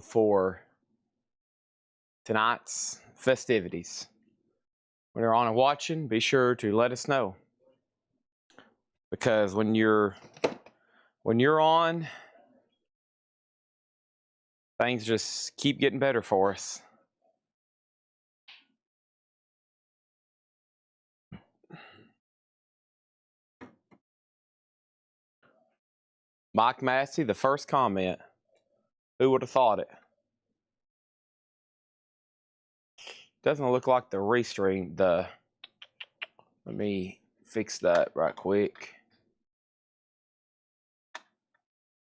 for tonight's festivities. When you're on and watching, be sure to let us know, because when you're on, things just keep getting better for us. Mike Massey, the first comment. Who would have thought it? Doesn't look like the restream. Let me fix that right quick.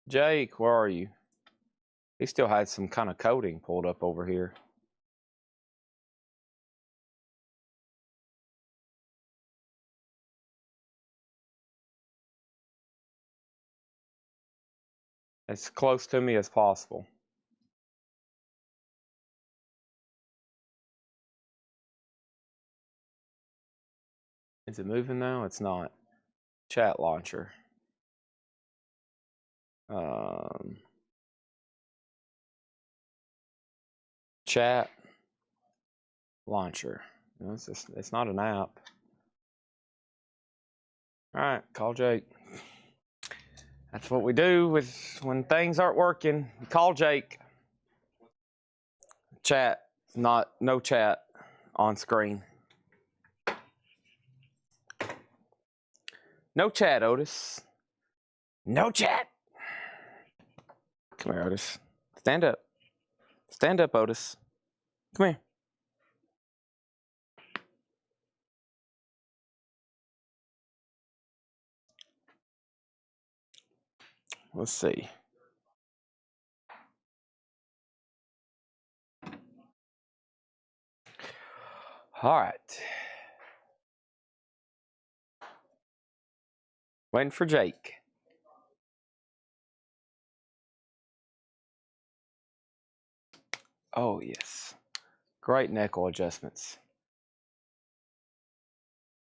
Jake, where are you? He still had some kind of coding pulled up over here. As close to me as possible. Is it moving now? It's not. Chat launcher. Chat launcher. No, it's not an app. All right, call Jake. That's what we do when things aren't working. Call Jake. Chat, no chat on screen. No chat, Otis. No chat. Come here, Otis. Stand up. Stand up, Otis. Come here. Let's see. All right. Waiting for Jake. Oh, yes. Great neckle adjustments.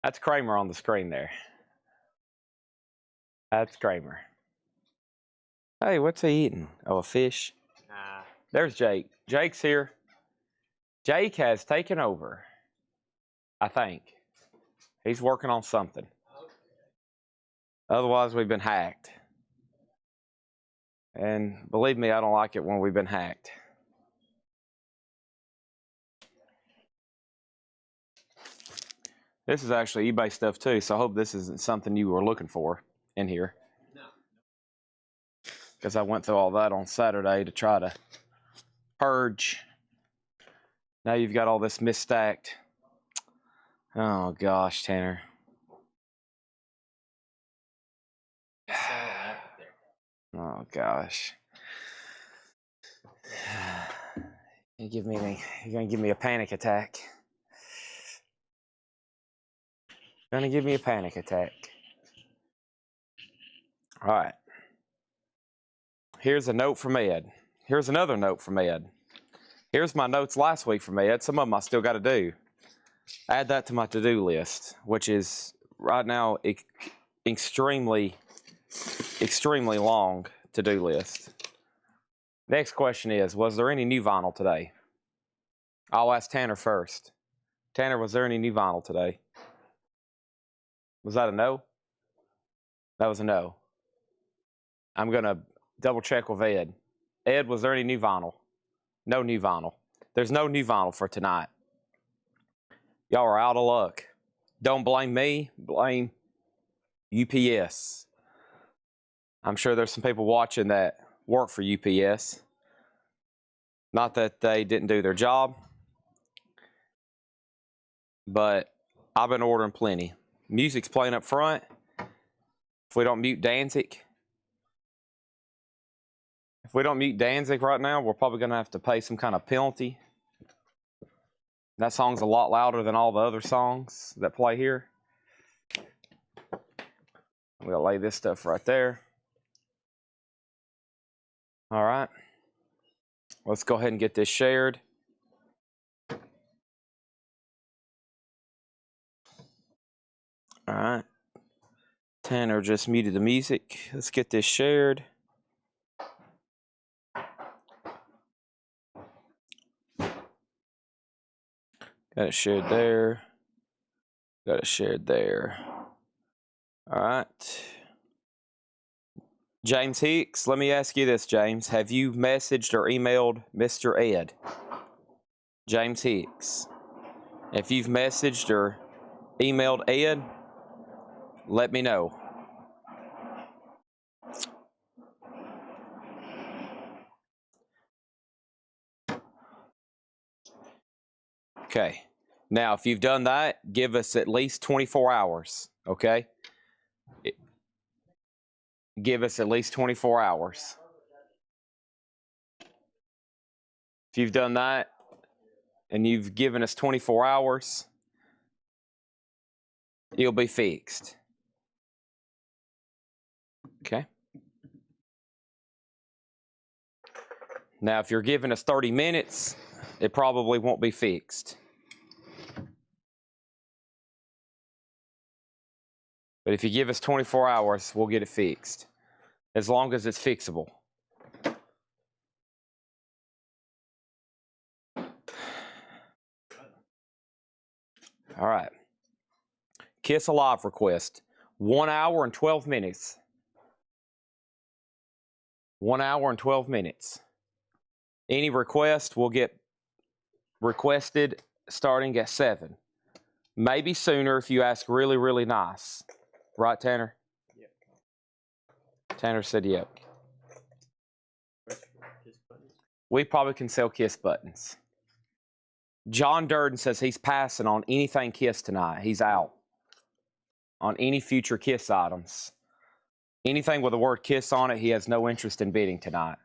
That's Kramer on the screen there. That's Kramer. Hey, what's he eating? Oh, a fish? Nah. There's Jake. Jake's here. Jake has taken over, I think. He's working on something. Otherwise, we've been hacked. And believe me, I don't like it when we've been hacked. This is actually eBay stuff too, so I hope this isn't something you were looking for in here. No. Because I went through all that on Saturday to try to purge. Now you've got all this misstacked. Oh gosh, Tanner. Oh gosh. You're gonna give me a panic attack. Gonna give me a panic attack. All right. Here's a note from Ed. Here's another note from Ed. Here's my notes last week from Ed. Some of them I still got to do. Add that to my to-do list, which is right now extremely long to-do list. Next question is, was there any new vinyl today? I'll ask Tanner first. Tanner, was there any new vinyl today? Was that a no? That was a no. I'm going to double check with Ed. Ed, was there any new vinyl? No new vinyl. There's no new vinyl for tonight. Y'all are out of luck. Don't blame me. Blame UPS. I'm sure there's some people watching that work for UPS. Not that they didn't do their job, but I've been ordering plenty. Music's playing up front. If we don't mute Danzig right now, we're probably going to have to pay some kind of penalty. That song's a lot louder than all the other songs that play here. I'm going to lay this stuff right there. All right. Let's go ahead and get this shared. All right. Tanner just muted the music. Let's get this shared. Got it shared there. Got it shared there. All right. James Hicks, let me ask you this, James. Have you messaged or emailed Mr. Ed? James Hicks. If you've messaged or emailed Ed, let me know. Okay. Now, if you've done that, give us at least 24 hours, okay? Give us at least 24 hours. If you've done that and you've given us 24 hours, it'll be fixed. Okay? Now, if you're giving us 30 minutes, it probably won't be fixed. But if you give us 24 hours, we'll get it fixed, as long as it's fixable. All right. Kiss Alive request. 1 hour and 12 minutes. 1 hour and 12 minutes. Any request will get requested starting at 7. Maybe sooner if you ask really, really nice. Right, Tanner? Yep. Tanner said yep. We probably can sell Kiss buttons. John Durden says he's passing on anything Kiss tonight. He's out on any future Kiss items. Anything with the word Kiss on it, he has no interest in bidding tonight.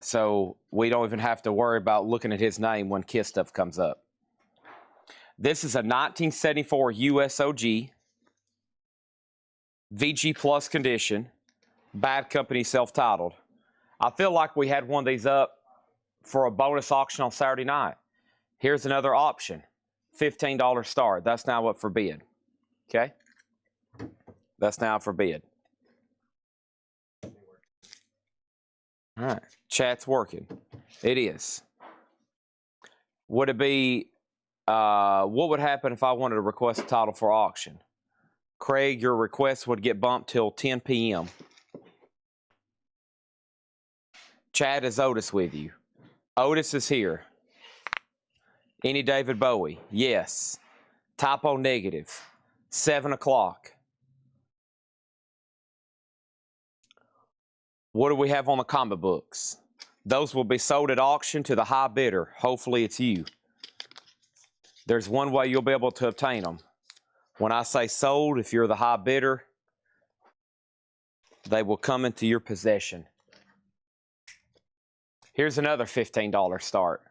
So we don't even have to worry about looking at his name when Kiss stuff comes up. This is a 1974 USOG, VG Plus condition, Bad Company self-titled. I feel like we had one of these up for a bonus auction on Saturday night. Here's another option, $15 start. That's now up for bid, okay? That's now for bid. All right, chat's working. It is. Would it be, what would happen if I wanted to request a title for auction? Craig, your request would get bumped till 10 p.m. Chad, is Otis with you? Otis is here. Any David Bowie? Yes. Typo negative. 7 o'clock. What do we have on the comic books? Those will be sold at auction to the high bidder. Hopefully it's you. There's one way you'll be able to obtain them. When I say sold, if you're the high bidder, they will come into your possession. Here's another $15 start.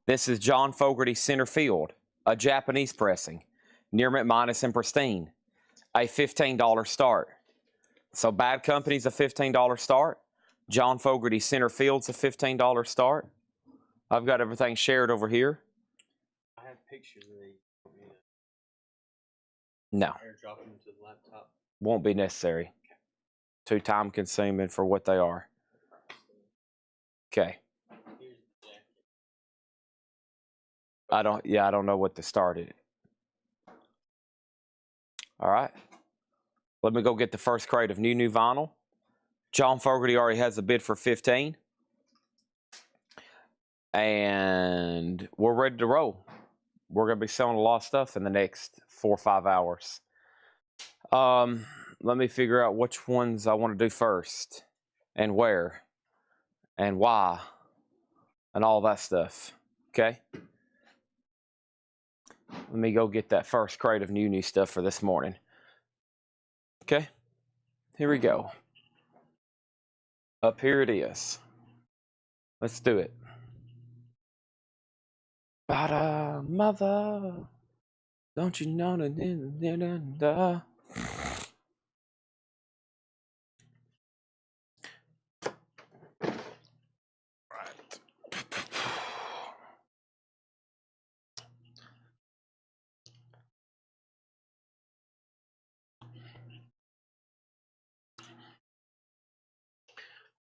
This is John Fogerty center field, a Japanese pressing, near mint minus and pristine, a $15 start. So Bad Company's a $15 start. John Fogerty center field's a $15 start. I've got everything shared over here. I have pictures of these. No. Airdrop them to the laptop. Won't be necessary. Too time consuming for what they are. Okay. I don't know what to start it. All right. Let me go get the first crate of new vinyl. John Fogerty already has a bid for 15. And we're ready to roll. We're going to be selling a lot of stuff in the next 4 or 5 hours. Let me figure out which ones I want to do first, and where, and why, and all that stuff. Okay? Let me go get that first crate of new stuff for this morning. Okay? Here we go. Up here it is. Let's do it. Bada mother, don't you know that?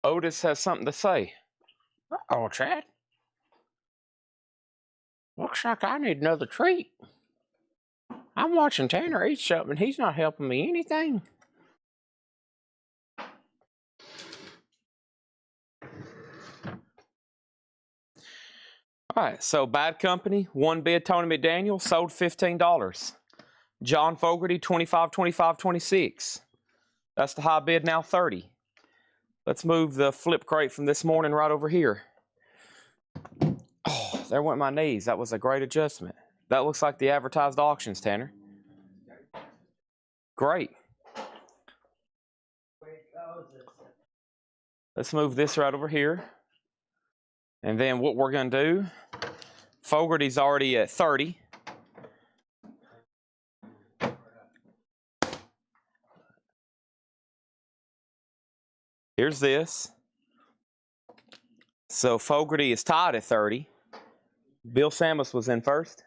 Otis has something to say. Oh, Chad. Looks like I need another treat. I'm watching Tanner eat something. He's not helping me anything. All right, so Bad Company, one bid, Tony McDaniel, sold $15. John Fogerty, 25, 25, 26. That's the high bid now, 30. Let's move the flip crate from this morning right over here. Oh, there went my knees. That was a great adjustment. That looks like the advertised auctions, Tanner. Great. Let's move this right over here. And then what we're going to do, Fogerty's already at 30. Here's this. So Fogerty is tied at 30. Bill Samus was in first.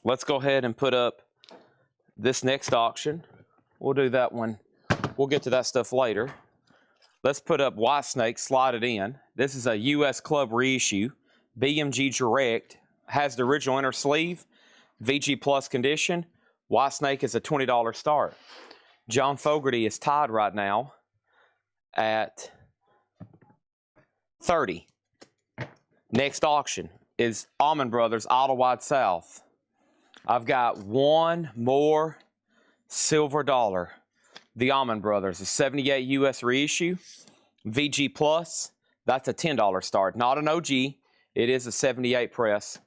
Let's go ahead and put up this next auction. We'll do that one. We'll get to that stuff later. Let's put up White Snake, slide it in. This is a U.S. Club reissue. BMG Direct, has the original inner sleeve. VG Plus condition. White Snake is a $20 start. John Fogerty is tied right now at 30. Next auction is Almond Brothers, Idle Wide South. I've got one more silver dollar. The Almond Brothers, a 78 U.S. reissue. VG Plus, that's a $10 start. Not an OG. It is a 78 press.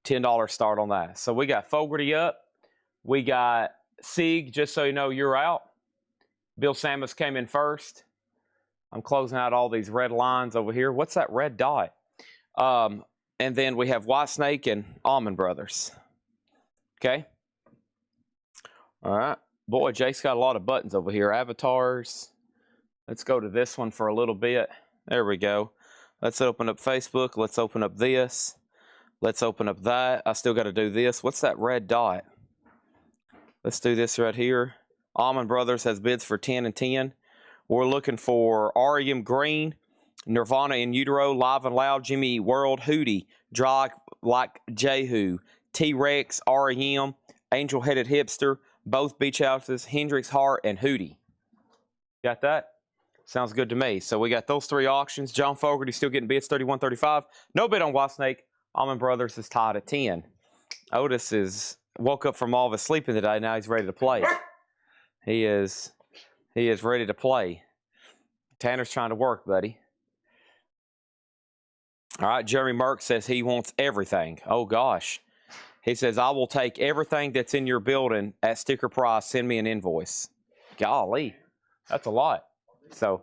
$10 start on that. So we got Fogerty up. We got Sieg, just so you know, you're out. Bill Samus came in first. I'm closing out all these red lines over here. What's that red dot? And then we have White Snake and Almond Brothers. Okay. All right. Boy, Jake's got a lot of buttons over here. Avatars. Let's go to this one for a little bit. There we go. Let's open up Facebook. Let's open up this. Let's open up that. I still got to do this. What's that red dot? Let's do this right here. Almond Brothers has bids for 10 and 10. We're looking for REM Green, Nirvana in Utero, Live and Loud, Jimmy World, Hootie, Dry Like Jehu, T-Rex, REM, Angel Headed Hipster, both beach houses, Hendrix Heart, and Hootie. Got that? Sounds good to me. So we got those three auctions. John Fogerty still getting bids, 31.35. No bid on White Snake. Almond Brothers is tied at 10. Otis woke up from all of his sleeping today. Now he's ready to play. He is ready to play. Tanner's trying to work, buddy. All right, Jeremy Merck says he wants everything. Oh, gosh. He says, I will take everything that's in your building at sticker price. Send me an invoice. Golly, that's a lot. So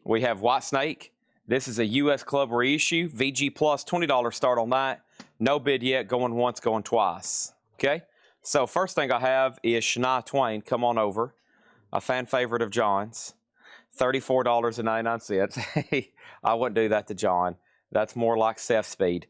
we have White Snake. This is a U.S. Club reissue. VG Plus, $20 start on that. No bid yet. Going once, going twice. Okay? So first thing I have is Shania Twain. Come on over. A fan favorite of John's. $34.99. I wouldn't do that to John. That's more like Seth Speed.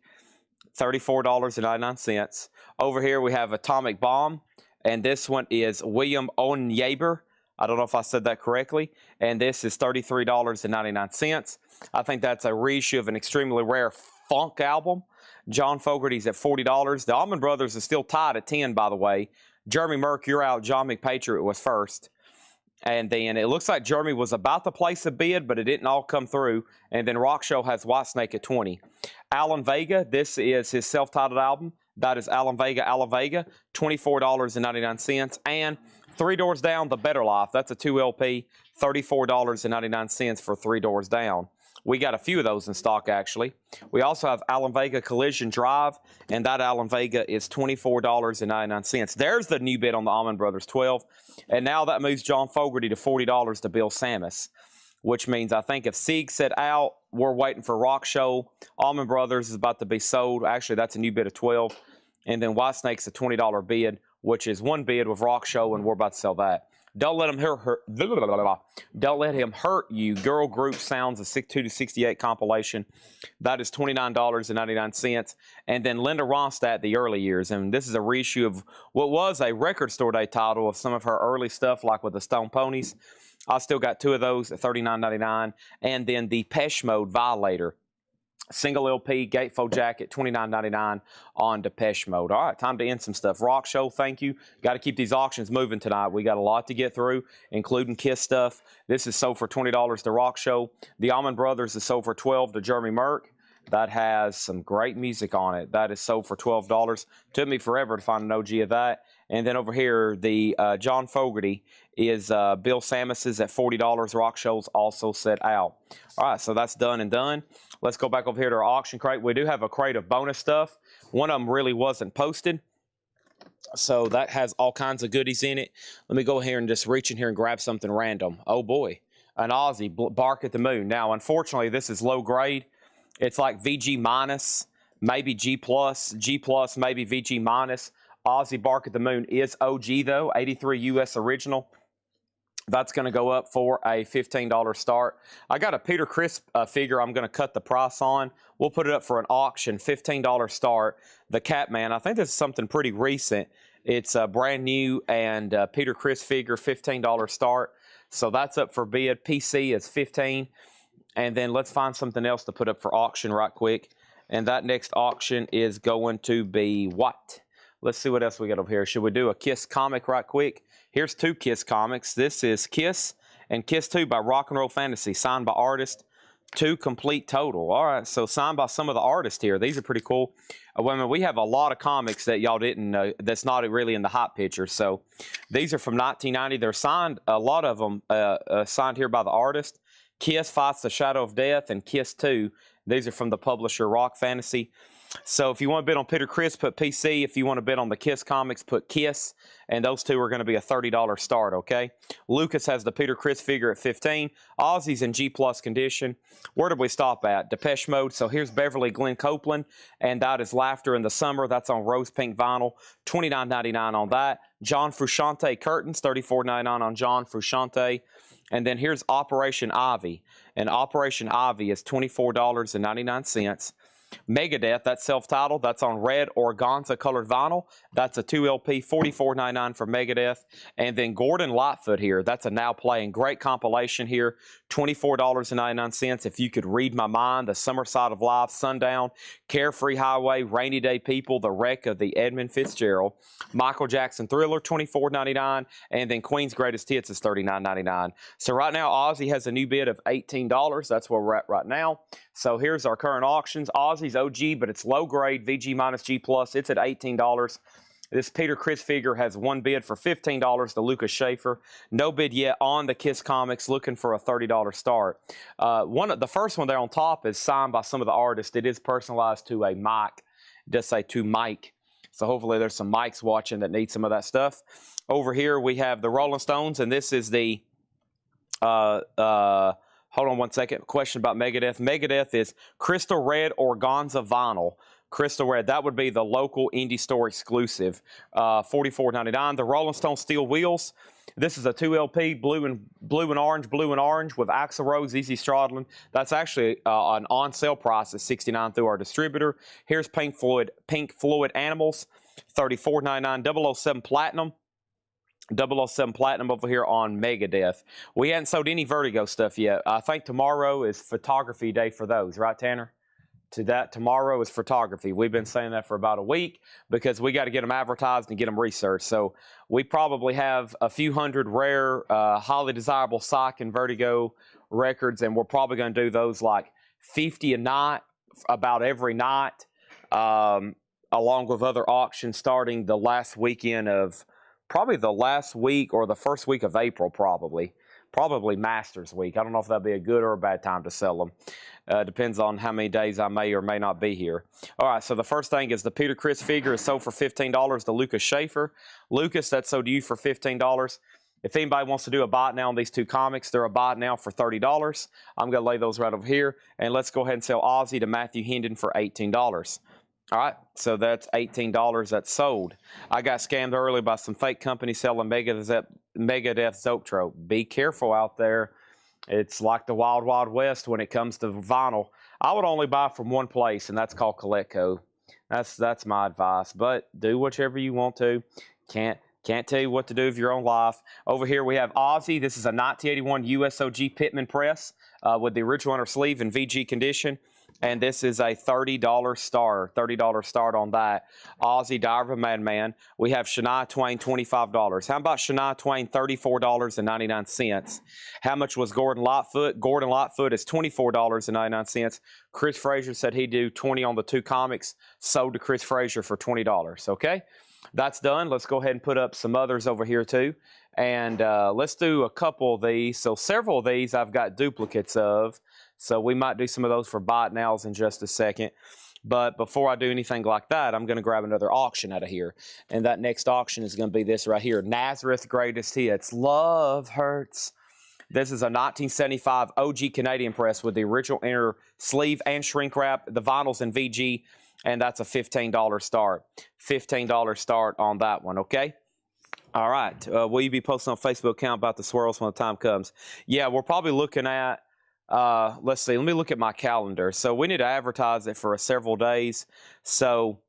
$34.99. Over here we have Atomic Bomb. And this one is William Onyeber. I don't know if I said that correctly. And this is $33.99. I think that's a reissue of an extremely rare funk album. John Fogerty's at $40. The Almond Brothers is still tied at 10, by the way. Jeremy Merck, you're out. John McPatriot was first. And then it looks like Jeremy was about to place a bid, but it didn't all come through. And then Rock Show has White Snake at 20. Alan Vega, this is his self-titled album. That is Alan Vega, $24.99. And Three Doors Down, The Better Life. That's a 2 LP, $34.99 for Three Doors Down. We got a few of those in stock, actually. We also have Alan Vega Collision Drive, and that Alan Vega is $24.99. There's the new bid on the Almond Brothers, 12. And now that moves John Fogerty to $40 to Bill Samus, which means I think if Sieg said out, we're waiting for Rock Show. Almond Brothers is about to be sold. Actually, that's a new bid of 12. And then White Snake's a $20 bid, which is one bid with Rock Show, and we're about to sell that. Don't let him don't let him hurt you. Girl Group Sounds, a 62 to 68 compilation. That is $29.99. And then Linda Ronstadt, The Early Years. And this is a reissue of what was a Record Store Day title of some of her early stuff, like with the Stone Ponies. I still got two of those at $39.99. And then the Pesh Mode Violator. Single LP gatefold jacket, $29.99 on Depeche Mode. All right, time to end some stuff. Rock Show, thank you. Got to keep these auctions moving tonight. We got a lot to get through, including Kiss stuff. This is sold for $20 to Rock Show. The Allman Brothers is sold for $12 to Jeremy Merck. That has some great music on it. That is sold for $12. Took me forever to find an OG of that. And then over here, the John Fogerty is Bill Samus's at $40. Rock Show's also set out. All right, so that's done and done. Let's go back over here to our auction crate. We do have a crate of bonus stuff. One of them really wasn't posted, so that has all kinds of goodies in it. Let me go here and just reach in here and grab something random. Oh, boy, an Aussie, Bark at the Moon. Now, unfortunately, this is low grade. It's like VG minus, maybe G plus, maybe VG minus. Aussie Bark at the Moon is OG, though, 83 US original. That's going to go up for a $15 start. I got a Peter Criss figure I'm going to cut the price on. We'll put it up for an auction, $15 start. The Catman, I think this is something pretty recent. It's brand new, and Peter Criss figure, $15 start. So that's up for bid. PC is $15. And then let's find something else to put up for auction right quick. And that next auction is going to be what? Let's see what else we got over here. Should we do a Kiss comic right quick? Here's two Kiss comics. This is Kiss and Kiss 2 by Rock and Roll Fantasy, signed by artists. 2 complete total. All right, so signed by some of the artists here. These are pretty cool. We have a lot of comics that y'all didn't know, that's not really in the hot picture. So these are from 1990. They're signed, a lot of them signed here by the artist. Kiss Fights the Shadow of Death and Kiss 2. These are from the publisher Rock Fantasy. So if you want to bid on Peter Criss, put PC. If you want to bid on the Kiss comics, put Kiss. And those two are going to be a $30 start, okay? Lucas has the Peter Criss figure at $15. Aussie's in G+ condition. Where did we stop at? Depeche Mode. So here's Beverly Glenn Copeland, and that is Laughter in the Summer. That's on rose pink vinyl, $29.99 on that. John Frusciante curtains, $34.99 on John Frusciante. And then here's Operation Ivy. And Operation Ivy is $24.99. Megadeth, that's self-titled. That's on red organza colored vinyl. That's a 2LP, $44.99 for Megadeth. And then Gordon Lightfoot here. That's a now playing. Great compilation here. $24.99. If you could read my mind, The Summer Side of Life, Sundown, Carefree Highway, Rainy Day People, The Wreck of the Edmund Fitzgerald, Michael Jackson Thriller, $24.99. And then Queen's Greatest Hits is $39.99. So right now, Aussie has a new bid of $18. That's where we're at right now. So here's our current auctions. Aussie's OG, but it's low grade, VG minus G+. It's at $18. This Peter Criss figure has one bid for $15 to Lucas Schaefer. No bid yet on the Kiss comics, looking for a $30 start. The first one there on top is signed by some of the artists. It is personalized to a mic. It does say to Mike. So hopefully there's some mics watching that need some of that stuff. Over here we have the Rolling Stones, and this is the hold on one second. Question about Megadeth. Megadeth is Crystal Red Organza Vinyl. Crystal Red, that would be the local indie store exclusive. $44.99. The Rolling Stone Steel Wheels. This is a 2LP, blue and orange with Axl Rose, Easy Stradlin. That's actually an on-sale price at $69 through our distributor. Here's Pink Floyd Animals, $34.99. 007 Platinum. 007 Platinum over here on Megadeth. We hadn't sold any Vertigo stuff yet. I think tomorrow is photography day for those, right, Tanner? Tomorrow is photography. We've been saying that for about a week because we got to get them advertised and get them researched. So we probably have a few hundred rare, highly desirable Psych and Vertigo records, and we're probably going to do those like 50 a night, about every night, along with other auctions starting the last weekend of, probably the last week or the first week of April, probably Masters Week. I don't know if that'd be a good or a bad time to sell them. Depends on how many days I may or may not be here. All right, so the first thing is the Peter Criss figure is sold for $15 to Lucas Schaefer. Lucas, that's sold to you for $15. If anybody wants to do a buy now on these two comics, they're a buy now for $30. I'm going to lay those right over here. And let's go ahead and sell Ozzy to Matthew Hendon for $18. All right, so that's $18 that's sold. I got scammed early by some fake companies selling Megadeth Zoctro. Be careful out there. It's like the Wild Wild West when it comes to vinyl. I would only buy from one place, and that's called Collecco. That's my advice. But do whichever you want to. Can't Can't tell you what to do with your own life. Over here we have Ozzy. This is a 1981 USOG Pittman press with the original inner sleeve in VG condition. And this is a $30 start. $30 start on that. Ozzy, Diver of a Madman. We have Shania Twain, $25. How about Shania Twain, $34.99? How much was Gordon Lightfoot? Gordon Lightfoot is $24.99. Chris Frazier said he'd do 20 on the two comics. Sold to Chris Frazier for $20. Okay, that's done. Let's go ahead and put up some others over here too. And let's do a couple of these. So several of these I've got duplicates of. So we might do some of those for bot nows in just a second. But before I do anything like that, I'm going to grab another auction out of here. And that next auction is going to be this right here. Nazareth Greatest Hits. Love Hurts. This is a 1975 OG Canadian press with the original inner sleeve and shrink wrap. The vinyl's in VG. And that's a $15 start. $15 start on that one, okay? All right. Will you be posting on Facebook account about the swirls when the time comes? Yeah, we're probably looking at, let's see, let me look at my calendar. So we need to advertise it for several days. So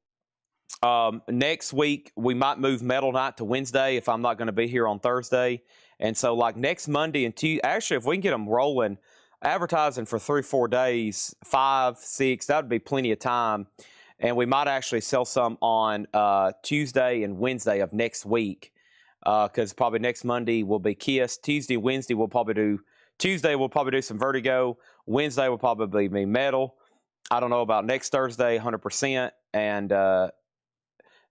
next week, we might move Metal Night to Wednesday if I'm not going to be here on Thursday. And so like next Monday and Tuesday, actually, if we can get them rolling, advertising for 3-4 days, 5, 6, that would be plenty of time. And we might actually sell some on Tuesday and Wednesday of next week. Because probably next Monday will be Kiss. Tuesday, Wednesday, Tuesday we'll probably do some Vertigo. Wednesday will probably be Metal. I don't know about next Thursday, 100%. And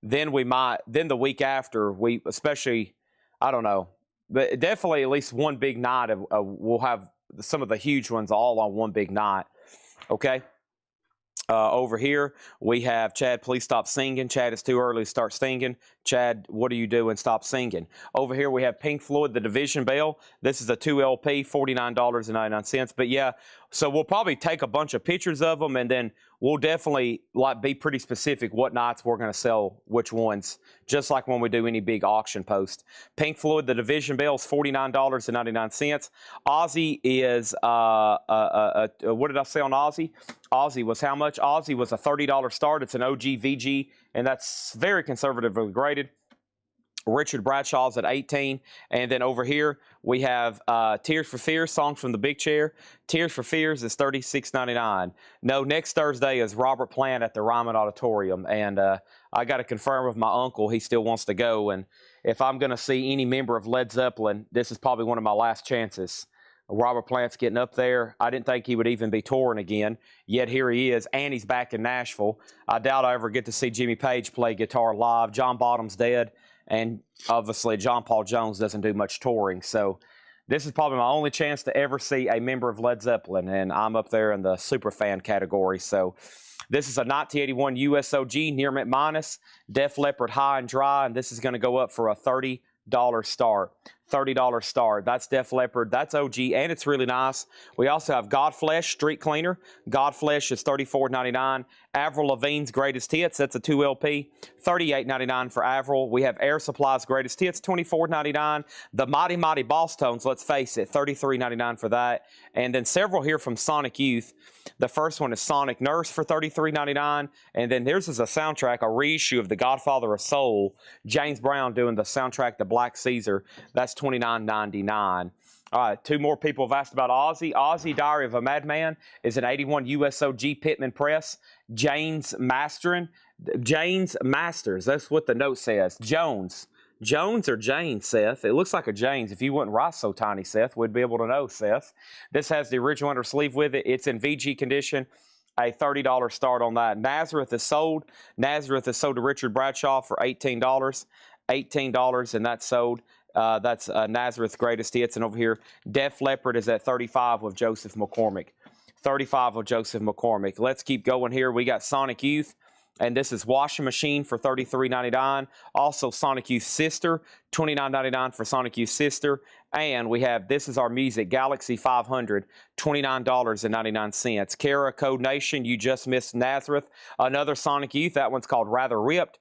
then the week after, I don't know. But definitely at least one big night. We'll have some of the huge ones all on one big night. Okay. Over here, we have Chad, please stop singing. Chad, it's too early to start singing. Chad, what are you doing? Stop singing. Over here, we have Pink Floyd, The Division Bell. This is a 2 LP, $49.99. But yeah, so we'll probably take a bunch of pictures of them, and then we'll definitely be pretty specific what nights we're going to sell which ones, just like when we do any big auction post. Pink Floyd, The Division Bell is $49.99. Ozzy is, what did I say on Ozzy? Ozzy was how much? Ozzy was a $30 start. It's an OG VG, and that's very conservatively graded. Richard Bradshaw's at 18. And then over here, we have Tears for Fears, Songs from the Big Chair. Tears for Fears is $36.99. No, next Thursday is Robert Plant at the Ryman Auditorium. And I got to confirm with my uncle. He still wants to go. And if I'm going to see any member of Led Zeppelin, this is probably one of my last chances. Robert Plant's getting up there. I didn't think he would even be touring again, yet here he is, and he's back in Nashville. I doubt I ever get to see Jimmy Page play guitar live. John Bottom's dead, and obviously John Paul Jones doesn't do much touring. So this is probably my only chance to ever see a member of Led Zeppelin, and I'm up there in the super fan category. So this is a 1981 USOG Near Mint Minus, Def Leppard High and Dry, and this is going to go up for a $30 start. $30 start. That's Def Leppard. That's OG, and it's really nice. We also have Godflesh Street Cleaner. Godflesh is $34.99. Avril Lavigne's Greatest Hits. That's a 2 LP. $38.99 for Avril. We have Air Supply's Greatest Hits. $24.99. The Mighty Mighty Boss Tones, let's face it, $33.99 for that. And then several here from Sonic Youth. The first one is Sonic Nurse for $33.99. And then there's a soundtrack, a reissue of The Godfather of Soul. James Brown doing the soundtrack to Black Caesar. That's $29.99. All right, two more people have asked about Ozzy. Ozzy, Diary of a Madman is an 81 USOG Pittman Press. James Masters, that's what the note says. Jones or Jane, Seth? It looks like a James. If you wouldn't write so tiny, Seth, we'd be able to know, Seth. This has the original under sleeve with it. It's in VG condition. A $30 start on that. Nazareth is sold. Nazareth is sold to Richard Bradshaw for $18. $18, and that's sold. That's Nazareth Greatest Hits. And over here, Def Leppard is at 35 with Joseph McCormick. 35 with Joseph McCormick. Let's keep going here. We got Sonic Youth, and this is Washing Machine for $33.99. Also, Sonic Youth Sister, $29.99 for Sonic Youth Sister. And we have This Is Our Music, Galaxy 500, $29.99. Kara Code Nation, you just missed Nazareth. Another Sonic Youth, that one's called Rather Ripped.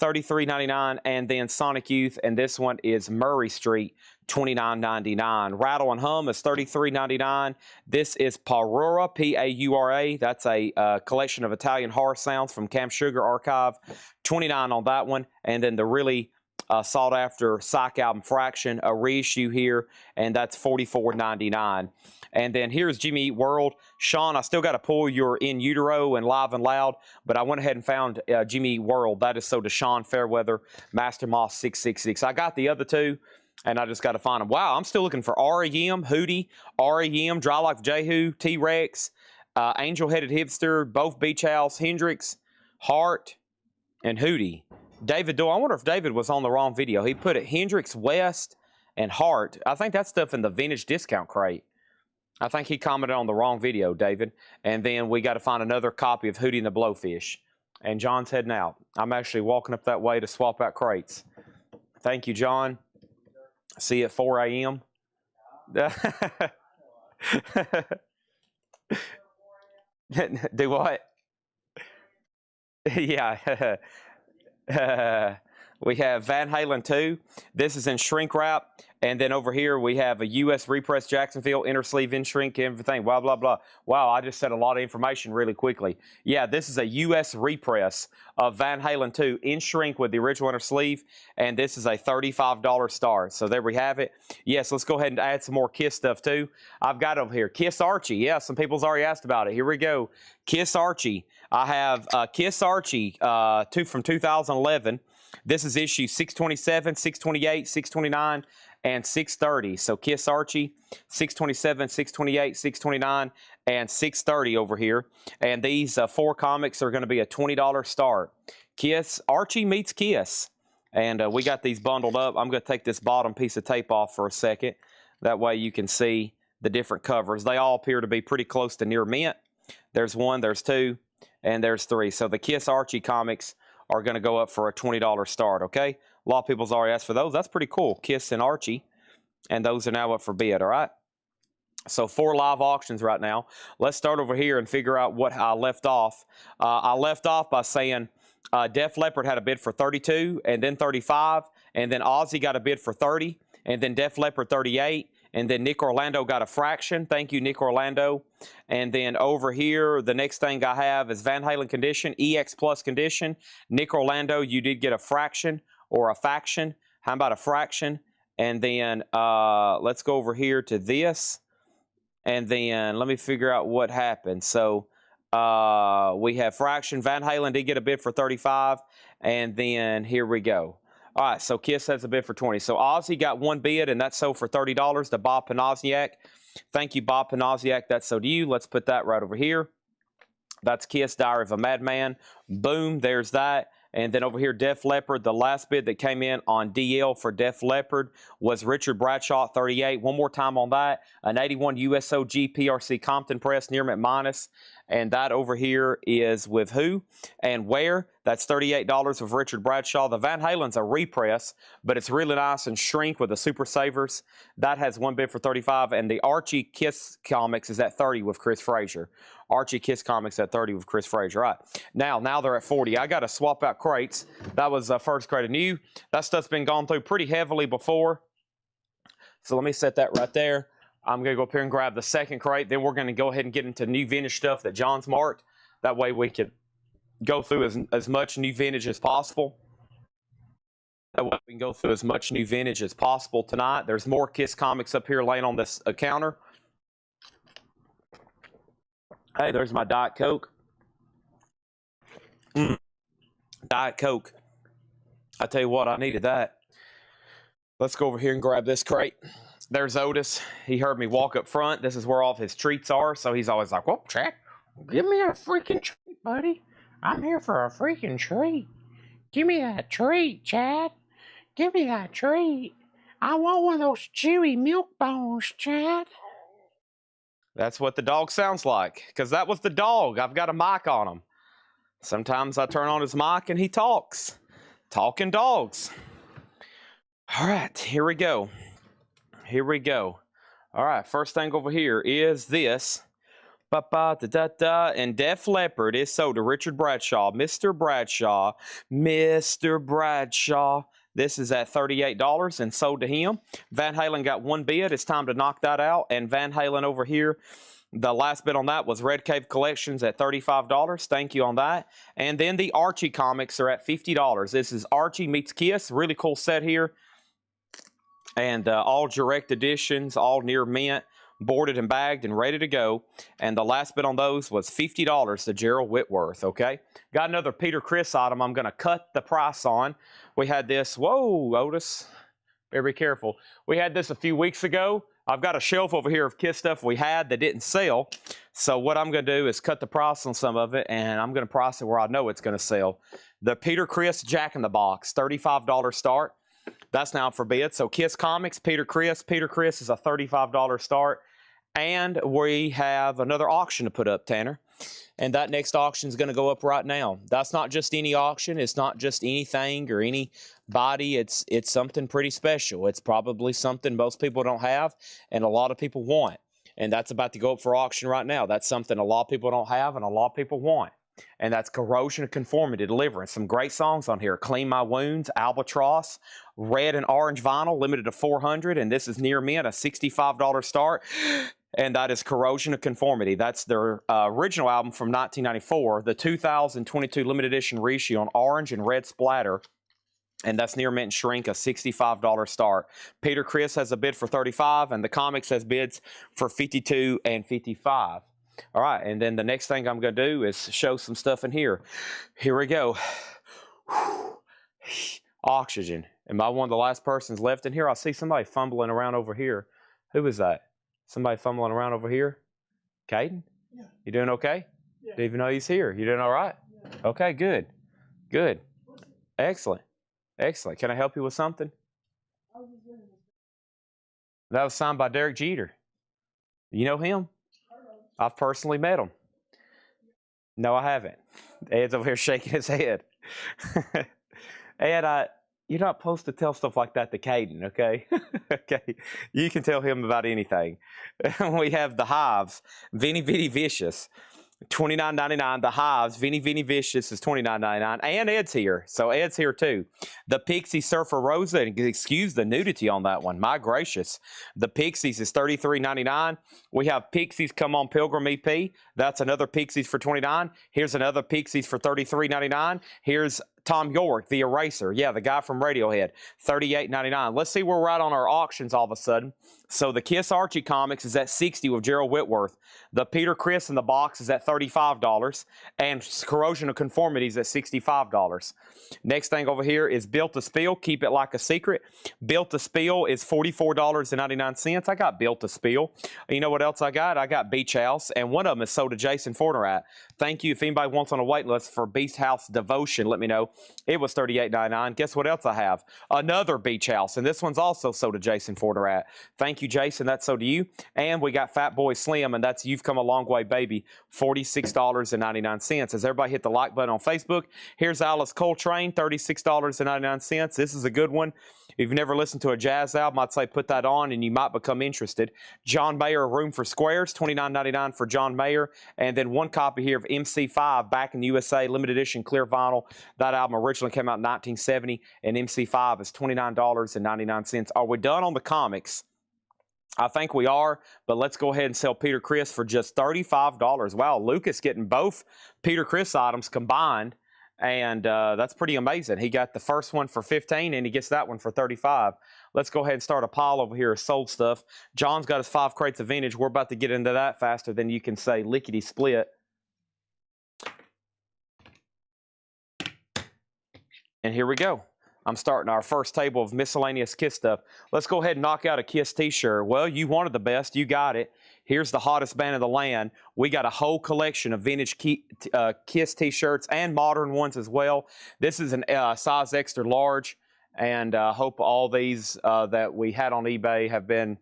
$33.99, and then Sonic Youth, and this one is Murray Street, $29.99. Rattle and Hum is $33.99. This is Paura, P-A-U-R-A. That's a collection of Italian horror sounds from Camp Sugar Archive. $29 on that one, and then the really sought after Psych album Fraction, a reissue here, and that's $44.99. And then here's Jimmy Eat World. Sean, I still got to pull your In Utero and Live and Loud, but I went ahead and found Jimmy Eat World. That is so to Sean Fairweather, Master Moss 666. I got the other two, and I just got to find them. Wow, I'm still looking for REM, Hootie, REM, Dry Life Jehu, T-Rex, Angel Headed Hipster, both Beach House, Hendrix, Hart, and Hootie. David Doyle, I wonder if David was on the wrong video. He put it Hendrix, West, and Hart. I think that stuff in the vintage discount crate. I think he commented on the wrong video, David. And then we got to find another copy of Hootie and the Blowfish. And John's heading out. I'm actually walking up that way to swap out crates. Thank you, John. See you at 4 a.m. Do what? Yeah. We have Van Halen 2. This is in shrink wrap. And then over here, we have a U.S. repress Jacksonville, inner sleeve in shrink, everything, blah, blah, blah. Wow, I just said a lot of information really quickly. Yeah, this is a U.S. repress of Van Halen 2 in shrink with the original inner sleeve. And this is a $35 star. So there we have it. Yes, let's go ahead and add some more Kiss stuff too. I've got over here Kiss Archie. Yeah, some people's already asked about it. Here we go. Kiss Archie. I have Kiss Archie from 2011. This is issue 627, 628, 629, and 630. So Kiss Archie, 627, 628, 629, and 630 over here. And these 4 comics are going to be a $20 start. Kiss, Archie meets Kiss. And we got these bundled up. I'm going to take this bottom piece of tape off for a second. That way you can see the different covers. They all appear to be pretty close to near mint. There's 1, there's 2, and there's 3. So the Kiss Archie comics are going to go up for a $20 start, okay? A lot of people's already asked for those. That's pretty cool, Kiss and Archie. And those are now up for bid, all right? So 4 live auctions right now. Let's start over here and figure out what I left off. I left off by saying Def Leppard had a bid for 32, and then 35, and then Ozzy got a bid for 30, and then Def Leppard 38, and then Nick Orlando got a fraction. Thank you, Nick Orlando. And then over here, the next thing I have is Van Halen condition, EX Plus condition. Nick Orlando, you did get a fraction or a faction. How about a fraction? And then let's go over here to this. And then let me figure out what happened. So we have fraction. Van Halen did get a bid for 35. And then here we go. All right, so Kiss has a bid for 20. So Ozzy got 1 bid, and that's sold for $30 to Bob Panosiak. Thank you, Bob Panosiak. That's sold to you. Let's put that right over here. That's Kiss, Diary of a Madman. Boom, there's that. And then over here, Def Leppard, the last bid that came in on DL for Def Leppard was Richard Bradshaw, 38. One more time on that. An 81 USOG PRC Compton Press, near mint minus. And that over here is with who and where. That's $38 of Richard Bradshaw. The Van Halen's a repress, but it's really nice and shrink with the Super Savers. That has 1 bid for 35. And the Archie Kiss comics is at 30 with Chris Frazier. Archie Kiss comics at 30 with Chris Frazier. All right. Now they're at 40. I got to swap out crates. That was the first crate of new. That stuff's been gone through pretty heavily before. So let me set that right there. I'm going to go up here and grab the second crate. Then we're going to go ahead and get into new vintage stuff that John's marked. That way we can go through as much new vintage as possible. That way we can go through as much new vintage as possible tonight. There's more Kiss comics up here laying on this counter. Hey, there's my Diet Coke. Diet Coke. I tell you what, I needed that. Let's go over here and grab this crate. There's Otis. He heard me walk up front. This is where all of his treats are. So he's always like, "Well, Chad, give me a freaking treat, buddy. I'm here for a freaking treat. Give me that treat, Chad. Give me that treat. I want one of those chewy milk bones, Chad." That's what the dog sounds like, because that was the dog. I've got a mic on him. Sometimes I turn on his mic and he talks. Talking dogs. All right, here we go. Here we go. All right, first thing over here is this. And Def Leppard is sold to Richard Bradshaw. Mr. Bradshaw. Mr. Bradshaw. This is at $38 and sold to him. Van Halen got 1 bid. It's time to knock that out. And Van Halen over here The last bid on that was Red Cave Collections at $35. Thank you on that. And then the Archie comics are at $50. This is Archie meets Kiss. Really cool set here. And all direct editions, all near mint, boarded and bagged and ready to go. And the last bid on those was $50 to Gerald Whitworth, okay? Got another Peter Criss item I'm going to cut the price on. We had this, whoa, Otis, better be careful. We had this a few weeks ago. I've got a shelf over here of Kiss stuff we had that didn't sell. So what I'm going to do is cut the price on some of it, and I'm going to price it where I know it's going to sell. The Peter Criss Jack-in-the-Box, $35 start. That's now for bid. So Kiss Comics, Peter Criss. Peter Criss is a $35 start. And we have another auction to put up, Tanner. And that next auction is going to go up right now. That's not just any auction. It's not just anything or anybody. It's something pretty special. It's probably something most people don't have and a lot of people want. And that's about to go up for auction right now. That's something a lot of people don't have and a lot of people want. And that's Corrosion of Conformity, Deliverance. Some great songs on here. Clean My Wounds, Albatross, red and orange vinyl, limited to 400. And this is near mint, a $65 start. And that is Corrosion of Conformity. That's their original album from 1994, the 2022 limited edition reissue on orange and red splatter. And that's near mint and shrink, a $65 start. Peter Criss has a bid for $35, and the comics has bids for $52 and $55. All right, and then the next thing I'm going to do is show some stuff in here. Here we go. Oxygen. Am I one of the last persons left in here? I see somebody fumbling around over here. Who is that? Somebody fumbling around over here? Caden? Yeah. You doing okay? Yeah. Didn't even know he's here. You doing all right? Yeah. Okay, good. Good. Excellent. Excellent. Can I help you with something? That was signed by Derek Jeter. You know him? I've personally met him. No, I haven't. Ed's over here shaking his head. Ed, you're not supposed to tell stuff like that to Caden, okay? Okay. You can tell him about anything. We have the Hives, Vinny Vinny Vicious. $29.99. The Hives, Vinny Vinny Vicious is $29.99. And Ed's here. So Ed's here too. The Pixie Surfer Rosa, and excuse the nudity on that one. My gracious. The Pixies is $33.99. We have Pixies Come On Pilgrim EP. That's another Pixies for $29. Here's another Pixies for $33.99. Here's Tom York, the Eraser. Yeah, the guy from Radiohead. $38.99. Let's see where we're at on our auctions all of a sudden. So the Kiss Archie comics is at $60 with Gerald Whitworth. The Peter Criss in the box is at $35. And Corrosion of Conformity is at $65. Next thing over here is Built to Spill. Keep it like a secret. Built to Spill is $44.99. I got Built to Spill. You know what else I got? I got Beach House. And one of them is sold to Jason Fornerat. Thank you. If anybody wants on a wait list for Beach House Devotion, let me know. It was $38.99. Guess what else I have? Another Beach House. And this one's also sold to Jason Fornerat. Thank you, Jason. That's sold to you. And we got Fat Boy Slim, and that's You've Come a Long Way, Baby. $46.99. As everybody hit the like button on Facebook, here's Alice Coltrane, $36.99. This is a good one. If you've never listened to a jazz album, I'd say put that on and you might become interested. John Mayer, Room for Squares, $29.99 for John Mayer. And then one copy here of MC5, Back in the USA, limited edition clear vinyl. That album originally came out in 1970, and MC5 is $29.99. Are we done on the comics? I think we are, but let's go ahead and sell Peter Criss for just $35. Wow, Lucas getting both Peter Criss items combined. And that's pretty amazing. He got the first one for $15 and he gets that one for $35. Let's go ahead and start a pile over here of sold stuff. John's got his 5 crates of vintage. We're about to get into that faster than you can say lickety split. And here we go. I'm starting our first table of miscellaneous Kiss stuff. Let's go ahead and knock out a Kiss t-shirt. Well, you wanted the best. You got it. Here's the hottest band in the land. We got a whole collection of vintage Kiss t-shirts and modern ones as well. This is a size extra large, and I hope all these that we had on eBay have been,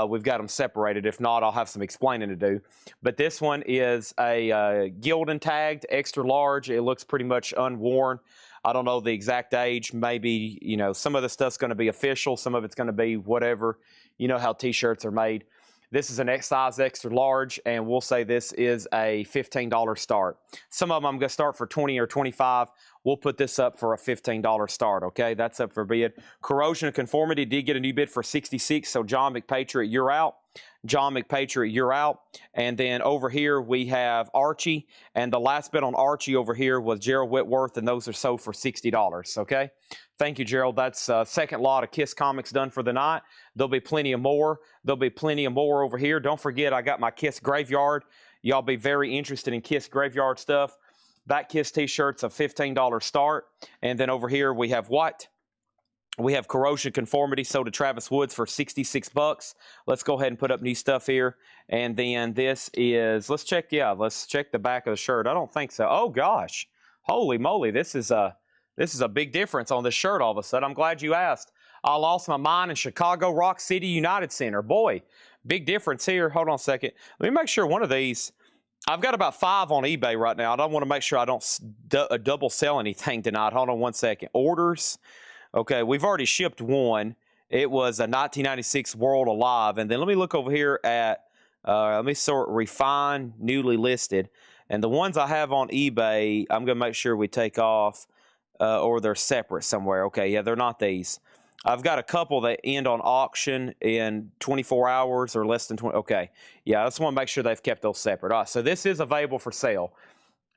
we've got them separated. If not, I'll have some explaining to do. But this one is a Gildan tagged extra large. It looks pretty much unworn. I don't know the exact age. Maybe, you know, some of the stuff's going to be official. Some of it's going to be whatever. You know how t-shirts are made. This is an X size extra large, and we'll say this is a $15 start. Some of them I'm going to start for $20 or $25. We'll put this up for a $15 start, okay? That's up for bid. Corrosion of Conformity did get a new bid for $66, so John McPatriot, you're out. John McPatriot, you're out. And then over here we have Archie. And the last bid on Archie over here was Gerald Whitworth, and those are sold for $60, okay? Thank you, Gerald. That's second lot of Kiss comics done for the night. There'll be plenty of more. There'll be plenty of more over here. Don't forget, I got my Kiss Graveyard. Y'all be very interested in Kiss Graveyard stuff. That Kiss t-shirt's a $15 start. And then over here we have what? We have Corrosion Conformity sold to Travis Woods for $66. Let's go ahead and put up new stuff here. And then this is, let's check the back of the shirt. I don't think so. Oh gosh. Holy moly, this is a big difference on this shirt all of a sudden. I'm glad you asked. I lost my mind in Chicago Rock City United Center. Boy, big difference here. Hold on a second. Let me make sure one of these, I've got about 5 on eBay right now. I don't want to make sure I don't double sell anything tonight. Hold on one second. Orders. Okay, we've already shipped one. It was a 1996 World Alive. And then let me look over here at, let me sort refine, newly listed. And the ones I have on eBay, I'm going to make sure we take off, or they're separate somewhere. Okay, yeah, they're not these. I've got a couple that end on auction in 24 hours or less than 20. Okay, yeah, I just want to make sure they've kept those separate. All right, so this is available for sale.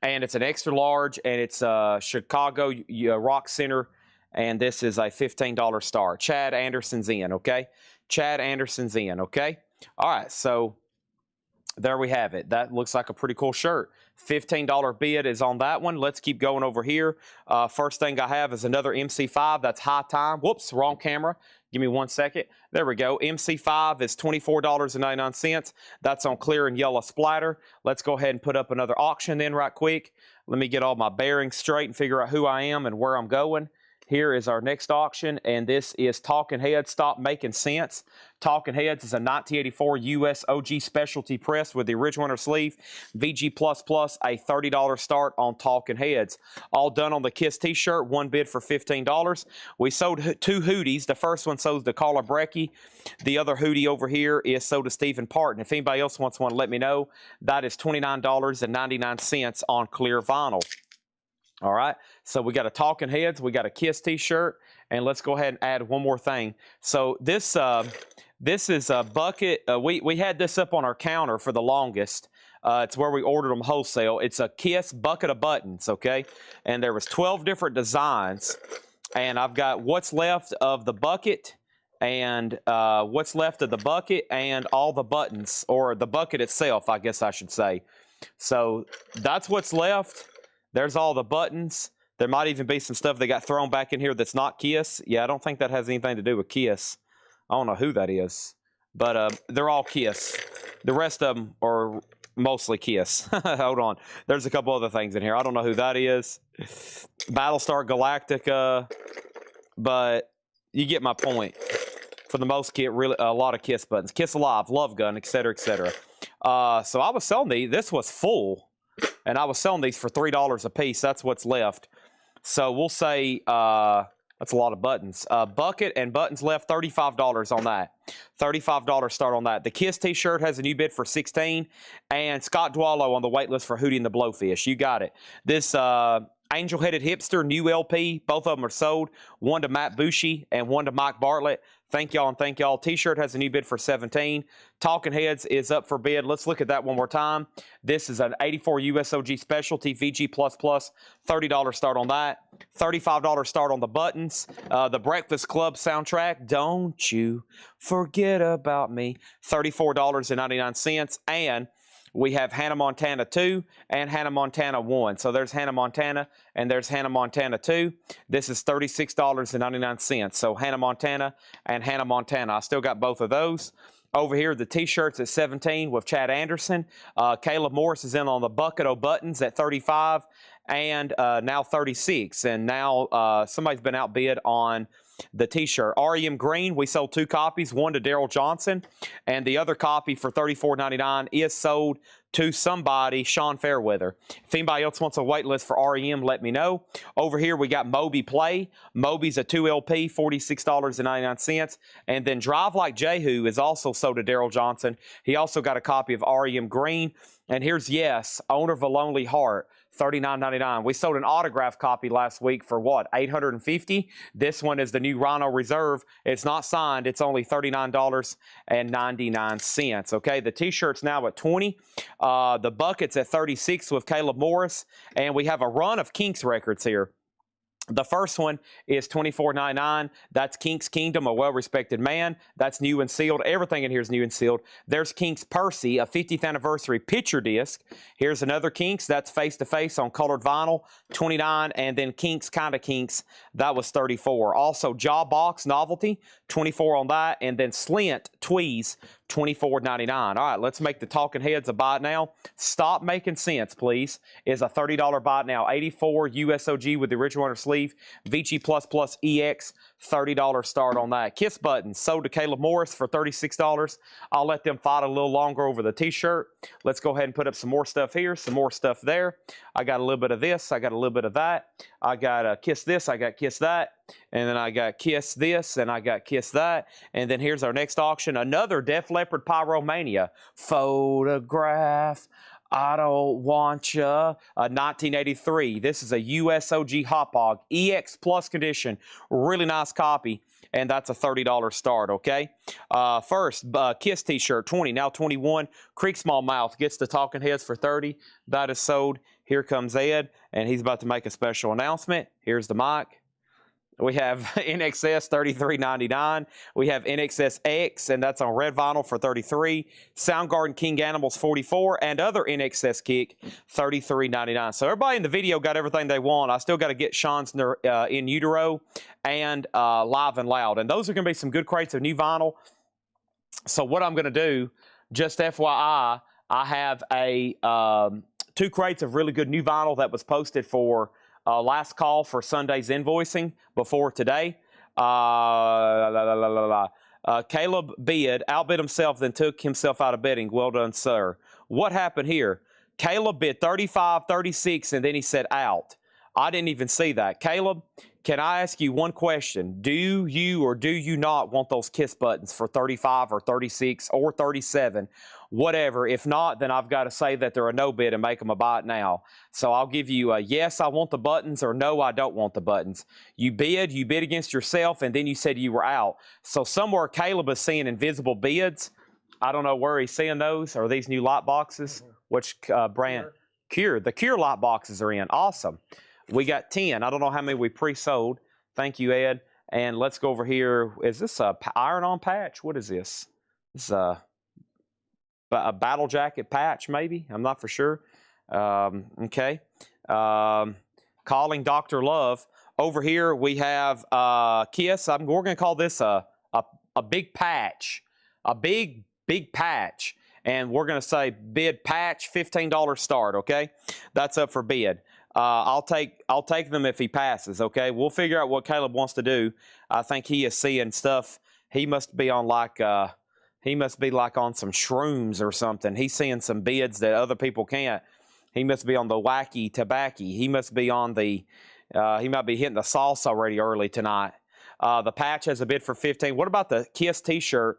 And it's an extra large, and it's Chicago Rock Center. And this is a $15 star. Chad Anderson's in, okay? Chad Anderson's in, okay? All right, so there we have it. That looks like a pretty cool shirt. $15 bid is on that one. Let's keep going over here. First thing I have is another MC5. That's High Time. Whoops, wrong camera. Give me 1 second. There we go. MC5 is $24.99. That's on clear and yellow splatter. Let's go ahead and put up another auction then right quick. Let me get all my bearings straight and figure out who I am and where I'm going. Here is our next auction, and this is Talking Heads Stop Making Sense. Talking Heads is a 1984 US OG specialty press with the original inner sleeve. VG++, a $30 start on Talking Heads. All done on the Kiss t-shirt, one bid for $15. We sold 2 hoodies. The first one sold to Carla Brecky. The other hoodie over here is sold to Stephen Parton. If anybody else wants one, let me know. That is $29.99 on clear vinyl. All right, so we got a Talking Heads, we got a Kiss t-shirt, and let's go ahead and add one more thing. So this is a bucket. We had this up on our counter for the longest. It's where we ordered them wholesale. It's a Kiss bucket of buttons, okay? And there was 12 different designs, and I've got what's left of the bucket and what's left of the bucket and all the buttons, or the bucket itself, I guess I should say. So that's what's left. There's all the buttons. There might even be some stuff that got thrown back in here that's not Kiss. Yeah, I don't think that has anything to do with Kiss. I don't know who that is. But they're all Kiss. The rest of them are mostly Kiss. Hold on. There's a couple other things in here. I don't know who that is. Battlestar Galactica. But you get my point. For the most kit, really a lot of Kiss buttons. Kiss Alive, Love Gun, etc., etc. So I was selling these. This was full. And I was selling these for $3 a piece. That's what's left. So we'll say that's a lot of buttons. Bucket and buttons left, $35 on that. $35 start on that. The Kiss t-shirt has a new bid for $16. And Scott Dwallow on the wait list for Hootie and the Blowfish. You got it. This Angel-Headed Hipster, new LP. Both of them are sold. One to Matt Bushy and one to Mike Bartlett. Thank y'all and thank y'all. T-shirt has a new bid for $17. Talking Heads is up for bid. Let's look at that one more time. This is an 84 USOG specialty, VG++, $30 start on that. $35 start on the buttons. The Breakfast Club soundtrack, Don't You Forget About Me, $34.99. And we have Hannah Montana 2 and Hannah Montana 1. So there's Hannah Montana and there's Hannah Montana 2. This is $36.99. So Hannah Montana and Hannah Montana. I still got both of those. Over here, the t-shirts at 17 with Chad Anderson. Caleb Morris is in on the bucket of buttons at 35 and now 36. And now somebody's been outbid on the t-shirt. REM Green, we sold 2 copies, one to Daryl Johnson, and the other copy for $34.99 is sold to somebody, Sean Fairweather. If anybody else wants a wait list for REM, let me know. Over here, we got Moby Play. Moby's a 2 LP, $46.99. And then Drive Like Jehu is also sold to Daryl Johnson. He also got a copy of REM Green. And here's Yes, Owner of a Lonely Heart, $39.99. We sold an autograph copy last week for what, $850? This one is the new Rhino Reserve. It's not signed. It's only $39.99. Okay, the t-shirt's now at $20. The bucket's at $36 with Caleb Morris, and we have a run of Kinks records here. The first one is $24.99. That's Kink's Kingdom, a well-respected man. That's new and sealed. Everything in here is new and sealed. There's Kink's Percy, a 50th anniversary picture disc. Here's another Kink's. That's face-to-face on colored vinyl, $29. And then Kink's Kinda Kink's, that was $34. Also, Jaw Box Novelty, $24 on that. And then Slint Tweez, $24.99. All right, let's make the talking heads a buy it now. Stop making sense, please. Is a $30 buy it now. 84 USOG with the original under sleeve. Vici Plus Plus EX, $30 start on that. Kiss buttons sold to Caleb Morris for $36. I'll let them fight a little longer over the t-shirt. Let's go ahead and put up some more stuff here, some more stuff there. I got a little bit of this. I got a little bit of that. I got Kiss this. I got Kiss that. And then I got Kiss this, and I got Kiss that. And then here's our next auction, another Def Leppard Pyromania photograph. I don't want ya. 1983. This is a USOG Hot Hog EX Plus condition. Really nice copy, and that's a $30 start. Okay. First, Kiss T-shirt, 20, now 21. Creek Small Mouth gets the talking heads for 30. That is sold. Here comes Ed, and he's about to make a special announcement. Here's the mic. We have NXS $33.99. We have NXS X, and that's on red vinyl for $33. Soundgarden King Animals $44, and other NXS kick $33.99. So everybody in the video got everything they want. I still got to get Sean's in utero and live and loud, and those are going to be some good crates of new vinyl. So what I'm going to do, just FYI, I have a 2 crates of really good new vinyl that was posted for last call for Sunday's invoicing before today. Caleb outbid himself, then took himself out of bidding. Well done, sir. What happened here? Caleb bid 35, 36, and then he said out. I didn't even see that. Caleb, can I ask you one question? Do you or do you not want those Kiss buttons for 35 or 36 or 37? Whatever. If not, then I've got to say that they're a no bid and make them a buy it now. So I'll give you a yes, I want the buttons, or no, I don't want the buttons. You bid against yourself, and then you said you were out. So somewhere Caleb is seeing invisible bids. I don't know where he's seeing those. Are these new light boxes? Which brand? Cure. The Cure light boxes are in. Awesome. We got 10. I don't know how many we pre-sold. Thank you, Ed. And let's go over here. Is this a iron-on patch? What is this? This is a battle jacket patch, maybe? I'm not for sure. Okay. Calling Dr. Love. Over here we have Kiss. We're going to call this a big patch. A big patch. And we're going to say bid patch, $15 start, okay? That's up for bid. I'll take them if he passes, okay? We'll figure out what Caleb wants to do. I think he is seeing stuff. He must be on like on some shrooms or something. He's seeing some bids that other people can't. He must be on the wacky tobacco. He must be on the he might be hitting the sauce already early tonight. The patch has a bid for 15. What about the Kiss t-shirt?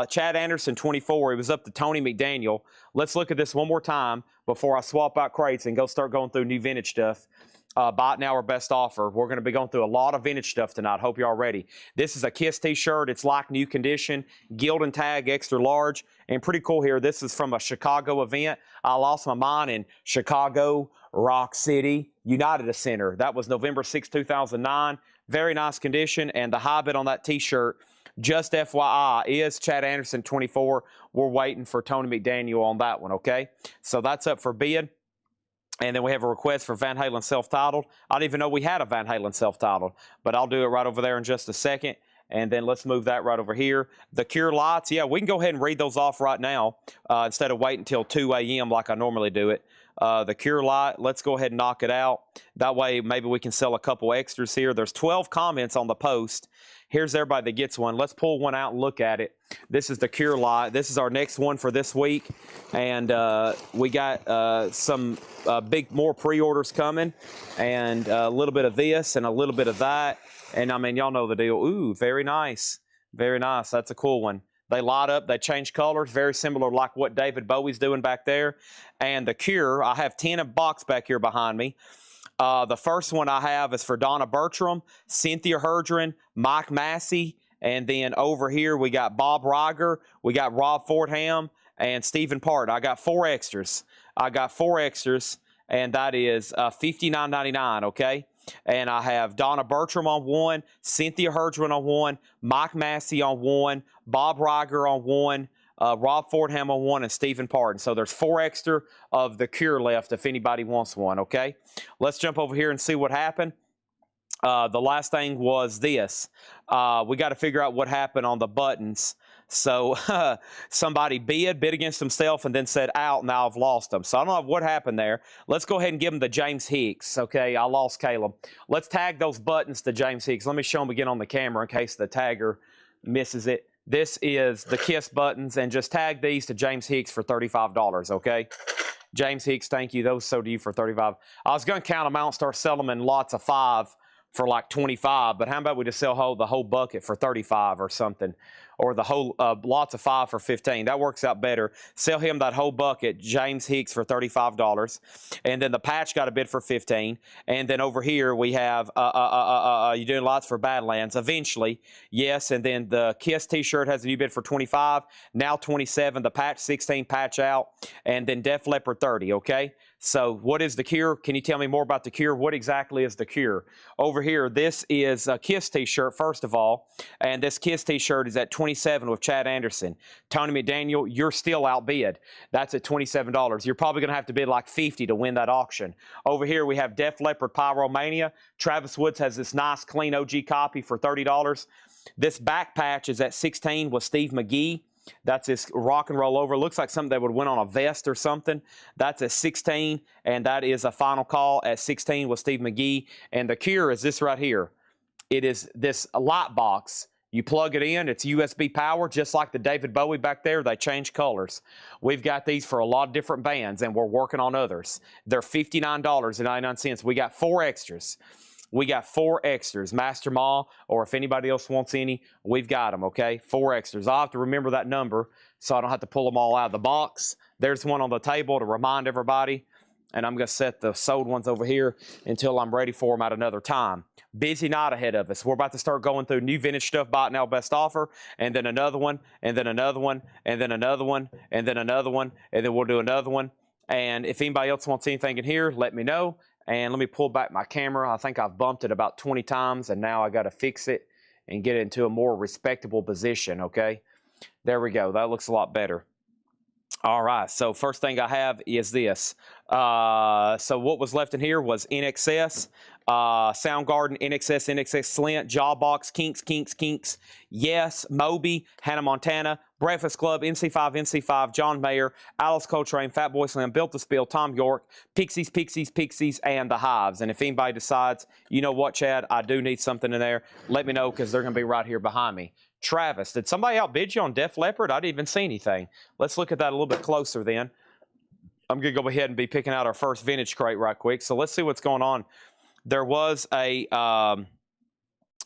Chad Anderson, 24. He was up to Tony McDaniel. Let's look at this one more time before I swap out crates and start going through new vintage stuff. Buy it now or best offer. We're going to be going through a lot of vintage stuff tonight. Hope you're all ready. This is a Kiss t-shirt. It's like new condition. Gild and tag, extra large. And pretty cool here. This is from a Chicago event. I lost my mind in Chicago, Rock City, United Center. That was November 6, 2009. Very nice condition. And the high bid on that t-shirt, just FYI, is Chad Anderson, 24. We're waiting for Tony McDaniel on that one, okay? So that's up for bid. And then we have a request for Van Halen self-titled. I didn't even know we had a Van Halen self-titled, but I'll do it right over there in just a second. And then let's move that right over here. The Cure lights, yeah, we can go ahead and read those off right now instead of waiting until 2 a.m. like I normally do it. The Cure light, let's go ahead and knock it out. That way, maybe we can sell a couple extras here. There's 12 comments on the post. Here's everybody that gets one. Let's pull one out and look at it. This is the Cure light. This is our next one for this week. And we got some more pre-orders coming. And a little bit of this and a little bit of that. And, I mean, y'all know the deal. Ooh, very nice. Very nice. That's a cool one. They light up, they change colors, very similar like what David Bowie's doing back there. And the Cure, I have 10 in box back here behind me. The first one I have is for Donna Bertram, Cynthia Herdron, Mike Massey, and then over here we got Bob Riger, we got Rob Fordham, and Stephen Parton. I got 4 extras. And that is $59.99, okay? And I have Donna Bertram on 1, Cynthia Herdron on 1, Mike Massey on 1, Bob Riger on 1, Rob Fordham on 1, and Stephen Parton. So there's 4 extra of the Cure left if anybody wants one, okay? Let's jump over here and see what happened. The last thing was this. We got to figure out what happened on the buttons. So somebody bid against himself and then said out, now I've lost them. So I don't know what happened there. Let's go ahead and give them to James Hicks. Okay, I lost Caleb. Let's tag those buttons to James Hicks. Let me show them again on the camera in case the tagger misses it. This is the KISS buttons, and just tag these to James Hicks for $35, okay? James Hicks, thank you. Those sold to you for $35. I was going to count them out and start selling them in lots of 5 for like $25, but how about we just sell the whole bucket for $35 or something, or the whole lots of 5 for $15. That works out better. Sell him that whole bucket, James Hicks, for $35, and then the patch got a bid for $15. And then over here we have you're doing lots for Badlands eventually, yes. And then the KISS T-shirt has a new bid for $25, now $27. The patch 16 patch out, and then Def Leppard 30. Okay. So what is the Cure? Can you tell me more about the Cure? What exactly is the Cure? Over here, this is a KISS T-shirt, first of all, and this KISS T-shirt is at $27 with Chad Anderson. Tony McDaniel, you're still outbid. That's at $27. You're probably going to have to bid like $50 to win that auction. Over here, we have Def Leppard Pyromania. Travis Woods has this nice, clean OG copy for $30. This back patch is at $16 with Steve McGee. That's his rock and roll over. Looks like something that would win on a vest or something. That's at $16, and that is a final call at $16 with Steve McGee. And the Cure is this right here. It is this light box. You plug it in. It's USB power, just like the David Bowie back there. They change colors. We've got these for a lot of different bands, and we're working on others. They're $59.99. We got 4 extras. We got 4 extras, Master Ma, or if anybody else wants any, we've got them, okay? 4 extras. I'll have to remember that number so I don't have to pull them all out of the box. There's one on the table to remind everybody, and I'm going to set the sold ones over here until I'm ready for them at another time. Busy night ahead of us. We're about to start going through new vintage stuff, buy it now, best offer, and then another one, and then another one, and then another one, and then another one, and then we'll do another one. And if anybody else wants anything in here, let me know. And let me pull back my camera. I think I've bumped it about 20 times, and now I got to fix it and get it into a more respectable position, okay? There we go. That looks a lot better. All right, so first thing I have is this. So what was left in here was NXS, Soundgarden, NXS Slint, Jawbox, Kinks, Yes, Moby, Hannah Montana, Breakfast Club, NC5, John Mayer, Alice Coltrane, Fatboy Slim, Built to Spill, Tom York, Pixies, and The Hives. And if anybody decides, you know what, Chad, I do need something in there, let me know because they're going to be right here behind me. Travis, did somebody outbid you on Def Leppard? I didn't even see anything. Let's look at that a little bit closer then. I'm going to go ahead and be picking out our first vintage crate right quick. So let's see what's going on. There was a,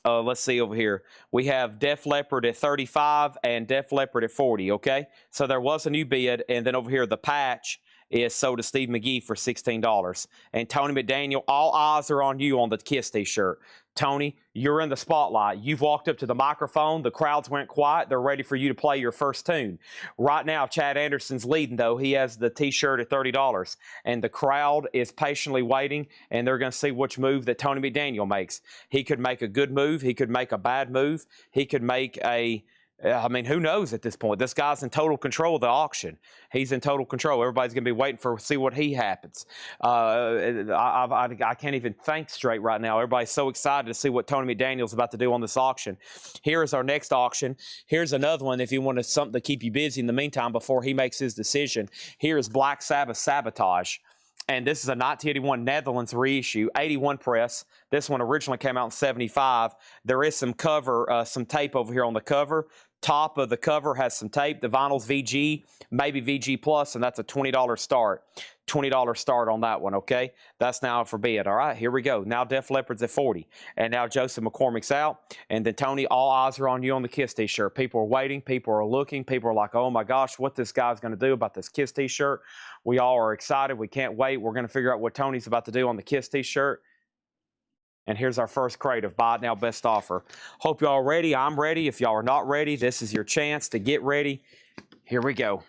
let's see over here. We have Def Leppard at 35 and Def Leppard at 40, okay? So there was a new bid, and then over here the patch is sold to Steve McGee for $16. And Tony McDaniel, all eyes are on you on the KISS T-shirt. Tony, you're in the spotlight. You've walked up to the microphone. The crowds went quiet. They're ready for you to play your first tune. Right now, Chad Anderson's leading, though. He has the T-shirt at $30. And the crowd is patiently waiting, and they're going to see which move that Tony McDaniel makes. He could make a good move. He could make a bad move. He could make a... I mean, who knows at this point? This guy's in total control of the auction. He's in total control. Everybody's going to be waiting for see what he happens. I can't even think straight right now. Everybody's so excited to see what Tony McDaniel's about to do on this auction. Here is our next auction. Here's another one if you wanted something to keep you busy in the meantime before he makes his decision. Here is Black Sabbath Sabotage. And this is a 1981 Netherlands reissue, 81 press. This one originally came out in 75. There is some cover, some tape over here on the cover. top of the cover has some tape. The vinyl's VG, maybe VG Plus, and that's a $20 start. $20 start on that one, okay? That's now for bid. All right, here we go. Now Def Leppard's at 40. And now Joseph McCormick's out. And then Tony, all eyes are on you on the Kiss t-shirt. People are waiting. People are looking. People are like, oh my gosh, what this guy's going to do about this Kiss t-shirt. We all are excited. We can't wait. We're going to figure out what Tony's about to do on the Kiss t-shirt. And here's our first crate of Buy It Now Best Offer. Hope y'all are ready. I'm ready. If y'all are not ready, this is your chance to get ready. Here we go.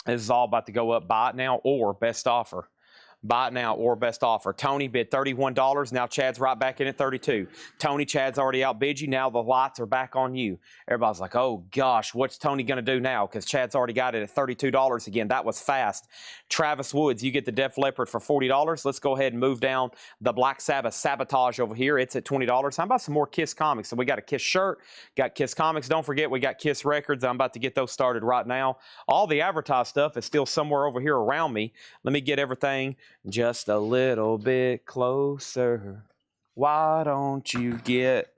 This is all about to go up. Buy it now or best offer. Buy it now or best offer. Tony bid $31. Now Chad's right back in at 32. Tony, Chad's already outbid you. Now the lights are back on you. Everybody's like, oh gosh, what's Tony going to do now? Because Chad's already got it at $32 again. That was fast. Travis Woods, you get the Def Leppard for $40. Let's go ahead and move down the Black Sabbath Sabotage over here. It's at $20. How about some more Kiss comics? So we got a Kiss shirt, got Kiss comics. Don't forget, we got Kiss records. I'm about to get those started right now. All the advertised stuff is still somewhere over here around me. Let me get everything just a little bit closer. Why don't you get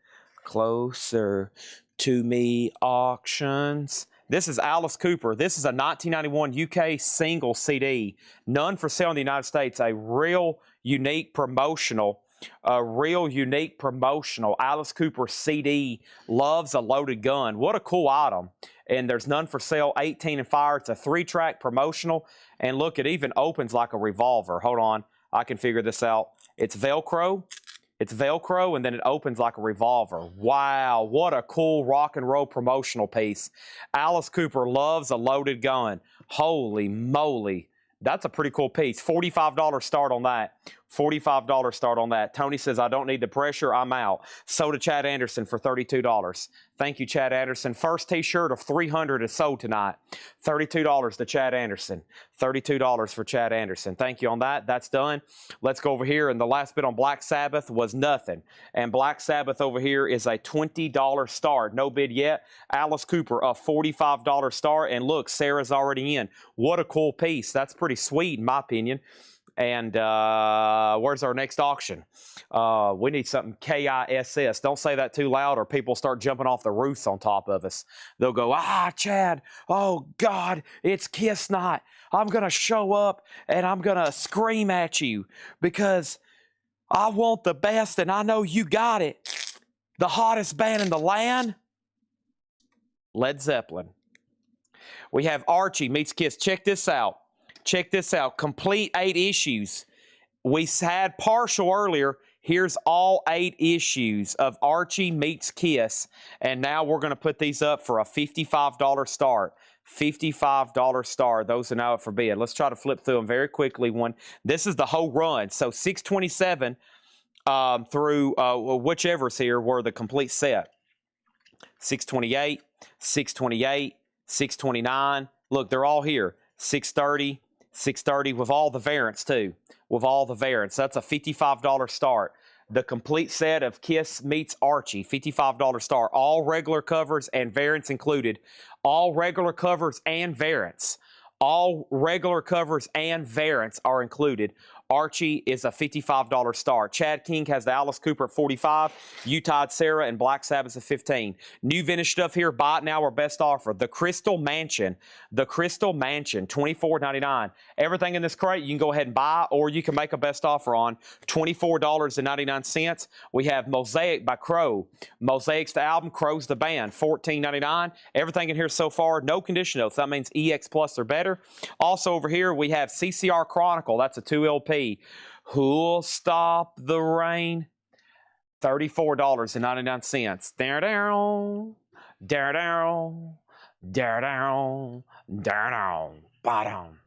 closer to me? Auctions. This is Alice Cooper. This is a 1991 UK single CD. None for sale in the United States. A real unique promotional. Alice Cooper CD. Loves a Loaded Gun. What a cool item. And there's none for sale. 18 and fire. It's a 3-track promotional. And look, it even opens like a revolver. Hold on. I can figure this out. It's Velcro. It's Velcro, and then it opens like a revolver. Wow, what a cool rock and roll promotional piece. Alice Cooper loves a Loaded Gun. Holy moly. That's a pretty cool piece. $45 start on that. $45 start on that. Tony says, I don't need the pressure. I'm out. So to Chad Anderson for $32. Thank you, Chad Anderson. First t-shirt of 300 is sold tonight. $32 to Chad Anderson. $32 for Chad Anderson. Thank you on that. That's done. Let's go over here. And the last bit on Black Sabbath was nothing. And Black Sabbath over here is a $20 start. No bid yet. Alice Cooper, a $45 start. And look, Sarah's already in. What a cool piece. That's pretty sweet in my opinion. And where's our next auction? We need something KISS. Don't say that too loud or people start jumping off the roofs on top of us. They'll go, Chad, oh, God, it's Kiss night. I'm going to show up and I'm going to scream at you because I want the best and I know you got it. The hottest band in the land, Led Zeppelin. We have Archie meets Kiss. Check this out. Check this out. Complete 8 issues. We had partial earlier. Here's all 8 issues of Archie meets Kiss. And now we're going to put these up for a $55 start. $55 start. Those are now up for bid. Let's try to flip through them very quickly. This is the whole run. So 627 through whichever's here were the complete set. 628, 628, 629. Look, they're all here. 630. 630 with all the variants too. With all the variants. That's a $55 start. The complete set of Kiss meets Archie. $55 start. All regular covers and variants included. All regular covers and variants. All regular covers and variants are included. Archie is a $55 start. Chad King has the Alice Cooper at $45. Utah Sarah and Black Sabbath at $15. New vintage stuff here. Buy it now or best offer. The Crystal Mansion. The Crystal Mansion. $24.99. Everything in this crate you can go ahead and buy or you can make a best offer on. $24.99. We have Mosaic by Crow. Mosaic's the album. Crow's the band. $14.99. Everything in here so far. No condition though. So that means EX Plus or better. Also over here we have CCR Chronicle. That's a 2 LP. Who'll Stop the Rain? $34.99. Down, down, down, down, down, bottom.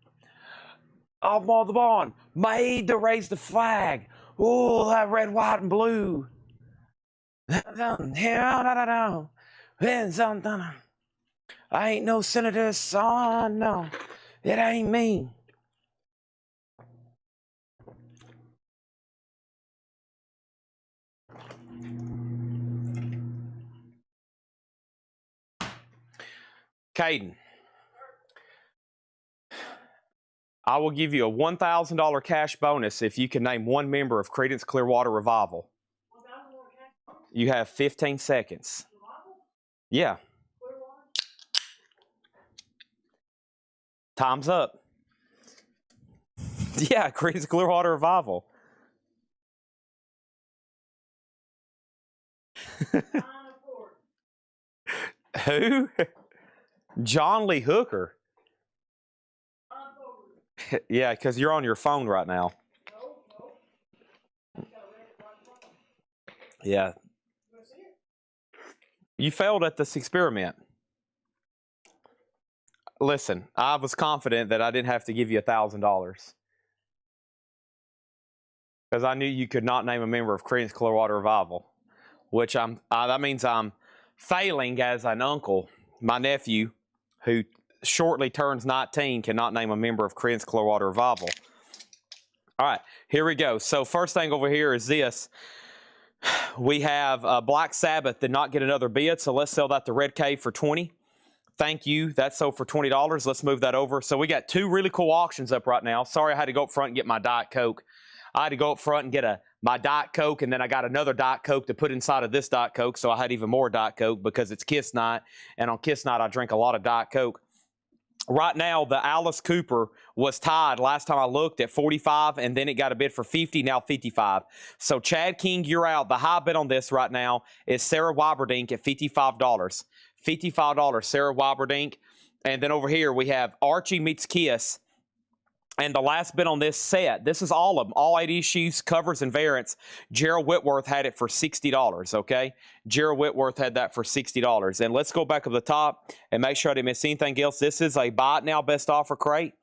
I'm on the bond, made to raise the flag. Ooh, that red, white, and blue. I ain't no senator, son, no, it ain't me. Caden, I will give you a $1,000 cash bonus if you can name one member of Creedence Clearwater Revival. You have 15 seconds. Yeah. Time's up. Yeah, Creedence Clearwater Revival. Who? John Lee Hooker. Yeah, because you're on your phone right now. Yeah. You failed at this experiment. Listen, I was confident that I didn't have to give you $1,000. Because I knew you could not name a member of Creedence Clearwater Revival. Which that means I'm failing as an uncle. My nephew, who shortly turns 19, cannot name a member of Creedence Clearwater Revival. All right, here we go. So first thing over here is this. We have Black Sabbath did not get another bid, so let's sell that to Red Cave for $20. Thank you. That's sold for $20. Let's move that over. So we got two really cool auctions up right now. Sorry, I had to go up front and get my Diet Coke. I had to go up front and get my Diet Coke, and then I got another Diet Coke to put inside of this Diet Coke, so I had even more Diet Coke because it's Kiss Night, and on Kiss Night I drink a lot of Diet Coke. Right now, the Alice Cooper was tied last time I looked at 45, and then it got a bid for 50, now 55. So, Chad King, you're out. The high bid on this right now is Sarah Wyberdink at $55. $55, Sarah Wyberdink. And then over here, we have Archie meets Kiss. And the last bid on this set, this is all of them, all 8 issues, covers, and variants. Gerald Whitworth had it for $60, okay? Gerald Whitworth had that for $60. And let's go back up the top and make sure I didn't miss anything else. This is a buy it now best offer crate.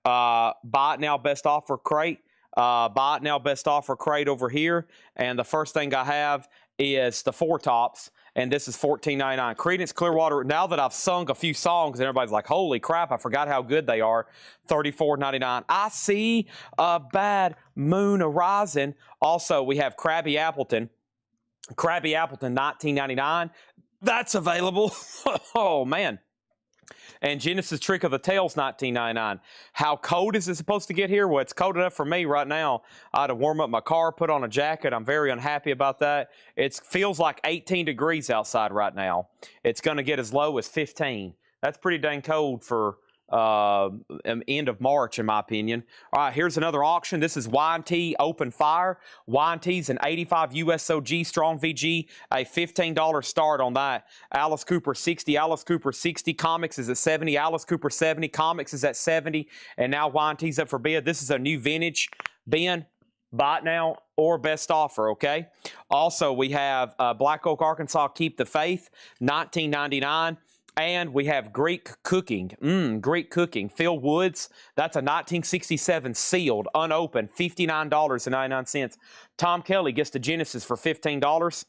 Buy it now best offer crate. Buy it now best offer crate over here. And the first thing I have is the Four Tops. And this is $14.99. Creedence Clearwater, now that I've sung a few songs and everybody's like, holy crap, I forgot how good they are, $34.99. I See a Bad Moon Arising. Also, we have Krabby Appleton. Krabby Appleton, $19.99. That's available. Oh, man. And Genesis Trick of the Tails, $19.99. How cold is it supposed to get here? Well, it's cold enough for me right now. I had to warm up my car, put on a jacket. I'm very unhappy about that. It feels like 18 degrees outside right now. It's going to get as low as 15. That's pretty dang cold for end of March, in my opinion. All right, here's another auction. This is Y&T Open Fire. Y&T's an 85 USOG Strong VG, a $15 start on that. Alice Cooper 60, Alice Cooper 60, Comics is at 70, Alice Cooper 70, Comics is at 70, and now Y&T's up for bid. This is a new vintage bin. Buy it now or best offer, okay? Also, we have Black Oak, Arkansas, Keep the Faith, $19.99. And we have Greek Cooking. Greek Cooking. Phil Woods. That's a 1967 sealed, unopened, $59.99. Tom Kelly gets the Genesis for $15.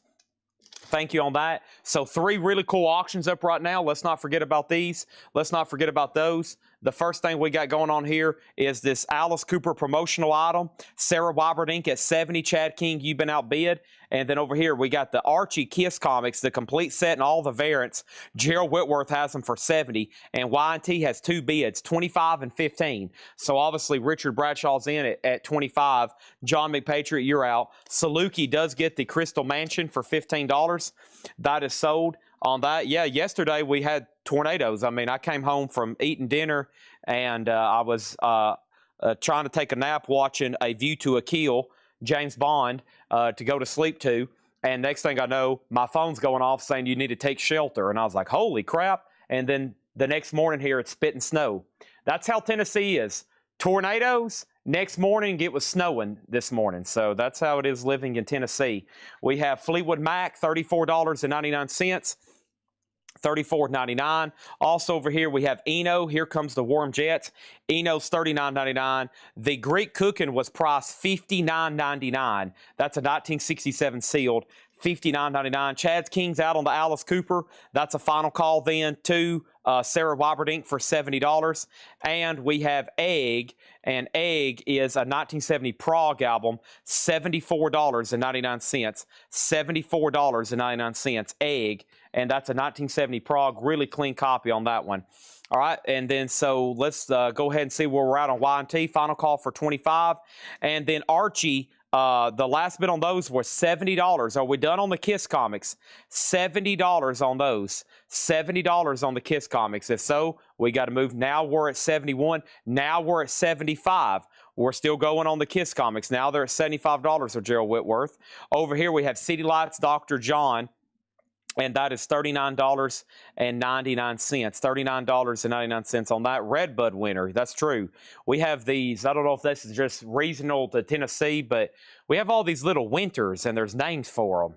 Thank you on that. So 3 really cool auctions up right now. Let's not forget about these. Let's not forget about those. The first thing we got going on here is this Alice Cooper promotional item. Sarah Wyberdink at 70. Chad King, you've been outbid. And then over here, we got the Archie Kiss comics, the complete set and all the variants. Gerald Whitworth has them for 70. And Y&T has 2 bids, 25 and 15. So obviously, Richard Bradshaw's in at 25. John McPatriot, you're out. Saluki does get the Crystal Mansion for $15. That is sold on that. Yeah, yesterday we had tornadoes. I mean, I came home from eating dinner and I was trying to take a nap watching A View to a Kill, James Bond, to go to sleep to. And next thing I know, my phone's going off saying you need to take shelter. And I was like, holy crap. And then the next morning here, it's spitting snow. That's how Tennessee is. Tornadoes. Next morning, it was snowing this morning. So that's how it is living in Tennessee. We have Fleetwood Mac, $34.99. $34.99. Also over here, we have Eno. Here comes the Warm Jets. Eno's $39.99. The Greek Cooking was priced $59.99. That's a 1967 sealed. $59.99. Chad King's out on the Alice Cooper. That's a final call then to Sarah Wyberdink for $70. And we have Egg, and Egg is a 1970 Prague album, $74.99. $74.99. Egg, and that's a 1970 Prague, really clean copy on that one. All right, and then so let's go ahead and see where we're at on Y&T. Final call for $25. And then Archie The last bid on those was $70. Are we done on the Kiss comics? $70 on those. $70 on the Kiss comics. If so, we got to move. Now we're at 71. Now we're at 75. We're still going on the Kiss comics. Now they're at $75 of Gerald Whitworth. Over here we have City Lights, Dr. John. And that is $39.99. $39.99 on that Redbud winner. That's true. We have these, I don't know if this is just regional to Tennessee, but we have all these little winters, and there's names for them.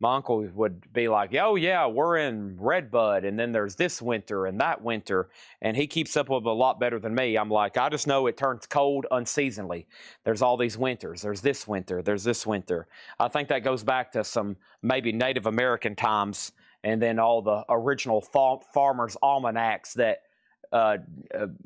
My uncle would be like, oh, yeah, we're in Redbud, and then there's this winter and that winter, and he keeps up with it a lot better than me. I'm like, I just know it turns cold unseasonably. There's all these winters. There's this winter. There's this winter. I think that goes back to some maybe Native American times, and then all the original farmers' almanacs that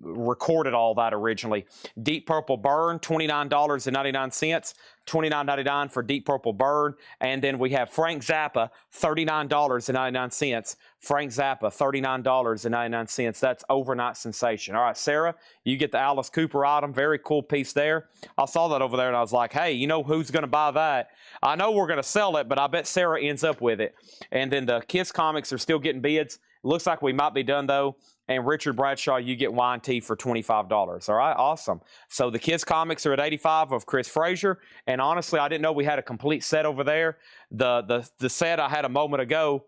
recorded all that originally. Deep Purple Burn, $29.99. $29.99 for Deep Purple Burn. And then we have Frank Zappa, $39.99. Frank Zappa, $39.99. That's overnight sensation. All right, Sarah, you get the Alice Cooper item. Very cool piece there. I saw that over there, and I was like, hey, you know who's going to buy that? I know we're going to sell it, but I bet Sarah ends up with it. And then the Kiss comics are still getting bids. Looks like we might be done, though. And Richard Bradshaw, you get Y&T for $25. All right, awesome. So the Kids comics are at $85 of Chris Frazier. And honestly, I didn't know we had a complete set over there. The set I had a moment ago,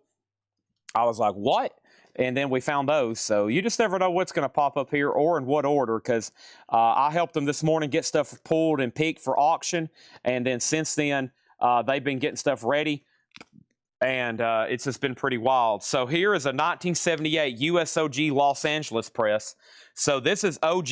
I was like, what? And then we found those. So you just never know what's going to pop up here or in what order, because I helped them this morning get stuff pulled and picked for auction. And then since then, they've been getting stuff ready. And it's just been pretty wild. So here is a 1978 USOG Los Angeles press. So this is OG,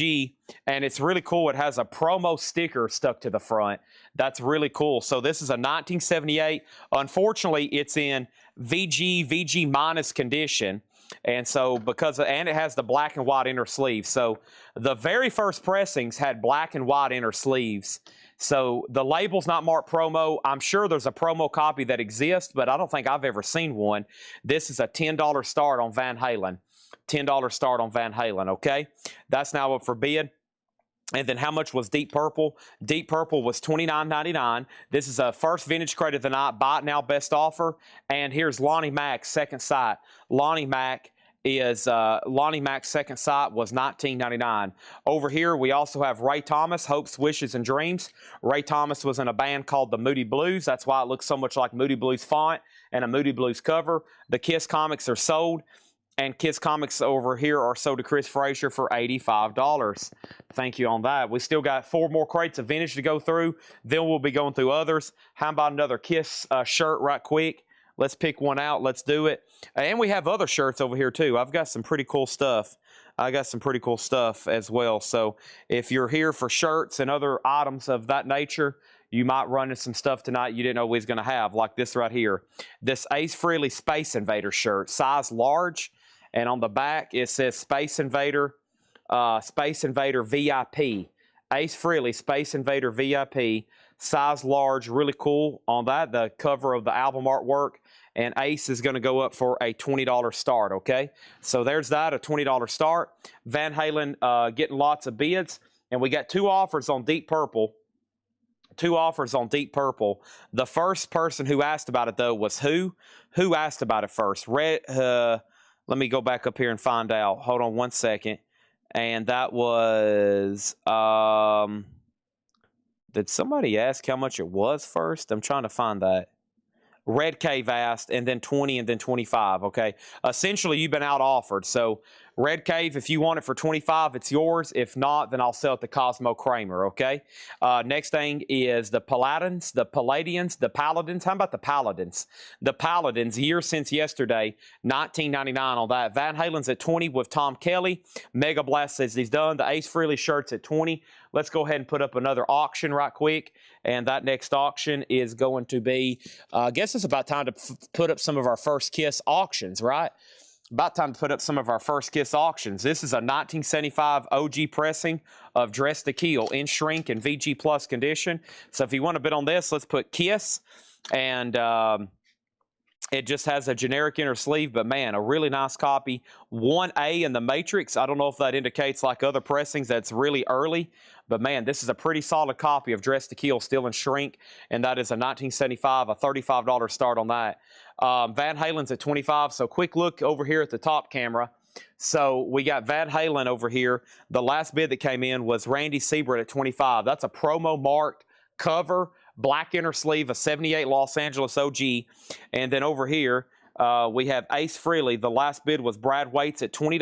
and it's really cool. It has a promo sticker stuck to the front. That's really cool. So this is a 1978. Unfortunately, it's in VG minus condition. And so and it has the black and white inner sleeve. So the very first pressings had black and white inner sleeves. So the label's not marked promo. I'm sure there's a promo copy that exists, but I don't think I've ever seen one. This is a $10 start on Van Halen. $10 start on Van Halen, okay? That's now up for bid. And then how much was Deep Purple? Deep Purple was $29.99. This is a first vintage crate of the night. Buy it now, best offer. And here's Lonnie Mac's second sight. Lonnie Mac's second sight was $19.99. Over here, we also have Ray Thomas, Hopes, Wishes, and Dreams. Ray Thomas was in a band called the Moody Blues. That's why it looks so much like Moody Blues font and a Moody Blues cover. The Kiss comics are sold, and Kiss comics over here are sold to Chris Frazier for $85. Thank you on that. We still got 4 more crates of vintage to go through. Then we'll be going through others. How about another Kiss shirt right quick? Let's pick one out. Let's do it. And we have other shirts over here, too. I've got some pretty cool stuff. I got some pretty cool stuff as well. So if you're here for shirts and other items of that nature, you might run into some stuff tonight you didn't know we was going to have, like this right here. This Ace Frehley Space Invader shirt, size large. And on the back, it says Space Invader VIP. Ace Frehley Space Invader VIP. Size large, really cool on that. The cover of the album artwork. And Ace is going to go up for a $20 start, okay? So there's that, a $20 start. Van Halen getting lots of bids. And we got 2 offers on Deep Purple. 2 offers on Deep Purple. The first person who asked about it, though, was who? Who asked about it first? Let me go back up here and find out. Hold on one second. And that was... did somebody ask how much it was first? I'm trying to find that. Red Cave asked, and then 20 and then 25, okay? Essentially, you've been out offered. So, Red Cave, if you want it for 25, it's yours. If not, then I'll sell it to Cosmo Kramer, okay? Next thing is the Paladins, the Palladians, the Paladins. How about the Paladins? The Paladins, year since yesterday, $19.99 on that. Van Halen's at 20 with Tom Kelly. Mega Blast says he's done. The Ace Frehley shirt's at 20. Let's go ahead and put up another auction right quick. And that next auction is going to be, I guess it's about time to put up some of our first Kiss auctions, right? About time to put up some of our first Kiss auctions. This is a 1975 OG pressing of Dress to Kill in shrink and VG Plus condition. So if you want to bid on this, let's put Kiss. And It just has a generic inner sleeve, but man, a really nice copy. 1A in the Matrix. I don't know if that indicates like other pressings that's really early, but man, this is a pretty solid copy of Dress to Kill, still in shrink, and that is a 1975, a $35 start on that. Van Halen's at 25, so quick look over here at the top camera. So we got Van Halen over here. The last bid that came in was Randy Seibert at 25. That's a promo marked cover, black inner sleeve, a 78 Los Angeles OG. And then over here, we have Ace Frehley. The last bid was Brad Waits at $20.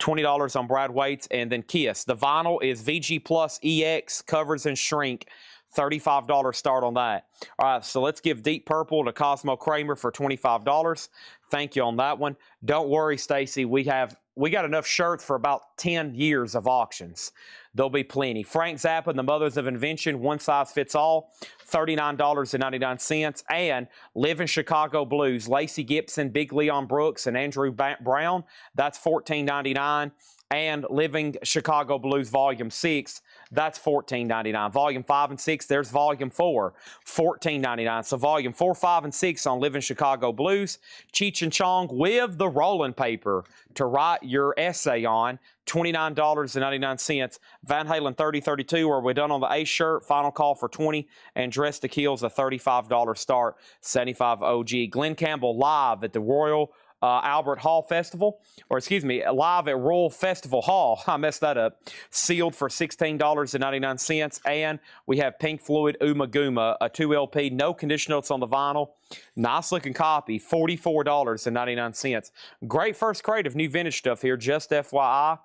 $20 on Brad Waits. And then Kiss. The vinyl is VG Plus EX, covers and shrink. $35 start on that. All right, so let's give Deep Purple to Cosmo Kramer for $25. Thank you on that one. Don't worry, Stacy. We got enough shirts for about 10 years of auctions. There'll be plenty. Frank Zappa and the Mothers of Invention, one size fits all, $39.99. And Live in Chicago Blues, Lacey Gibson, Big Leon Brooks, and Andrew Brown, that's $14.99. And Living Chicago Blues Volume 6, that's $14.99. Volume 5 and 6, there's Volume 4, $14.99. So Volume 4, 5, and 6 on Living Chicago Blues. Cheech and Chong with the rolling paper to write your essay on, $29.99. Van Halen 3032, are we done on the Ace shirt? Final call for $20. And Dress to Kill's a $35 start, 75 OG. Glenn Campbell live at the Royal Albert Hall Festival, or excuse me, live at Royal Festival Hall. I messed that up. Sealed for $16.99. And we have Pink Floyd Uma Guma, a 2LP, no condition notes on the vinyl. Nice looking copy, $44.99. Great first crate of new vintage stuff here, just FYI.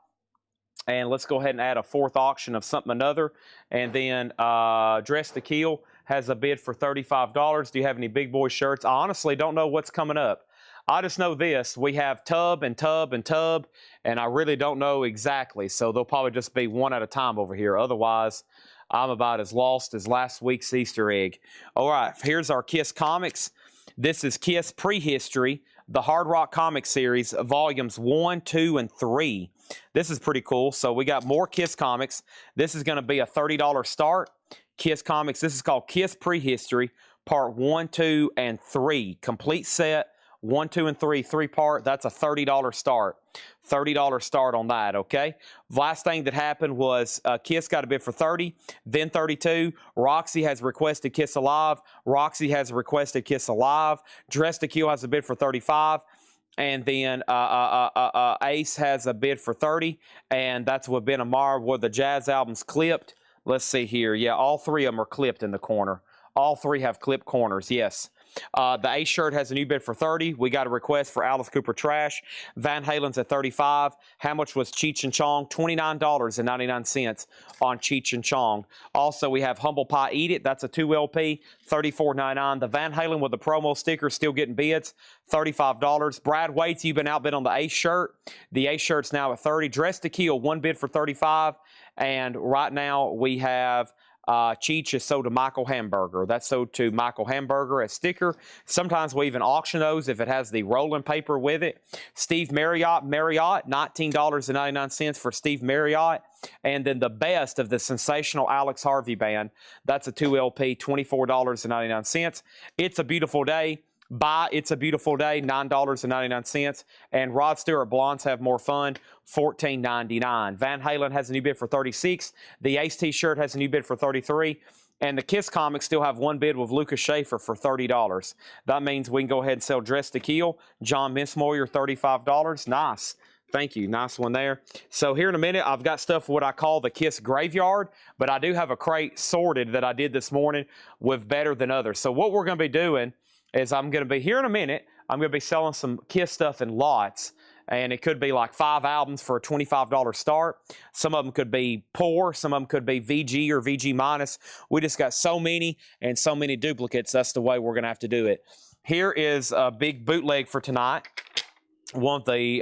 And let's go ahead and add a fourth auction of something another. And then Dress to Kill has a bid for $35. Do you have any big boy shirts? I honestly don't know what's coming up. I just know this. We have tub and tub and tub, and I really don't know exactly. So they'll probably just be one at a time over here. Otherwise, I'm about as lost as last week's Easter egg. All right, here's our Kiss Comics. This is Kiss Prehistory, the Hard Rock Comic Series, volumes 1, 2, and 3. This is pretty cool. So we got more Kiss Comics. This is going to be a $30 start. Kiss Comics. This is called Kiss Prehistory, part 1, 2, and 3. Complete set. 1, 2, and 3, 3-part. That's a $30 start. $30 start on that, okay? Last thing that happened was Kiss got a bid for 30, then 32. Roxy has requested Kiss Alive. Roxy has requested Kiss Alive. Dress to Kill has a bid for 35. And then Ace has a bid for 30. And that's what Ben Amar, where the jazz album's clipped. Let's see here. Yeah, all three of them are clipped in the corner. All three have clipped corners, yes. The Ace shirt has a new bid for 30. We got a request for Alice Cooper Trash. Van Halen's at 35. How much was Cheech and Chong? $29.99 on Cheech and Chong. Also, we have Humble Pie Eat It. That's a 2LP, $34.99. The Van Halen with the promo sticker still getting bids, $35. Brad Waits, you've been outbid on the Ace shirt. The Ace shirt's now at 30. Dress to Kill, one bid for 35. And right now we have Cheech is sold to Michael Hamburger. That's sold to Michael Hamburger as sticker. Sometimes we even auction those if it has the rolling paper with it. Steve Marriott, $19.99 for Steve Marriott. And then the best of the sensational Alex Harvey band. That's a 2LP, $24.99. It's a Beautiful Day. Buy It's a Beautiful Day, $9.99. And Rod Stewart Blondes Have More Fun, $14.99. Van Halen has a new bid for 36. The Ace T-shirt has a new bid for 33. And the Kiss Comics still have one bid with Lucas Schaefer for $30. That means we can go ahead and sell Dress to Kill. John Missmoyer, $35. Nice. Thank you. Nice one there. So here in a minute, I've got stuff what I call the Kiss Graveyard, but I do have a crate sorted that I did this morning with Better Than Others. So what we're going to be doing is I'm going to be, here in a minute, I'm going to be selling some Kiss stuff in lots. And it could be like 5 albums for a $25 start. Some of them could be poor. Some of them could be VG or VG minus. We just got so many and so many duplicates. That's the way we're going to have to do it. Here is a big bootleg for tonight. One of the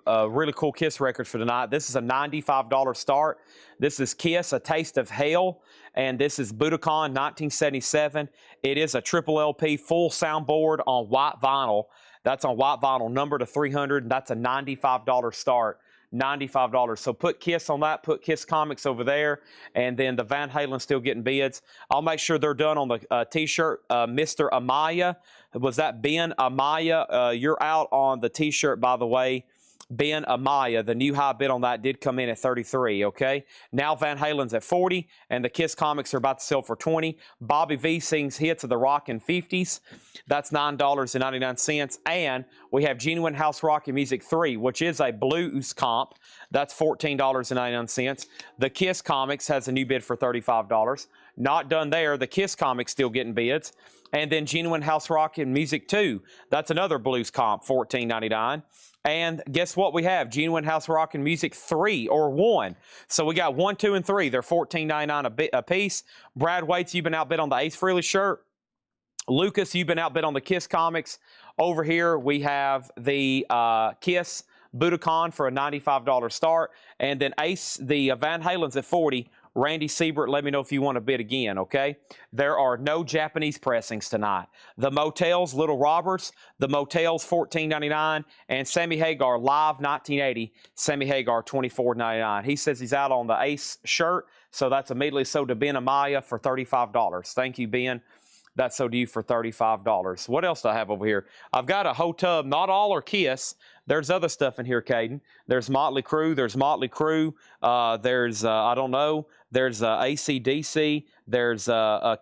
really cool Kiss records for tonight. This is a $95 start. This is Kiss, A Taste of Hell. And this is Budokan 1977. It is a triple LP full soundboard on white vinyl. That's on white vinyl, number to 300. And that's a $95 start. $95. So put Kiss on that, put Kiss Comics over there, and then the Van Halen still getting bids. I'll make sure they're done on the t-shirt. Mr. Amaya, was that Ben Amaya? You're out on the t-shirt, by the way. Ben Amaya, the new high bid on that did come in at 33, okay? Now Van Halen's at 40, and the Kiss Comics are about to sell for 20. Bobby V sings hits of the Rockin' 50s. That's $9.99. And we have Genuine House Rockin' Music 3, which is a blues comp. That's $14.99. The Kiss Comics has a new bid for $35. Not done there. The Kiss Comics still getting bids. And then Genuine House Rockin' Music 2. That's another blues comp, $14.99. And guess what we have? Genuine House Rockin' Music 3 or 1. So we got 1, 2, and 3. They're $14.99 a piece. Brad Waits, you've been outbid on the Ace Frehley shirt. Lucas, you've been outbid on the Kiss Comics. Over here, we have the Kiss Budokan for a $95 start. And then Ace, the Van Halen's at 40. Randy Siebert, let me know if you want to bid again, okay? There are no Japanese pressings tonight. The Motels, Little Roberts, the Motels, $14.99, and Sammy Hagar, Live 1980, Sammy Hagar, $24.99. He says he's out on the Ace shirt, so that's immediately sold to Ben Amaya for $35. Thank you, Ben. That's sold to you for $35. What else do I have over here? I've got a whole tub. Not all are Kiss. There's other stuff in here, Caden. There's Motley Crue. There's Motley Crue. There's, I don't know. There's AC/DC. There's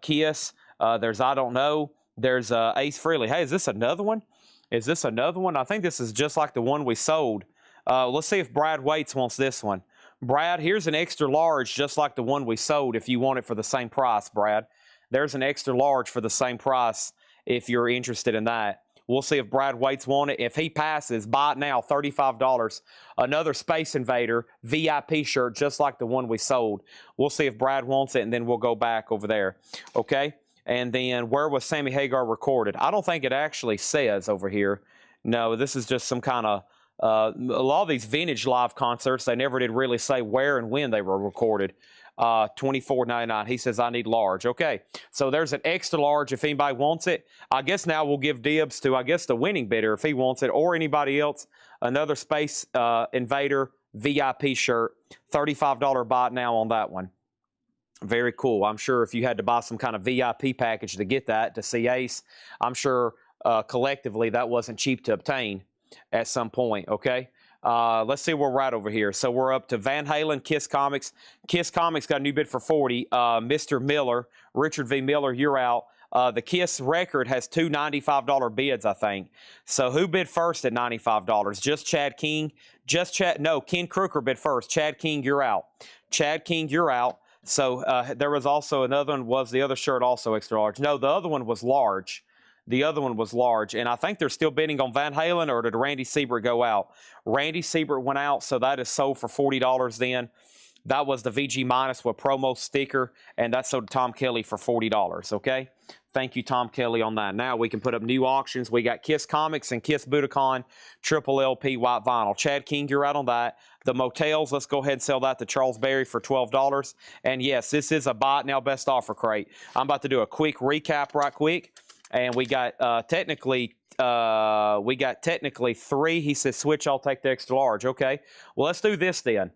Kiss. There's, I don't know. There's Ace Frehley. Hey, is this another one? Is this another one? I think this is just like the one we sold. Let's see if Brad Waits wants this one. Brad, here's an extra large just like the one we sold if you want it for the same price, Brad. There's an extra large for the same price if you're interested in that. We'll see if Brad Waits wants it. If he passes, buy it now, $35. Another Space Invader VIP shirt just like the one we sold. We'll see if Brad wants it, and then we'll go back over there. Okay? And then where was Sammy Hagar recorded? I don't think it actually says over here. No, this is just some kind of... a lot of these vintage live concerts, they never did really say where and when they were recorded. $24.99. He says, I need large. Okay, so there's an extra large if anybody wants it. I guess now we'll give dibs to, I guess, the winning bidder if he wants it, or anybody else. Another Space Invader VIP shirt. $35 buy it now on that one. Very cool. I'm sure if you had to buy some kind of VIP package to get that, to see Ace, I'm sure collectively that wasn't cheap to obtain at some point, okay? Let's see where we're at over here. So we're up to Van Halen, Kiss Comics. Kiss Comics got a new bid for 40. Mr. Miller, Richard V. Miller, you're out. The Kiss record has two $95 bids, I think. So who bid first at $95? Just Chad King? No, Ken Crooker bid first. Chad King, you're out. Chad King, you're out. So there was also another one. Was the other shirt also extra large? No, the other one was large. The other one was large, and I think they're still bidding on Van Halen, or did Randy Siebert go out? Randy Siebert went out, so that is sold for $40 then. That was the VG Minus with promo sticker, and that's sold to Tom Kelly for $40, okay? Thank you, Tom Kelly, on that. Now we can put up new auctions. We got Kiss Comics and Kiss Budokan, triple LP white vinyl. Chad King, you're out on that. The Motels, let's go ahead and sell that to Charles Berry for $12. And yes, this is a buy it now best offer crate. I'm about to do a quick recap right quick. And we got technically three. He says, switch, I'll take the extra large. Okay. Well, let's do this then.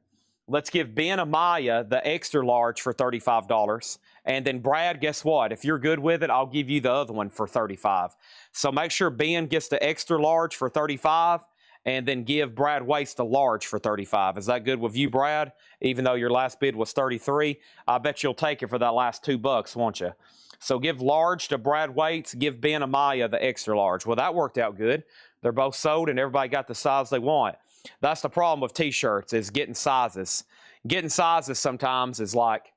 Let's give Ben Amaya the extra large for $35. And then Brad, guess what? If you're good with it, I'll give you the other one for $35. So make sure Ben gets the extra large for $35, and then give Brad Waits the large for $35. Is that good with you, Brad? Even though your last bid was $33, I bet you'll take it for that last $2, won't you? So give large to Brad Waits, give Ben Amaya the extra large. Well, that worked out good. They're both sold, and everybody got the size they want. That's the problem with T-shirts, is getting sizes. Getting sizes sometimes is like,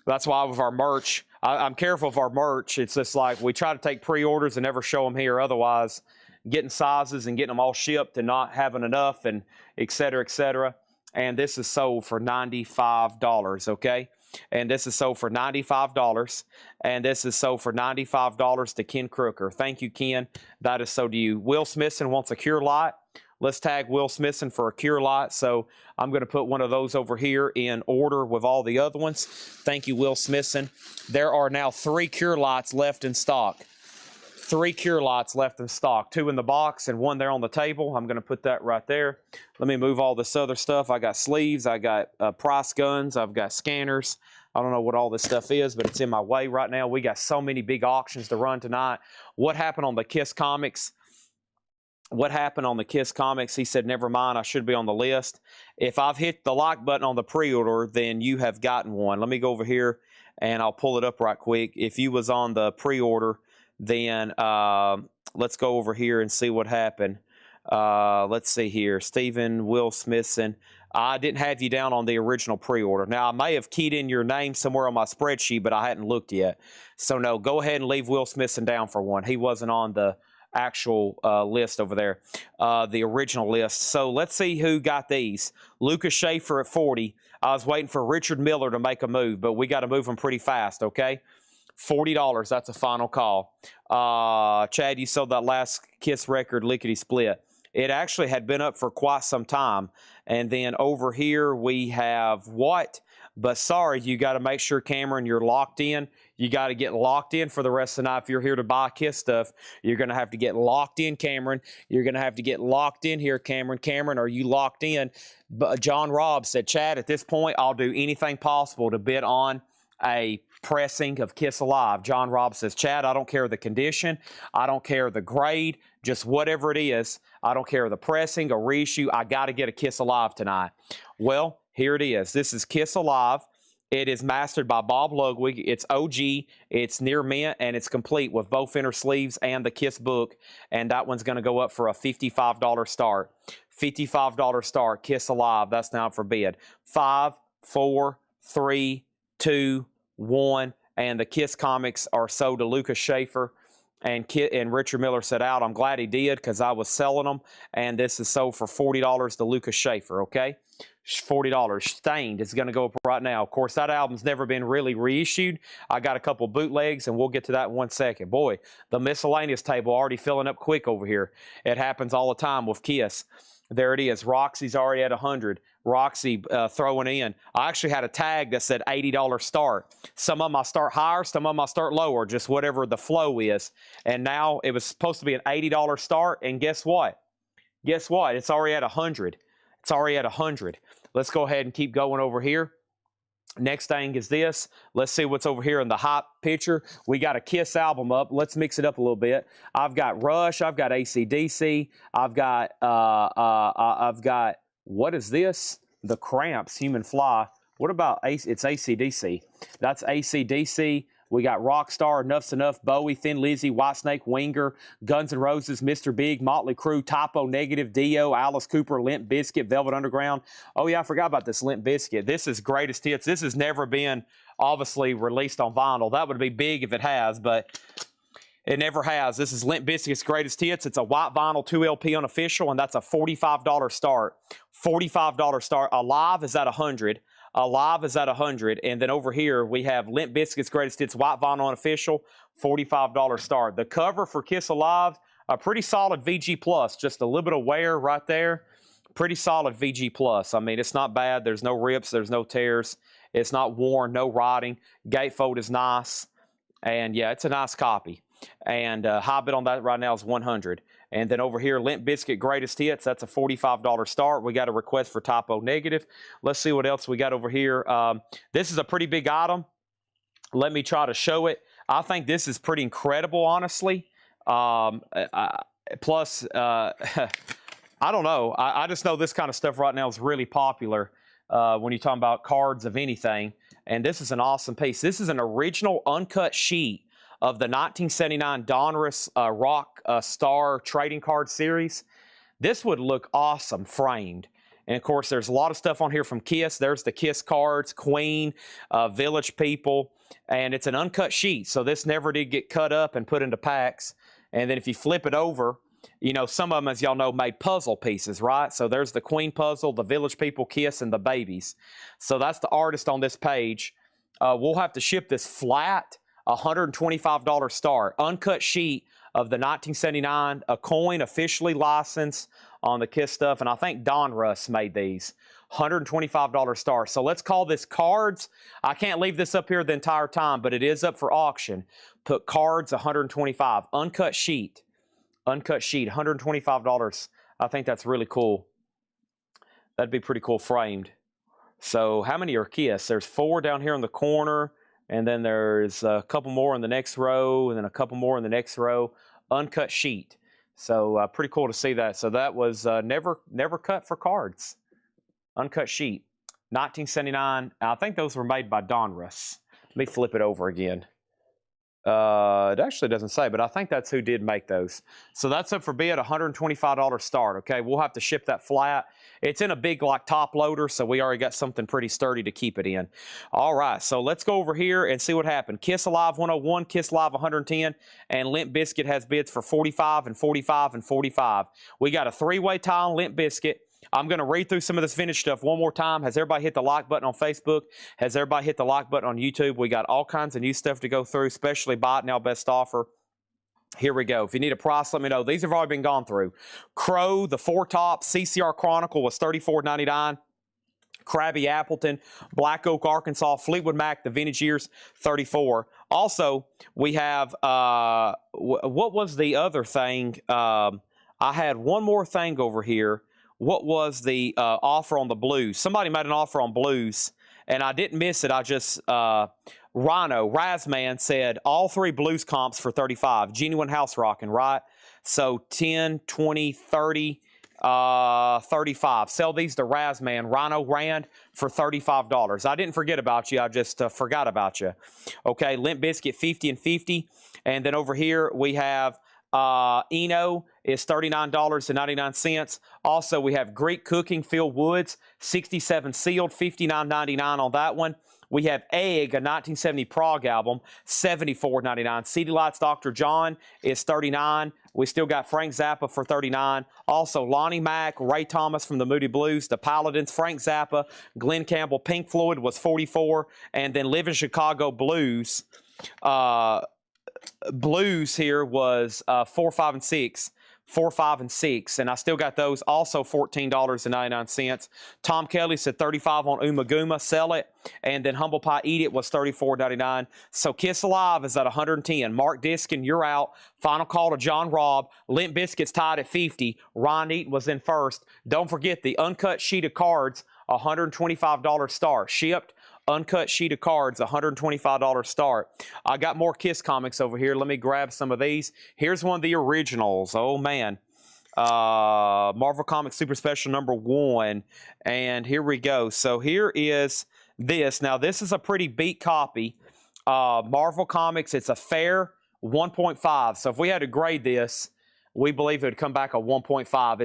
that's why with our merch, I'm careful of our merch. It's just like we try to take pre-orders and never show them here. Otherwise, getting sizes and getting them all shipped and not having enough, and et cetera, et cetera. And this is sold for $95, okay? And this is sold for $95. And this is sold for $95 to Ken Crooker. Thank you, Ken. That is sold to you. Will Smithson wants a Cure Light. Let's tag Will Smithson for a Cure Light. So I'm going to put one of those over here in order with all the other ones. Thank you, Will Smithson. There are now 3 Cure Lights left in stock. 3 cure lights left in stock, 2 in the box and 1 there on the table. I'm going to put that right there. Let me move all this other stuff. I got sleeves, I got price guns, I've got scanners. I don't know what all this stuff is, but it's in my way right now. We got so many big auctions to run tonight. What happened on the Kiss Comics? What happened on the Kiss Comics? He said, never mind, I should be on the list. If I've hit the like button on the pre-order, then you have gotten one. Let me go over here and I'll pull it up right quick. If you was on the pre-order, then let's go over here and see what happened. Let's see here. Stephen Will Smithson. I didn't have you down on the original pre-order. Now, I may have keyed in your name somewhere on my spreadsheet, but I hadn't looked yet. So, no, go ahead and leave Will Smithson down for one. He wasn't on the actual list over there, the original list. So, let's see who got these. Lucas Schaefer at 40. I was waiting for Richard Miller to make a move, but we got to move him pretty fast, okay? $40, that's a final call. Chad, you sold that last Kiss record, Lickety Split. It actually had been up for quite some time. And then over here we have what? But sorry, you got to make sure, Cameron, you're locked in. You got to get locked in for the rest of the night. If you're here to buy Kiss stuff, you're going to have to get locked in, Cameron. You're going to have to get locked in here, Cameron. Cameron, are you locked in? But John Robb said, Chad, at this point, I'll do anything possible to bid on a pressing of Kiss Alive. John Robb says, Chad, I don't care the condition. I don't care the grade. Just whatever it is. I don't care the pressing or reissue. I got to get a Kiss Alive tonight. Well, here it is. This is Kiss Alive. It is mastered by Bob Ludwig. It's OG. It's near mint, and it's complete with both inner sleeves and the Kiss book. And that one's going to go up for a $55 start. $55 start. Kiss Alive. That's now for bid. 5, 4, 3, 2, 1. And the Kiss comics are sold to Lucas Schaefer. And Richard Miller said out. I'm glad he did because I was selling them. And this is sold for $40 to Lucas Schaefer, okay? $40. Stained is going to go up right now. Of course, that album's never been really reissued. I got a couple bootlegs, and we'll get to that in 1 second. Boy, the miscellaneous table already filling up quick over here. It happens all the time with Kiss. There it is. Roxy's already at 100. Roxy throwing in. I actually had a tag that said $80 start. Some of them I start higher, some of them I start lower, just whatever the flow is. And now it was supposed to be an $80 start, and guess what? Guess what? It's already at 100. It's already at 100. Let's go ahead and keep going over here. Next thing is this. Let's see what's over here in the hot picture. We got a Kiss album up. Let's mix it up a little bit. I've got Rush. I've got AC/DC. I've got what is this? The Cramps, Human Fly. What about it's AC/DC? That's AC/DC. We got Rockstar, Enough's Enough, Bowie, Thin Lizzy, Whitesnake, Winger, Guns N' Roses, Mr. Big, Motley Crue, Typo Negative, Dio, Alice Cooper, Limp Bizkit, Velvet Underground. Oh yeah, I forgot about this Limp Bizkit. This is greatest hits. This has never been obviously released on vinyl. That would be big if it has, but it never has. This is Limp Bizkit's greatest hits. It's a white vinyl 2LP unofficial, and that's a $45 start. $45 start. Alive is at 100. Alive is at 100. And then over here, we have Limp Bizkit's greatest hits, white vinyl unofficial, $45 start. The cover for Kiss Alive, a pretty solid VG+, just a little bit of wear right there. Pretty solid VG+. I mean, it's not bad. There's no rips. There's no tears. It's not worn. No rotting. Gatefold is nice. And, yeah, it's a nice copy. And high bid on that right now is 100. And then over here, Limp Bizkit Greatest Hits. That's a $45 start. We got a request for Typo Negative. Let's see what else we got over here. This is a pretty big item. Let me try to show it. I think this is pretty incredible, honestly. Plus, I don't know. I just know this kind of stuff right now is really popular when you're talking about cards of anything. And this is an awesome piece. This is an original uncut sheet of the 1979 Donruss Rock Star Trading Card Series. This would look awesome framed. And, of course, there's a lot of stuff on here from Kiss. There's the Kiss cards, Queen, Village People, and it's an uncut sheet. So this never did get cut up and put into packs. And then if you flip it over, you know, some of them, as y'all know, made puzzle pieces, right? So there's the Queen puzzle, the Village People, Kiss, and the Babies. So that's the artist on this page. We'll have to ship this flat. $125 start. Uncut sheet of the 1979, a coin officially licensed on the Kiss stuff. And I think Don Russ made these. $125 star. So let's call this cards. I can't leave this up here the entire time, but it is up for auction. Put cards, 125. Uncut sheet. Uncut sheet, $125. I think that's really cool. That'd be pretty cool framed. So how many are Kiss? There's 4 down here in the corner, and then there's a couple more in the next row, and then a couple more in the next row. Uncut sheet. So pretty cool to see that. So that was never cut for cards. Uncut sheet. 1979. I think those were made by Donruss. Let me flip it over again. It actually doesn't say, but I think that's who did make those. So that's up for bid, $125 start. Okay, we'll have to ship that flat. It's in a big like top loader, so we already got something pretty sturdy to keep it in. All right, so let's go over here and see what happened. Kiss Alive 101, Kiss Live 110, and Limp Bizkit has bids for 45 and 45 and 45. We got a 3-way tie on Limp Bizkit. I'm going to read through some of this vintage stuff one more time. Has everybody hit the like button on Facebook? Has everybody hit the like button on YouTube? We got all kinds of new stuff to go through, especially Buy It Now Best Offer. Here we go. If you need a price, let me know. These have already been gone through. Crow, the 4-top CCR Chronicle was $34.99. Krabby Appleton, Black Oak, Arkansas, Fleetwood Mac, the vintage years, $34. Also, we have, what was the other thing? I had one more thing over here. What was the offer on the blues? Somebody made an offer on blues, and I didn't miss it. I just, Rhino, Razman said all 3 blues comps for 35. Genuine house rocking, right? So 10, 20, 30, 35. Sell these to Razman, Rhino Rand for $35. I didn't forget about you. I just forgot about you. Okay, Limp Bizkit 50 and 50. And then over here we have Eno is $39.99. Also, we have Greek Cooking, Phil Woods, 67 sealed, $59.99 on that one. We have Egg, a 1970 Prague album, $74.99. CD Lights Dr. John is $39. We still got Frank Zappa for $39. Also, Lonnie Mack, Ray Thomas from the Moody Blues, the Paladins, Frank Zappa, Glenn Campbell, Pink Floyd was $44. And then Live in Chicago Blues, Blues here was 4, 5, and 6. 4, 5, and 6, and I still got those. Also $14.99. Tom Kelly said 35 on Umaguma, sell it. And then Humble Pie Eat It was $34.99. So Kiss Alive is at 110. Mark Diskin, you're out. Final call to John Robb. Limp Bizkit's tied at 50. Ron Eaton was in first. Don't forget the uncut sheet of cards, $125 start. Shipped. Uncut sheet of cards, $125 start. I got more Kiss comics over here. Let me grab some of these. Here's one of the originals. Oh, man. Marvel Comics Super Special #1. And here we go. So here is this. Now, this is a pretty beat copy. Marvel Comics, it's a fair 1.5. So if we had to grade this, we believe it would come back a 1.5.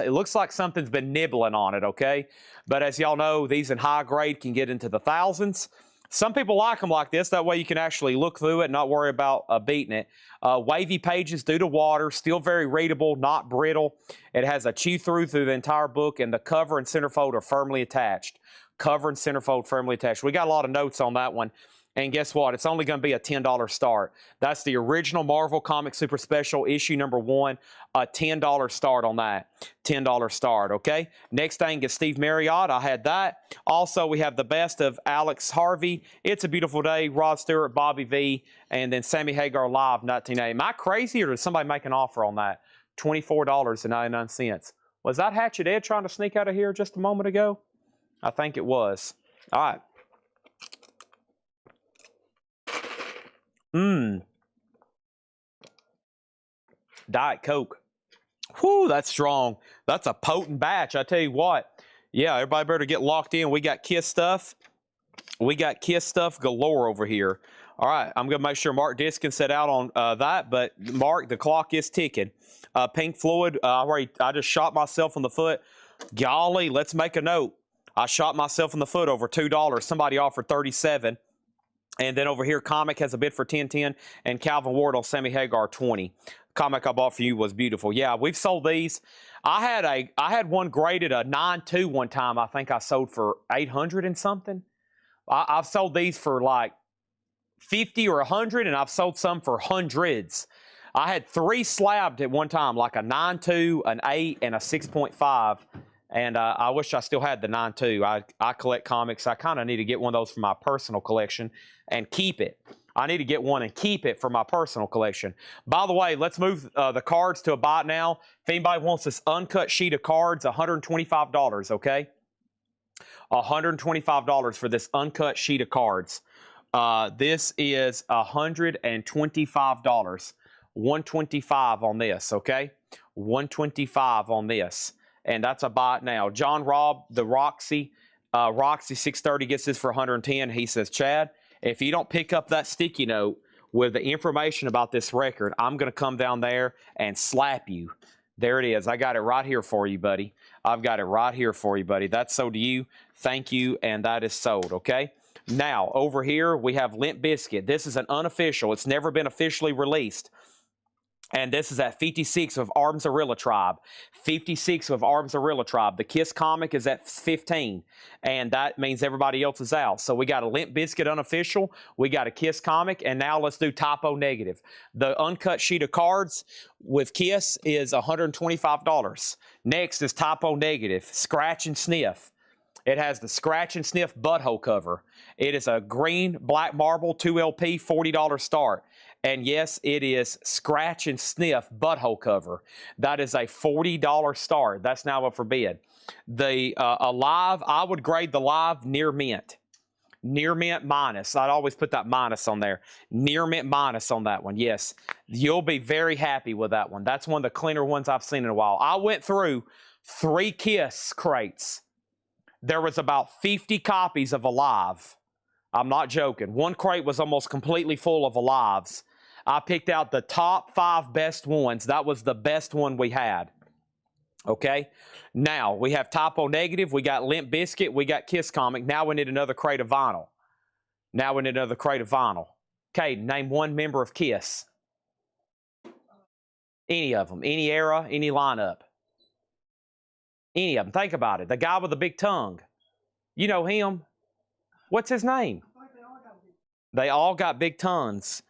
It looks like something's been nibbling on it, okay? But as y'all know, these in high grade can get into the thousands. Some people like them like this. That way you can actually look through it and not worry about beating it. Wavy pages due to water, still very readable, not brittle. It has a chew-through the entire book, and the cover and centerfold are firmly attached. Cover and centerfold firmly attached. We got a lot of notes on that one. And guess what? It's only going to be a $10 start. That's the original Marvel Comics Super Special, issue #1, a $10 start on that. $10 start, okay? Next thing is Steve Marriott. I had that. Also, we have the best of Alex Harvey, It's a Beautiful Day, Rod Stewart, Bobby V, and then Sammy Hagar Live, 1980. Am I crazy, or did somebody make an offer on that? $24.99. Was that Hatchet Ed trying to sneak out of here just a moment ago? I think it was. All right. Diet Coke. Whew, that's strong. That's a potent batch. I tell you what. Yeah, everybody better get locked in. We got Kiss stuff. We got Kiss stuff galore over here. All right, I'm going to make sure Mark Diskin set out on that, but Mark, the clock is ticking. Pink Floyd, I just shot myself in the foot. Golly, let's make a note. I shot myself in the foot over $2. Somebody offered $37. And then over here, Comic has a bid for $10.10, and Calvin Ward on Sammy Hagar, $20. Comic I bought for you was beautiful. Yeah, we've sold these. I had one graded a 9.2 one time. I think I sold for $800 and something. I've sold these for like 50 or 100, and I've sold some for hundreds. I had 3 slabbed at one time, like a 9.2, an 8, and a 6.5. And I wish I still had the 9.2. I collect comics. I kind of need to get one of those for my personal collection and keep it. I need to get one and keep it for my personal collection. By the way, let's move the cards to a buy it now. If anybody wants this uncut sheet of cards, $125, okay? $125 for this uncut sheet of cards. This is $125. $125 on this, okay? $125 on this. And that's a buy it now. John Robb, the Roxy 630 gets this for 110. He says, Chad, if you don't pick up that sticky note with the information about this record, I'm going to come down there and slap you. There it is. I got it right here for you, buddy. I've got it right here for you, buddy. That's sold to you. Thank you. And that is sold, okay? Now, over here, we have Limp Bizkit. This is an unofficial. It's never been officially released. And this is at 56 of Arms Arilla Tribe. 56 of Arms Arilla Tribe. The Kiss comic is at 15. And that means everybody else is out. So we got a Limp Bizkit unofficial. We got a Kiss comic. And now let's do typo negative. The uncut sheet of cards with Kiss is $125. Next is typo negative. Scratch and Sniff. It has the Scratch and Sniff butthole cover. It is a green black marble 2LP $40 start. And yes, it is Scratch and Sniff butthole cover. That is a $40 start. That's now up for bid. The Alive, I would grade the Live near mint. Near mint minus. I'd always put that minus on there. Near mint minus on that one. Yes, you'll be very happy with that one. That's one of the cleaner ones I've seen in a while. I went through 3 Kiss crates. There was about 50 copies of Alive. I'm not joking. One crate was almost completely full of Alives. I picked out the top 5 best ones. That was the best one we had. Okay? Now, we have typo negative. We got Limp Bizkit. We got Kiss comic. Now we need another crate of vinyl. Now we need another crate of vinyl. Okay, name one member of Kiss. Any of them. Any era, any lineup. Any of them. Think about it. The guy with the big tongue. You know him. What's his name? They all got big tongues.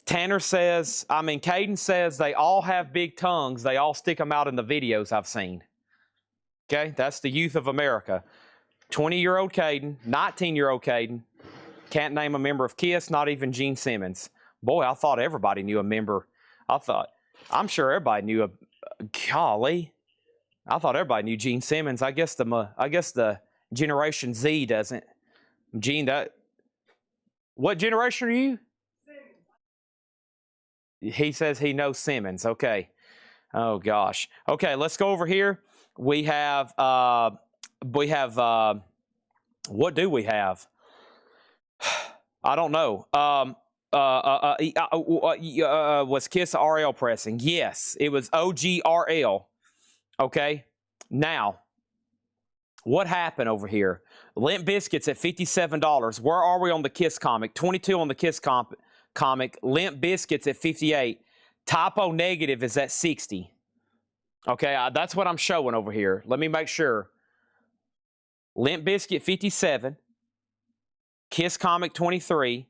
Tanner says, Caden says they all have big tongues. They all stick them out in the videos I've seen. Okay, that's the youth of America. 20-year-old Caden, 19-year-old Caden, can't name a member of Kiss, not even Gene Simmons. Boy, I thought everybody knew a member. I'm sure everybody knew a, golly. I thought everybody knew Gene Simmons. I guess the Generation Z doesn't. Gene, what generation are you? He says he knows Simmons. Okay. Oh gosh. Okay, let's go over here. We have what do we have? I don't know. Was Kiss RL pressing? Yes, it was OGRL. Okay. Now, what happened over here? Limp Bizkit's at $57. Where are we on the Kiss comic? 22 on the Kiss comic. Limp Bizkit's at 58. Typo negative is at 60. Okay, that's what I'm showing over here. Let me make sure. Limp Bizkit 57. Kiss comic 23.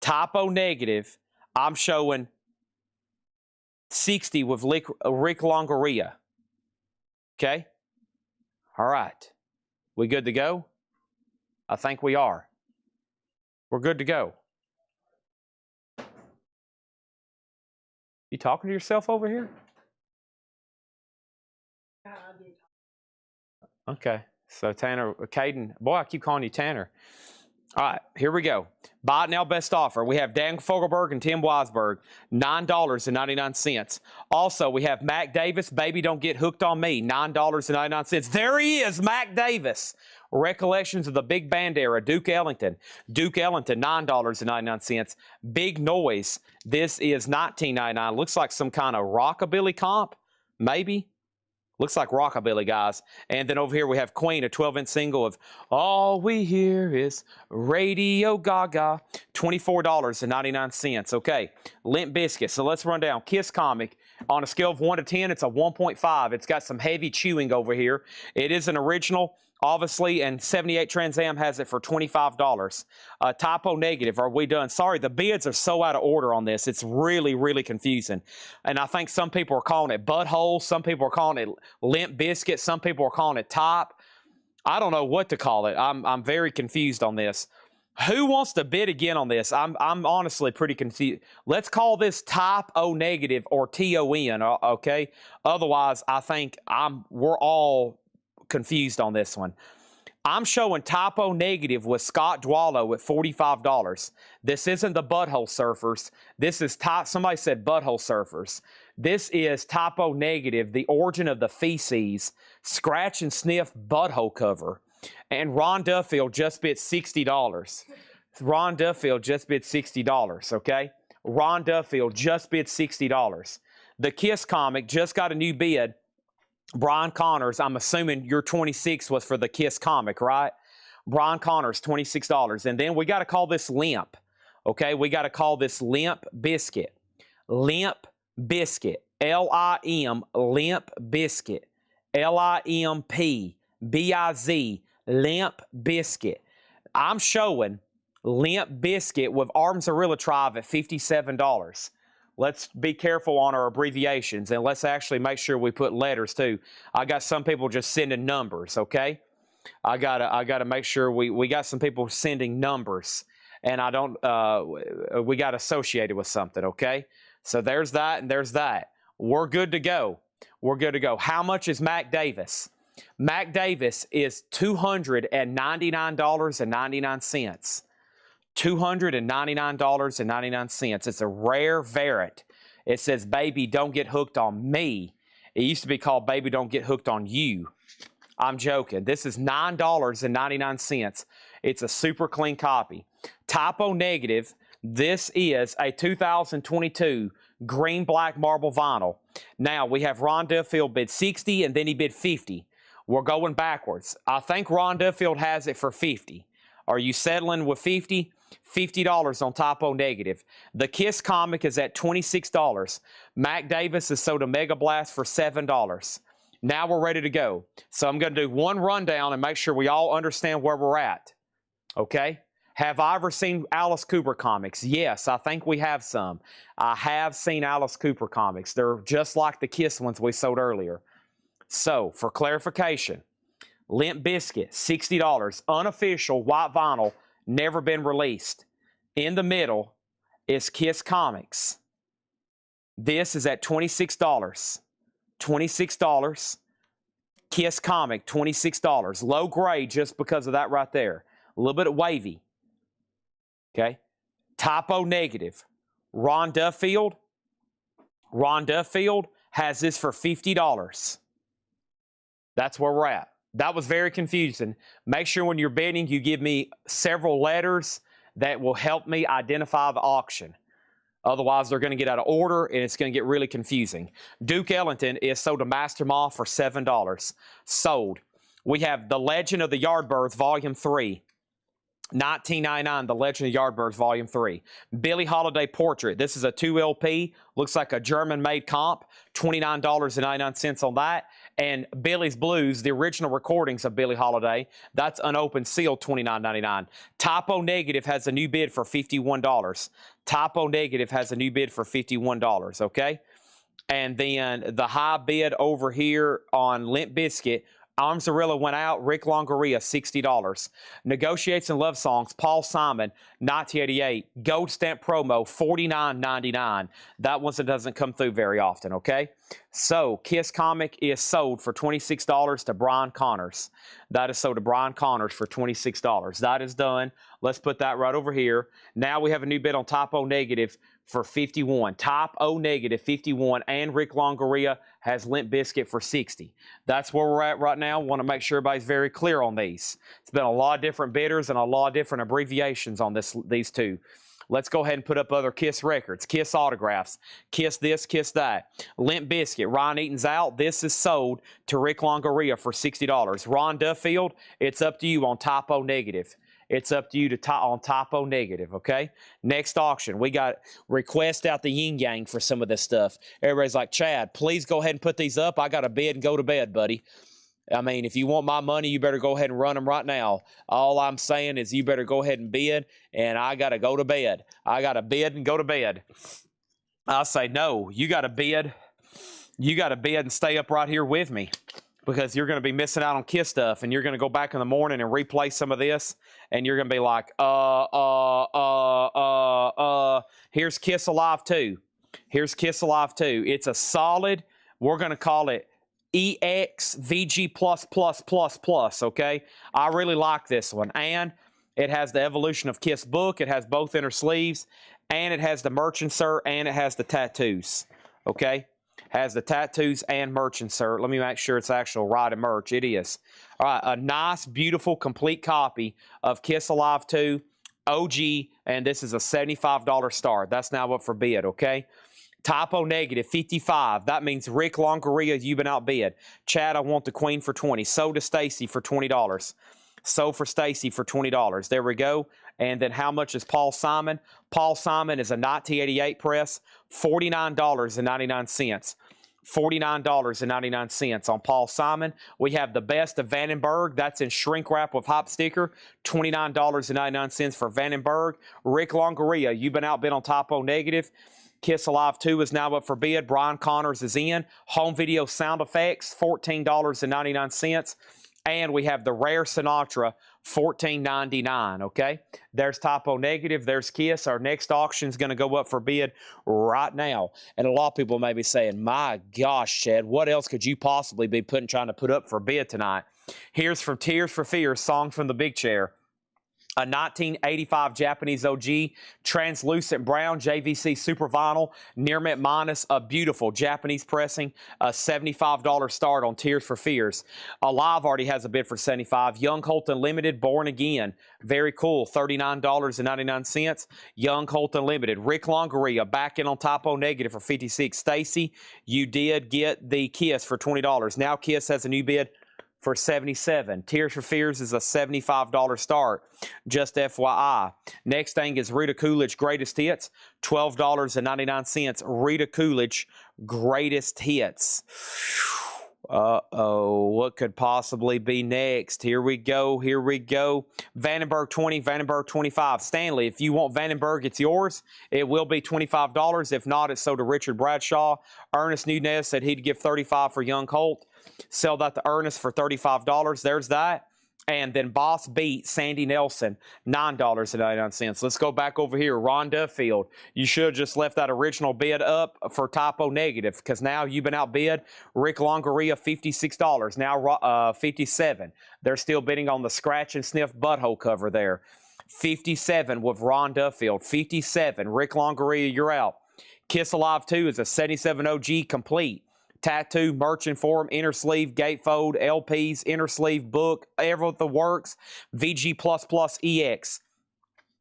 Typo negative. I'm showing 60 with Rick Longoria. Okay? All right. We good to go? I think we are. We're good to go. You talking to yourself over here? Okay. So Tanner, Caden, boy, I keep calling you Tanner. All right, here we go. Buy it now, best offer. We have Dan Fogelberg and Tim Weisberg, $9.99. Also, we have Mac Davis, Baby Don't Get Hooked on Me, $9.99. There he is, Mac Davis. Recollections of the Big Band Era, Duke Ellington, $9.99. Big Noise, this is $19.99. Looks like some kind of rockabilly comp, maybe. Looks like rockabilly, guys. And then over here we have Queen, a 12-inch single of All We Hear Is Radio Gaga, $24.99. Okay, Limp Bizkit. So let's run down. Kiss comic, on a scale of 1 to 10, it's a 1.5. It's got some heavy chewing over here. It is an original. obviously, and 78 Trans Am has it for $25. Typo negative, are we done? Sorry, the bids are so out of order on this. It's really, really confusing. And I think some people are calling it butthole. Some people are calling it limp biscuit. Some people are calling it top. I don't know what to call it. I'm very confused on this. Who wants to bid again on this? I'm honestly pretty confused. Let's call this type O negative or TON, okay? Otherwise, I think we're all confused on this one. I'm showing typo negative with Scott Dwallow at $45. This isn't the butthole surfers. This is somebody said butthole surfers. This is typo negative, the origin of the feces, scratch and sniff butthole cover. And Ron Duffield just bid $60. Ron Duffield just bid $60, okay? Ron Duffield just bid $60. The Kiss comic just got a new bid. Brian Connors, I'm assuming your 26 was for the Kiss comic, right? Brian Connors, $26. And then we got to call this limp, okay? We got to call this limp biscuit. Limp biscuit. L-I-M, limp biscuit. L-I-M-P, B-I-Z, limp biscuit. I'm showing limp biscuit with Armzarilla Tribe at $57. Let's be careful on our abbreviations, and let's actually make sure we put letters too. I got some people just sending numbers, okay? I gotta make sure we got some people sending numbers, and I don't we got associated with something, okay? So there's that and there's that. We're good to go. We're good to go. How much is Mac Davis? Mac Davis is $299.99. $299.99. It's a rare variant. It says, baby, don't get hooked on me. It used to be called baby, don't get hooked on you. I'm joking. This is $9.99. It's a super clean copy. Typo negative. This is a 2022 green black marble vinyl. Now, we have Ron Duffield bid 60 and then he bid 50. We're going backwards. I think Ron Duffield has it for 50. Are you settling with 50? $50 on typo negative. The Kiss comic is at $26. Mac Davis is sold a Mega Blast for $7. Now we're ready to go. So I'm going to do one rundown and make sure we all understand where we're at. Okay? Have I ever seen Alice Cooper comics? Yes, I think we have some. I have seen Alice Cooper comics. They're just like the Kiss ones we sold earlier. So, for clarification, Limp Bizkit, $60. Unofficial white vinyl, never been released. In the middle is Kiss Comics. This is at $26. $26. Kiss Comic, $26. Low grade just because of that right there. A little bit of wavy. Okay. Typo negative. Ron Duffield. Ron Duffield has this for $50. That's where we're at. That was very confusing. Make sure when you're bidding, you give me several letters that will help me identify the auction. Otherwise, they're going to get out of order, and it's going to get really confusing. Duke Ellington is sold to Master Ma for $7. Sold. We have The Legend of the Yardbirds, Volume 3. $19.99, The Legend of Yardbirds, Volume 3. Billie Holiday Portrait. This is a 2 LP. Looks like a German-made comp. $29.99 on that. And Billie's Blues, the original recordings of Billie Holiday. That's unopened, sealed, $29.99. Typo Negative has a new bid for $51. Typo Negative has a new bid for $51, okay? And then the high bid over here on Limp Bizkit, Armzarilla went out. Rick Longoria, $60. Negotiates and Love Songs, Paul Simon, 1988. Gold Stamp Promo, $49.99. That one doesn't come through very often, okay? So, Kiss Comic is sold for $26 to Brian Connors. That is sold to Brian Connors for $26. That is done. Let's put that right over here. Now we have a new bid on Typo Negative for $51. Typo Negative, $51. And Rick Longoria has Limp Bizkit for $60. That's where we're at right now. Want to make sure everybody's very clear on these. It's been a lot of different bidders and a lot of different abbreviations on these two. Let's go ahead and put up other Kiss records, Kiss autographs, Kiss this, Kiss that. Limp Bizkit, Ryan Eaton's out. This is sold to Rick Longoria for $60. Ron Duffield, it's up to you on Typo Negative. It's up to you on Typo Negative, okay? Next auction, we got request out the yin yang for some of this stuff. Everybody's like, Chad, please go ahead and put these up. I got to bid and go to bed, buddy. I mean, if you want my money, you better go ahead and run them right now. All I'm saying is you better go ahead and bid, and I got to go to bed. I got to bid and go to bed. I say, no, you got to bid. You got to bid and stay up right here with me, because you're going to be missing out on Kiss stuff, and you're going to go back in the morning and replay some of this, and you're going to be like, here's Kiss Alive 2. Here's Kiss Alive 2. It's a solid, we're going to call it EX VG++++, okay? I really like this one. And it has the Evolution of Kiss book. It has both inner sleeves. And it has the merch insert. And it has the tattoos, okay? Has the tattoos and merch insert. Let me make sure it's actual right and merch. It is. All right, a nice, beautiful, complete copy of Kiss Alive 2 OG. And this is a $75 start. That's now up for bid, okay? Typo negative, 55. That means Rick Longoria, you've been outbid. Chad, I want the Queen for 20. So to Stacy for $20. So for Stacy for $20. There we go. And then how much is Paul Simon? Paul Simon is a 1988 press, $49.99. $49.99 on Paul Simon. We have the best of Vandenberg. That's in shrink wrap with hop sticker. $29.99 for Vandenberg. Rick Longoria, you've been outbid on typo negative. Kiss Alive 2 is now up for bid. Brian Connors is in. Home video sound effects, $14.99. And we have the Rare Sinatra, $14.99, okay? There's typo negative. There's Kiss. Our next auction is going to go up for bid right now. And a lot of people may be saying, my gosh, Chad, what else could you possibly be trying to put up for bid tonight? Here's from Tears for Fears, Song from the Big Chair. A 1985 Japanese OG, translucent brown JVC super vinyl, near mint minus, a beautiful Japanese pressing, a $75 start on Tears for Fears. Alive already has a bid for $75. Young Colton Limited, Born Again, very cool, $39.99. Young Colton Limited. Rick Longoria back in on typo negative for $56. Stacy, you did get the Kiss for $20. Now Kiss has a new bid for $77. Tears for Fears is a $75 start. Just FYI. Next thing is Rita Coolidge Greatest Hits, $12.99. Rita Coolidge Greatest Hits. Uh-oh, what could possibly be next? Here we go, here we go. Vandenberg 20, Vandenberg 25. Stanley, if you want Vandenberg, it's yours. It will be $25. If not, it's sold to Richard Bradshaw. Ernest Nunez said he'd give $35 for Young Colt. Sell that to Ernest for $35. There's that. And then Boss Beat, Sandy Nelson, $9.99. Let's go back over here. Ron Duffield, you should have just left that original bid up for typo negative, because now you've been outbid. Rick Longoria, $56. Now $57. They're still bidding on the scratch and sniff butthole cover there. $57 with Ron Duffield. $57. Rick Longoria, you're out. Kiss Alive 2 is a 77 OG complete. Tattoo, merchant form, inner sleeve, gatefold, LPs, inner sleeve, book, everything works. VG++ EX.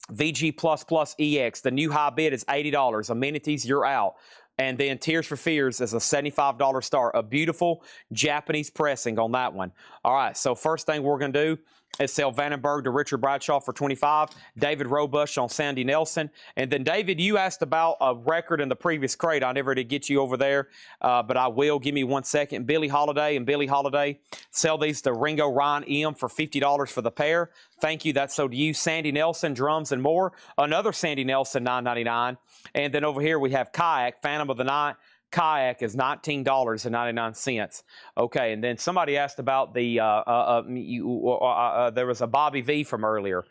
VG++ EX. The new high bid is $80. Amenities, you're out. And then Tears for Fears is a $75 start. A beautiful Japanese pressing on that one. All right, so first thing we're going to do is sell Vandenberg to Richard Bradshaw for $25. David Robush on Sandy Nelson. And then, David, you asked about a record in the previous crate. I never did get you over there, but I will. Give me 1 second. Billie Holiday and Billie Holiday. Sell these to Ringo Ryan M for $50 for the pair. Thank you. That's so to you. Sandy Nelson, drums and more. Another Sandy Nelson, $9.99. And then over here we have Kayak, Phantom of the Night. Kayak is $19.99. Okay, and then somebody asked about the, there was a Bobby V from earlier,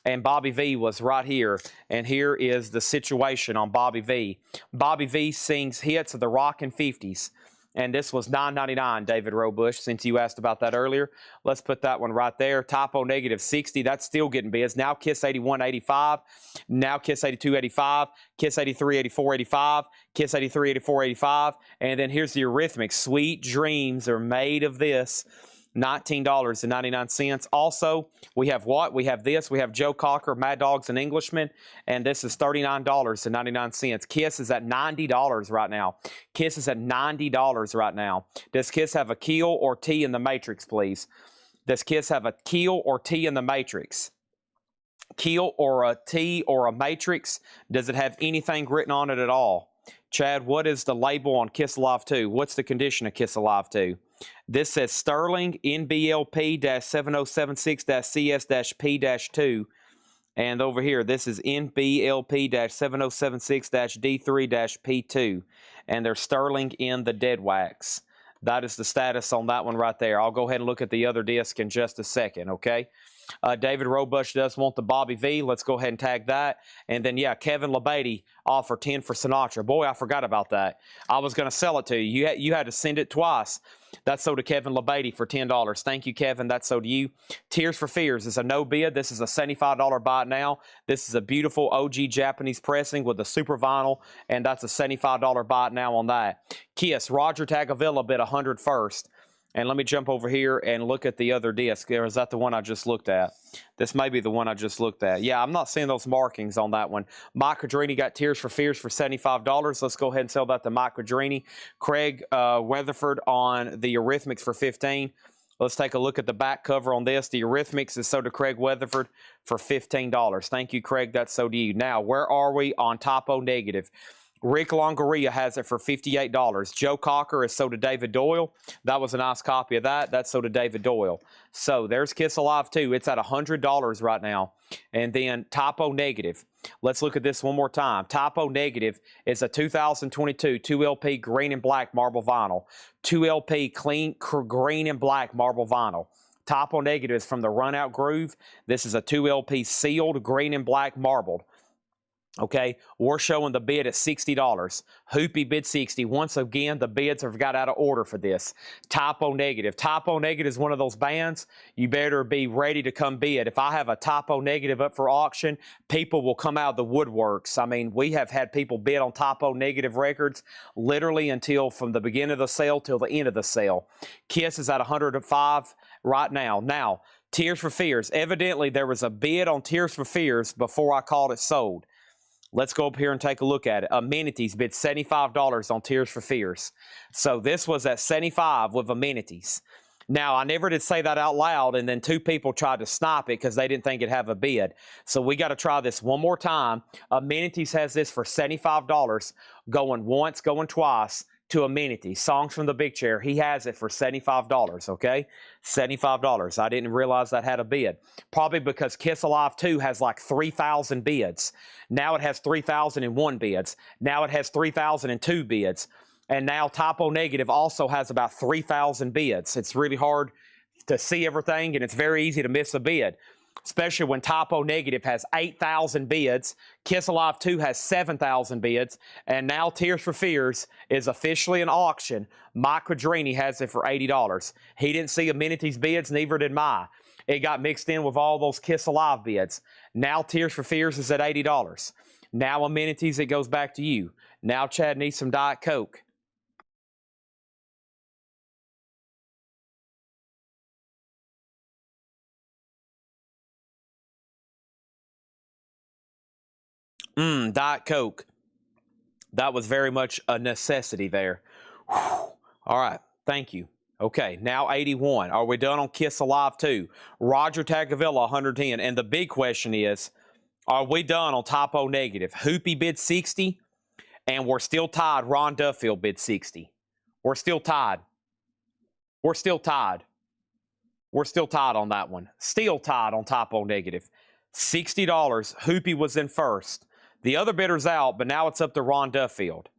and Bobby V was right here, and here is the situation on Bobby V. Bobby V sings hits of the rockin' 50s, and this was $9.99, David Robush, since you asked about that earlier. Let's put that one right there. Typo negative 60, that's still getting bids. Now Kiss 81, 85. Now Kiss 82, 85. Kiss 83, 84, 85. Kiss 83, 84, 85. And then here's the Eurythmics. Sweet Dreams are made of this. $19.99. Also, we have what? We have this. We have Joe Cocker, Mad Dogs and Englishmen, and this is $39.99. Kiss is at $90 right now. Kiss is at $90 right now. Does Kiss have a keel or T in the Matrix, please? Does Kiss have a keel or T in the Matrix? Keel or a T or a Matrix? Does it have anything written on it at all? Chad, what is the label on Kiss Alive 2? What's the condition of Kiss Alive 2? This says Sterling NBLP-7076-CS-P-2. And over here, this is NBLP-7076-D3-P2. And there's sterling in the dead wax. That is the status on that one right there. I'll go ahead and look at the other disc in just a second, okay? David Robush does want the Bobby V. Let's go ahead and tag that. And then, yeah, Kevin LeBady offered 10 for Sinatra. Boy, I forgot about that. I was going to sell it to you. You had to send it twice. That's sold to Kevin LeBady for $10. Thank you, Kevin. That's sold to you. Tears for Fears is a no bid. This is a $75 buy it now. This is a beautiful OG Japanese pressing with the super vinyl, and that's a $75 buy it now on that. Kiss, Roger Tagavilla bid 100 first. And let me jump over here and look at the other disc. Or is that the one I just looked at? This may be the one I just looked at. Yeah, I'm not seeing those markings on that one. Mike Quadrini got Tears for Fears for $75. Let's go ahead and sell that to Mike Quadrini. Craig Weatherford on the Eurythmics for $15. Let's take a look at the back cover on this. The Eurythmics is sold to Craig Weatherford for $15. Thank you, Craig. That's sold to you. Now, where are we on Typo Negative? Rick Longoria has it for $58. Joe Cocker is sold to David Doyle. That was a nice copy of that. That's sold to David Doyle. So there's Kiss Alive 2. It's at $100 right now. And then Typo Negative. Let's look at this one more time. Typo Negative is a 2022 2LP green and black marble vinyl. 2LP clean green and black marble vinyl. Typo Negative is from the Run Out Groove. This is a 2LP sealed green and black marbled. Okay, we're showing the bid at $60. Hoopy bid 60. Once again, the bids have got out of order for this. Typo Negative. Typo Negative is one of those bands. You better be ready to come bid. If I have a Typo Negative up for auction, people will come out of the woodworks. I mean, we have had people bid on Typo Negative records literally until from the beginning of the sale till the end of the sale. Kiss is at $105 right now. Now, Tears for Fears. Evidently, there was a bid on Tears for Fears before I called it sold. Let's go up here and take a look at it. Amenities bid $75 on Tears for Fears. So this was at $75 with amenities. Now, I never did say that out loud, and then two people tried to snipe it because they didn't think it'd have a bid. So we got to try this one more time. Amenities has this for $75, going once, going twice to Amenities. Songs from the Big Chair. He has it for $75, okay? $75. I didn't realize that had a bid. Probably because Kiss Alive 2 has like 3,000 bids. Now it has 3,001 bids. Now it has 3,002 bids. And now Typo Negative also has about 3,000 bids. It's really hard to see everything, and it's very easy to miss a bid, especially when Typo Negative has 8,000 bids, Kiss Alive 2 has 7,000 bids, and now Tears for Fears is officially an auction. Mike Quadrini has it for $80. He didn't see Amenities bids, neither did I. It got mixed in with all those Kiss Alive bids. Now Tears for Fears is at $80. Now Amenities, it goes back to you. Now Chad needs some Diet Coke. Diet Coke. That was very much a necessity there. Whew. All right. Thank you. Okay. Now 81. Are we done on Kiss Alive 2? Roger Tagavilla, 110. And the big question is, are we done on Typo Negative? Hoopy bid 60, and we're still tied. Ron Duffield bid 60. We're still tied. We're still tied. We're still tied on that one. Still tied on Typo Negative. $60. Hoopy was in first. The other bidder's out, but now it's up to Ron Duffield.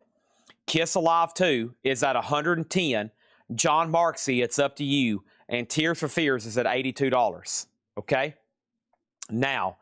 Kiss Alive 2 is at 110. John Marksey, it's up to you. And Tears for Fears is at $82. Okay? Now,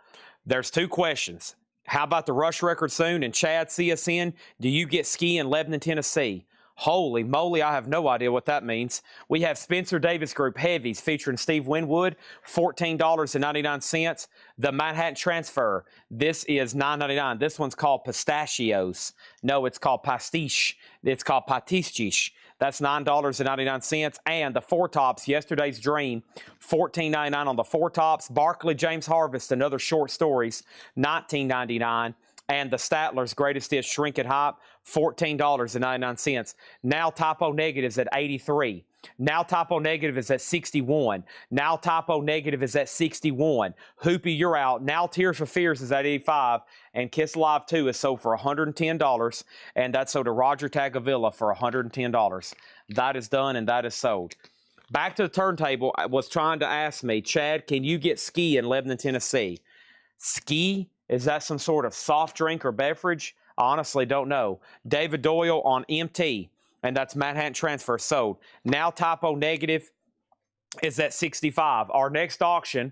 there's two questions. How about the Rush record soon? And Chad CSN, do you get ski in Lebanon, Tennessee? Holy moly, I have no idea what that means. We have Spencer Davis Group Heavies featuring Steve Winwood, $14.99. The Manhattan Transfer, this is $9.99. This one's called Pistachios. No, it's called Pastiche. It's called Pastiche. That's $9.99. And the Four Tops, Yesterday's Dream, $14.99 on the Four Tops. Barkley James Harvest, Another Short Stories, $19.99. And the Statler's Greatest Hits Shrink and Hype, $14.99. Now Typo Negatives at $83. Now typo negative is at 61. Now typo negative is at 61. Hoopy, you're out. Now Tears for Fears is at 85. And Kiss Alive 2 is sold for $110. And that's sold to Roger Tagavilla for $110. That is done and that is sold. Back to the turntable, I was trying to ask me, Chad, can you get Ski in Lebanon, Tennessee? Ski? Is that some sort of soft drink or beverage? I honestly don't know. David Doyle on MT. And that's Manhattan Transfer sold. Now typo negative is at 65. Our next auction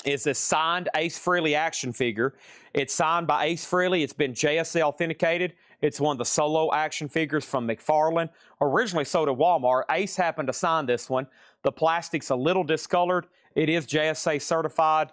is a signed Ace Frehley action figure. It's signed by Ace Frehley. It's been JSA authenticated. It's one of the solo action figures from McFarlane. Originally sold at Walmart. Ace happened to sign this one. The plastic's a little discolored. It is JSA certified.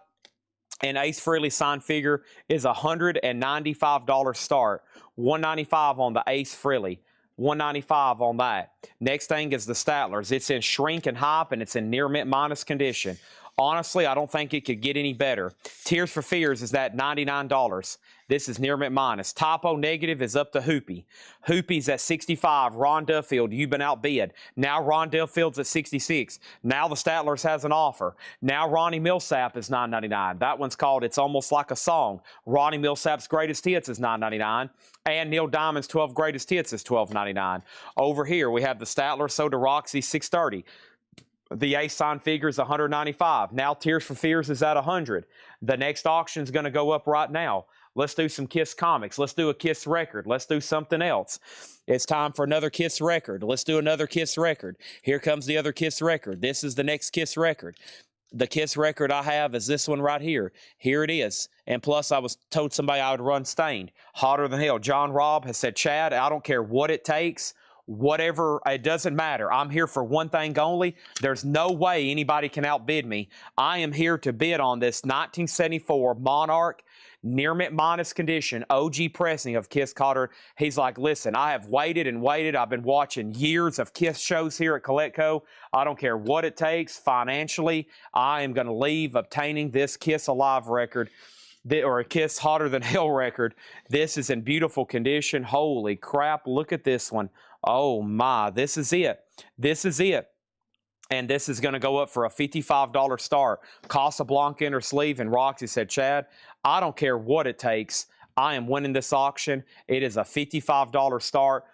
And Ace Frehley signed figure is $195 start. $195 on the Ace Frehley. $195 on that. Next thing is the Statlers. It's in shrink and hype, and it's in near mint minus condition. Honestly, I don't think it could get any better. Tears for Fears is at $99. This is near mint minus. Typo negative is up to Hoopy. Hoopy's at 65. Ron Duffield, you've been outbid. Now Ron Duffield's at 66. Now the Statlers has an offer. Now Ronnie Millsap is $9.99. That one's called It's Almost Like a Song. Ronnie Millsap's Greatest Hits is $9.99. And Neil Diamond's 12 Greatest Hits is $12.99. Over here, we have the Statler Soda Roxy 630. The Ace signed figure is $195. Now Tears for Fears is at $100. The next auction is going to go up right now. Let's do some Kiss comics. Let's do a Kiss record. Let's do something else. It's time for another Kiss record. Let's do another Kiss record. Here comes the other Kiss record. This is the next Kiss record. The Kiss record I have is this one right here. Here it is. And plus, I was told somebody I would run Stained. Hotter than hell. John Robb has said, Chad, I don't care what it takes. Whatever, it doesn't matter. I'm here for one thing only. There's no way anybody can outbid me. I am here to bid on this 1974 Monarch near mint minus condition OG pressing of Kiss Cotter. He's like, listen, I have waited and waited. I've been watching years of Kiss shows here at Collectco. I don't care what it takes financially. I am going to leave obtaining this Kiss Alive record. Or a Kiss Hotter Than Hell record. This is in beautiful condition. Holy crap, look at this one. Oh my, this is it. This is it. And this is going to go up for a $55 start. Casablanca inner sleeve. And Roxy said, Chad, I don't care what it takes. I am winning this auction. It is a $55 start.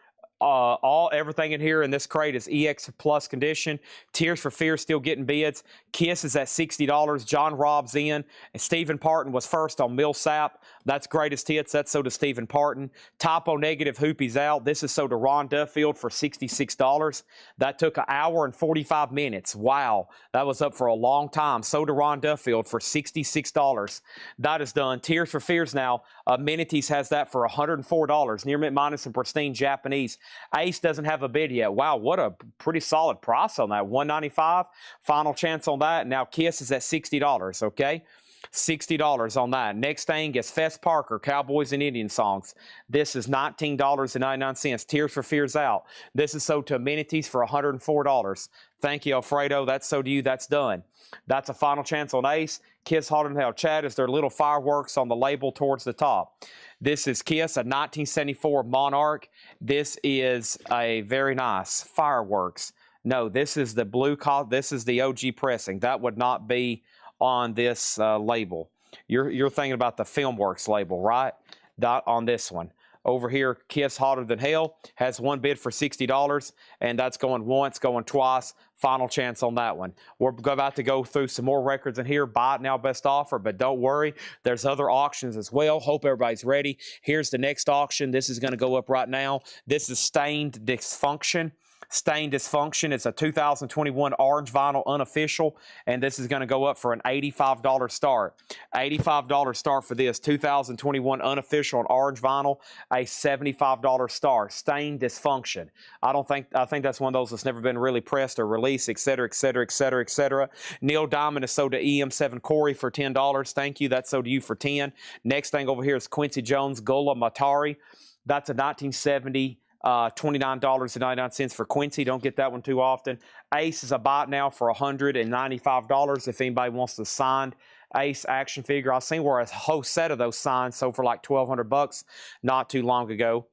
Everything in here in this crate is EX plus condition. Tears for Fear still getting bids. Kiss is at $60. John Robb's in. And Stephen Parton was first on Millsap. That's Greatest Hits. That's so to Stephen Parton. Typo negative Hoopy's out. This is so to Ron Duffield for $66. That took an hour and 45 minutes. Wow. That was up for a long time. So to Ron Duffield for $66. That is done. Tears for Fears now. Amenities has that for $104. Near mint minus and pristine Japanese. Ace doesn't have a bid yet. Wow, what a pretty solid price on that. $195. Final chance on that. Now Kiss is at $60, okay? $60 on that. Next thing is Fess Parker, Cowboys and Indian Songs. This is $19.99. Tears for Fears out. This is sold to Amenities for $104. Thank you, Alfredo. That's so to you. That's done. That's a final chance on Ace. Kiss Hotter Than Hell. Chad is their little fireworks on the label towards the top. This is Kiss, a 1974 Monarch. This is a very nice fireworks. No, this is the blue. This is the OG pressing. That would not be on this label. You're thinking about the Filmworks label, right? Not on this one. Over here, Kiss Hotter Than Hell has one bid for $60, and that's going once, going twice. Final chance on that one. We're about to go through some more records in here. Buy it now, best offer, but don't worry. There's other auctions as well. Hope everybody's ready. Here's the next auction. This is going to go up right now. This is Stained Dysfunction. Stained Dysfunction. It's a 2021 orange vinyl unofficial, and this is going to go up for an $85 start. $85 start for this 2021 unofficial on orange vinyl, a $75 start. Stained Dysfunction. I think that's one of those that's never been really pressed or released, etc., etc., etc., etc. Neil Diamond is sold to EM7 Corey for $10. Thank you. That's sold to you for $10. Next thing over here is Quincy Jones Gola Matari. That's a 1970. $29.99 for Quincy. Don't get that one too often. Ace is a buy now for $195 if anybody wants to sign Ace action figure. I've seen where a whole set of those signs sold for like $1,200 not too long ago.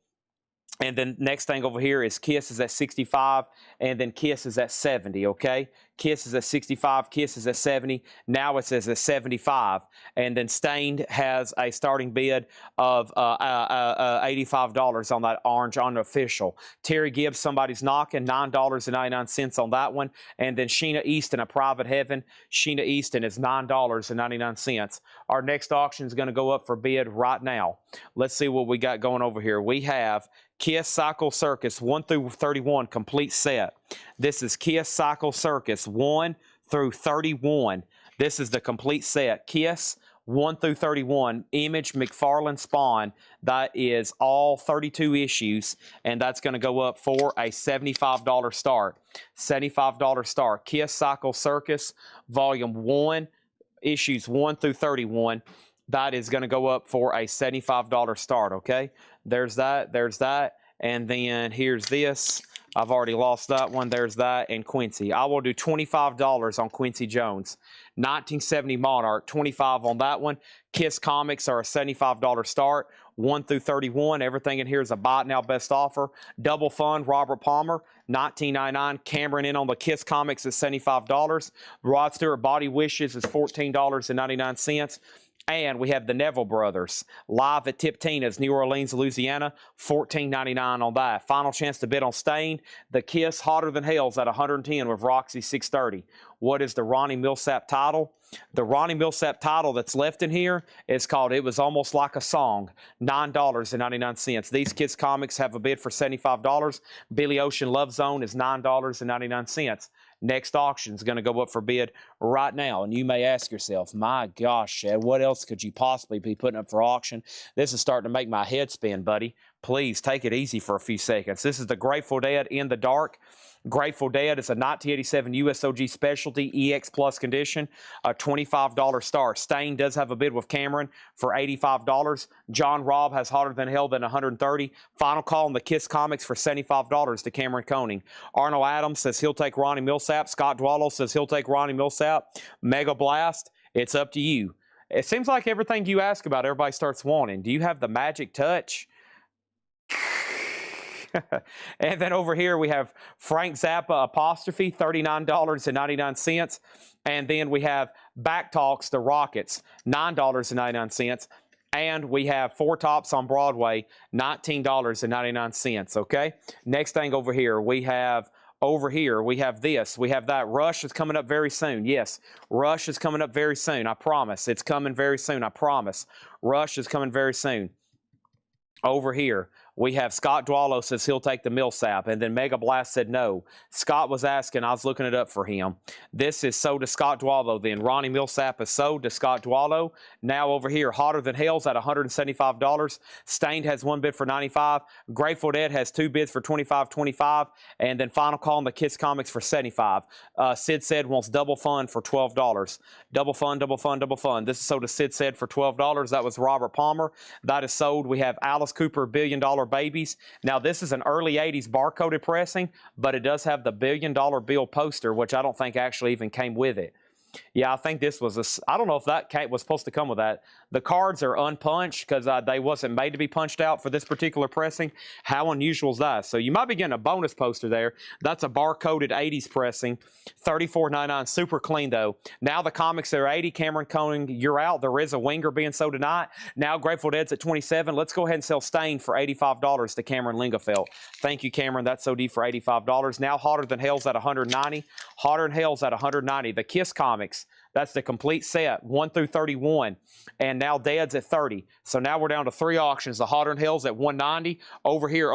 And then next thing over here is Kiss is at 65, and then Kiss is at 70, okay? Kiss is at 65, Kiss is at 70. Now it says at 75. And then Stained has a starting bid of $85 on that orange unofficial. Terry Gibbs, somebody's knocking, $9.99 on that one. And then Sheena Easton, a private heaven. Sheena Easton is $9.99. Our next auction is going to go up for bid right now. Let's see what we got going over here. We have Kiss Cycle Circus 1 through 31 complete set. This is Kiss Cycle Circus 1 through 31. This is the complete set. Kiss 1 through 31. Image McFarlane Spawn. That is all 32 issues, and that's going to go up for a $75 start. $75 start. Kiss Cycle Circus Volume 1, issues 1 through 31. That is going to go up for a $75 start, okay? There's that, and then here's this. I've already lost that one. There's that, and Quincy. I will do $25 on Quincy Jones. 1970 Monarch, 25 on that one. Kiss Comics are a $75 start. 1 through 31. Everything in here is a buy it now best offer. Double Fund, Robert Palmer, $19.99. Cameron in on the Kiss Comics is $75. Rod Stewart Body Wishes is $14.99. And we have the Neville Brothers live at Tip Tina's, New Orleans, Louisiana, $14.99 on that. Final chance to bid on Stained. The Kiss Hotter Than Hell's at $110 with Roxy 630. What is the Ronnie Millsap title? The Ronnie Millsap title that's left in here is called It Was Almost Like a Song, $9.99. These Kiss Comics have a bid for $75. Billy Ocean Love Zone is $9.99. Next auction is going to go up for bid right now. And you may ask yourself, my gosh, Chad, what else could you possibly be putting up for auction? This is starting to make my head spin, buddy. Please take it easy for a few seconds. This is the Grateful Dead in the Dark. Grateful Dead is a 1987 USOG Specialty EX Plus condition, a $25 star. Stain does have a bid with Cameron for $85. John Robb has Hotter Than Hell than $130. Final call on the Kiss Comics for $75 to Cameron Koning. Arnold Adams says he'll take Ronnie Millsap. Scott Dwallow says he'll take Ronnie Millsap. Mega Blast, it's up to you. It seems like everything you ask about, everybody starts wanting. Do you have the magic touch? And then over here we have Frank Zappa apostrophe, $39.99. And then we have Back Talks, the Rockets, $9.99. And we have Four Tops on Broadway, $19.99. Okay. Next thing over here, we have this. We have that. Rush is coming up very soon. Yes, Rush is coming up very soon. I promise. It's coming very soon. I promise. Rush is coming very soon. Over here, we have Scott Dwallow says he'll take the Millsap, and then Mega Blast said no. Scott was asking, I was looking it up for him. This is sold to Scott Dwallow then. Ronnie Millsap is sold to Scott Dwallow. Now over here, Hotter Than Hell's at $175. Stained has one bid for $95. Grateful Dead has two bids for $25.25, and then final call on the Kiss Comics for $75. Sid Said wants Double Fun for $12. Double Fun, Double Fun, Double Fun. This is sold to Sid Said for $12. That was Robert Palmer. That is sold. We have Alice Cooper, $1 Billion Babies. Now, this is an early 80s barcoded pressing, but it does have the $1 billion bill poster, which I don't think actually even came with it. Yeah, I think this was I don't know if that was supposed to come with that. The cards are unpunched because they wasn't made to be punched out for this particular pressing. How unusual is that? So you might be getting a bonus poster there. That's a barcoded 80s pressing. $34.99, super clean though. Now the comics are 80. Cameron Koning, you're out. There is a winger being sold tonight. Now Grateful Dead's at 27. Let's go ahead and sell Stain for $85 to Cameron Lingafelt. Thank you, Cameron. That's OD for $85. Now Hotter Than Hell's at $190. Hotter Than Hell's at $190. The Kiss Comics, that's the complete set, 1 through 31. And now Dead's at 30. So now we're down to 3 auctions. The Hotter Than Hell's at $190. Over here.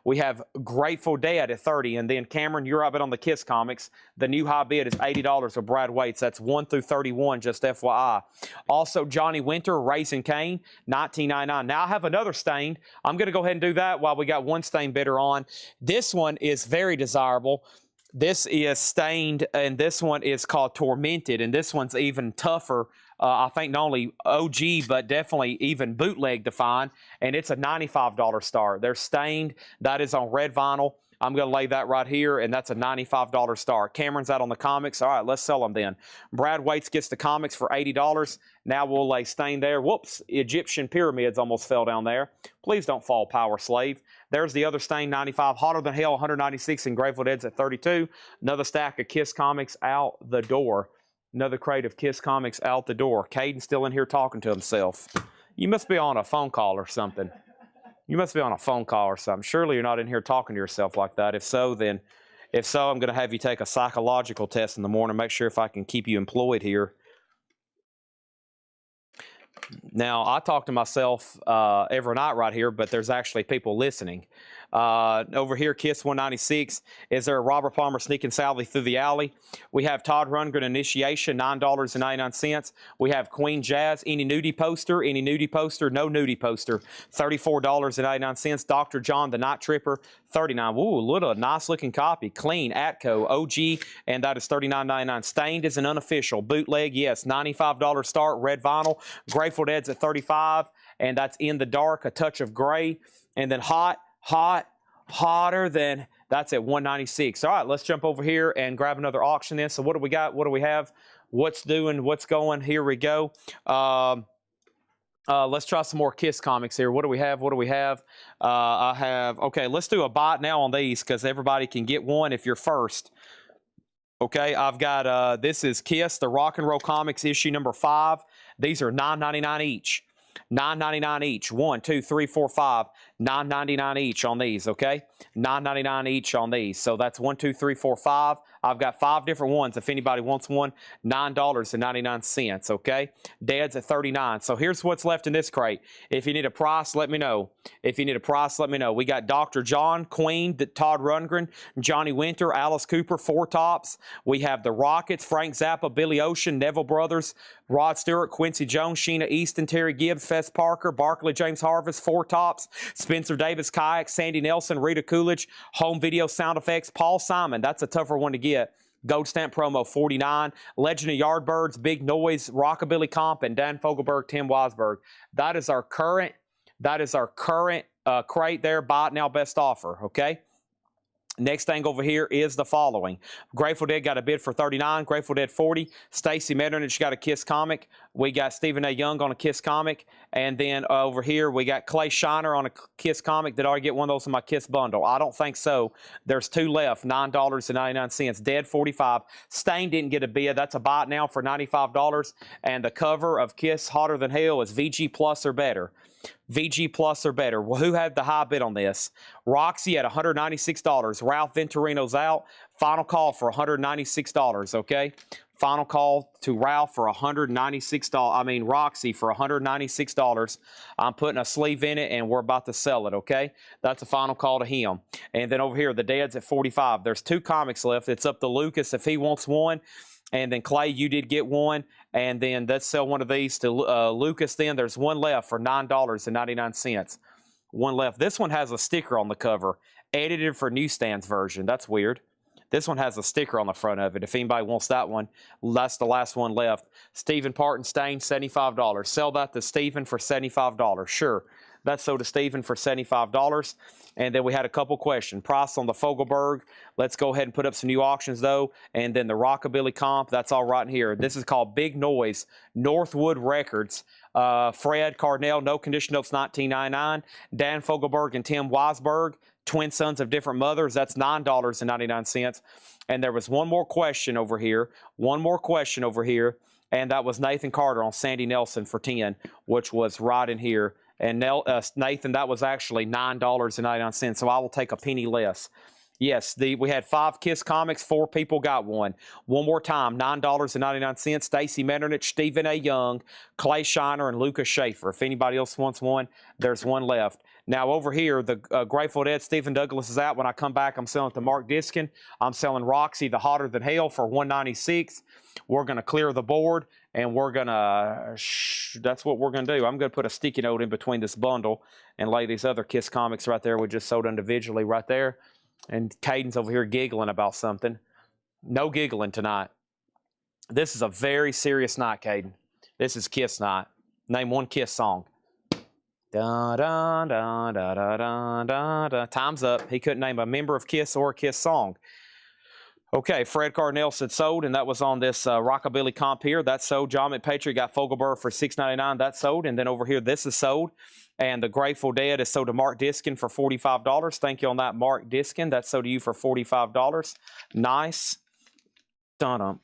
We have Grateful Dead at 30. And then Cameron, you're up on the Kiss Comics. The new high bid is $80 with Brad Waits. That's 1 through 31, just FYI. Also, Johnny Winter, Raising Cane, $19.99. Now I have another Stained. I'm going to go ahead and do that while we got one Stained bidder on. This one is very desirable. This is Stained, and this one is called Tormented, and this one's even tougher. I think not only OG, but definitely even bootleg to find, and it's a $95 star. They're Stained. That is on red vinyl. I'm going to lay that right here, and that's a $95 start. Cameron's out on the comics. All right, let's sell them then. Brad Waits gets the comics for $80. Now we'll lay Stain there. Whoops, Egyptian pyramids almost fell down there. Please don't fall, Power Slave. There's the other Stain, 95. Hotter Than Hell, 196, and Grateful Dead's at 32. Another stack of Kiss comics out the door. Another crate of Kiss comics out the door. Caden's still in here talking to himself. You must be on a phone call or something. You must be on a phone call or something. Surely you're not in here talking to yourself like that. If so, I'm going to have you take a psychological test in the morning, make sure if I can keep you employed here. Now, I talk to myself every night right here, but there's actually people listening. Over here, Kiss 196. Is there a Robert Palmer sneaking Sally through the alley? We have Todd Rundgren Initiation, $9.99. We have Queen Jazz, any nudie poster, no nudie poster, $34.99. Dr. John, the Night Tripper, $39. Ooh, little nice looking copy, clean, Atco, OG, and that is $39.99. Stained is an unofficial, bootleg, yes, $95 start, red vinyl. Grateful Dead's at $35, and that's In the Dark, a touch of gray, and then hotter than, that's at $196. All right, let's jump over here and grab another auction then. So what do we got? What do we have? What's doing? What's going? Here we go. Let's try some more Kiss comics here. What do we have? I have, okay, let's do a bot now on these because everybody can get one if you're first. Okay, I've got, this is Kiss, the Rock and Roll Comics issue number 5. These are $9.99 each. $9.99 each. 1, 2, 3, 4, 5. $9.99 each on these, okay? $9.99 each on these. So that's 1, 2, 3, 4, 5. I've got 5 different ones. If anybody wants one, $9.99, okay? Dead's at $39. So here's what's left in this crate. If you need a price, let me know. We got Dr. John, Queen, Todd Rundgren, Johnny Winter, Alice Cooper, Four Tops. We have the Rockets, Frank Zappa, Billy Ocean, Neville Brothers, Rod Stewart, Quincy Jones, Sheena Easton, Terry Gibbs, Fess Parker, Barkley, James Harvest, Four Tops, Spencer Davis, Kayak, Sandy Nelson, Rita Coolidge, Home Video Sound Effects, Paul Simon. That's a tougher one to get. Gold Stamp Promo, 49. Legend of Yardbirds, Big Noise, Rockabilly Comp, and Dan Fogelberg, Tim Weisberg. That is our current crate there. Buy it now, best offer, okay? Next thing over here is the following. Grateful Dead got a bid for $39. Grateful Dead 40. Stacy Metternich got a Kiss comic. We got Stephen A. Young on a Kiss comic. And then over here, we got Clay Shiner on a Kiss comic. Did I get one of those in my Kiss bundle? I don't think so. There's 2 left, $9.99. Dead 45. Stain didn't get a bid. That's a buy it now for $95. And the cover of Kiss Hotter Than Hell is VG Plus or better. VG Plus or better. Well, who had the high bid on this? Roxy at $196. Ralph Venturino's out. Final call for $196, okay? Final call to Ralph for $196. I mean, Roxy for $196. I'm putting a sleeve in it, and we're about to sell it, okay? That's a final call to him. And then over here, the Dead's at 45. There's 2 comics left. It's up to Lucas if he wants one. And then, Clay, you did get one. And then let's sell one of these to Lucas then. There's one left for $9.99. One left. This one has a sticker on the cover. Edited for newsstands version. That's weird. This one has a sticker on the front of it. If anybody wants that one, that's the last one left. Stephen Parton Stain, $75. Sell that to Stephen for $75. Sure. That's sold to Stephen for $75. And then we had a couple questions. Price on the Fogelberg. Let's go ahead and put up some new auctions, though. And then the Rockabilly Comp. That's all right in here. This is called Big Noise, Northwood Records. Fred Cardinal, no condition notes, $19.99. Dan Fogelberg and Tim Weisberg, twin sons of different mothers. That's $9.99. And there was one more question over here. And that was Nathan Carter on Sandy Nelson for $10, which was right in here. And Nathan, that was actually $9.99, so I will take a penny less. Yes, we had 5 Kiss comics, 4 people got one. One more time, $9.99. Stacy Metternich, Stephen A. Young, Clay Shiner, and Lucas Schaefer. If anybody else wants one, there's one left. Now over here, the Grateful Dead, Stephen Douglas is out. When I come back, I'm selling it to Mark Diskin. I'm selling Roxy, the Hotter Than Hell, for $196. We're going to clear the board, and we're going to, that's what we're going to do. I'm going to put a sticky note in between this bundle and lay these other Kiss comics right there we just sold individually right there. And Caden's over here giggling about something. No giggling tonight. This is a very serious night, Caden. This is Kiss night. Name one Kiss song. Da, da, da, da, da, da, da, da. Time's up. He couldn't name a member of Kiss or a Kiss song. Okay, Fred Carnell said sold, and that was on this Rockabilly comp here. That's sold. John McPatriot got Fogelberg for $6.99. That's sold. And then over here, this is sold. And the Grateful Dead is sold to Mark Diskin for $45. Thank you on that, Mark Diskin. That's sold to you for $45. Nice. And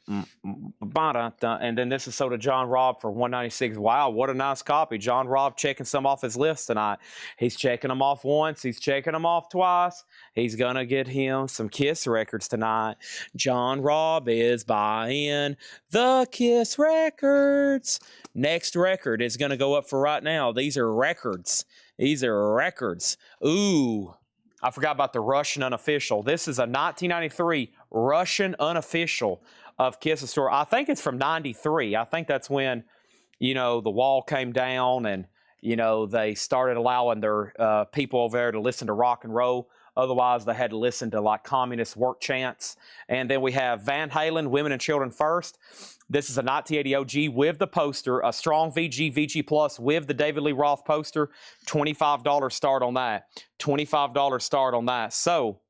then this is sold to John Robb for $196. Wow, what a nice copy. John Robb checking some off his list tonight. He's checking them off once. He's checking them off twice. He's going to get him some Kiss records tonight. John Robb is buying the Kiss records. Next record is going to go up for right now. These are records. These are records. Ooh. I forgot about the Russian Unofficial. This is a 1993 Russian Unofficial of Kiss's Story. I think it's from 93. I think that's when, you know, the wall came down and, you know, they started allowing their people over there to listen to rock and roll. Otherwise, they had to listen to, like, communist work chants. And then we have Van Halen, Women and Children First. This is a 1980 OG with the poster, a strong VG, VG Plus with the David Lee Roth poster. $25 start on that. $25 start on that. So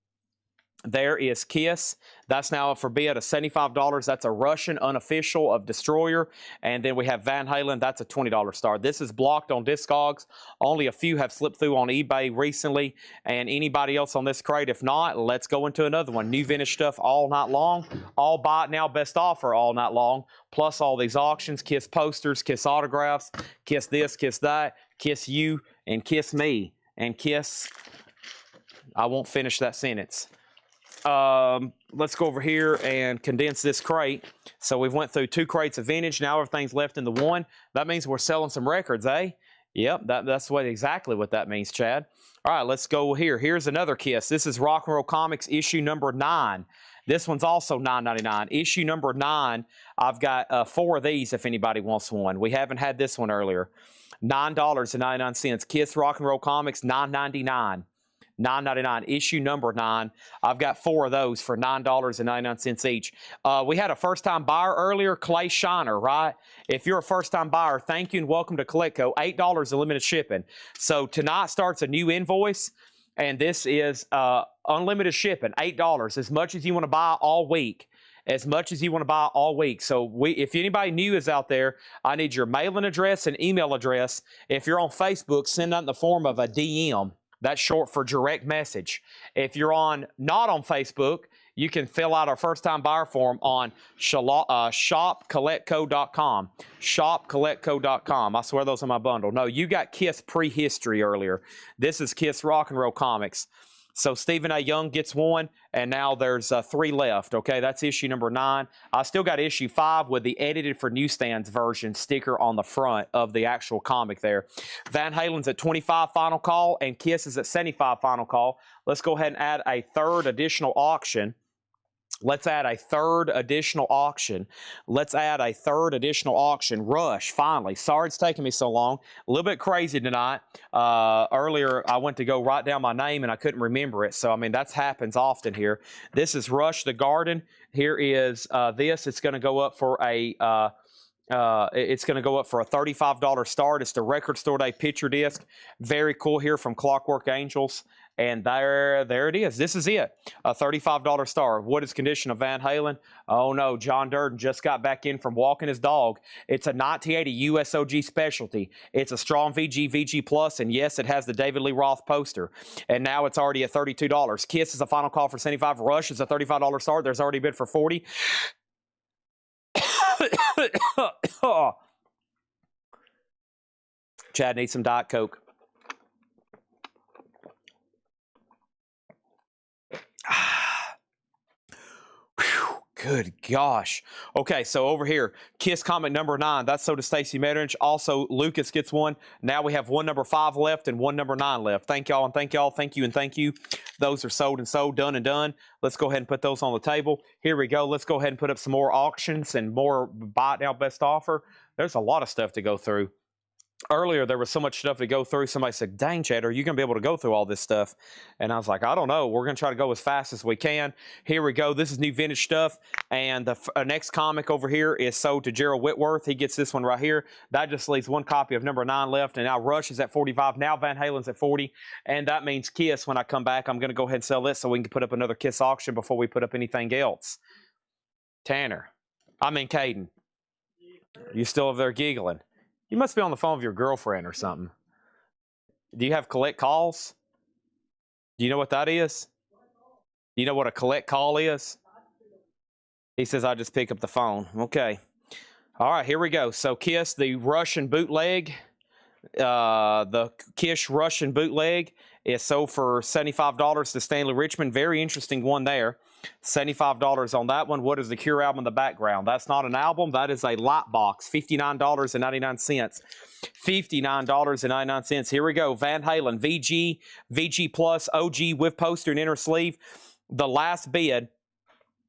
there is Kiss. That's now up for bid at $75. That's a Russian Unofficial of Destroyer. And then we have Van Halen. That's a $20 start. This is blocked on Discogs. Only a few have slipped through on eBay recently. And anybody else on this crate? If not, let's go into another one. New vintage stuff all night long. All buy it now, best offer all night long. Plus all these auctions, Kiss posters, Kiss autographs, Kiss this, Kiss that, Kiss you, and Kiss me. And Kiss, I won't finish that sentence. Let's go over here and condense this crate. So we've went through 2 crates of vintage. Now everything's left in the one. That means we're selling some records, eh? Yep, that's exactly what that means, Chad. All right, let's go here. Here's another Kiss. This is Rock and Roll Comics issue number 9. This one's also $9.99. Issue number 9. I've got 4 of these if anybody wants one. We haven't had this one earlier. $9.99. Kiss Rock and Roll Comics, $9.99. $9.99, issue number 9. I've got 4 of those for $9.99 each. We had a first-time buyer earlier, Clay Shiner, right? If you're a first-time buyer, thank you and welcome to Colectco. $8 in limited shipping. So tonight starts a new invoice, and this is unlimited shipping, $8, as much as you want to buy all week. As much as you want to buy all week. So if anybody new is out there, I need your mailing address and email address. If you're on Facebook, send that in the form of a DM. That's short for direct message. If you're not on Facebook, you can fill out our first-time buyer form on shopcollectco.com. Shopcollectco.com. I swear those are my bundle. No, you got Kiss prehistory earlier. This is Kiss Rock and Roll Comics. So Stephen A. Young gets 1, and now there's 3 left. Okay, that's issue number 9. I still got issue 5 with the edited for newsstands version sticker on the front of the actual comic there. Van Halen's at 25 final call, and Kiss is at 75 final call. Let's go ahead and add a 3rd additional auction. Let's add a 3rd additional auction. Let's add a 3rd additional auction. Rush, finally. Sorry it's taking me so long. A little bit crazy tonight. Earlier, I went to go write down my name and I couldn't remember it. So, I mean, that happens often here. This is Rush the Garden. Here is this. It's going to go up for a... it's going to go up for a $35 start. It's the Record Store Day picture disc. Very cool here from Clockwork Angels. And there it is. This is it. A $35 star. What is condition of Van Halen? Oh no, John Durden just got back in from walking his dog. It's a 1980 USOG specialty. It's a strong VG, VG Plus, and yes, it has the David Lee Roth poster. And now it's already at $32. Kiss is a final call for 75. Rush is a $35 star. There's already a bid for 40. Chad needs some Diet Coke. Good gosh. Okay, so over here, Kiss comic number 9. That's so to Stacy Metternich. Also, Lucas gets 1. Now we have 1 number 5 left and 1 number 9 left. Thank y'all and thank y'all. Thank you and thank you. Those are sold and sold, done and done. Let's go ahead and put those on the table. Here we go. Let's go ahead and put up some more auctions and more buy it now best offer. There's a lot of stuff to go through. earlier there was so much stuff to go through. Somebody said, dang, Chad, are you going to be able to go through all this stuff? And I was like, I don't know. We're going to try to go as fast as we can. Here we go. This is new vintage stuff. And the next comic over here is sold to Gerald Whitworth. He gets this one right here. That just leaves one copy of number 9 left. And now Rush is at 45. Now Van Halen's at 40. And that means Kiss, when I come back, I'm going to go ahead and sell this so we can put up another Kiss auction before we put up anything else. Caden, you still over there giggling? You must be on the phone with your girlfriend or something. Do you have collect calls? Do you know what that is? Do you know what a collect call is? He says, I just pick up the phone. Okay. All right, here we go. So Kiss, the Russian bootleg. The Kiss Russian bootleg is sold for $75 to Stanley Richmond. Very interesting one there. $75 on that one. What is the Cure album in the background? That's not an album. That is a light box. $59.99. $59.99. Here we go. Van Halen, VG Plus, OG with poster and inner sleeve. The last bid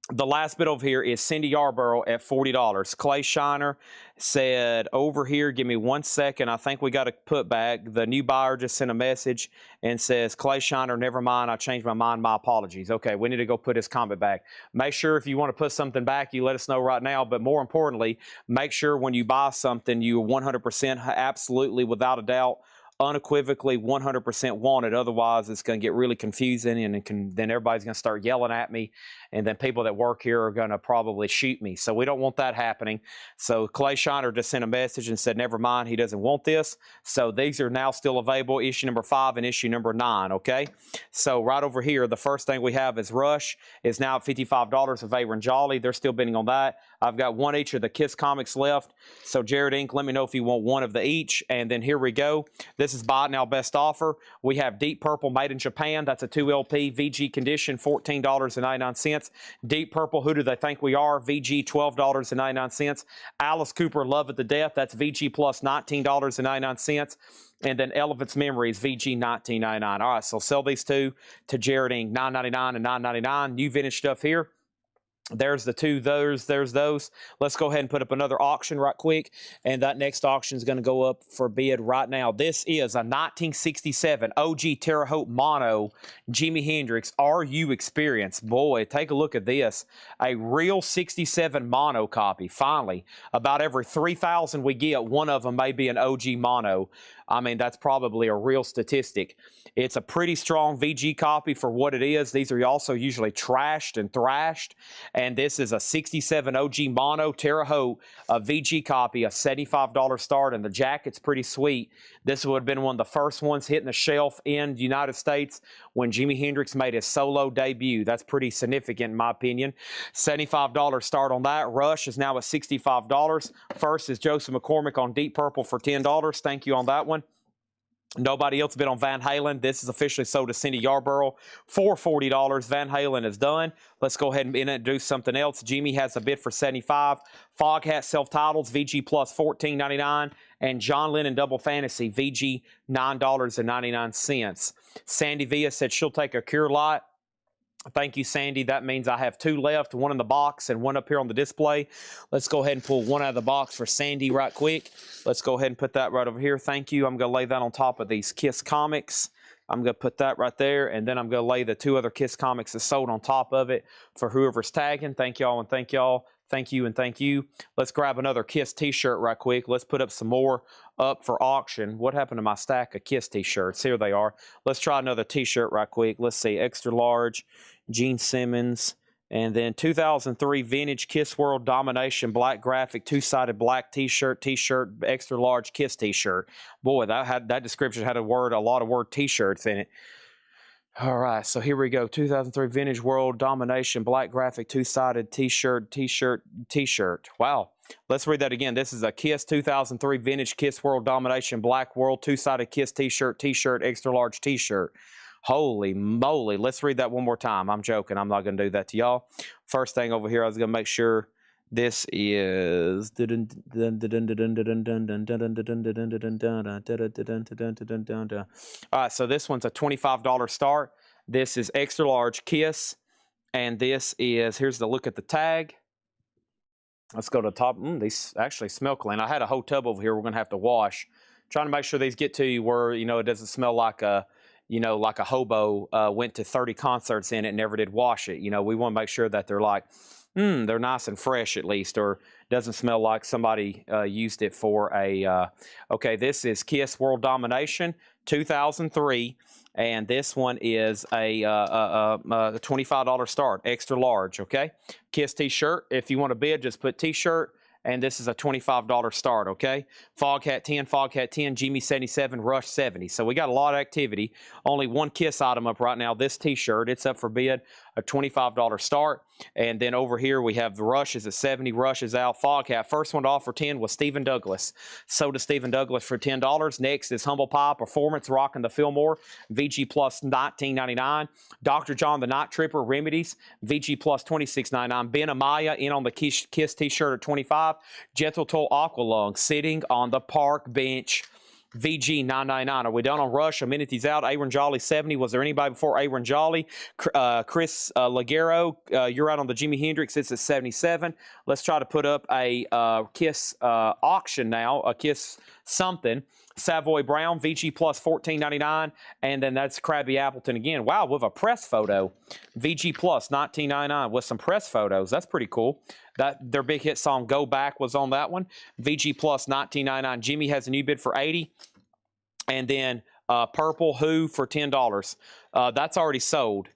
over here is Cindy Yarborough at $40. Clay Shiner said, over here, give me 1 second. I think we got to put back. The new buyer just sent a message and says, Clay Shiner, never mind. I changed my mind. My apologies. Okay, we need to go put his comment back. Make sure if you want to put something back, you let us know right now. But more importantly, make sure when you buy something, you 100% absolutely without a doubt, unequivocally 100% wanted. Otherwise, it's going to get really confusing, and then everybody's going to start yelling at me, and then people that work here are going to probably shoot me. So we don't want that happening. So Clay Shiner just sent a message and said, never mind, he doesn't want this. So these are now still available, issue number 5 and issue number 9, okay? So right over here, the first thing we have is Rush is now at $55 of Avery and Jolly. They're still bidding on that. I've got one each of the Kiss comics left. So Jared Inc., let me know if you want one of the each. And then here we go. This is buy it now best offer. We have Deep Purple made in Japan. That's a 2 LP VG condition, $14.99. Deep Purple, who do they think we are? VG, $12.99. Alice Cooper, Love It to Death. That's VG plus $19.99. And then Elephant's Memories, VG, $19.99. All right, so sell these two to Jared Inc., $9.99 and $9.99. New vintage stuff here. There's the two, there's those. Let's go ahead and put up another auction right quick, and that next auction is going to go up for bid right now. This is a 1967 OG Terre Haute Mono Jimi Hendrix RU Experience. Boy, take a look at this. A real 67 mono copy, finally. About every 3,000 we get, one of them may be an OG mono. I mean, that's probably a real statistic. It's a pretty strong VG copy for what it is. These are also usually trashed and thrashed. And this is a 67 OG Mono Terre Haute, a VG copy, a $75 start, and the jacket's pretty sweet. This would have been one of the first ones hitting the shelf in the United States when Jimi Hendrix made his solo debut. That's pretty significant in my opinion. $75 start on that. Rush is now at $65. First is Joseph McCormick on Deep Purple for $10. Thank you on that one. Nobody else bid on Van Halen. This is officially sold to Cindy Yarborough for $40. Van Halen is done. Let's go ahead and introduce something else. Jimmy has a bid for $75. Foghat Self-Titles, VG plus $14.99. And John Lennon Double Fantasy, VG $9.99. Sandy Villa said she'll take a Cure Light. Thank you, Sandy. That means I have 2 left, one in the box and one up here on the display. Let's go ahead and pull one out of the box for Sandy right quick. Let's go ahead and put that right over here. Thank you. I'm going to lay that on top of these Kiss comics. I'm going to put that right there, and then I'm going to lay the 2 other Kiss comics that's sold on top of it for whoever's tagging. Thank y'all and thank y'all. Thank you and thank you. Let's grab another Kiss t-shirt right quick. Let's put up some more up for auction. What happened to my stack of Kiss t-shirts? Here they are. Let's try another t-shirt right quick. Let's see. Extra large, Gene Simmons. And then 2003 vintage Kiss World Domination black graphic, 2-sided black t-shirt, extra large Kiss t-shirt. Boy, that description had a lot of word t-shirts in it. All right, so here we go. 2003 Vintage World Domination Black Graphic 2-sided t-shirt. Wow. Let's read that again. This is a Kiss 2003 Vintage Kiss World Domination Black World 2-sided Kiss t-shirt, extra large t-shirt. Holy moly. Let's read that one more time. I'm joking. I'm not going to do that to y'all. First thing over here, I was going to make sure this is all right, so this one's a $25 start. This is extra large Kiss, and this is, here's the look at the tag. Let's go to the top. These actually smell clean. I had a whole tub over here we're going to have to wash. Trying to make sure these get to you where, you know, it doesn't smell like a, you know, like a hobo went to 30 concerts in it and never did wash it. You know, we want to make sure that they're like, they're nice and fresh at least, or doesn't smell like somebody used it for a, okay, this is Kiss World Domination 2003. And this one is a $25 start, extra large, okay? Kiss t-shirt. If you want to bid, just put t-shirt. And this is a $25 start, okay? Foghat 10, Jimmy 77, Rush 70. So we got a lot of activity. Only one Kiss item up right now, this t-shirt. It's up for bid, a $25 start. And then over here we have the Rush is at 70, Rush is out. Foghat, first one to offer 10 was Stephen Douglas. So does Stephen Douglas for $10. Next is Humble Pie Performance, rocking the Fillmore, VG plus $19.99. Dr. John the Night Tripper, Remedies, VG plus $26.99. Ben Amaya in on the Kiss t-shirt at $25. Gentle Toll Aqualung sitting on the park bench, VG $9.99. Are we done on Rush? Amenities out. Aaron Jolly 70. Was there anybody before Aaron Jolly? Chris Ligero, you're out on the Jimi Hendrix. It's at 77. Let's try to put up a Kiss auction now. A Kiss something. Savoy Brown, VG plus $14.99. And then that's Krabby Appleton again. Wow, with a press photo. VG plus $19.99 with some press photos. That's pretty cool. That their big hit song "Go Back" was on that one. VG plus $19.99. Jimmy has a new bid for $80, and then Purple Who for $10. That's already sold.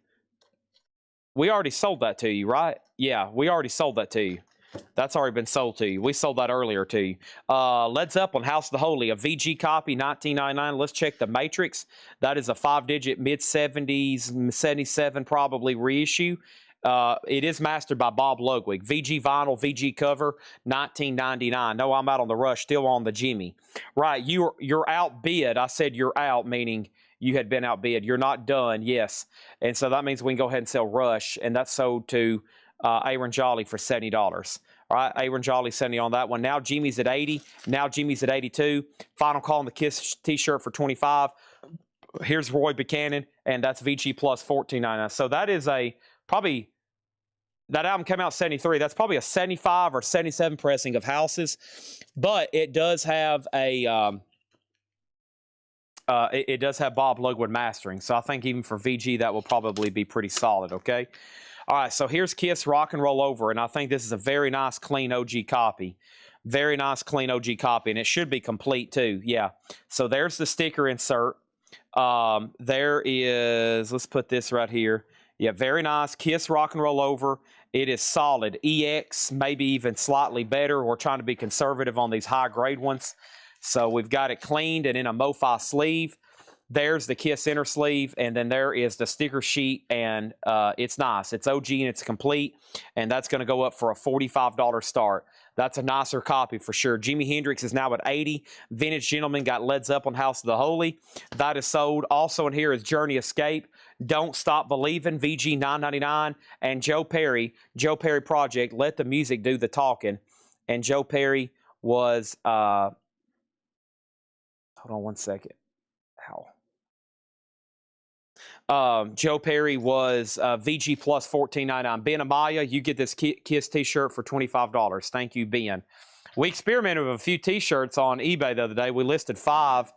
We already sold that to you, right? Yeah, we already sold that to you. That's already been sold to you. We sold that earlier to you. Led Zeppelin, House of the Holy, a VG copy, $19.99. Let's check the Matrix. That is a 5-digit mid-70s, 77 probably reissue. It is mastered by Bob Ludwig. VG vinyl, VG cover, $19.99. No, I'm out on the Rush, still on the Jimmy. Right, you're outbid. I said you're out, meaning you had been outbid. You're not done, yes. And so that means we can go ahead and sell Rush, and that's sold to Aaron Jolly for $70. All right, Aaron Jolly 70 on that one. Now Jimmy's at 80. Now Jimmy's at 82. Final call on the Kiss t-shirt for 25. Here's Roy Buchanan, and that's VG plus $14.99. So that is a probably, that album came out 73. That's probably a 75 or 77 pressing of Houses, but it does have a it does have Bob Ludwig mastering. So I think even for VG that will probably be pretty solid. Okay. All right. So here's Kiss Rock and Roll Over, and I think this is a very nice clean OG copy. Very nice clean OG copy, and it should be complete too. Yeah. So there's the sticker insert. There is, let's put this right here. Yeah, very nice. Kiss Rock and Roll Over. It is solid. EX, maybe even slightly better. We're trying to be conservative on these high-grade ones. So we've got it cleaned and in a MoFi sleeve. There's the Kiss inner sleeve, and then there is the sticker sheet, and it's nice. It's OG and it's complete, and that's going to go up for a $45 start. That's a nicer copy for sure. Jimi Hendrix is now at 80. Vintage Gentleman got Led Zeppelin, House of the Holy. That is sold. Also in here is Journey Escape, Don't Stop Believing, VG $9.99, and Joe Perry Project, Let the Music Do the Talking. And Joe Perry was, hold on one second. How? Joe Perry was VG plus $14.99. Ben Amaya, you get this Kiss t-shirt for $25. Thank you, Ben. We experimented with a few t-shirts on eBay the other day. We listed 5,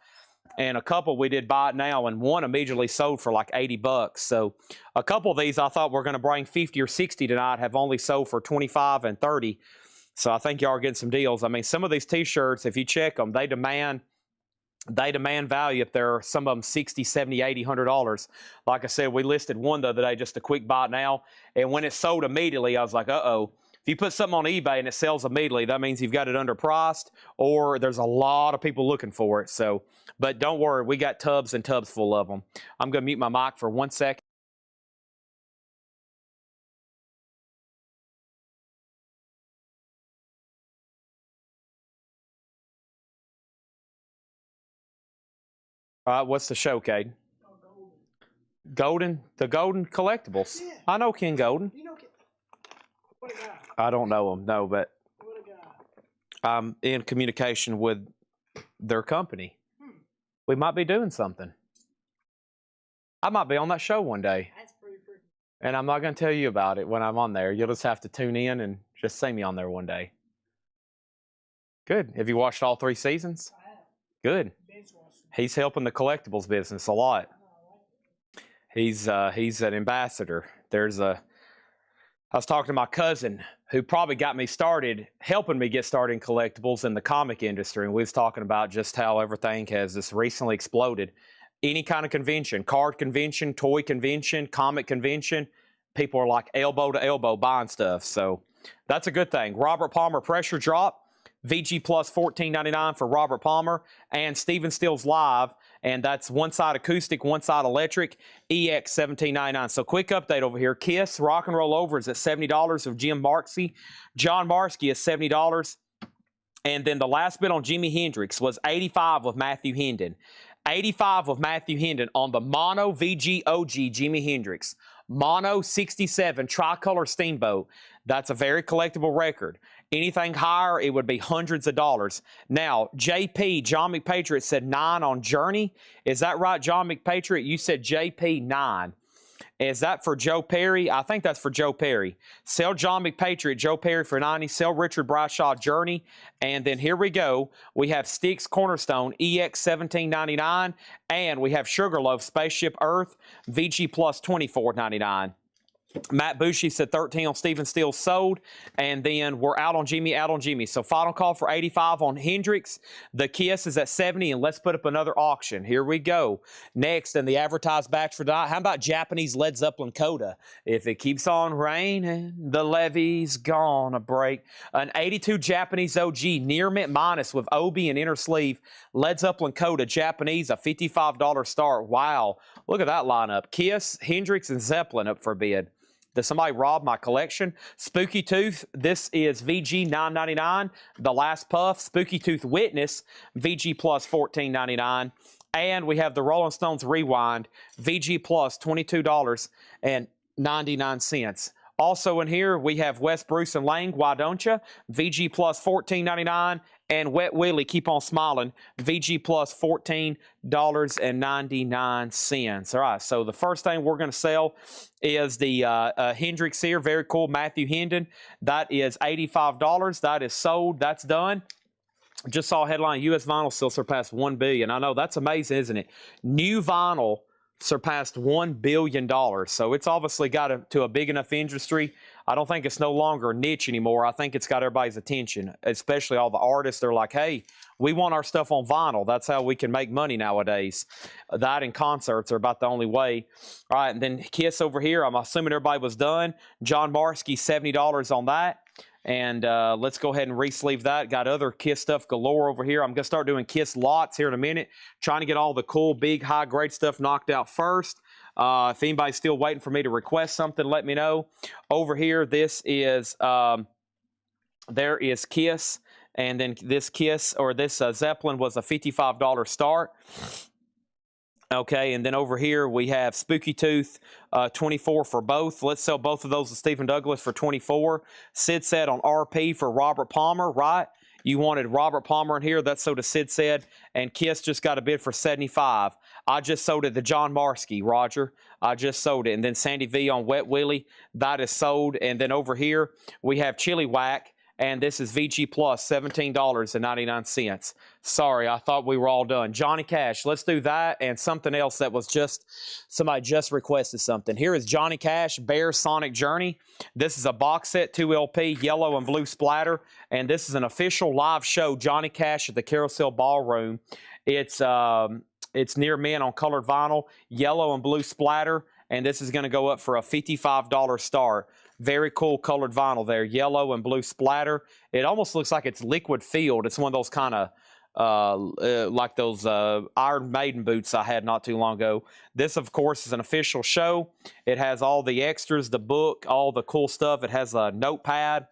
and a couple we did buy it now, and one immediately sold for like $80. So a couple of these I thought were going to bring 50 or 60 tonight have only sold for 25 and 30. So I think y'all are getting some deals. I mean, some of these t-shirts, if you check them, they demand value if they're some of them $60, $70, $80, $100. Like I said, we listed one the other day, just a quick buy now. And when it sold immediately, I was like, uh-oh. If you put something on eBay and it sells immediately, that means you've got it underpriced or there's a lot of people looking for it. So, but don't worry, we got tubs and tubs full of them. I'm going to mute my mic for 1 second. All right, what's the show, Cade? Golden, the Golden Collectibles. Yeah. I know Ken Golden. You know Ken. What a guy. I don't know him, no, but what a guy. I'm in communication with their company. We might be doing something. I might be on that show one day. That's pretty freaking. And I'm not going to tell you about it when I'm on there. You'll just have to tune in and just see me on there one day. Good. Have you watched all 3 seasons? I have. Good. He's helping the collectibles business a lot. He's an ambassador. I was talking to my cousin who probably got me started, helping me get started in collectibles in the comic industry. And we was talking about just how everything has just recently exploded. Any kind of convention, card convention, toy convention, comic convention, people are like elbow to elbow buying stuff. So that's a good thing. Robert Palmer pressure drop. VG Plus $14.99 for Robert Palmer, and Steven Steele's Live, and that's one side acoustic, one side electric, EX $17.99. So quick update over here. Kiss Rock and Roll Over is at $70 of Jim Marksey. John Marksey is $70. And then the last bid on Jimi Hendrix was $85 with Matthew Hendon. $85 with Matthew Hendon on the Mono VG OG Jimi Hendrix. Mono 67 Tricolor Steamboat. That's a very collectible record. Anything higher, it would be hundreds of dollars. Now, JP, John McPatriot, said 9 on Journey. Is that right, John McPatriot? You said JP 9. Is that for Joe Perry? I think that's for Joe Perry. Sell John McPatriot, Joe Perry for 90. Sell Richard Brashaw, Journey. And then here we go. We have Styx Cornerstone, EX $17.99. And we have Sugarloaf, Spaceship Earth, VG Plus $24.99. Matt Bushy said 13 on Steven Steele sold, and then we're out on Jimmy. So final call for 85 on Hendrix. The Kiss is at 70, and let's put up another auction. Here we go. Next, in the advertised batch for tonight, how about Japanese Led Zeppelin Coda? If it keeps on raining, the levee's gonna break. An 82 Japanese OG near mint minus with OB and inner sleeve. Led Zeppelin Coda Japanese, a $55 start. Wow, look at that lineup. Kiss, Hendrix, and Zeppelin up for bid. Did somebody rob my collection? Spooky Tooth, this is VG $9.99. The Last Puff, Spooky Tooth Witness, VG Plus $14.99. And we have the Rolling Stones Rewind, VG Plus $22.99. Also in here, we have Wes Bruce and Lang, Why Don't Ya? VG Plus $14.99. And Wet Willie, Keep On Smiling, VG Plus $14.99. All right, so the first thing we're going to sell is the Hendrix here. Very cool, Matthew Hendon. That is $85. That is sold. That's done. Just saw a headline, U.S. vinyl still surpassed $1 billion. I know, that's amazing, isn't it? New vinyl surpassed $1 billion. So it's obviously got to a big enough industry. I don't think it's no longer a niche anymore. I think it's got everybody's attention, especially all the artists. They're like, hey, we want our stuff on vinyl. That's how we can make money nowadays. That and concerts are about the only way. All right, and then Kiss over here. I'm assuming everybody was done. John Marksey, $70 on that. And let's go ahead and re-sleeve that. Got other Kiss stuff galore over here. I'm going to start doing Kiss lots here in a minute. Trying to get all the cool, big, high-grade stuff knocked out first. If anybody's still waiting for me to request something, let me know. Over here, this is, there is Kiss. And then this Kiss, or this Zeppelin was a $55 start. Okay, and then over here we have Spooky Tooth, 24 for both. Let's sell both of those to Stephen Douglas for 24. Sid said on RP for Robert Palmer, right? You wanted Robert Palmer in here. That's so to Sid said. And Kiss just got a bid for 75. I just sold it to John Marksey, Roger. I just sold it. And then Sandy V on Wet Willie. That is sold. And then over here we have Chili Whack. And this is VG Plus, $17.99. Sorry, I thought we were all done. Johnny Cash, let's do that and something else that was just, somebody just requested something. Here is Johnny Cash, Bear Sonic Journey. This is a box set, 2 LP, yellow and blue splatter. And this is an official live show, Johnny Cash at the Carousel Ballroom. It's near mint on colored vinyl, yellow and blue splatter. And this is going to go up for a $55 start. Very cool colored vinyl there, yellow and blue splatter. It almost looks like it's liquid filled. It's one of those kind of like those Iron Maiden boots I had not too long ago. This, of course, is an official show. It has all the extras, the book, all the cool stuff. It has a notepad,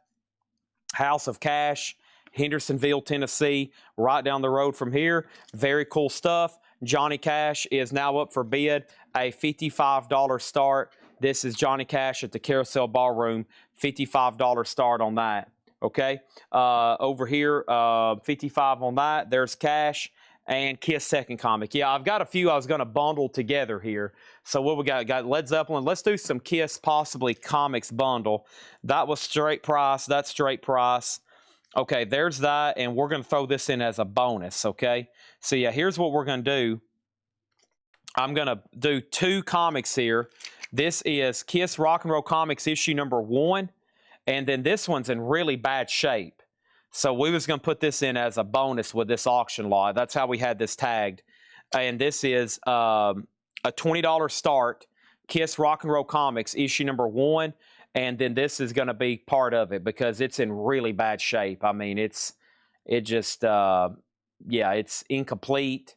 House of Cash, Hendersonville, Tennessee, right down the road from here. Very cool stuff. Johnny Cash is now up for bid, a $55 start. This is Johnny Cash at the Carousel Ballroom, $55 start on that. Okay, over here, 55 on that. There's Cash and Kiss second comic. Yeah, I've got a few I was going to bundle together here. So what we got? Got Led Zeppelin. Let's do some Kiss possibly comics bundle. That was straight price. That's straight price. Okay, there's that, and we're going to throw this in as a bonus, okay? So yeah, here's what we're going to do. I'm going to do 2 comics here. This is Kiss Rock and Roll Comics issue number 1, and then this one's in really bad shape. So we was going to put this in as a bonus with this auction lot. That's how we had this tagged. And this is a $20 start, Kiss Rock and Roll Comics issue number 1, and then this is going to be part of it because it's in really bad shape. I mean, it's incomplete,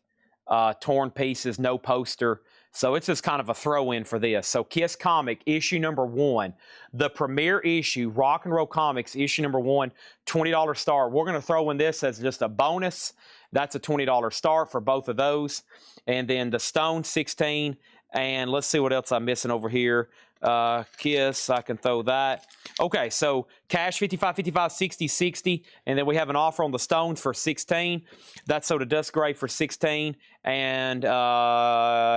torn pieces, no poster. So it's just kind of a throw-in for this. So Kiss Comic issue number 1, the premiere issue, Rock and Roll Comics issue number 1, $20 start. We're going to throw in this as just a bonus. That's a $20 start for both of those. And then the Stone 16. And let's see what else I'm missing over here. Kiss, I can throw that. Okay, so cash 55, 55, 60, 60. And then we have an offer on the Stones for 16. That's Soda Dust Gray for 16. And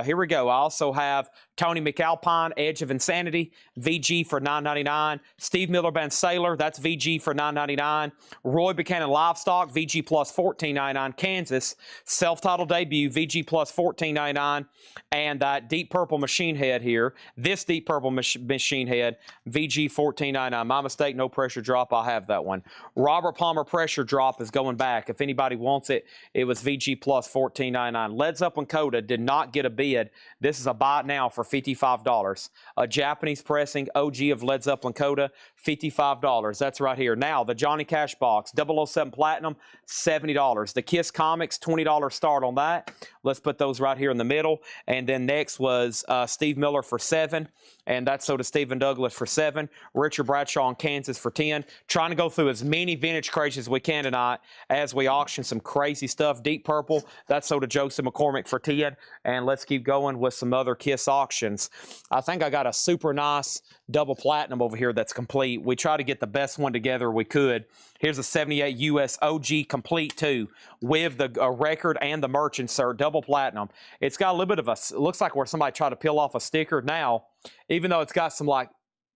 here we go. I also have Tony McAlpine, Edge of Insanity, VG for $9.99. Steve Miller Band Sailor, that's VG for $9.99. Roy Buchanan Livestock, VG plus $14.99. Kansas, self-titled debut, VG plus $14.99. And that Deep Purple Machine Head here, this Deep Purple Machine Head, VG $14.99. My mistake, no pressure drop. I'll have that one. Robert Palmer Pressure Drop is going back. If anybody wants it, it was VG plus $14.99. Led Zeppelin Coda did not get a bid. This is a buy it now for $55. A Japanese pressing OG of Led Zeppelin Coda, $55. That's right here. Now, the Johnny Cash box, 007 Platinum, $70. The Kiss Comics, $20 start on that. Let's put those right here in the middle. And then next was Steve Miller for $7. And that's so to Stephen Douglas for $7. Richard Bradshaw in Kansas for $10. Trying to go through as many vintage crates as we can tonight as we auction some crazy stuff. Deep Purple, that's so to Joseph McCormick for $10. And let's keep going with some other Kiss auctions. I think I got a super nice double platinum over here that's complete. We try to get the best one together we could. Here's a 78 US OG complete too, with the record and the merch insert, double platinum. It's got a little bit of a, looks like where somebody tried to peel off a sticker. Now, even though it's got some like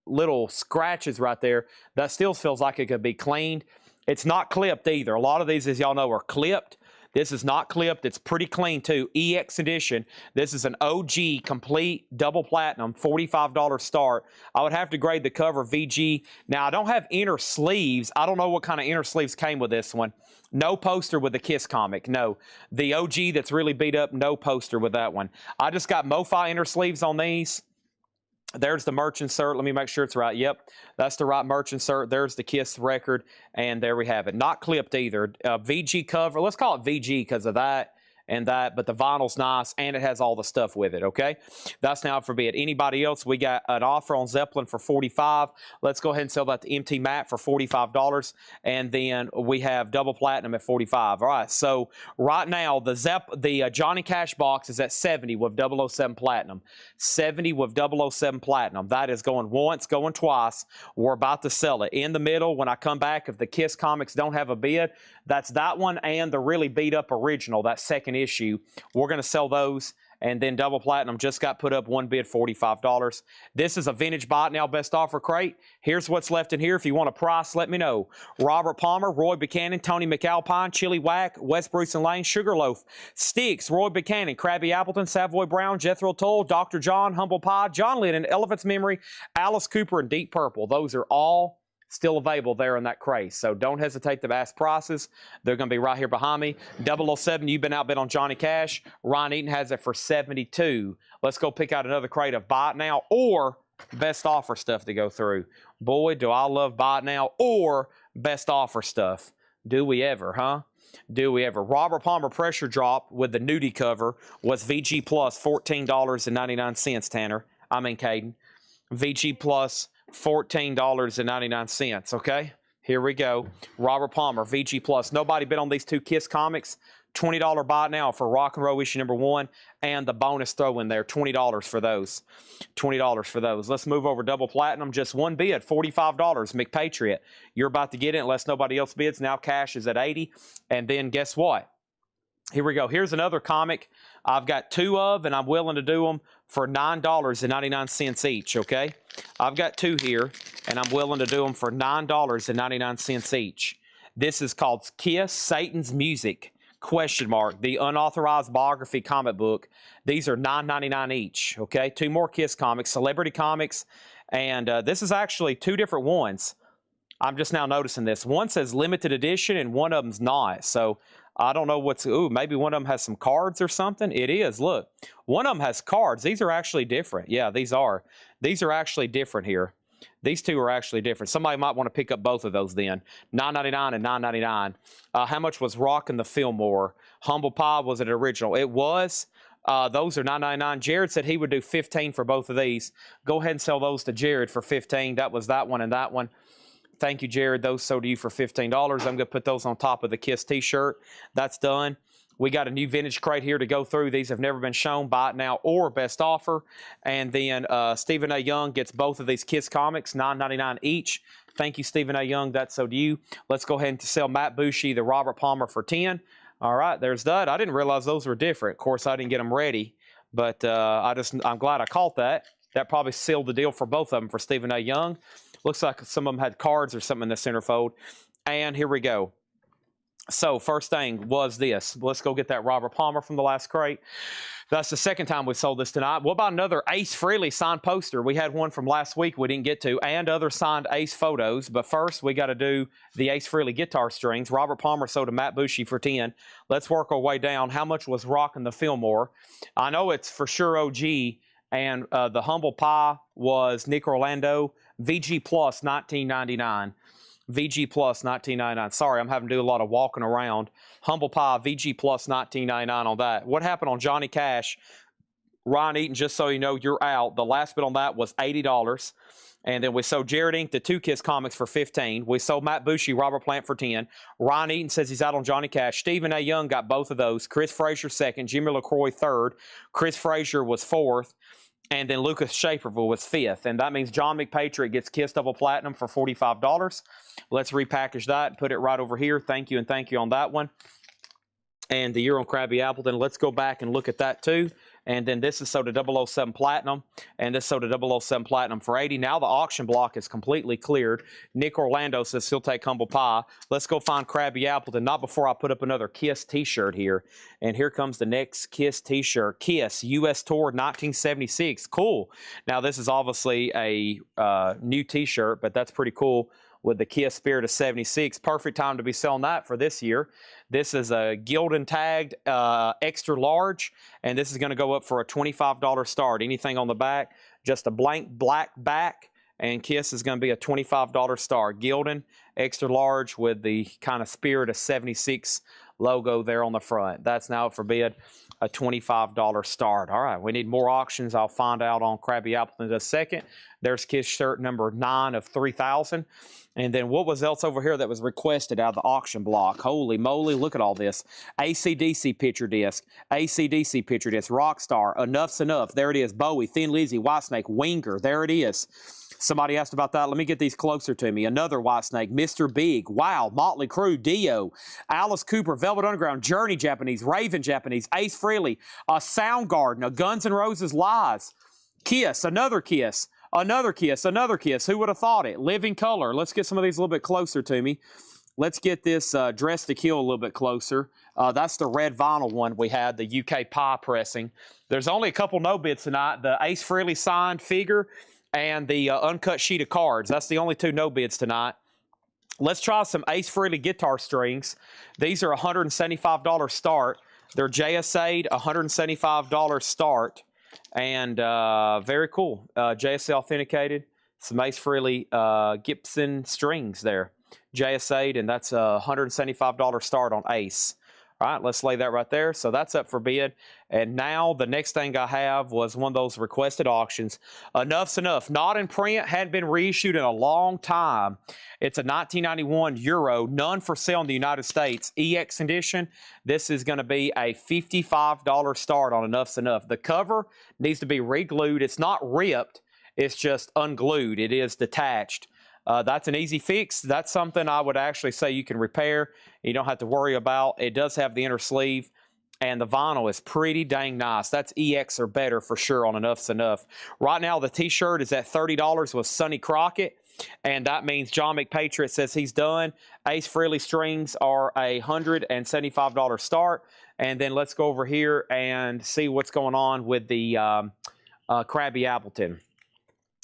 little scratches right there, that still feels like it could be cleaned. It's not clipped either. A lot of these, as y'all know, are clipped. This is not clipped. It's pretty clean too. EX edition. This is an OG complete double platinum, $45 start. I would have to grade the cover VG. Now, I don't have inner sleeves. I don't know what kind of inner sleeves came with this one. No poster with the Kiss comic. No. The OG that's really beat up, no poster with that one. I just got MoFi inner sleeves on these. There's the merch insert. Let me make sure it's right. Yep, that's the right merch insert. There's the Kiss record, and there we have it. Not clipped either. VG cover. Let's call it VG because of that and that, but the vinyl's nice, and it has all the stuff with it, okay? That's now for bid. Anybody else? We got an offer on Zeppelin for $45. Let's go ahead and sell that to MT Matt for $45, and then we have double platinum at $45. All right, so right now, the Johnny Cash box is at $70 with 007 platinum. $70 with 007 platinum. That is going once, going twice. We're about to sell it. In the middle, when I come back, if the Kiss comics don't have a bid, that's that one and the really beat up original, that second issue. We're going to sell those. And then double platinum just got put up, one bid, $45. This is a vintage buy it now best offer crate. Here's what's left in here. If you want a price, let me know. Robert Palmer, Roy Buchanan, Tony McAlpine, Chili Whack, West Bruce and Lane, Sugarloaf, Sticks, Roy Buchanan, Krabby Appleton, Savoy Brown, Jethro Tull, Dr. John, Humble Pie, John Lennon, Elephant's Memory, Alice Cooper, and Deep Purple. Those are all still available there in that crate. So don't hesitate to ask prices. They're going to be right here behind me. 007, you've been outbid on Johnny Cash. Ryan Eaton has it for $72. Let's go pick out another crate of buy it now or best offer stuff to go through. Boy, do I love buy it now or best offer stuff. Do we ever, huh? Do we ever? Robert Palmer Pressure Drop with the nudie cover was VG plus $14.99, Tanner. I mean, Caden. VG plus $14.99, okay? Here we go. Robert Palmer, VG Plus. Nobody bid on these two Kiss comics. $20 buy it now for Rock and Roll issue number 1 and the bonus throw in there. $20 for those. $20 for those. Let's move over double platinum. Just one bid, $45. McPatriot. You're about to get it unless nobody else bids. Now cash is at $80. And then guess what? Here we go. Here's another comic I've got 2 of, and I'm willing to do them for $9.99 each, okay? I've got 2 here, and I'm willing to do them for $9.99 each. This is called Kiss Satan's Music question mark. The unauthorized biography comic book. These are $9.99 each. Okay, 2 more Kiss comics, Celebrity Comics, and this is actually 2 different ones. I'm just now noticing this. One says limited edition, and one of them's not. So I don't know what's. Ooh, maybe one of them has some cards or something. It is. Look, one of them has cards. These are actually different. Yeah, these are. These are actually different here. These 2 are actually different. Somebody might want to pick up both of those then. $9.99 and $9.99. How much was Rockin' the Fillmore? Humble Pie, was it original? It was. Those are $9.99. Jared said he would do $15 for both of these. Go ahead and sell those to Jared for $15. That was that one and that one. Thank you, Jared. Those sold to you for $15. I'm going to put those on top of the Kiss t-shirt. That's done. We got a new vintage crate here to go through. These have never been shown. Buy it now or best offer. And then Stephen A. Young gets both of these Kiss comics, $9.99 each. Thank you, Stephen A. Young. That's so to you. Let's go ahead and sell Matt Bushy, the Robert Palmer for $10. All right, there's that. I didn't realize those were different. Of course, I didn't get them ready, but I'm glad I caught that. That probably sealed the deal for both of them for Stephen A. Young. Looks like some of them had cards or something in the centerfold. And here we go. So first thing was this. Let's go get that Robert Palmer from the last crate. That's the second time we sold this tonight. What about another Ace Frehley signed poster? We had one from last week we didn't get to, and other signed Ace photos. But first, we got to do the Ace Frehley guitar strings. Robert Palmer sold to Matt Bushy for $10. Let's work our way down. How much was Rockin' the Fillmore? I know it's for sure OG, and the Humble Pie was Nick Orlando. VG Plus, $19.99. VG Plus, $19.99. Sorry, I'm having to do a lot of walking around. Humble Pie, VG Plus, $19.99 on that. What happened on Johnny Cash? Ryan Eaton, just so you know, you're out. The last bid on that was $80. And then we sold Jared Inc. the 2 Kiss comics for $15. We sold Matt Bushy, Robert Plant for $10. Ryan Eaton says he's out on Johnny Cash. Stephen A. Young got both of those. Chris Frazier second. Jimmy LaCroix third. Chris Frazier was fourth. And then Lucas Schaeferville was 5th. And that means John McPatriot gets Kiss Double Platinum for $45. Let's repackage that and put it right over here. Thank you and thank you on that one. And the year on Krabby Appleton. Let's go back and look at that too. And then this is sold to 007 Platinum. And this sold to 007 Platinum for $80. Now the auction block is completely cleared. Nick Orlando says he'll take Humble Pie. Let's go find Krabby Appleton. Not before I put up another Kiss t-shirt here. And here comes the next Kiss t-shirt. Kiss U.S. Tour 1976. Cool. Now this is obviously a new t-shirt, but that's pretty cool. With the Kiss Spirit of 76. Perfect time to be selling that for this year. This is a Gildan tagged extra large, and this is going to go up for a $25 start. Anything on the back, just a blank black back, and Kiss is going to be a $25 start. Gildan extra large with the kind of Spirit of 76 logo there on the front. That's now up for bid, a $25 start. All right, we need more auctions. I'll find out on Krabby Appleton in a second. There's Kiss shirt number 9 of 3,000. And then what was else over here that was requested out of the auction block? Holy moly, look at all this. AC/DC picture disc, AC/DC picture disc, Rockstar, Enough's Enough. There it is. Bowie, Thin Lizzy, Whitesnake, Winger. There it is. Somebody asked about that. Let me get these closer to me. Another Whitesnake, Mr. Big, Wow, Motley Crue, Dio, Alice Cooper, Velvet Underground, Journey Japanese, Raven Japanese, Ace Frehley, a Soundgarden, a Guns N' Roses Lies, Kiss, another Kiss. Another Kiss, another Kiss. Who would have thought it? Living Color. Let's get some of these a little bit closer to me. Let's get this Dress to Kill a little bit closer. That's the red vinyl one we had, the UK pie pressing. There's only a couple no bids tonight. The Ace Frehley signed figure and the uncut sheet of cards. That's the only 2 no bids tonight. Let's try some Ace Frehley guitar strings. These are $175 start. They're JSA'd, $175 start. And very cool. JSA authenticated. Some Ace Frehley Gibson strings there. JSA'd, and that's a $175 start on Ace. All right, let's lay that right there. So that's up for bid. And now the next thing I have was one of those requested auctions. Enough's Enough. Not in print. Hadn't been reissued in a long time. It's a 1991 Euro. None for sale in the United States. EX edition. This is going to be a $55 start on Enough's Enough. The cover needs to be re-glued. It's not ripped. It's just unglued. It is detached. That's an easy fix. That's something I would actually say you can repair. You don't have to worry about. It does have the inner sleeve, and the vinyl is pretty dang nice. That's EX or better for sure on Enough's Enough. Right now, the t-shirt is at $30 with Sonny Crockett. And that means John McPatriot says he's done. Ace Frehley strings are a $175 start. And then let's go over here and see what's going on with the Krabby Appleton.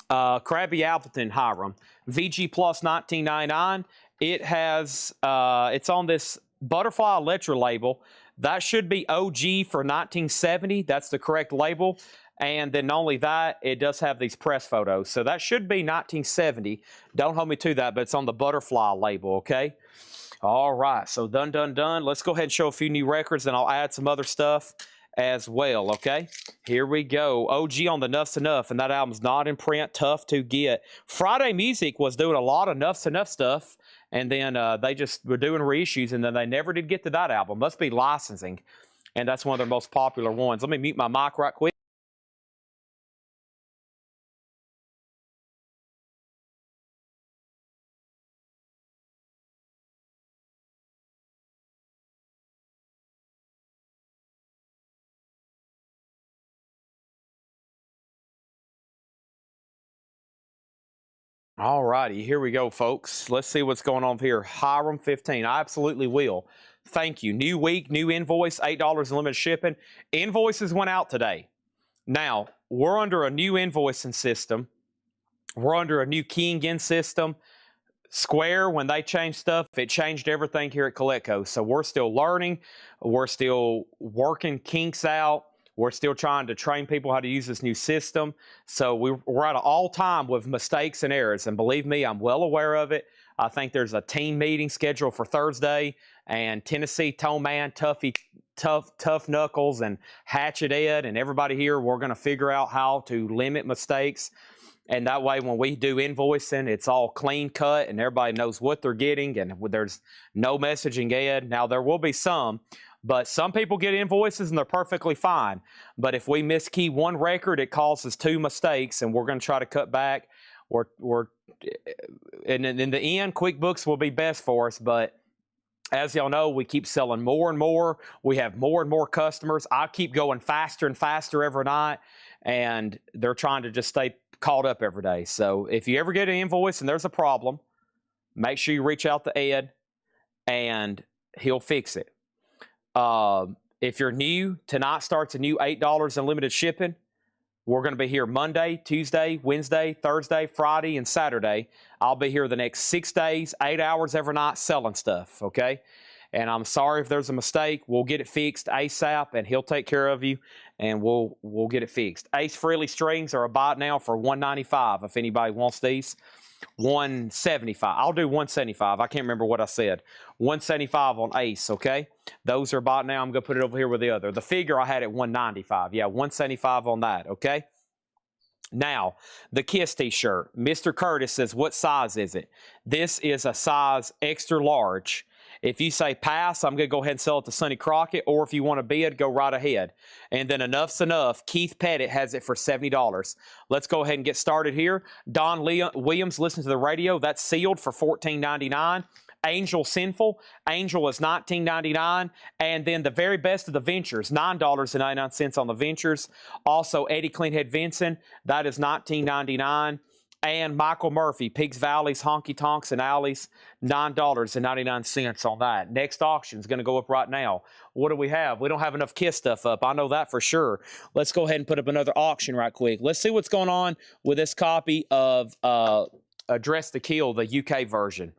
Krabby Appleton, Hiram. VG Plus 1999. It has, it's on this Butterfly Electra label. That should be OG for 1970. That's the correct label. And then not only that, it does have these press photos. So that should be 1970. Don't hold me to that, but it's on the Butterfly label, okay? All right, so done. Let's go ahead and show a few new records, and I'll add some other stuff as well, okay? Here we go. OG on the Nuff's Enough, and that album's not in print, tough to get. Friday Music was doing a lot of Nuff's Enough stuff, and then they just were doing reissues, and then they never did get to that album. Must be licensing, and that's one of their most popular ones. Let me mute my mic right quick. All righty, here we go, folks. Let's see what's going on here. Hiram 15. I absolutely will. Thank you. New week, new invoice, $8 in limited shipping. Invoices went out today. Now, we're under a new invoicing system. We're under a new keying in system. Square, when they changed stuff, it changed everything here at Colecco. So we're still learning. We're still working kinks out. We're still trying to train people how to use this new system. So we're at an all-time with mistakes and errors. And believe me, I'm well aware of it. I think there's a team meeting scheduled for Thursday. And Tennessee Toe Man, Tough Knuckles, and Hatchet Ed, and everybody here, we're going to figure out how to limit mistakes. And that way, when we do invoicing, it's all clean cut and everybody knows what they're getting, and there's no messaging ed. Now, there will be some, but some people get invoices and they're perfectly fine. But if we miskey one record, it causes 2 mistakes, and we're going to try to cut back. And in the end, QuickBooks will be best for us, but as y'all know, we keep selling more and more. We have more and more customers. I keep going faster and faster every night, and they're trying to just stay caught up every day. So if you ever get an invoice and there's a problem, make sure you reach out to Ed, and he'll fix it. If you're new, tonight starts a new $8 in limited shipping. We're going to be here Monday, Tuesday, Wednesday, Thursday, Friday, and Saturday. I'll be here the next 6 days, 8 hours every night selling stuff, okay? And I'm sorry if there's a mistake. We'll get it fixed ASAP, and he'll take care of you, and we'll get it fixed. Ace Frehley strings are about now for $195 if anybody wants these. $175. I'll do $175. I can't remember what I said. $175 on Ace, okay? Those are about now. I'm going to put it over here with the other. The figure I had at $195. Yeah, $175 on that, okay? Now, the Kiss t-shirt. Mr. Curtis says, what size is it? This is a size extra large. If you say pass, I'm going to go ahead and sell it to Sonny Crockett, or if you want to bid, go right ahead. And then Enough's Enough, Keith Pettit has it for $70. Let's go ahead and get started here. Don Williams, listen to the radio. That's sealed for $14.99. Angel Sinful. Angel is $19.99. And then the very best of the Ventures, $9.99 on the Ventures. Also, Eddie Cleanhead Vincent, that is $19.99. And Michael Murphy, Pigs, Valleys, Honky Tonks, and Alleys, $9.99 on that. Next auction is going to go up right now. What do we have? We don't have enough Kiss stuff up. I know that for sure. Let's go ahead and put up another auction right quick. Let's see what's going on with this copy of Dress to Kill, the UK version.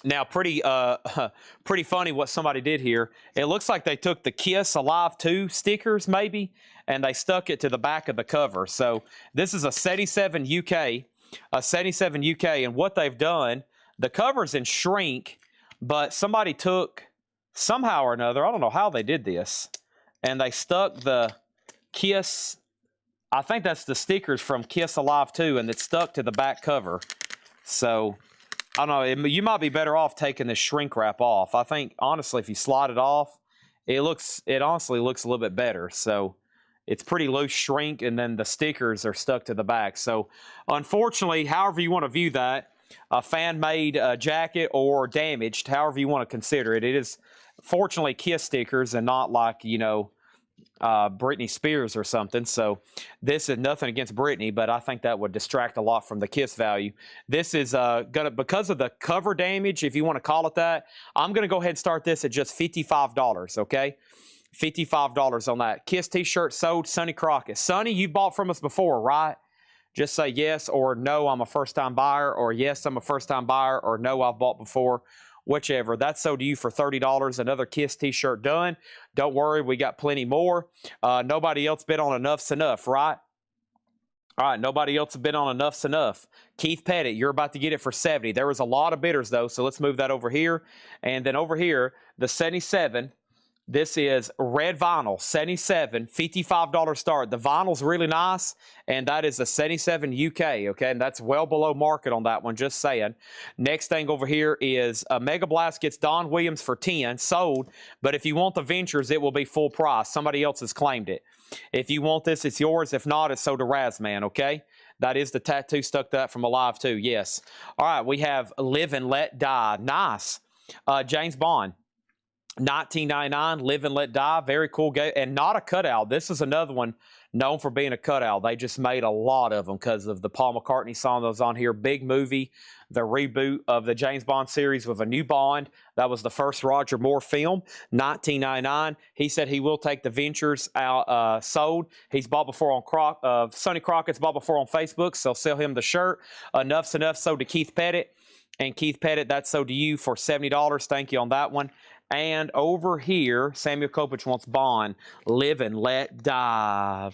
Now, pretty funny what somebody did here. It looks like they took the Kiss Alive 2 stickers, maybe, and they stuck it to the back of the cover. So this is a 77 UK, and what they've done, the cover's in shrink, but somebody took, somehow or another, I don't know how they did this, and they stuck the Kiss, I think that's the stickers from Kiss Alive 2, and it's stuck to the back cover. So I don't know, you might be better off taking this shrink wrap off. I think, honestly, if you slide it off, it honestly looks a little bit better. So it's pretty loose shrink, and then the stickers are stuck to the back. So unfortunately, however you want to view that, a fan-made jacket or damaged, however you want to consider it, it is fortunately Kiss stickers and not like, you know, Britney Spears or something. So this is nothing against Britney, but I think that would distract a lot from the Kiss value. This is gonna, because of the cover damage, if you want to call it that, I'm gonna go ahead and start this at just $55. Okay, $55 on that. Kiss t-shirt sold. Sonny Crockett. Sonny, you bought from us before, right? Just say yes or no, I'm a first-time buyer, or yes, I'm a first-time buyer, or no, I've bought before. Whichever. That's sold to you for $30. Another Kiss t-shirt done. Don't worry, we got plenty more. Nobody else bid on Enough's Enough, right? All right, nobody else has bid on Enough's Enough. Keith Pettit, you're about to get it for 70. There was a lot of bidders, though, so let's move that over here. And then over here, the 77. This is red vinyl, 77, $55 start. The vinyl's really nice, and that is a 77 UK, okay? And that's well below market on that one, just saying. Next thing over here is Mega Blast gets Don Williams for 10, sold. But if you want the Ventures, it will be full price. Somebody else has claimed it. If you want this, it's yours. If not, it's sold to Razman, okay? That is the tattoo stuck to that from Alive, too, yes. All right, we have Live and Let Die. Nice. James Bond. 1999, Live and Let Die, very cool game, and not a cutout. This is another one known for being a cutout. They just made a lot of them because of the Paul McCartney song that was on here. Big movie, the reboot of the James Bond series with a new Bond. That was the first Roger Moore film, 1999. He said he will take the Ventures out, sold. He's bought before on Sonny Crockett's bought before on Facebook, so sell him the shirt. Enough's Enough sold to Keith Pettit. And Keith Pettit, that's sold to you for $70. Thank you on that one. And over here, Samuel Kopich wants Bond. Live and Let Die.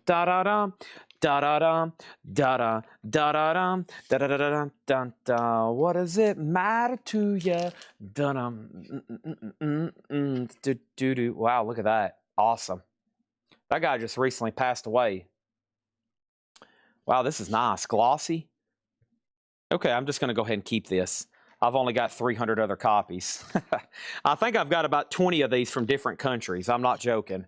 Da-da-dum, da-da-dum, da-da, da-da-dum, da-da-da-da-dum, what does it matter to you? Da-dum, do-do-do. Wow, look at that. Awesome. That guy just recently passed away. Wow, this is nice. Glossy. Okay, I'm just going to go ahead and keep this. I've only got 300 other copies. I think I've got about 20 of these from different countries. I'm not joking.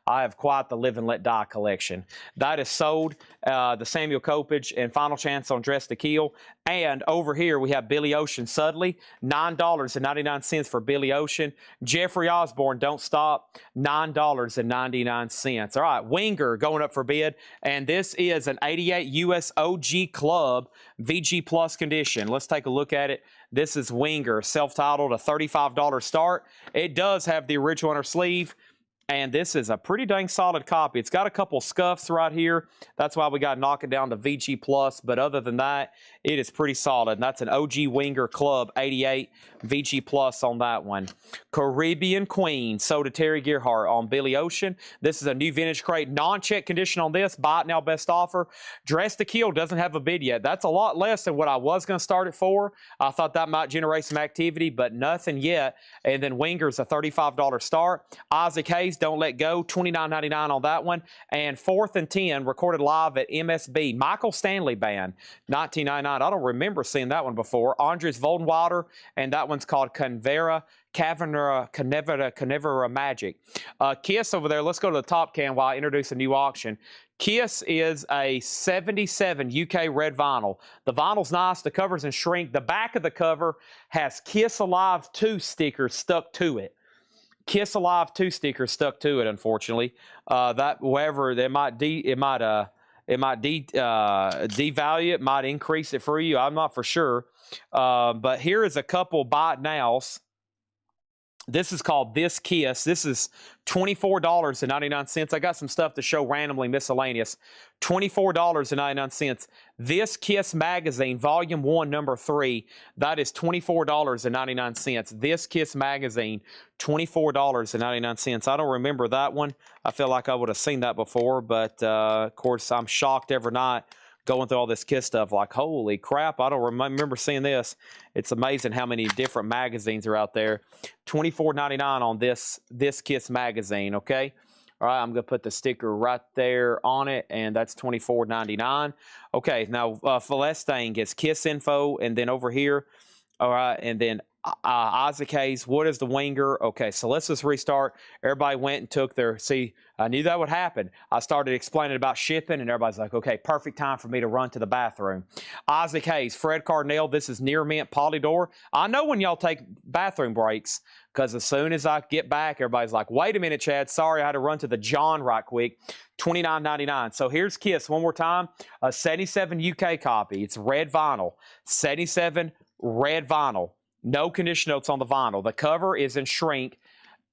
I have quite the Live and Let Die collection. That is sold, the Samuel Kopich and Final Chance on Dress to Kill. And over here, we have Billy Ocean Sudley, $9.99 for Billy Ocean. Jeffrey Osborne, Don't Stop, $9.99. All right, Winger going up for bid. And this is an 88 US OG Club VG Plus condition. Let's take a look at it. This is Winger, self-titled, a $35 start. It does have the original inner sleeve. And this is a pretty dang solid copy. It's got a couple scuffs right here. That's why we got to knock it down to VG Plus. But other than that, it is pretty solid. And that's an OG Winger Club 88 VG Plus on that one. Caribbean Queen, sold to Terry Gearhart on Billy Ocean. This is a new vintage crate. Non-check condition on this. Buy it now, best offer. Dress to Kill doesn't have a bid yet. That's a lot less than what I was going to start it for. I thought that might generate some activity, but nothing yet. And then Winger's a $35 start. Isaac Hayes, Don't Let Go, $29.99 on that one. And 4th and 10, recorded live at MSB. Michael Stanley Band, $19.99. I don't remember seeing that one before. Andres Voldenwater, and that one's called Canevera Magic. Kiss over there, let's go to the top can while I introduce a new auction. Kiss is a 77 UK red vinyl. The vinyl's nice, the cover's in shrink. The back of the cover has Kiss Alive 2 stickers stuck to it. Kiss Alive 2 stickers stuck to it, unfortunately. That, however, it might devalue it, might increase it for you. I'm not for sure. But here is a couple buy it nows. This is called This Kiss. This is $24.99. I got some stuff to show randomly miscellaneous. $24.99. This Kiss Magazine, Volume 1, Number 3. That is $24.99. This Kiss Magazine, $24.99. I don't remember that one. I feel like I would have seen that before, but of course, I'm shocked every night going through all this Kiss stuff, like, holy crap, I don't remember seeing this. It's amazing how many different magazines are out there. $24.99 on this Kiss magazine, okay? All right, I'm going to put the sticker right there on it, and that's $24.99. Okay, now, for last thing is Kiss info, and then over here, all right, and then Isaac Hayes, what is the winger? Okay, so let's just restart. Everybody went and took their, see, I knew that would happen. I started explaining about shipping, and everybody's like, okay, perfect time for me to run to the bathroom. Isaac Hayes, Fred Cardinale, this is Near Mint Polydor. I know when y'all take bathroom breaks, because as soon as I get back, everybody's like, wait a minute, Chad, sorry, I had to run to the John right quick. $29.99. So here's Kiss one more time. A 77 UK copy. It's red vinyl. 77 red vinyl. No condition notes on the vinyl. The cover is in shrink,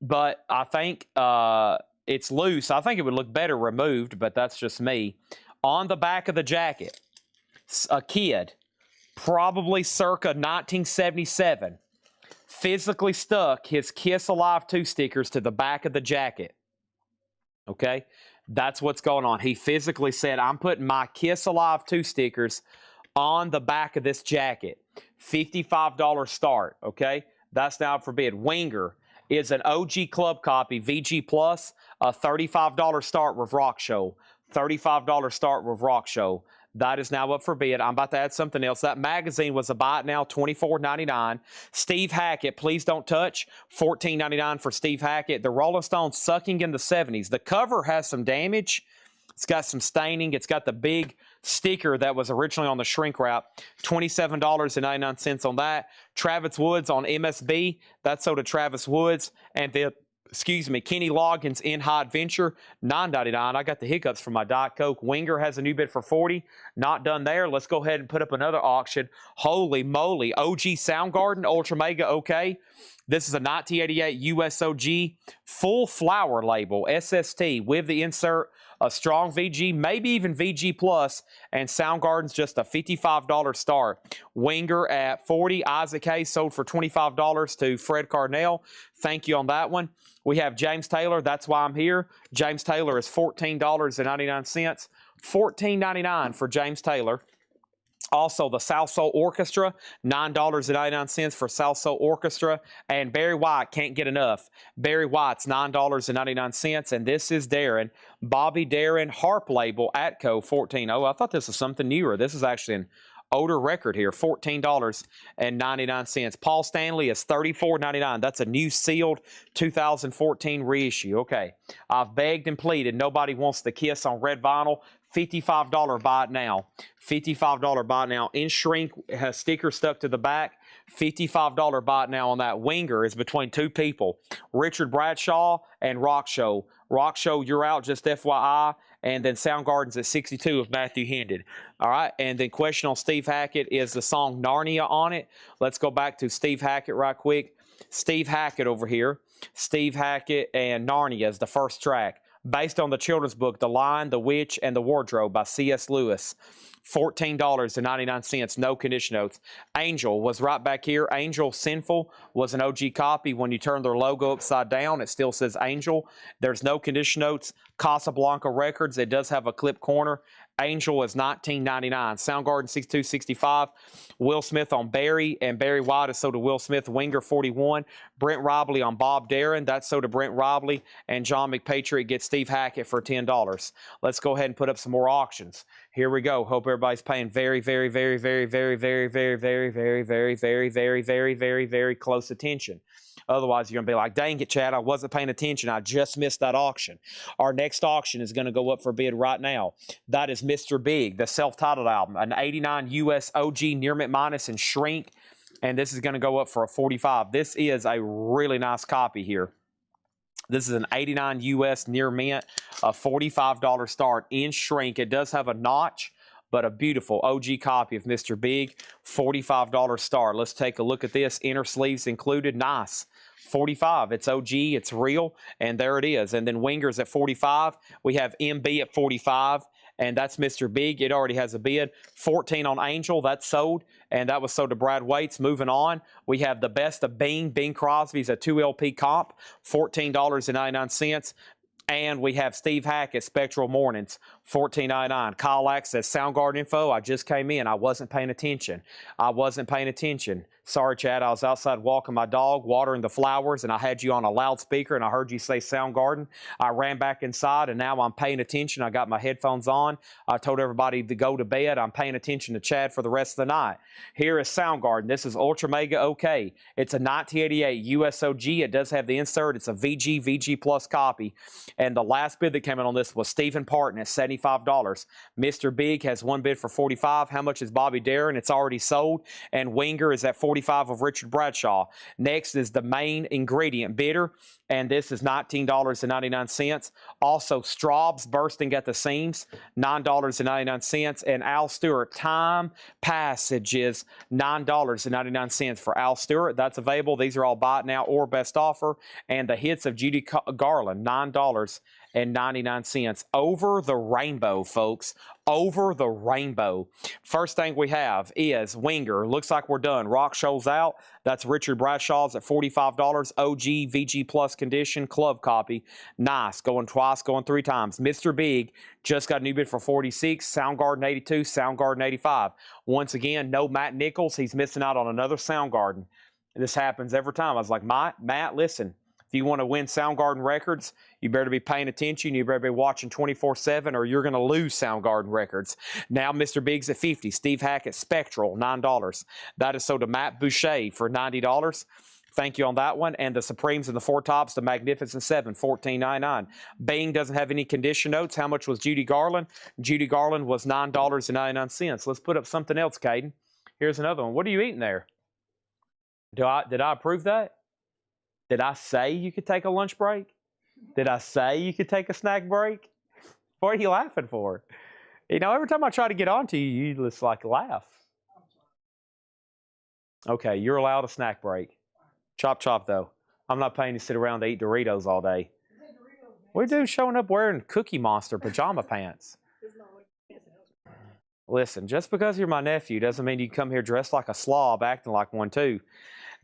but I think it's loose. I think it would look better removed, but that's just me. On the back of the jacket, a kid, probably circa 1977, physically stuck his Kiss Alive 2 stickers to the back of the jacket. Okay? That's what's going on. He physically said, I'm putting my Kiss Alive 2 stickers on the back of this jacket. $55 start, okay? That's now for bid. Winger is an OG club copy, VG Plus, a $35 start with Rock Show. $35 start with Rock Show. That is now up for bid. I'm about to add something else. That magazine was a buy it now, $24.99. Steve Hackett, please don't touch. $14.99 for Steve Hackett. The Rolling Stones sucking in the 70s. The cover has some damage. It's got some staining. It's got the big sticker that was originally on the shrink wrap. $27.99 on that. Travis Woods on MSB. That's sold to Travis Woods. And the, Kenny Loggins in High Adventure, $9.99. I got the hiccups from my Diet Coke. Winger has a new bid for $40. Not done there. Let's go ahead and put up another auction. Holy moly. OG Soundgarden, Ultra Mega OK. This is a 1988 USOG full flower label, SST, with the insert, a strong VG, maybe even VG Plus, and Soundgarden's just a $55 start. Winger at $40. Isaac Hayes sold for $25 to Fred Cardinale. Thank you on that one. We have James Taylor. That's why I'm here. James Taylor is $14.99. $14.99 for James Taylor. Also, the South Soul Orchestra, $9.99 for South Soul Orchestra. And Barry White, can't get enough. Barry White's $9.99. And this is Darren, Bobby Darin harp label, Atco, $14. Oh, I thought this was something newer. This is actually an older record here, $14.99. Paul Stanley is $34.99. That's a new sealed 2014 reissue. Okay, I've begged and pleaded. Nobody wants the Kiss on red vinyl. $55 buy it now. $55 buy it now. In shrink, has sticker stuck to the back. $55 buy it now on that. Winger is between two people, Richard Bradshaw and Rock Show. Rock Show, you're out, just FYI. And then Soundgarden's at 62 of Matthew Hendon. All right, and then question on Steve Hackett is the song Narnia on it. Let's go back to Steve Hackett right quick. Steve Hackett over here. Steve Hackett and Narnia is the first track, based on the children's book, The Lion, the Witch, and the Wardrobe by C.S. Lewis. $14.99, no condition notes. Angel was right back here. Angel Sinful was an OG copy. When you turn their logo upside down, it still says Angel. There's no condition notes. Casablanca Records, it does have a clip corner. Angel is $19.99. Soundgarden 62.65. Will Smith on Barry, and Barry White is sold to Will Smith. Winger 41. Brent Robley on Bob Darin. That's sold to Brent Robley. And John McPatriot gets Steve Hackett for $10. Let's go ahead and put up some more auctions. Here we go. Hope everybody's paying very, very, very, very, very, very, very, very, very, very, very, very, very, very, very close attention. Otherwise, you're going to be like, dang it, Chad, I wasn't paying attention. I just missed that auction. Our next auction is going to go up for bid right now. That is Mr. Big, the self-titled album, an 89 US OG Near Mint Minus and Shrink, and this is going to go up for a 45. This is a really nice copy here. This is an 89 US Near Mint, a $45 start in shrink. It does have a notch, but a beautiful OG copy of Mr. Big, $45 start. Let's take a look at this. Inner sleeves included. Nice. 45. It's OG. It's real. And there it is. And then Wingers at 45. We have MB at 45. And that's Mr. Big. It already has a bid. 14 on Angel. That's sold. And that was sold to Brad Waits. Moving on, we have the best of Bing. Bing Crosby's a 2LP comp. $14.99. And we have Steve Hackett, Spectral Mornings, $14.99. Kyle Axe says, Soundgarden info. I just came in. I wasn't paying attention. I wasn't paying attention. Sorry, Chad, I was outside walking my dog, watering the flowers, and I had you on a loudspeaker, and I heard you say Soundgarden. I ran back inside, and now I'm paying attention. I got my headphones on. I told everybody to go to bed. I'm paying attention to Chad for the rest of the night. Here is Soundgarden. This is Ultra Mega OK. It's a 1988 USOG. It does have the insert. It's a VG Plus copy. And the last bid that came in on this was Stephen Parton at $75. Mr. Big has one bid for $45. How much is Bobby Darin? It's already sold. And Winger is at $45 of Richard Bradshaw. Next is the main ingredient bidder, and this is $19.99. Also, Straub's bursting at the seams, $9.99. And Al Stewart Time Passages, $9.99 for Al Stewart. That's available. These are all buy it now or best offer. And the hits of Judy Garland, $9.99. Over the rainbow, folks. Over the rainbow. First thing we have is Winger. Looks like we're done. Rock Shoals out. That's Richard Bradshaw's at $45. OG VG Plus condition club copy. Nice. Going twice, going three times. Mr. Big just got a new bid for $46. Soundgarden 82. Soundgarden 85. Once again, no Matt Nichols. He's missing out on another Soundgarden. This happens every time. I was like, Matt, listen. If you want to win Soundgarden records, you better be paying attention. You better be watching 24/7 or you're going to lose Soundgarden records. Now Mr. Biggs at $50. Steve Hackett Spectral, $9. That is sold to Matt Boucher for $90. Thank you on that one. And the Supremes and the Four Tops, the Magnificent Seven, $14.99. Bing doesn't have any condition notes. How much was Judy Garland? Judy Garland was $9.99. Let's put up something else, Caden. Here's another one. What are you eating there? Did I approve that? Did I say you could take a lunch break? Did I say you could take a snack break? What are you laughing for? You know, every time I try to get on to you, you just like laugh. Okay, you're allowed a snack break. Chop, chop, though. I'm not paying you to sit around to eat Doritos all day. What are you doing showing up wearing Cookie Monster pajama pants? Listen, just because you're my nephew doesn't mean you come here dressed like a slob acting like one too.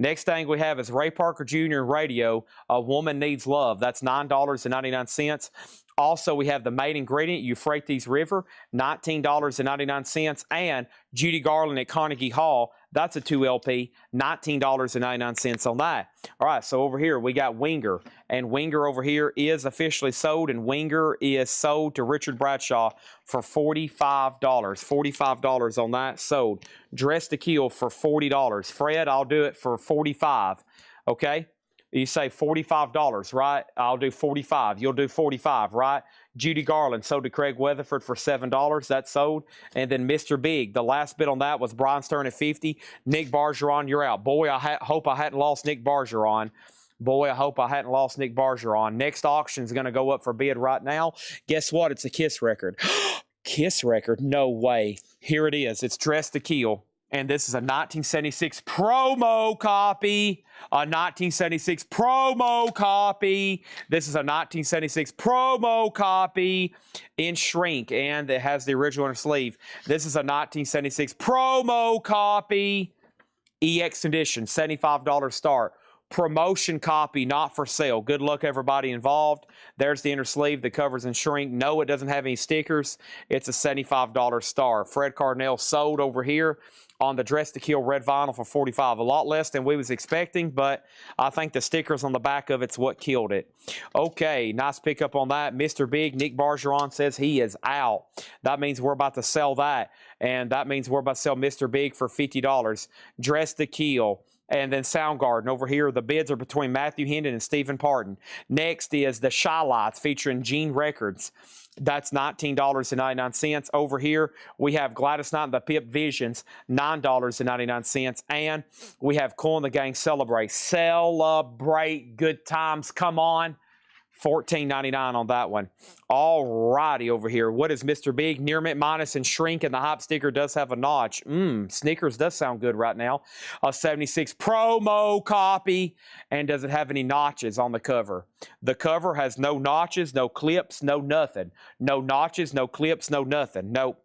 Next thing we have is Ray Parker Jr. Radio, A Woman Needs Love. That's $9.99. Also, we have the main ingredient, Euphrates River, $19.99. And Judy Garland at Carnegie Hall, that's a 2LP, $19.99 on that. All right, so over here we got Winger. And Winger over here is officially sold, and Winger is sold to Richard Bradshaw for $45. $45 on that, sold. Dress to Kill for $40. Fred, I'll do it for $45, okay? You say $45, right? I'll do $45. You'll do $45, right? Judy Garland sold to Craig Weatherford for $7. That's sold. And then Mr. Big, the last bid on that was Brian Stern at $50. Nick Bargeron, you're out. Boy, I hope I hadn't lost Nick Bargeron. Boy, I hope I hadn't lost Nick Bargeron. Next auction is going to go up for bid right now. Guess what? It's a Kiss record. Kiss record? No way. Here it is. It's Dress to Kill. And this is a 1976 promo copy. A 1976 promo copy. This is a 1976 promo copy in shrink. And it has the original inner sleeve. This is a 1976 promo copy. EX edition, $75 start. Promotion copy, not for sale. Good luck, everybody involved. There's the inner sleeve. The cover's in shrink. No, it doesn't have any stickers. It's a $75 star. Fred Cardinale sold over here on the Dress to Kill red vinyl for $45. A lot less than we was expecting, but I think the stickers on the back of it's what killed it. Okay, nice pickup on that. Mr. Big, Nick Bargeron says he is out. That means we're about to sell that, and that means we're about to sell Mr. Big for $50. Dress to Kill. And then Soundgarden. Over here, the bids are between Matthew Hendon and Stephen Parton. Next is the Shy Lights featuring Gene Records. That's $19.99. Over here, we have Gladys Knight and the Pip Visions, $9.99. And we have Cool and the Gang Celebrate. Celebrate good times. Come on. $14.99 on that one. All righty over here. What is Mr. Big? Near mint minus and shrink, and the hype sticker does have a notch. Sneakers does sound good right now. A 76 promo copy. And does it have any notches on the cover? The cover has no notches, no clips, no nothing. No notches, no clips, no nothing. Nope.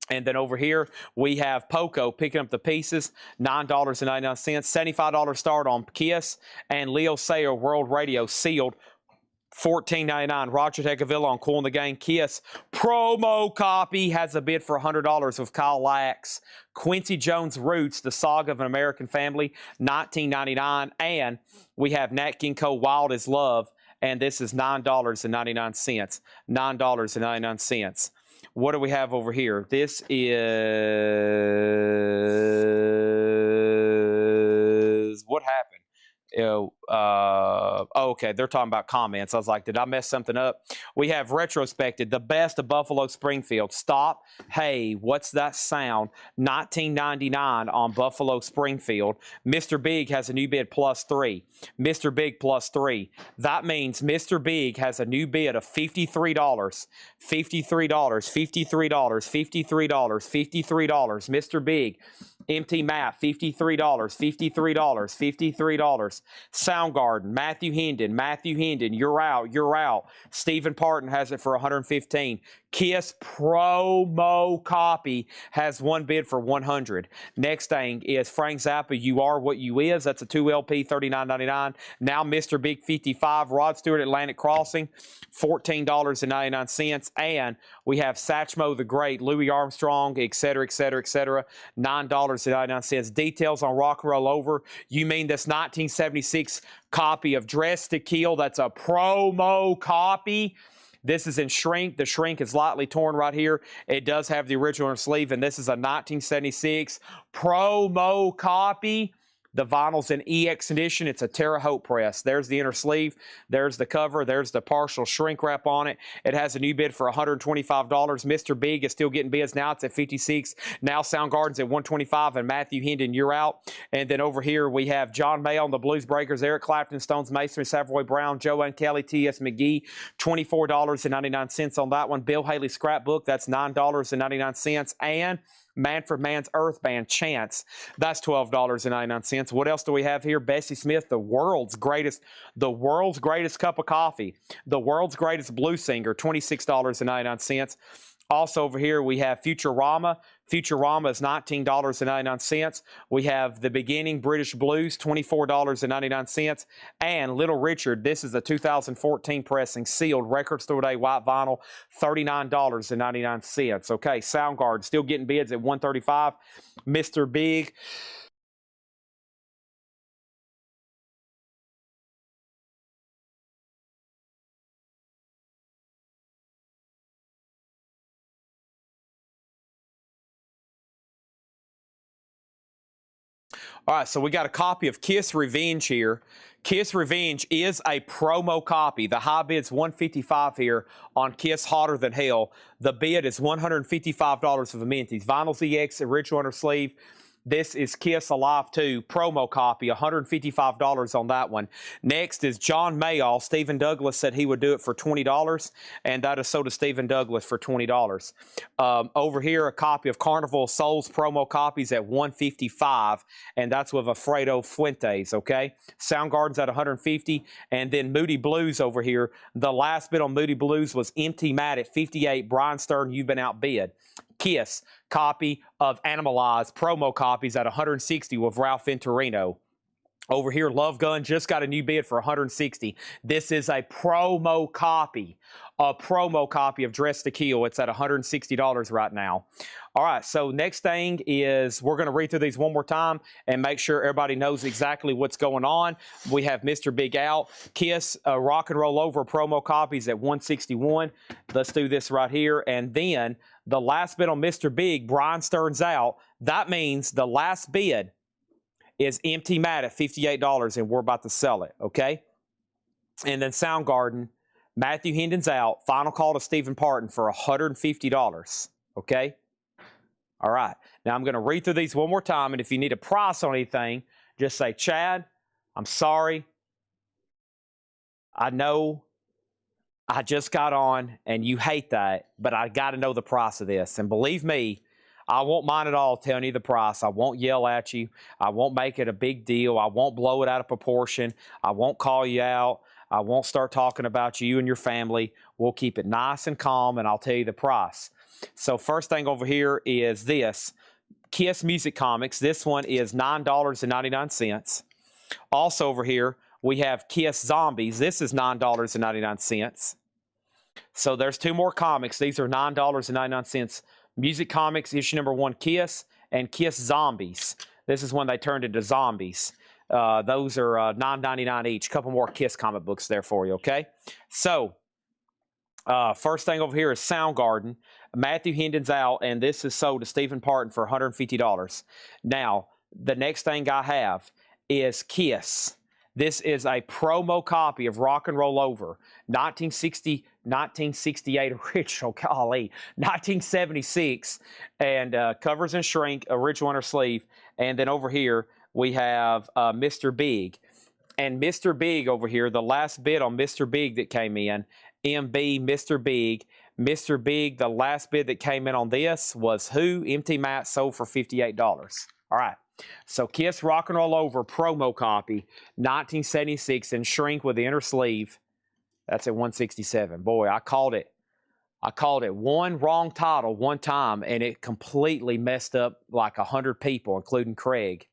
And then over here, we have Poco picking up the pieces, $9.99. $75 start on Kiss. And Leo Sayer World Radio sealed $14.99. Roger Tegavilla on Cool in the Game. Kiss promo copy has a bid for $100 with Kyle Lax. Quincy Jones Roots, The Saga of an American Family, $19.99. And we have Nat King Cole Wild as Love, and this is $9.99. $9.99. What do we have over here? This is what happened. Okay, they're talking about comments. I was like, did I mess something up? We have retrospected the best of Buffalo Springfield. Stop. Hey, what's that sound? $19.99 on Buffalo Springfield. Mr. Big has a new bid +3. Mr. Big +3. That means Mr. Big has a new bid of $53. $53. $53. $53. $53. Mr. Big. MT Matt, $53, $53, $53. Soundgarden, Matthew Hendon, you're out. Stephen Parton has it for $115. Kiss promo copy has one bid for $100. Next thing is Frank Zappa, You Are What You Is. That's a 2LP, $39.99. Now Mr. Big 55, Rod Stewart, Atlantic Crossing, $14.99. And we have Satchmo the Great, Louis Armstrong, etc., $9.99. Details on Rock and Roll Over. You mean this 1976 copy of Dress to Kill? That's a promo copy. This is in shrink. The shrink is lightly torn right here. It does have the original sleeve, and this is a 1976 promo copy. The vinyl's in EX edition. It's a Terre Haute press. There's the inner sleeve. There's the cover. There's the partial shrink wrap on it. It has a new bid for $125. Mr. Big is still getting bids. Now it's at $56. Now Soundgarden's at $125. And Matthew Hendon, you're out. And then over here we have John May on the Blues Breakers, Eric Clapton, Stones Masonry, Savoy Brown, Joanne Kelly, T.S. McGee, $24.99 on that one. Bill Haley Scrapbook, that's $9.99. And Manfred Mann's Earth Band, Chance, that's $12.99. What else do we have here? Bessie Smith, the world's greatest cup of coffee, the world's greatest blues singer, $26.99. Also over here we have Futurama. Futurama is $19.99. We have The Beginning British Blues, $24.99. And Little Richard, this is a 2014 pressing, sealed, Record Store Day white vinyl, $39.99. Okay, Soundgarden still getting bids at $135. Mr. Big. All right, so we got a copy of Kiss Revenge here. Kiss Revenge is a promo copy. The high bid's $155 here on Kiss Hotter Than Hell. The bid is $155 of amenities. Vinyl's EX, original inner sleeve. This is Kiss Alive 2, promo copy, $155 on that one. Next is John Mayall. Stephen Douglas said he would do it for $20, and that is so does Stephen Douglas for $20. Over here, a copy of Carnival of Souls promo copies at $155, and that's with Alfredo Fuentes, okay? Soundgarden's at $150, and then Moody Blues over here. The last bid on Moody Blues was Empty Matt at $58. Brian Stern, you've been outbid. Kiss copy of Animalize promo copies at $160 with Ralph Venturino. Over here, Love Gun just got a new bid for $160. This is a promo copy of Dress to Kill. It's at $160 right now. All right, so next thing is we're going to read through these one more time and make sure everybody knows exactly what's going on. We have Mr. Big out. Kiss Rock and Roll Over promo copies at $161. Let's do this right here. And then the last bid on Mr. Big, Brian Stern's out. That means the last bid is Empty Matt at $58, and we're about to sell it, okay? And then Soundgarden, Matthew Hendon's out. Final call to Stephen Parton for $150, okay? All right. Now I'm going to read through these one more time, and if you need a price on anything, just say, Chad, I'm sorry. I know I just got on, and you hate that, but I got to know the price of this. And believe me, I won't mind at all telling you the price. I won't yell at you. I won't make it a big deal. I won't blow it out of proportion. I won't call you out. I won't start talking about you and your family. We'll keep it nice and calm, and I'll tell you the price. So first thing over here is this. Kiss Music Comics. This one is $9.99. Also over here, We have Kiss Zombies. This is $9.99. So there's 2 more comics. These are $9.99. Music Comics, issue number 1, Kiss, and Kiss Zombies. This is when they turned into zombies. Those are $9.99 each. Couple more Kiss comic books there for you, okay? So, first thing over here is Soundgarden. Matthew Hendon's out, and this is sold to Stephen Parton for $150. Now, the next thing I have is Kiss. This is a promo copy of Rock and Roll Over, 1968 original, golly, 1976, and covers and shrink, original inner sleeve. And then over here, we have Mr. Big. And Mr. Big over here, the last bid on Mr. Big that came in, MB, Mr. Big. Mr. Big, the last bid that came in on this was who? Empty Mat, sold for $58. All right. So Kiss Rock and Roll Over promo copy, 1976, and shrink with the inner sleeve. That's at $167. Boy, I called it. I called it one wrong title one time, and it completely messed up like 100 people, including Craig.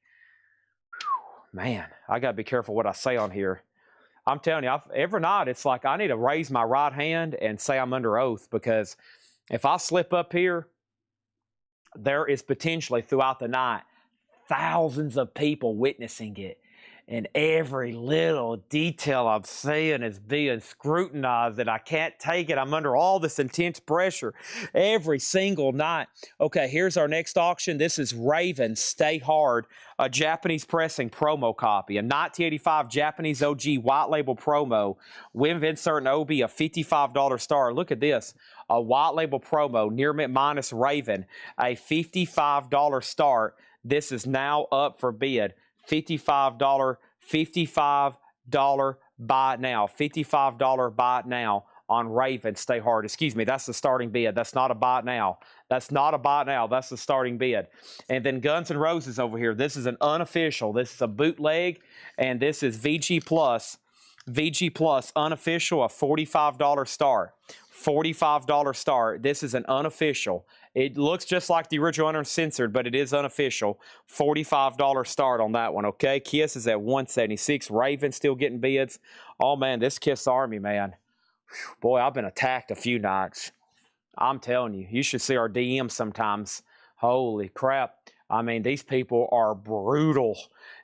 Whew, man, I got to be careful what I say on here. I'm telling you, every night it's like I need to raise my right hand and say I'm under oath, because if I slip up here, there is potentially throughout the night thousands of people witnessing it. And every little detail I'm seeing is being scrutinized, and I can't take it. I'm under all this intense pressure every single night. Okay, here's our next auction. This is Raven Stay Hard, a Japanese pressing promo copy, a 1985 Japanese OG white label promo with insert an OB, a $55 star. Look at this, a white label promo, near mint minus Raven, a $55 start. This is now up for bid. $55 buy it now. $55 buy it now on Raven Stay Hard. Excuse me, that's the starting bid. That's not a buy it now. That's not a buy it now. That's the starting bid. And then Guns N' Roses over here. This is an unofficial. This is a bootleg, and this is VG Plus. VG Plus unofficial, a $45 start. $45 start. This is an unofficial. It looks just like the original uncensored, but it is unofficial. $45 start on that one, okay? Kiss is at $176. Raven still getting bids. Oh, man, this Kiss Army, man. Whew, boy, I've been attacked a few nights. I'm telling you, you should see our DMs sometimes. Holy crap. I mean, these people are brutal.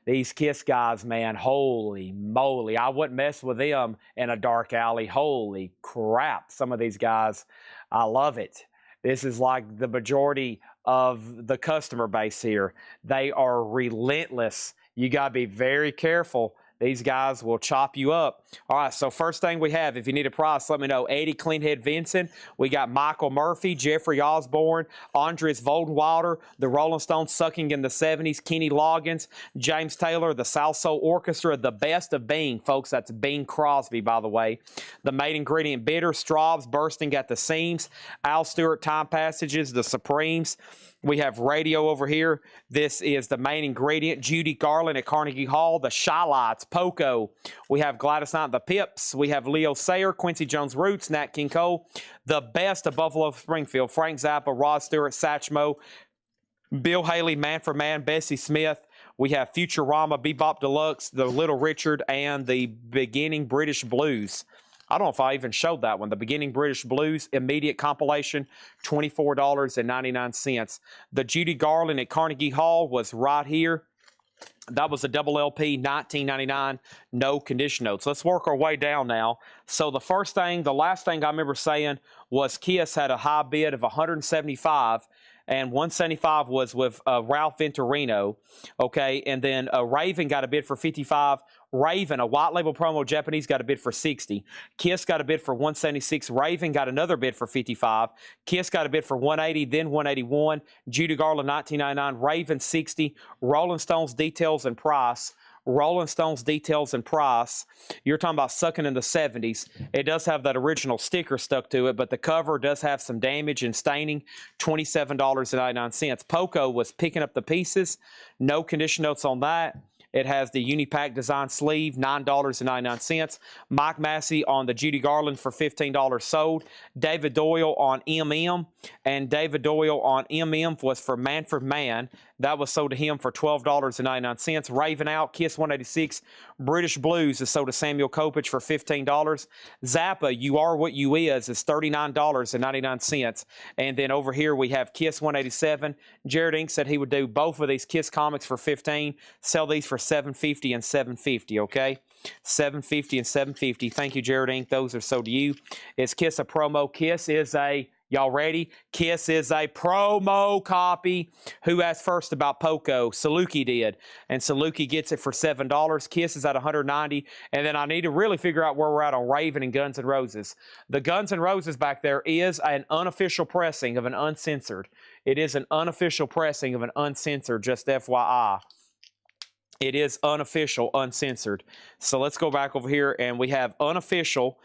These Kiss guys, man, holy moly. I wouldn't mess with them in a dark alley. Holy crap. Some of these guys, I love it. This is like the majority of the customer base here. They are relentless. You got to be very careful. These guys will chop you up. All right, so first thing we have, if you need a price, let me know. Eddie Cleanhead Vincent. We got Michael Murphy, Jeffrey Osborne, Andres Voldenwilder, the Rolling Stones sucking in the 70s, Kenny Loggins, James Taylor, the South Soul Orchestra, the best of Bing, folks. That's Bing Crosby, by the way. The Main Ingredient Bitter, Straub's Bursting at the Seams, Al Stewart Time Passages, the Supremes. We have Radio over here. This is the Main Ingredient. Judy Garland at Carnegie Hall. The Shylights, Poco. We have Gladys Knight, the Pips. We have Leo Sayer, Quincy Jones Roots, Nat King Cole. The Best of Buffalo Springfield, Frank Zappa, Rod Stewart, Satchmo, Bill Haley, Man for Man, Bessie Smith. We have Futurama, Bebop Deluxe, The Little Richard, and the Beginning British Blues. I don't know if I even showed that one. The Beginning British Blues, immediate compilation, $24.99. The Judy Garland at Carnegie Hall was right here. That was a double LP, $19.99, no condition notes. Let's work our way down now. So the last thing I remember saying was Kiss had a high bid of $175, and $175 was with Ralph Venturino, okay? And then Raven got a bid for $55. Raven, a white label promo Japanese, got a bid for $60. Kiss got a bid for $176. Raven got another bid for $55. Kiss got a bid for $180, then $181. Judy Garland, $19.99. Raven, $60. Rolling Stones Details and Price. Rolling Stones Details and Price. You're talking about sucking in the 70s. It does have that original sticker stuck to it, but the cover does have some damage and staining. $27.99. Poco was picking up the pieces. No condition notes on that. It has the Unipack design sleeve, $9.99. Mike Massey on the Judy Garland for $15 sold. David Doyle on MM, and David Doyle on MM was for Manfred Mann. That was sold to him for $12.99. Raven out, Kiss 186. British Blues is sold to Samuel Kopich for $15. Zappa, You Are What You Is $39.99. And then over here we have Kiss 187. Jared Inc. said he would do both of these Kiss comics for $15. Sell these for $7.50 and $7.50, okay? $7.50 and $7.50. Thank you, Jared Inc. Those are sold to you. Is Kiss a promo? Kiss is a... Y'all ready? Kiss is a promo copy. Who asked first about Poco? Saluki did. And Saluki gets it for $7. Kiss is at $190. And then I need to really figure out where we're at on Raven and Guns N' Roses. The Guns N' Roses back there is an unofficial pressing of an uncensored. It is an unofficial pressing of an uncensored, just FYI. It is unofficial, uncensored. So let's go back over here, and we have unofficial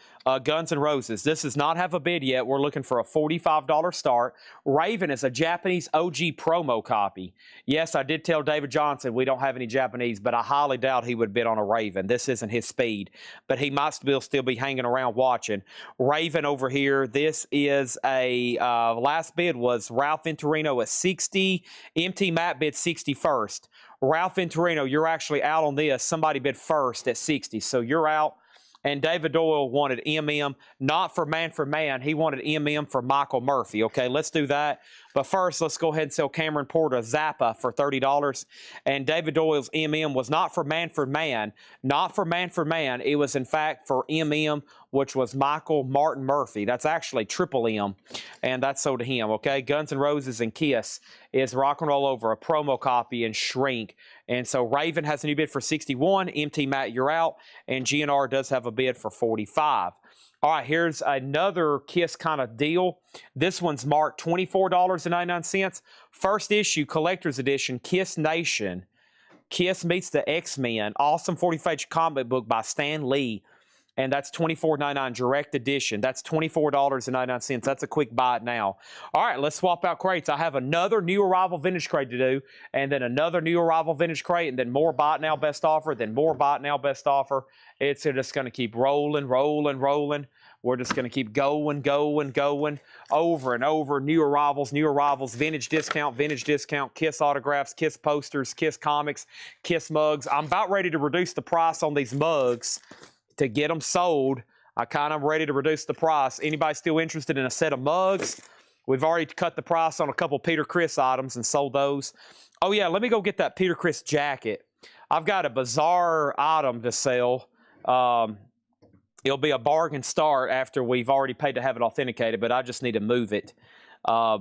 Guns N' Roses. This does not have a bid yet. We're looking for a $45 start. Raven is a Japanese OG promo copy. Yes, I did tell David Johnson we don't have any Japanese, but I highly doubt he would bid on a Raven. This isn't his speed, but he might still be hanging around watching. Raven over here, this is a, last bid was Ralph Venturino at 60. MT Matt bid 61st. Ralph Venturino, you're actually out on this. Somebody bid first at 60, so you're out. And David Doyle wanted MM, not for Manfred Mann. He wanted MM for Michael Murphy. Okay, let's do that. But first, let's go ahead and sell Cameron Porter Zappa for $30. And David Doyle's MM was not for Manfred Mann. Not for Manfred Mann. It was, in fact, for MM, which was Michael Martin Murphy. That's actually triple M, and that's sold to him, okay? Guns N' Roses and Kiss is Rock and Roll Over, a promo copy, and Shrink. And so Raven has a new bid for 61. MT Matt, you're out. And GNR does have a bid for 45. All right, here's another Kiss kind of deal. This one's marked $24.99. First issue, collector's edition, Kiss Nation. Kiss Meets the X-Men. Awesome 40-page comic book by Stan Lee. And that's $24.99 direct edition. That's $24.99. That's a quick buy it now. All right, let's swap out crates. I have another new arrival vintage crate to do, and then another new arrival vintage crate, and then more buy it now best offer, then more buy it now best offer. It's just going to keep rolling, rolling, rolling. We're just going to keep going, going, going, over and over. New arrivals, vintage discount, Kiss autographs, Kiss posters, Kiss comics, Kiss mugs. I'm about ready to reduce the price on these mugs to get them sold. I kind of ready to reduce the price. Anybody still interested in a set of mugs? We've already cut the price on a couple Peter Criss items and sold those. Oh yeah, let me go get that Peter Criss jacket. I've got a bizarre item to sell. It'll be a bargain start after we've already paid to have it authenticated, but I just need to move it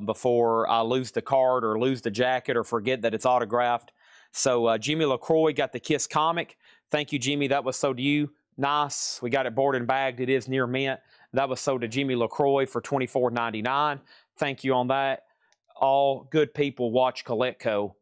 before I lose the card or lose the jacket or forget that it's autographed. So Jimmy LaCroix got the Kiss comic. Thank you, Jimmy. That was sold to you. Nice. We got it boarded and bagged. It is near mint. That was sold to Jimmy LaCroix for $24.99. Thank you on that. All good people watch Collectco.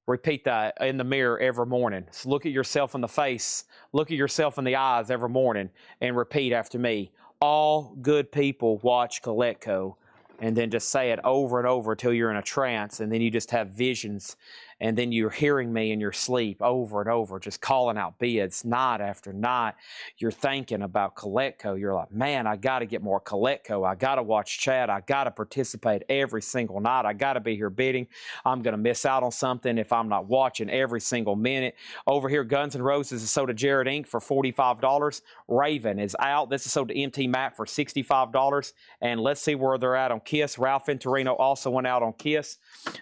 Repeat that in the mirror every morning. So look at yourself in the face. Look at yourself in the eyes every morning and repeat after me. All good people watch Collectco. And then just say it over and over until you're in a trance, and then you just have visions, and then you're hearing me in your sleep over and over, just calling out bids night after night. You're thinking about Collectco. You're like, man, I got to get more Collectco. I got to watch Chad. I got to participate every single night. I got to be here bidding. I'm going to miss out on something if I'm not watching every single minute. Over here, Guns N' Roses is sold to Jared Inc. for $45. Raven is out. This is sold to MT Matt for $65. And let's see where they're at on Kiss. Ralph Venturino also went out on Kiss.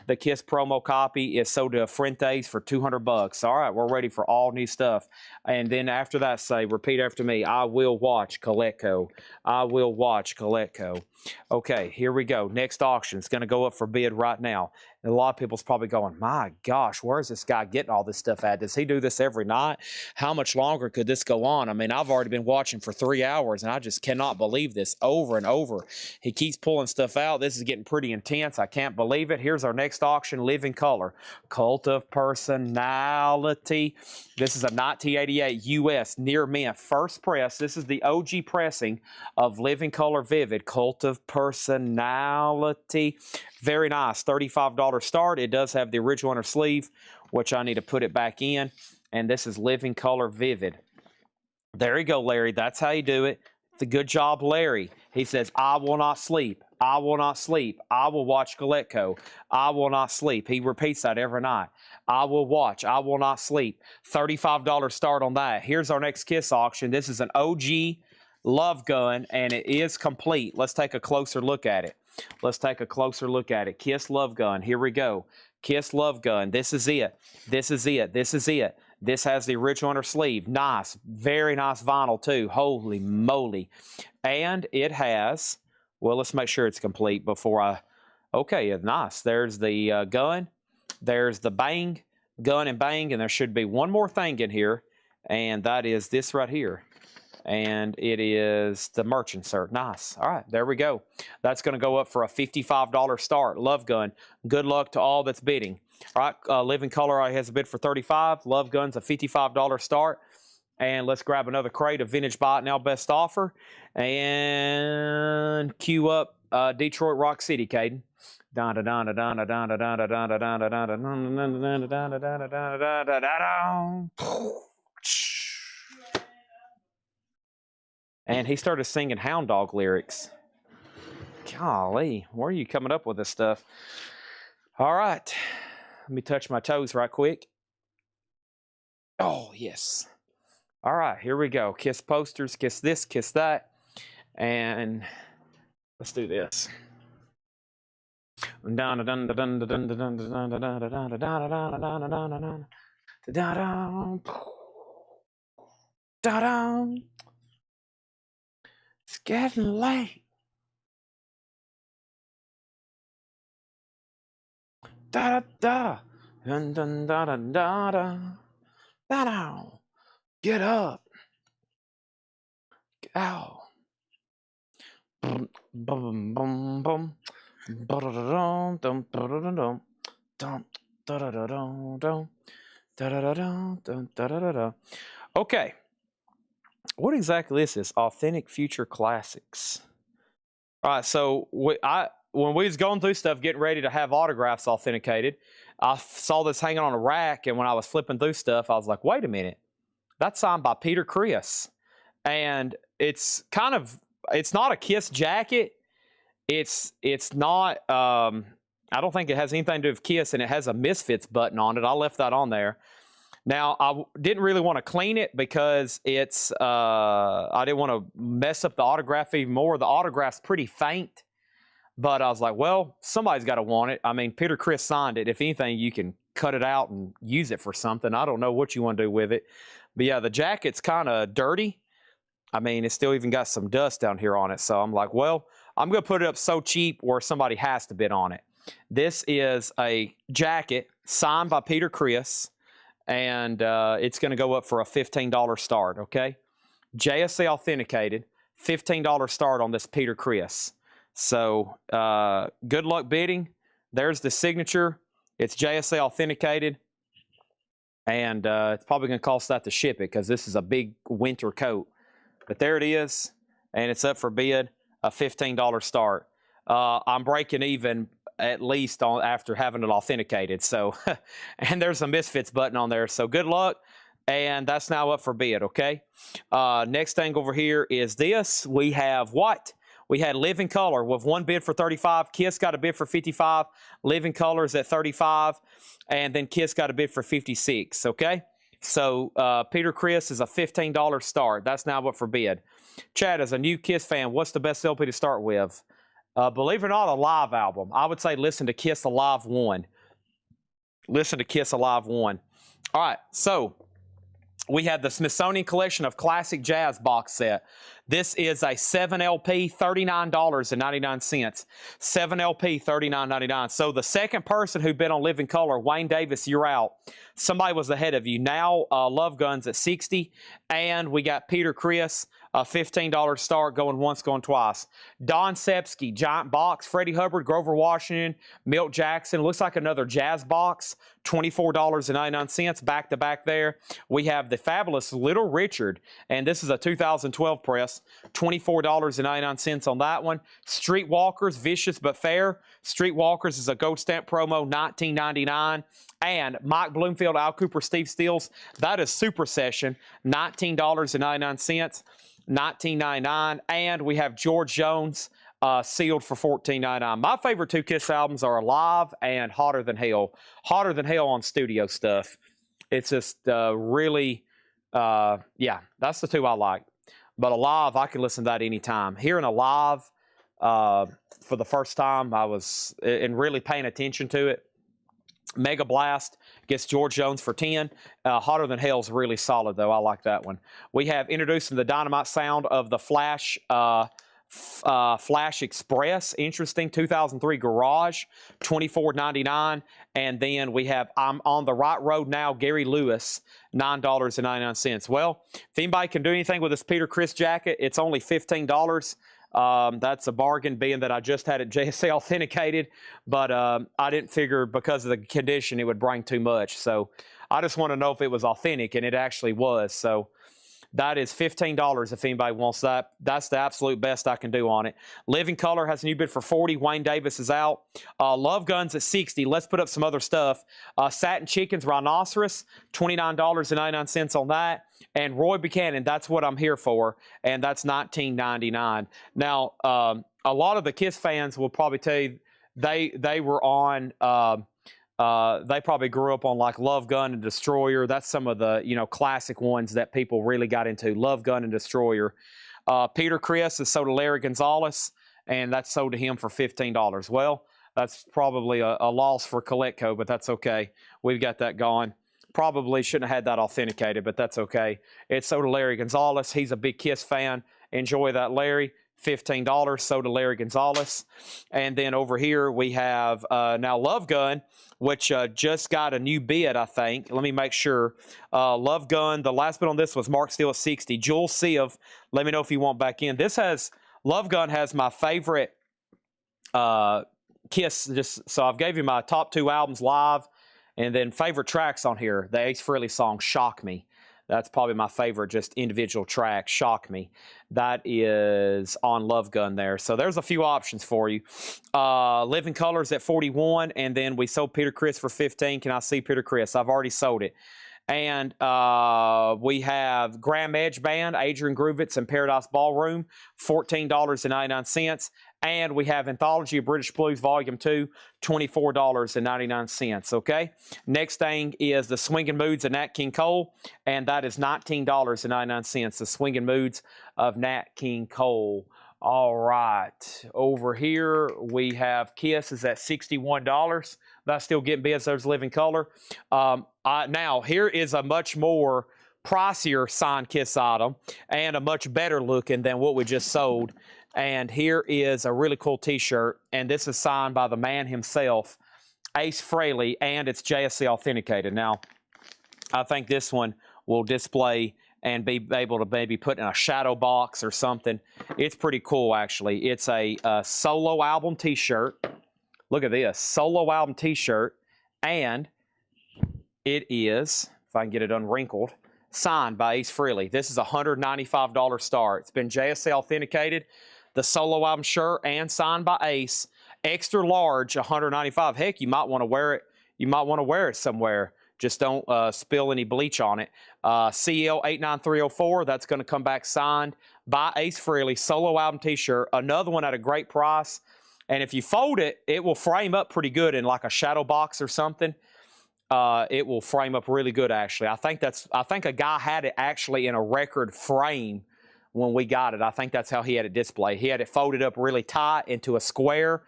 The Kiss promo copy is sold to Fuentes for $200. All right, we're ready for all new stuff. And then after that, say, repeat after me, I will watch Collectco. I will watch Collectco. Okay, here we go. Next auction is going to go up for bid right now. And a lot of people's probably going, my gosh, where's this guy getting all this stuff at? Does he do this every night? How much longer could this go on? I mean, I've already been watching for 3 hours, and I just cannot believe this over and over. He keeps pulling stuff out. This is getting pretty intense. I can't believe it. Here's our next auction, Living Color. Cult of Personality. This is a 1988 U.S. near mint first press. This is the OG pressing of Living Color Vivid. Cult of Personality. Very nice. $35 start. It does have the original inner sleeve, which I need to put it back in. And this is Living Color Vivid. There you go, Larry. That's how you do it. It's a good job, Larry. He says, I will not sleep. I will not sleep. I will watch Galetco. I will not sleep. He repeats that every night. I will watch. I will not sleep. $35 start on that. Here's our next Kiss auction. This is an OG Love Gun, and it is complete. Let's take a closer look at it. Let's take a closer look at it. Kiss Love Gun. Here we go. Kiss Love Gun. This is it. This is it. This is it. This has the original inner sleeve. Nice. Very nice vinyl, too. Holy moly. And it has, well, let's make sure it's complete before I, okay, nice. There's the gun. There's the bang, gun and bang, and there should be one more thing in here, and that is this right here. And it is the merch insert. Nice. All right, there we go. That's going to go up for a $55 start. Love Gun. Good luck to all that's bidding. All right, Living Color has a bid for $35. Love Gun's a $55 start. And let's grab another crate of Vintage Buy It Now Best Offer. And cue up Detroit Rock City, Caden. And he started singing Hound Dog lyrics. Golly, where are you coming up with this stuff? All right. Let me touch my toes right quick. Oh, yes. All right, here we go. Kiss posters, kiss this, kiss that. And let's do this. It's getting late. Da da da da da da da da da. Get up. Ow. Bum bum bum bum. Okay. What exactly is this? Authentic Future Classics. All right, so when we was going through stuff, getting ready to have autographs authenticated, I saw this hanging on a rack, and when I was flipping through stuff, I was like, wait a minute. That's signed by Peter Criss. And it's not a Kiss jacket. It's not, I don't think it has anything to do with Kiss, and it has a Misfits button on it. I left that on there. Now, I didn't really want to clean it because it's, I didn't want to mess up the autograph even more. The autograph's pretty faint, but I was like, well, somebody's got to want it. I mean, Peter Criss signed it. If anything, you can cut it out and use it for something. I don't know what you want to do with it. But yeah, the jacket's kind of dirty. I mean, it's still even got some dust down here on it. So I'm like, well, I'm going to put it up so cheap where somebody has to bid on it. This is a jacket signed by Peter Criss. And it's going to go up for a $15 start, okay? JSA authenticated, $15 start on this Peter Criss. So good luck bidding. There's the signature. It's JSA authenticated. And it's probably going to cost that to ship it because this is a big winter coat. But there it is, and it's up for bid, a $15 start. I'm breaking even at least after having it authenticated. So, and there's a Misfits button on there. So good luck. And that's now up for bid, okay? Next thing over here is this. We have what? We had Living Color with one bid for $35. Kiss got a bid for $55. Living Color is at $35. And then Kiss got a bid for $56, okay? So Peter Criss is a $15 start. That's now up for bid. Chad, as a new Kiss fan, what's the best LP to start with? Believe it or not, a live album. I would say listen to Kiss Alive 1. Listen to Kiss Alive 1. All right, so we have the Smithsonian Collection of Classic Jazz box set. This is a 7LP, $39.99. 7LP, $39.99. So the second person who bid on Living Color, Wayne Davis, you're out. Somebody was ahead of you. Now Love Gun's at $60. And we got Peter Criss, a $15 start, going once, going twice. Don Sepsky, Giant Box. Freddie Hubbard, Grover Washington, Milt Jackson. Looks like another jazz box. $24.99, back to back there. We have the fabulous Little Richard, and this is a 2012 press. $24.99 on that one. Streetwalkers, vicious but fair. Streetwalkers is a gold stamp promo, $19.99. And Mike Bloomfield, Al Cooper, Steve Stills, that is Super Session, $19.99, $19.99. And we have George Jones, sealed for $14.99. My favorite two Kiss albums are Alive and Hotter Than Hell. Hotter Than Hell on studio stuff. It's just really, yeah, that's the two I like. But Alive, I can listen to that anytime. Hearing Alive for the first time, I was and really paying attention to it. Mega Blast gets George Jones for 10. Hotter Than Hell's really solid, though. I like that one. We have introducing the dynamite sound of the Flash Flash Express, interesting, 2003 Garage, $24.99. And then we have I'm on the Right Road Now, Gary Lewis, $9.99. Well, if anybody can do anything with this Peter Criss jacket, it's only $15. That's a bargain, being that I just had it JSA authenticated, but I didn't figure because of the condition it would bring too much. So I just want to know if it was authentic, and it actually was. So that is $15 if anybody wants that. That's the absolute best I can do on it. Living Color has a new bid for $40. Wayne Davis is out. Love Guns at $60. Let's put up some other stuff. Satin Chickens Rhinoceros, $29.99 on that. And Roy Buchanan, that's what I'm here for, and that's $19.99. Now, a lot of the Kiss fans will probably tell you they were on. They probably grew up on like Love Gun and Destroyer. That's some of the classic ones that people really got into. Love Gun and Destroyer. Peter Criss is sold to Larry Gonzalez, and that's sold to him for $15. Well, that's probably a loss for Collectco, but that's okay. We've got that going. Probably shouldn't have had that authenticated, but that's okay. It's sold to Larry Gonzalez. He's a big Kiss fan. Enjoy that, Larry. $15, sold to Larry Gonzalez. And then over here we have now Love Gun, which just got a new bid, I think. Let me make sure. Love Gun, the last bid on this was Mark Steele at 60. Jules Siv, let me know if you want back in. This has, Love Gun has my favorite Kiss. So I've gave you my top two albums live, and then favorite tracks on here. The Ace Frehley song, Shock Me. That's probably my favorite, just individual track, Shock Me. That is on Love Gun there. So there's a few options for you. Living Colors at 41, and then we sold Peter Criss for 15. Can I see Peter Criss? I've already sold it. And we have Graham Edge Band, Adrian Gruvitz, and Paradise Ballroom, $14.99. And we have Anthology of British Blues Volume 2, $24.99. Okay? Next thing is the Swingin' Moods of Nat King Cole, and that is $19.99. The Swingin' Moods of Nat King Cole. All right. Over here, we have Kiss is at $61. That's still getting bids. There's Living Color. Now, here is a much more pricier signed Kiss item and a much better looking than what we just sold. And here is a really cool T-shirt, and this is signed by the man himself, Ace Frehley, and it's JSC authenticated. Now, I think this one will display and be able to maybe put in a shadow box or something. It's pretty cool, actually. It's a solo album T-shirt. Look at this, solo album T-shirt, and it is, if I can get it unwrinkled, signed by Ace Frehley. This is a $195 star. It's been JSA authenticated. The solo album shirt and signed by Ace, extra large, $195. Heck, you might want to wear it. You might want to wear it somewhere. Just don't spill any bleach on it. CL 89304. That's going to come back signed by Ace Frehley. Solo album T-shirt. Another one at a great price. And if you fold it, it will frame up pretty good in like a shadow box or something. It will frame up really good, actually. I think a guy had it actually in a record frame when we got it. I think that's how he had it displayed. He had it folded up really tight into a square,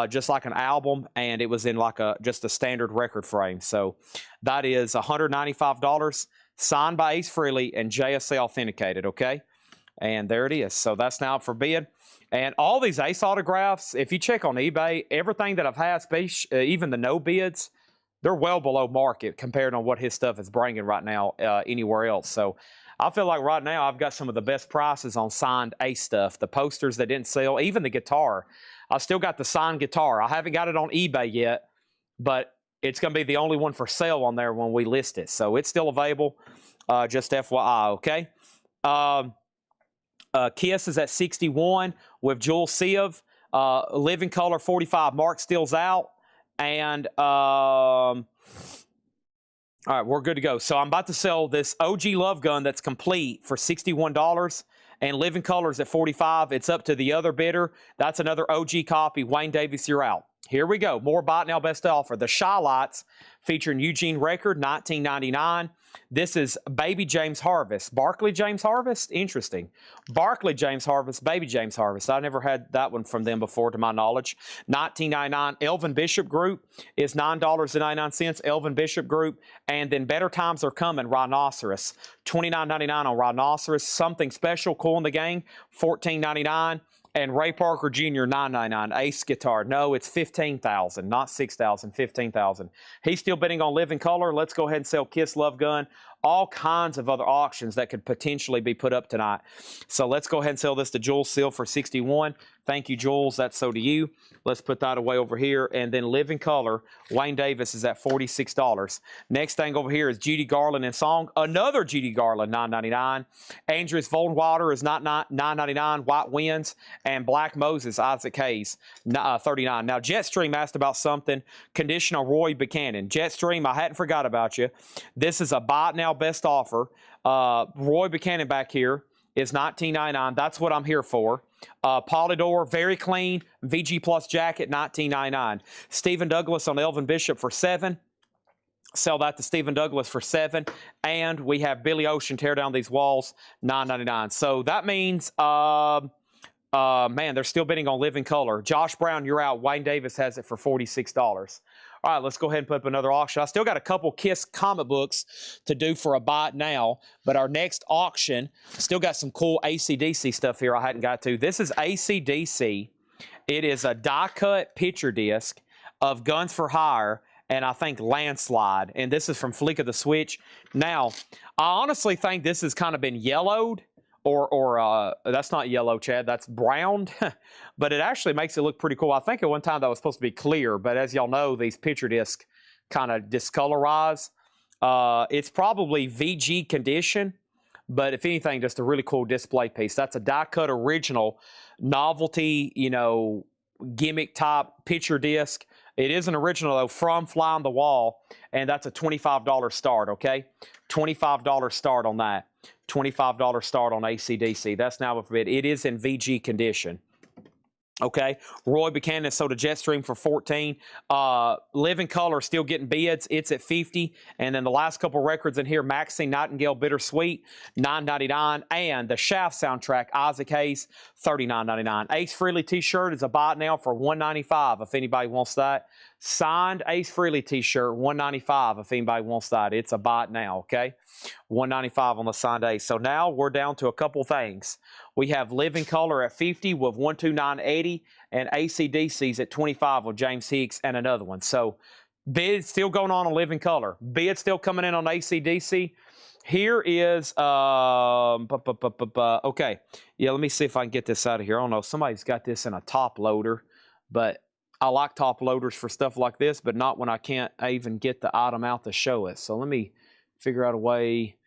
just like an album, and it was in like just a standard record frame. So that is $195, signed by Ace Frehley and JSA authenticated, okay? And there it is. So that's now up for bid. And all these Ace autographs, if you check on eBay, everything that I've had, even the no bids, they're well below market compared on what his stuff is bringing right now anywhere else. So I feel like right now I've got some of the best prices on signed Ace stuff. The posters that didn't sell, even the guitar. I still got the signed guitar. I haven't got it on eBay yet, but it's going to be the only one for sale on there when we list it. So it's still available, just FYI, okay? Kiss is at 61 with Jewel Sieve. Living Color 45. Mark Steele's out. And all right, we're good to go. So I'm about to sell this OG Love Gun that's complete for $61. And Living Colors at 45. It's up to the other bidder. That's another OG copy. Wayne Davis, you're out. Here we go. More Buy It Now Best Offer. The Shy Lights featuring Eugene Record, $19.99. This is Baby James Harvest. Barkley James Harvest? Interesting. Barkley James Harvest, Baby James Harvest. I never had that one from them before, to my knowledge. $19.99. Elvin Bishop Group is $9.99. Elvin Bishop Group. And then Better Times Are Coming, Rhinoceros. $29.99 on Rhinoceros. Something Special, Cool in the Gang, $14.99. And Ray Parker Jr., $9.99. Ace Guitar. No, it's $15,000, not $6,000, $15,000. He's still bidding on Living Color. Let's go ahead and sell Kiss Love Gun. All kinds of other auctions that could potentially be put up tonight. So let's go ahead and sell this to Jules Seal for $61. Thank you, Jules. That's so to you. Let's put that away over here. And then Living Color, Wayne Davis is at $46. Next thing over here is Judy Garland and Song. Another Judy Garland, $9.99. Andrews Voldenwater is not $9.99. White Winds. And Black Moses, Isaac Hayes, $39. Now, Jetstream asked about something. Conditional Roy Buchanan. Jetstream, I hadn't forgot about you. This is a Buy It Now Best Offer. Roy Buchanan back here is $19.99. That's what I'm here for. Polydor, very clean. VG Plus jacket, $19.99. Stephen Douglas on Elvin Bishop for $7. Sell that to Stephen Douglas for $7. And we have Billy Ocean Tear Down These Walls, $9.99. So that means, man, they're still bidding on Living Color. Josh Brown, you're out. Wayne Davis has it for $46. All right, let's go ahead and put up another auction. I still got a couple Kiss comic books to do for a Buy It Now, but our next auction, still got some cool AC/DC stuff here I hadn't got to. This is AC/DC. It is a die-cut picture disc of Guns for Hire, and I think Landslide, and this is from Flick of the Switch. Now, I honestly think this has kind of been yellowed, or that's not yellow, Chad, that's browned, but it actually makes it look pretty cool. I think at one time that was supposed to be clear, but as y'all know, these picture discs kind of discolorize. It's probably VG condition, but if anything, just a really cool display piece. That's a die-cut original novelty, you know, gimmick type picture disc. It is an original, though, from Fly on the Wall, and that's a $25 start, okay? $25 start on that. $25 start on AC/DC. That's now up for bid. It is in VG condition. Okay, Roy Buchanan sold a Jetstream for $14. Living Color still getting bids. It's at $50. And then the last couple records in here, Maxine Nightingale Bittersweet, $9.99. And the Shaft soundtrack, Isaac Hayes, $39.99. Ace Frehley t-shirt is a Buy It Now for $195 if anybody wants that. Signed Ace Frehley t-shirt, $195 if anybody wants that. It's a Buy It Now, okay? $195 on the signed Ace. So now we're down to a couple things. We have Living Color at $50 with 129.80 and AC/DC's at $25 with James Hicks and another one. So bid still going on Living Color. Bid still coming in on AC/DC. Here is, okay. Yeah, let me see if I can get this out of here. I don't know. Somebody's got this in a top loader, but I like top loaders for stuff like this, but not when I can't even get the item out to show it. So let me figure out a way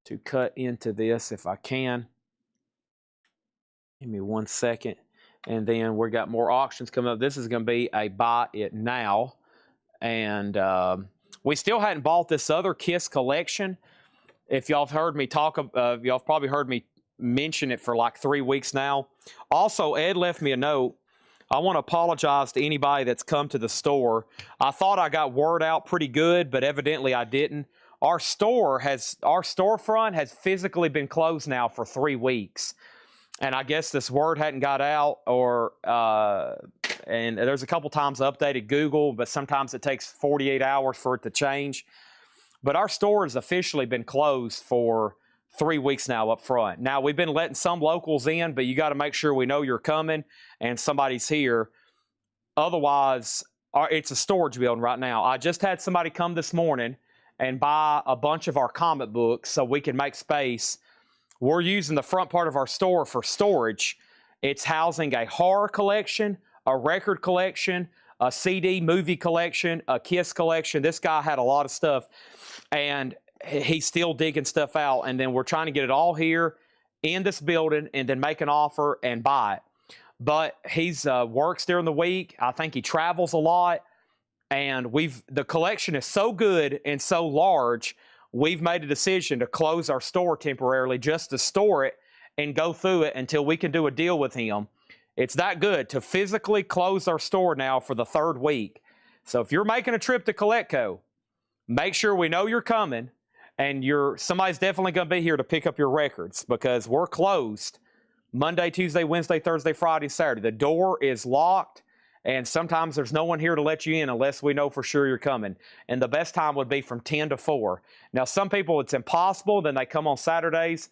to cut into this if I can. Give me 1 second. And then we got more auctions coming up. This is going to be a Buy It Now. And we still hadn't bought this other Kiss collection. If y'all have heard me talk, y'all have probably heard me mention it for like 3 weeks now. Also, Ed left me a note. I want to apologize to anybody that's come to the store. I thought I got word out pretty good, but evidently I didn't. Our storefront has physically been closed now for 3 weeks. And I guess this word hadn't got out, or and there's a couple times I updated Google, but sometimes it takes 48 hours for it to change. But our store has officially been closed for 3 weeks now up front. Now, we've been letting some locals in, but you got to make sure we know you're coming and somebody's here. Otherwise, it's a storage building right now. I just had somebody come this morning and buy a bunch of our comic books so we can make space. We're using the front part of our store for storage. It's housing a horror collection, a record collection, a CD movie collection, a Kiss collection. This guy had a lot of stuff, and he's still digging stuff out. And then we're trying to get it all here in this building and then make an offer and buy it. But he's works during the week. I think he travels a lot. And the collection is so good and so large, we've made a decision to close our store temporarily just to store it and go through it until we can do a deal with him. It's that good to physically close our store now for the 3rd week. So if you're making a trip to Collectco, make sure we know you're coming, and somebody's definitely going to be here to pick up your records, because we're closed Monday, Tuesday, Wednesday, Thursday, Friday, Saturday. The door is locked, and sometimes there's no one here to let you in unless we know for sure you're coming. And the best time would be from 10 to 4. Now, some people, it's impossible. Then they come on Saturdays,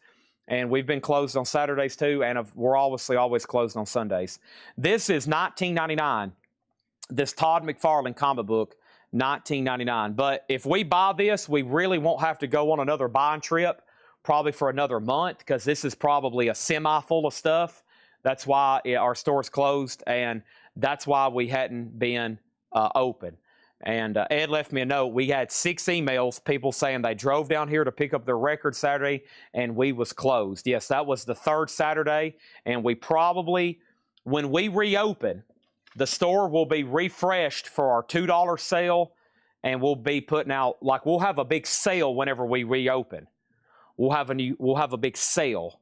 and we've been closed on Saturdays too, and we're obviously always closed on Sundays. This is $19.99. This Todd McFarlane comic book, $19.99. But if we buy this, we really won't have to go on another buying trip, probably for another month, because this is probably a semi full of stuff. That's why our store's closed, and that's why we hadn't been open. And Ed left me a note. We had 6 emails, people saying they drove down here to pick up their record Saturday, and we was closed. Yes, that was the 3rd Saturday, and we probably, when we reopen, the store will be refreshed for our $2 sale, and we'll be putting out, like, we'll have a big sale whenever we reopen. We'll have a big sale.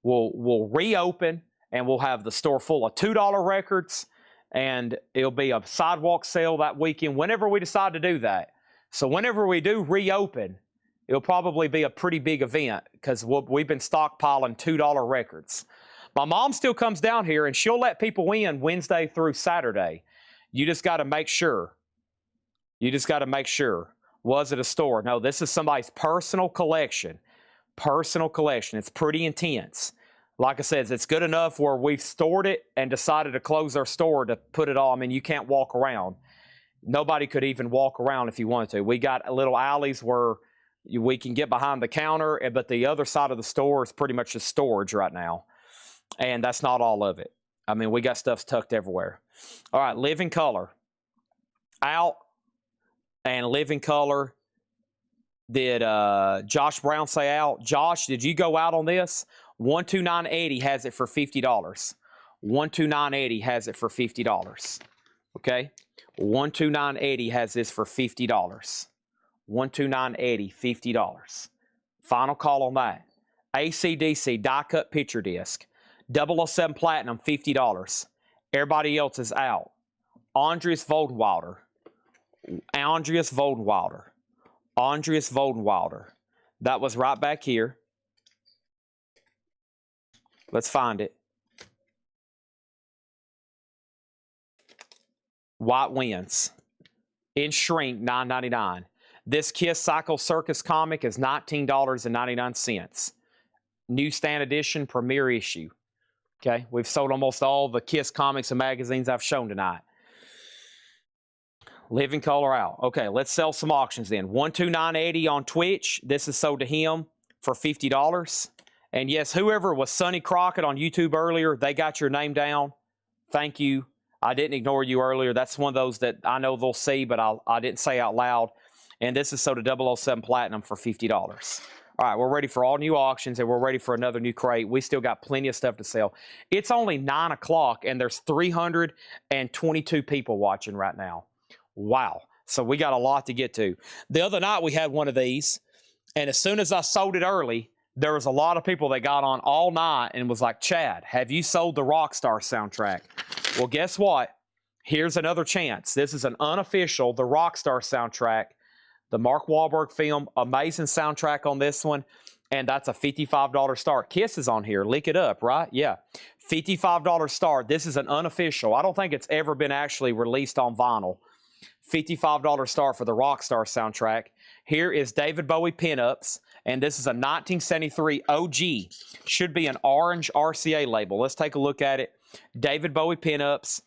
We'll reopen, and we'll have the store full of $2 records, and it'll be a sidewalk sale that weekend whenever we decide to do that. So whenever we do reopen, it'll probably be a pretty big event, because we've been stockpiling $2 records. My mom still comes down here, and she'll let people in Wednesday through Saturday. You just got to make sure. Was it a store? No, this is somebody's personal collection. It's pretty intense. Like I said, it's good enough where we've stored it and decided to close our store to put it all. I mean, you can't walk around. Nobody could even walk around if you wanted to. We got little alleys where we can get behind the counter, but the other side of the store is pretty much just storage right now. And that's not all of it. I mean, we got stuff tucked everywhere. All right, Living Color. Out. And Living Color. Did Josh Brown say out? Josh, did you go out on this? 12980 has it for $50. 12980 has it for $50. Okay? 12980 has this for $50. 12980, $50. Final call on that. AC/DC die-cut picture disc. 007 Platinum, $50. Everybody else is out. Andreas Voldenwilder. That was right back here. Let's find it. White Winds. In shrink, $9.99. This Kiss Psycho Circus comic is $19.99. Newsstand edition, premiere issue. Okay, we've sold almost all the Kiss comics and magazines I've shown tonight. Living Color out. Okay, let's sell some auctions then. 12980 on Twitch. This is sold to him for $50. And yes, whoever was Sonny Crockett on YouTube earlier, they got your name down. Thank you. I didn't ignore you earlier. That's one of those that I know they'll see, but I didn't say out loud. And this is sold to 007 Platinum for $50. All right, we're ready for all new auctions, and we're ready for another new crate. We still got plenty of stuff to sell. It's only 9 o'clock, and there's 322 people watching right now. Wow. So we got a lot to get to. The other night, we had one of these, and as soon as I sold it early, there was a lot of people that got on all night and was like, Chad, have you sold the Rockstar soundtrack? Well, guess what? Here's another chance. This is an unofficial, the Rockstar soundtrack. The Mark Wahlberg film, amazing soundtrack on this one, and that's a $55 star. Kiss is on here. Lick it up, right? Yeah. $55 star. This is an unofficial. I don't think it's ever been actually released on vinyl. $55 star for the Rockstar soundtrack. Here is David Bowie Pinups, and this is a 1973 OG. Should be an orange RCA label. Let's take a look at it. David Bowie Pinups.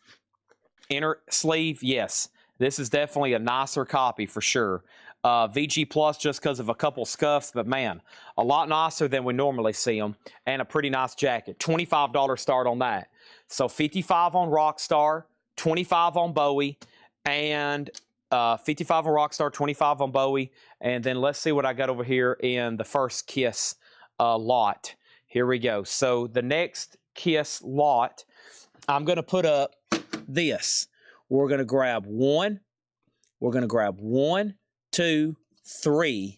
Inner sleeve, yes. This is definitely a nicer copy for sure. VG Plus just because of a couple scuffs, but man, a lot nicer than we normally see them, and a pretty nice jacket. $25 start on that. So $55 on Rockstar, $25 on Bowie, and $55 on Rockstar, $25 on Bowie, and then let's see what I got over here in the first Kiss lot. Here we go. So the next Kiss lot, I'm going to put up this. We're going to grab one. We're going to grab 1, 2, 3,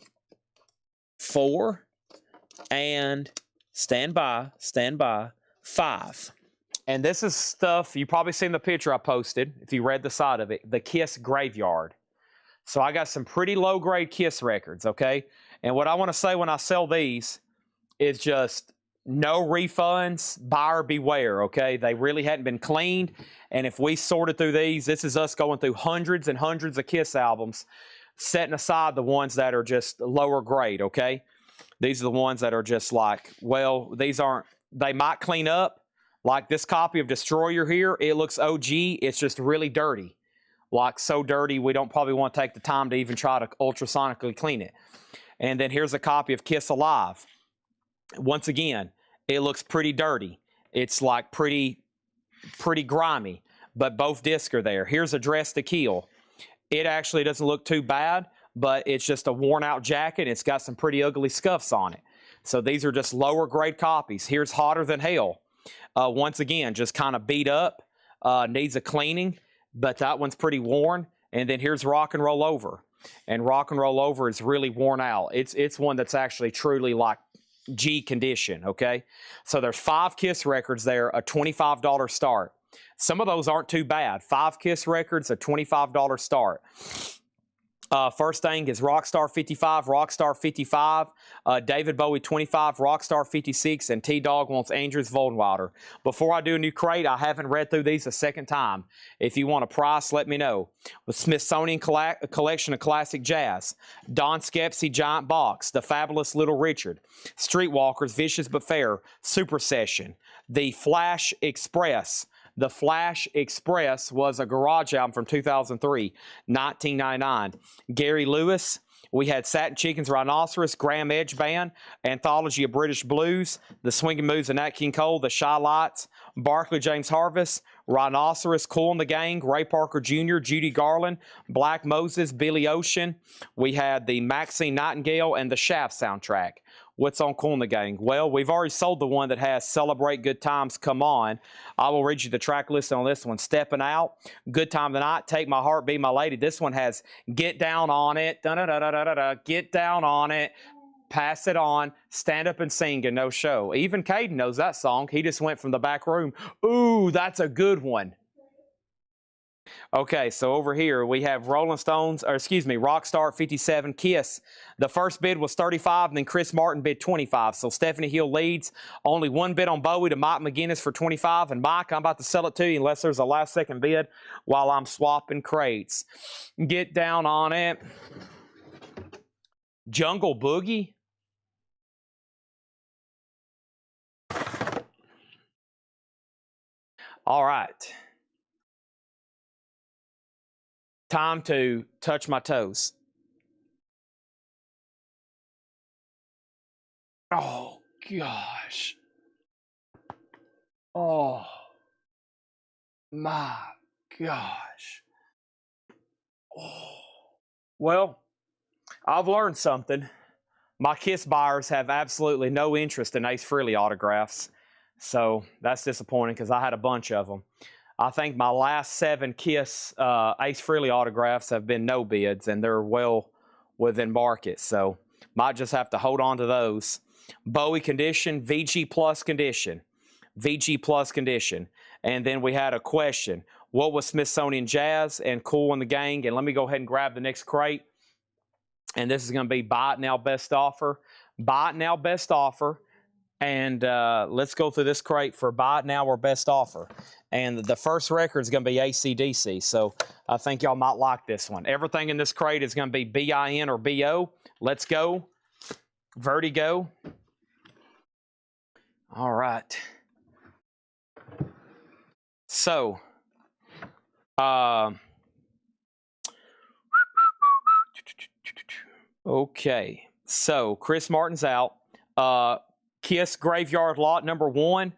4, and stand by, 5. And this is stuff, you probably seen the picture I posted, if you read the side of it, the Kiss graveyard. So I got some pretty low-grade Kiss records, okay? And what I want to say when I sell these is just no refunds, buyer beware, okay? They really hadn't been cleaned. And if we sorted through these, this is us going through hundreds and hundreds of Kiss albums, setting aside the ones that are just lower grade, okay? These are the ones that are just like, well, these aren't, they might clean up. Like this copy of Destroyer here, it looks OG. It's just really dirty. Like so dirty, we don't probably want to take the time to even try to ultrasonically clean it. And then here's a copy of Kiss Alive. Once again, it looks pretty dirty. It's like pretty grimy, but both discs are there. Here's Address to Kill. It actually doesn't look too bad, but it's just a worn out jacket. It's got some pretty ugly scuffs on it. So these are just lower grade copies. Here's Hotter Than Hell. Once again, just kind of beat up, needs a cleaning, but that one's pretty worn. And then here's Rock and Roll Over. And Rock and Roll Over is really worn out. It's one that's actually truly like G condition, okay? So there's 5 Kiss records there, a $25 start. Some of those aren't too bad. 5 Kiss records, a $25 start. First thing is Rockstar 55, Rockstar 55, David Bowie 25, Rockstar 56, and T-Dog wants Andrews Voldwilder. Before I do a new crate, I haven't read through these a second time. If you want a price, let me know. With Smithsonian Collection of Classic Jazz, Don Skepsy Giant Box, The Fabulous Little Richard, Streetwalkers Vicious But Fair, Super Session, The Flash Express. The Flash Express was a garage album from 2003, 1999. Gary Lewis. We had Satin Chickens, Rhinoceros, Graham Edge Band, Anthology of British Blues, The Swinging Moves of Nat King Cole, The Shy Lights, Barclay James Harvest, Rhinoceros, Kool and the Gang, Ray Parker Jr., Judy Garland, Black Moses, Billy Ocean. We had the Maxine Nightingale and the Shaft soundtrack. What's on Kool and the Gang? Well, we've already sold the one that has Celebrate Good Times, Come On. I will read you the track list on this one. Stepping Out, Good Time Tonight, Take My Heart, Be My Lady. This one has Get Down on It, da-da-da-da-da-da, Get Down on It, Pass It On, Stand Up and Sing, and No Show. Even Caden knows that song. He just went from the back room. Ooh, that's a good one. Okay, so over here we have Rockstar 57 Kiss. The first bid was 35, and then Chris Martin bid 25. So Stephanie Hill leads. Only one bid on Bowie to Mike McGinnis for 25. And Mike, I'm about to sell it to you unless there's a last second bid while I'm swapping crates. Get Down on It. Jungle Boogie. All right. Time to touch my toes. Oh, gosh. Oh, my gosh. Oh. Well, I've learned something. My Kiss buyers have absolutely no interest in Ace Frehley autographs. So that's disappointing because I had a bunch of them. I think my last 7 Kiss Ace Frehley autographs have been no bids, and they're well within market. So might just have to hold on to those. Bowie condition, VG plus condition. VG plus condition. And then we had a question. What was Smithsonian Jazz and Kool and the Gang? And let me go ahead and grab the next crate. And this is going to be Buy It Now Best Offer. Buy It Now Best Offer. And let's go through this crate for Buy It Now or Best Offer. And the first record is going to be AC/DC. So I think y'all might like this one. Everything in this crate is going to be BIN or BO. Let's go. Vertigo. All right. So, okay. So Chris Martin's out. Kiss Graveyard Lot number 1.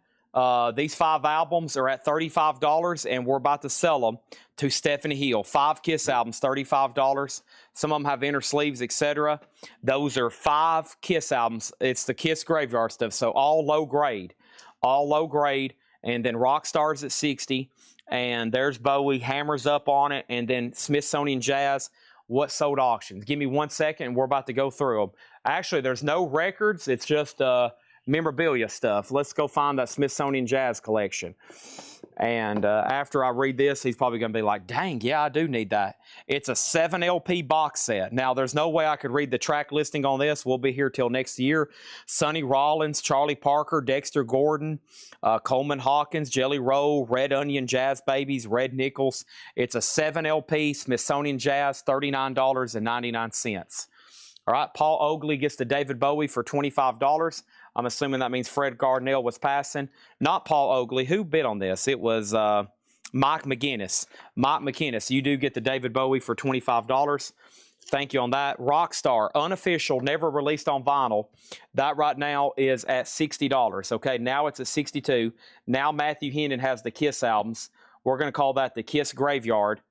These 5 albums are at $35, and we're about to sell them to Stephanie Hill. 5 Kiss albums, $35. Some of them have inner sleeves, etc. Those are 5 Kiss albums. It's the Kiss Graveyard stuff, so all low grade. All low grade, and then Rockstar's at $60, and there's Bowie, Hammers up on it, and then Smithsonian Jazz. What sold auctions? Give me 1 second, and we're about to go through them. Actually, there's no records. It's just memorabilia stuff. Let's go find that Smithsonian Jazz collection. And after I read this, he's probably going to be like, dang, yeah, I do need that. It's a 7 LP box set. Now, there's no way I could read the track listing on this. We'll be here till next year. Sonny Rollins, Charlie Parker, Dexter Gordon, Coleman Hawkins, Jelly Roll, Red Onion Jazz Babies, Red Nichols. It's a 7 LP Smithsonian Jazz, $39.99. All right, Paul Oakley gets the David Bowie for $25. I'm assuming that means Fred Gardnell was passing. Not Paul Oakley. Who bid on this? It was Mike McGinnis. Mike McGinnis, you do get the David Bowie for $25. Thank you on that. Rockstar, unofficial, never released on vinyl. That right now is at $60. Okay, now it's at $62. Now Matthew Hendon has the Kiss albums. We're going to call that the Kiss Graveyard.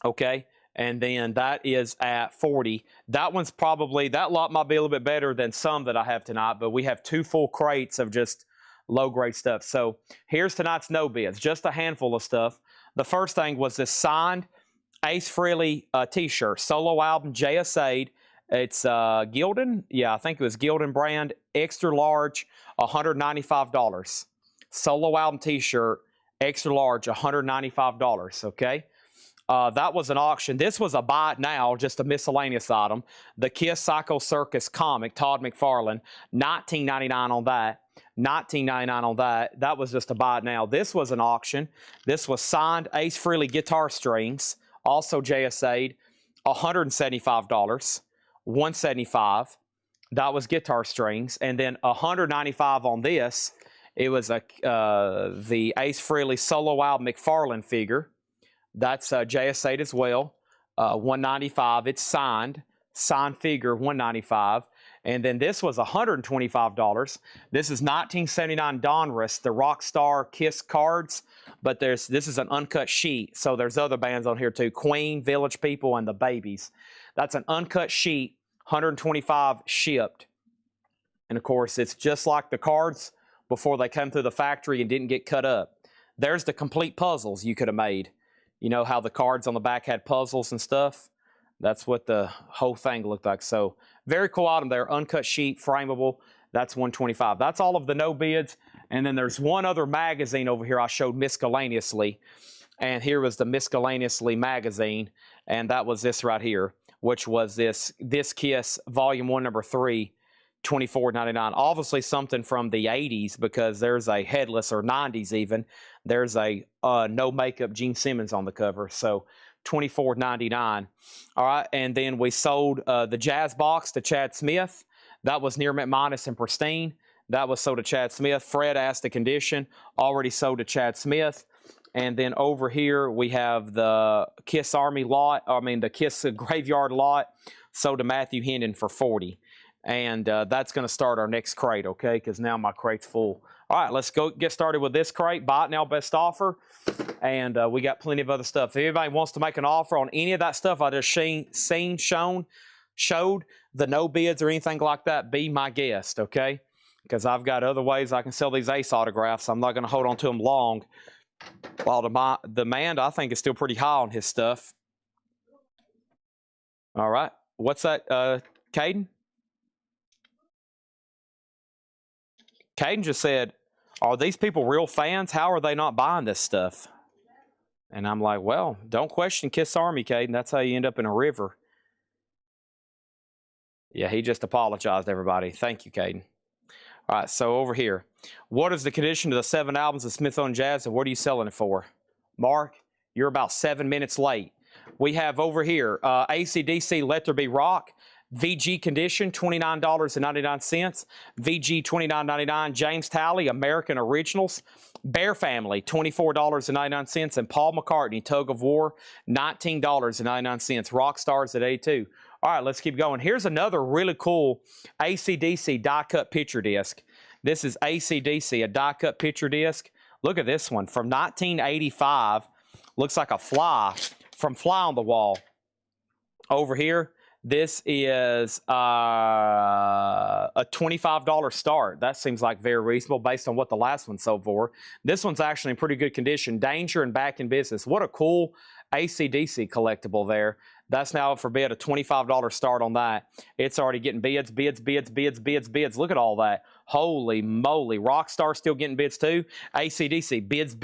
Okay. And then that is at $40. That one's probably, that lot might be a little bit better than some that I have tonight, but we have 2 full crates of just low-grade stuff. So here's tonight's no bids, just a handful of stuff. The first thing was this signed Ace Frehley t-shirt, solo album, J.S. Aid. It's Gildan. Yeah, I think it was Gildan brand, extra large, $195. Solo album t-shirt, extra large, $195, okay? That was an auction. This was a buy it now, just a miscellaneous item. The Kiss Psycho Circus comic, Todd McFarlane, $19.99 on that. $19.99 on that. That was just a buy it now. This was an auction. This was signed Ace Frehley guitar strings, also JSA'd, $175. $175. That was guitar strings, and then $195 on this. It was the Ace Frehley solo album McFarlane figure. That's JS8 as well, $195. It's signed figure, $195. And then this was $125. This is 1979 Donruss, the Rockstar Kiss cards, but this is an uncut sheet, so there's other bands on here too, Queen, Village People, and the Babies. That's an uncut sheet, $125 shipped. And of course, it's just like the cards before they come through the factory and didn't get cut up. There's the complete puzzles you could have made. You know how the cards on the back had puzzles and stuff? That's what the whole thing looked like. So very cool item there. Uncut sheet, frameable. That's $125. That's all of the no bids. And then there's one other magazine over here I showed miscellaneously. And here was the miscellaneously magazine. And that was this right here, which was this Kiss Volume 1, Number 3, $24.99. Obviously something from the 80s, because there's a headless, or 90s even. There's a no makeup Gene Simmons on the cover. So $24.99. All right, and then we sold the Jazz box to Chad Smith. That was near mint minus and pristine. That was sold to Chad Smith. Fred asked the condition. Already sold to Chad Smith. And then over here we have the Kiss Army lot. I mean the Kiss Graveyard lot. Sold to Matthew Hendon for $40. And that's going to start our next crate, okay? Because now my crate's full. All right, let's go get started with this crate. Buy it now, best offer. And we got plenty of other stuff. If anybody wants to make an offer on any of that stuff I just showed, the no bids or anything like that, be my guest, okay? Because I've got other ways I can sell these Ace autographs. I'm not going to hold on to them long. While the demand, I think, is still pretty high on his stuff. All right. What's that, Caden? Caden just said, are these people real fans? How are they not buying this stuff? And I'm like, well, don't question Kiss Army, Caden. That's how you end up in a river. Yeah, he just apologized, everybody. Thank you, Caden. All right, so over here. What is the condition of the 7 albums of Smithsonian Jazz, and what are you selling it for? Mark, you're about 7 minutes late. We have over here AC/DC Let There Be Rock. VG condition, $29.99. VG, $29.99. James Talley, American Originals. Bear Family, $24.99. And Paul McCartney, Tug of War, $19.99. Rockstars at $82. All right, let's keep going. Here's another really cool AC/DC die-cut picture disc. This is AC/DC, a die-cut picture disc. Look at this one from 1985. Looks like a fly from Fly on the Wall. Over here, this is a $25 start. That seems like very reasonable based on what the last one sold for. This one's actually in pretty good condition. Danger and back in business. What a cool AC/DC collectible there. That's now up for bid, a $25 start on that. It's already getting bids. Look at all that. Holy moly. Rockstar still getting bids too. AC/DC, bids.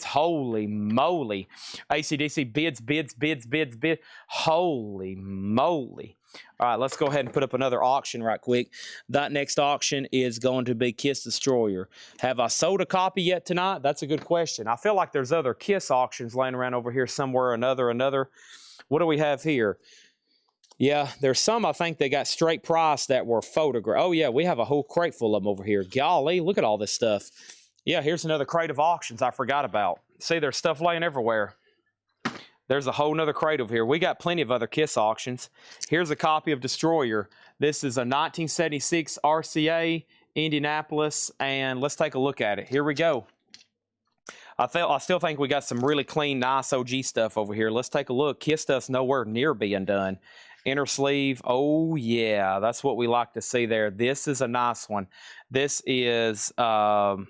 Holy moly. AC/DC, bids. Holy moly. All right, let's go ahead and put up another auction right quick. That next auction is going to be Kiss Destroyer. Have I sold a copy yet tonight? That's a good question. I feel like there's other Kiss auctions laying around over here somewhere or another. What do we have here? Yeah, there's some, I think they got straight price that were photographed. Oh, yeah, we have a whole crate full of them over here. Golly, look at all this stuff. Yeah, here's another crate of auctions I forgot about. See, there's stuff laying everywhere. There's a whole nother crate over here. We got plenty of other Kiss auctions. Here's a copy of Destroyer. This is a 1976 RCA, Indianapolis, and let's take a look at it. Here we go. I still think we got some really clean, nice OG stuff over here. Let's take a look. Kiss stuff's nowhere near being done. Inner sleeve, oh yeah, that's what we like to see there. This is a nice one. This is OG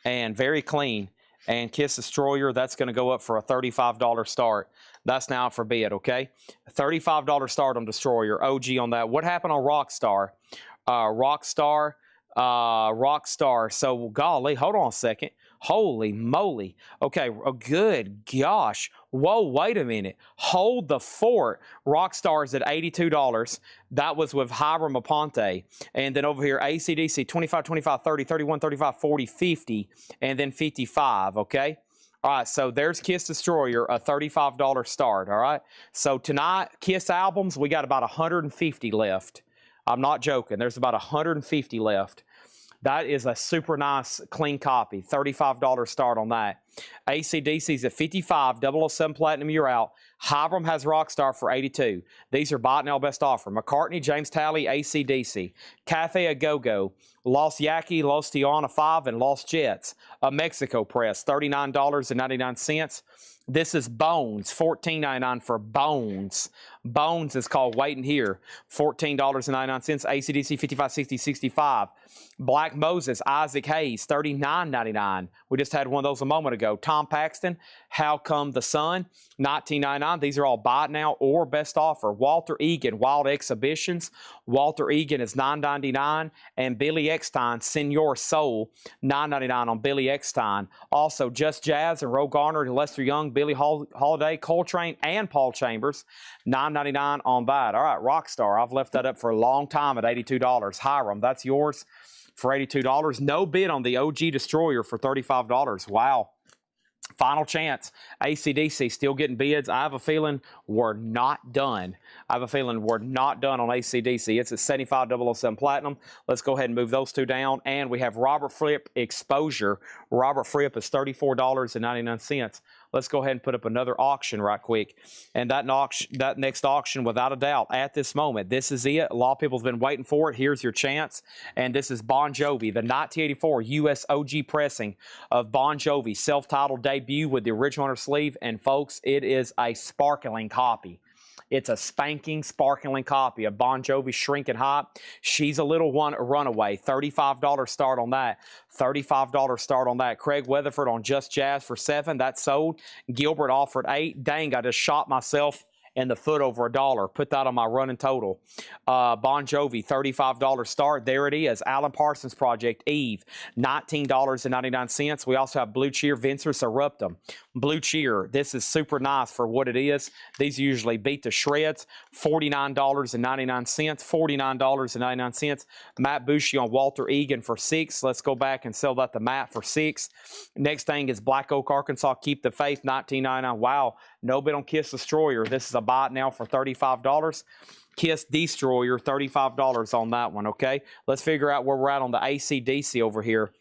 and very clean. And Kiss Destroyer, that's going to go up for a $35 start. That's now for bid, okay? $35 start on Destroyer, OG on that. What happened on Rockstar? Rockstar. So, golly, hold on a second. Holy moly. Okay, oh, good gosh. Whoa, wait a minute. Hold the fort. Rockstar's at $82. That was with Hiram Aponte. And then over here, AC/DC, 25, 25, 30, 31, 35, 40, 50, and then 55, okay? All right, so there's Kiss Destroyer, a $35 start, all right? So tonight, Kiss albums, we got about 150 left. I'm not joking. There's about 150 left. That is a super nice, clean copy. $35 start on that. AC/DC's at 55, 007 Platinum, you're out. Hiram has Rockstar for 82. These are bought now best offer. McCartney, James Talley, AC/DC. Cafe A Go-Go, Lost Yaqui, Lost Tijuana 5, and Lost Jets. A Mexico Press, $39.99. This is Bones, $14.99 for Bones. Bones is called Waiting Here, $14.99. AC/DC 55, 60, 65. Black Moses, Isaac Hayes, $39.99. We just had one of those a moment ago. Tom Paxton, How Come the Sun, $19.99. These are all buy now or best offer. Walter Egan, Wild Exhibitions. Walter Egan is $9.99. And Billy Eckstein, Senor Soul, $9.99 on Billy Eckstein. Also, Just Jazz and Ro Garner, Lester Young, Billie Holiday, Coltrane, and Paul Chambers, $9.99 on that. All right, Rockstar, I've left that up for a long time at $82. Hiram, that's yours for $82. No bid on the OG Destroyer for $35. Wow. Final chance. AC/DC still getting bids. I have a feeling we're not done. on AC/DC. It's at 75 007 Platinum. Let's go ahead and move those two down. And we have Robert Fripp Exposure. Robert Fripp is $34.99. Let's go ahead and put up another auction right quick. And that next auction, without a doubt, at this moment, this is it. A lot of people have been waiting for it. Here's your chance. And this is Bon Jovi, the 1984 US OG pressing of Bon Jovi, self-titled debut with the original inner sleeve. And folks, it is a sparkling copy. It's a spanking, sparkling copy of Bon Jovi Shrinking Hot. She's a Little One, a Runaway. $35 start on that. $35 start on that. Craig Weatherford on Just Jazz for $7. That's sold. Gilbert offered $8. Dang, I just shot myself in the foot over $1. Put that on my running total. Bon Jovi, $35 start. There it is. Alan Parsons Project, Eve, $19.99. We also have Blue Cheer Vincers Eruptum. Blue Cheer, this is super nice for what it is. These usually beat the shreds. $49.99. $49.99. Matt Bushy on Walter Egan for $6. Let's go back and sell that to Matt for $6. Next thing is Black Oak, Arkansas, Keep the Faith, $19.99. Wow, no bid on Kiss Destroyer. This is a buy it now for $35. Kiss Destroyer, $35 on that one, okay? Let's figure out where we're at on the AC/DC over here.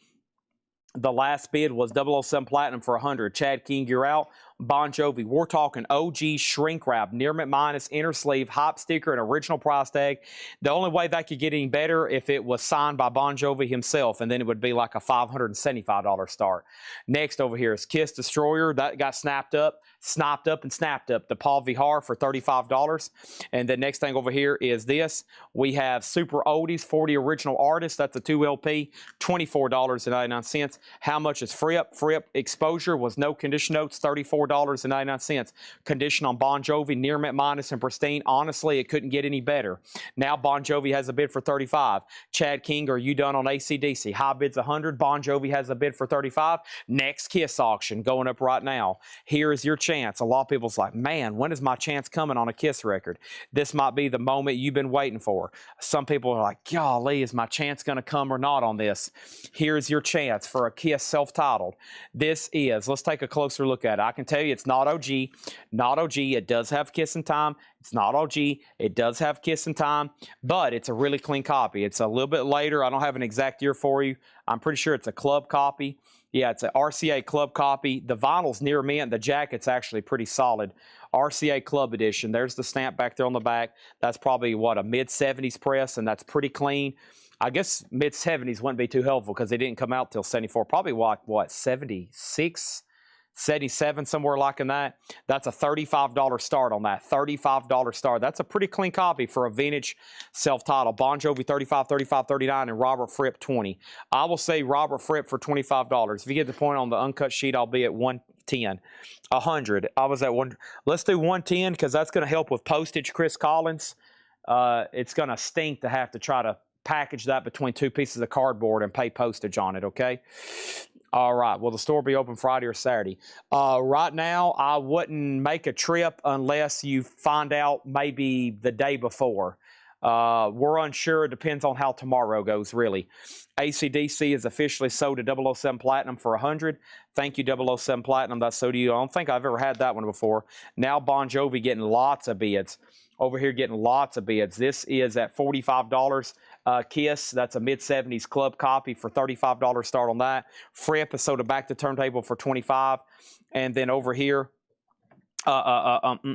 The last bid was 007 Platinum for $100. Chad King, you're out. Bon Jovi. We're talking OG shrink wrap, near mint minus, inner sleeve, hop sticker, and original price tag. The only way that could get any better if it was signed by Bon Jovi himself, and then it would be like a $575 start. Next over here is Kiss Destroyer. That got snapped up, and snapped up. The Paul Vihar for $35. And the next thing over here is this. We have Super Oldies, 40 original artists. That's a 2 LP, $24.99. How much is Fripp? Fripp exposure was no condition notes, $34.99. Condition on Bon Jovi, near mint minus and pristine. Honestly, it couldn't get any better. Now Bon Jovi has a bid for $35. Chad King, are you done on AC/DC? High bid's $100. Bon Jovi has a bid for $35. Next Kiss auction going up right now. Here is your chance. A lot of people's like, man, when is my chance coming on a Kiss record? This might be the moment you've been waiting for. Some people are like, golly, is my chance going to come or not on this? Here's your chance for a Kiss self-titled. This is, let's take a closer look at it. I can tell you it's not OG. Not OG. It does have Kiss in Time. It's not OG. It does have Kiss in Time, but it's a really clean copy. It's a little bit later. I don't have an exact year for you. I'm pretty sure it's a club copy. Yeah, it's an RCA club copy. The vinyl's near mint. The jacket's actually pretty solid. RCA Club Edition. There's the stamp back there on the back. That's probably, what, a mid-70s press, and that's pretty clean. I guess mid-70s wouldn't be too helpful because they didn't come out till 74. Probably, what 76? 77, somewhere like in that. That's a $35 start on that. $35 start. That's a pretty clean copy for a vintage self-titled. Bon Jovi $35, $35, $39, and Robert Fripp $20. I will say Robert Fripp for $25. If you get the point on the uncut sheet, I'll be at $110. $100. I was at one. Let's do $110 because that's going to help with postage. Chris Collins. It's going to stink to have to try to package that between two pieces of cardboard and pay postage on it. Okay. All right. Will the store be open Friday or Saturday? Right now, I wouldn't make a trip unless you find out maybe the day before. We're unsure. It depends on how tomorrow goes, really. AC/DC is officially sold to 007 Platinum for $100. Thank you, 007 Platinum. That's so to you. I don't think I've ever had that one before. Now Bon Jovi getting lots of bids. Over here getting lots of bids. This is at $45. Kiss, that's a mid-70s club copy for $35 start on that. Fripp is sold back to turntable for $25. And then over here, the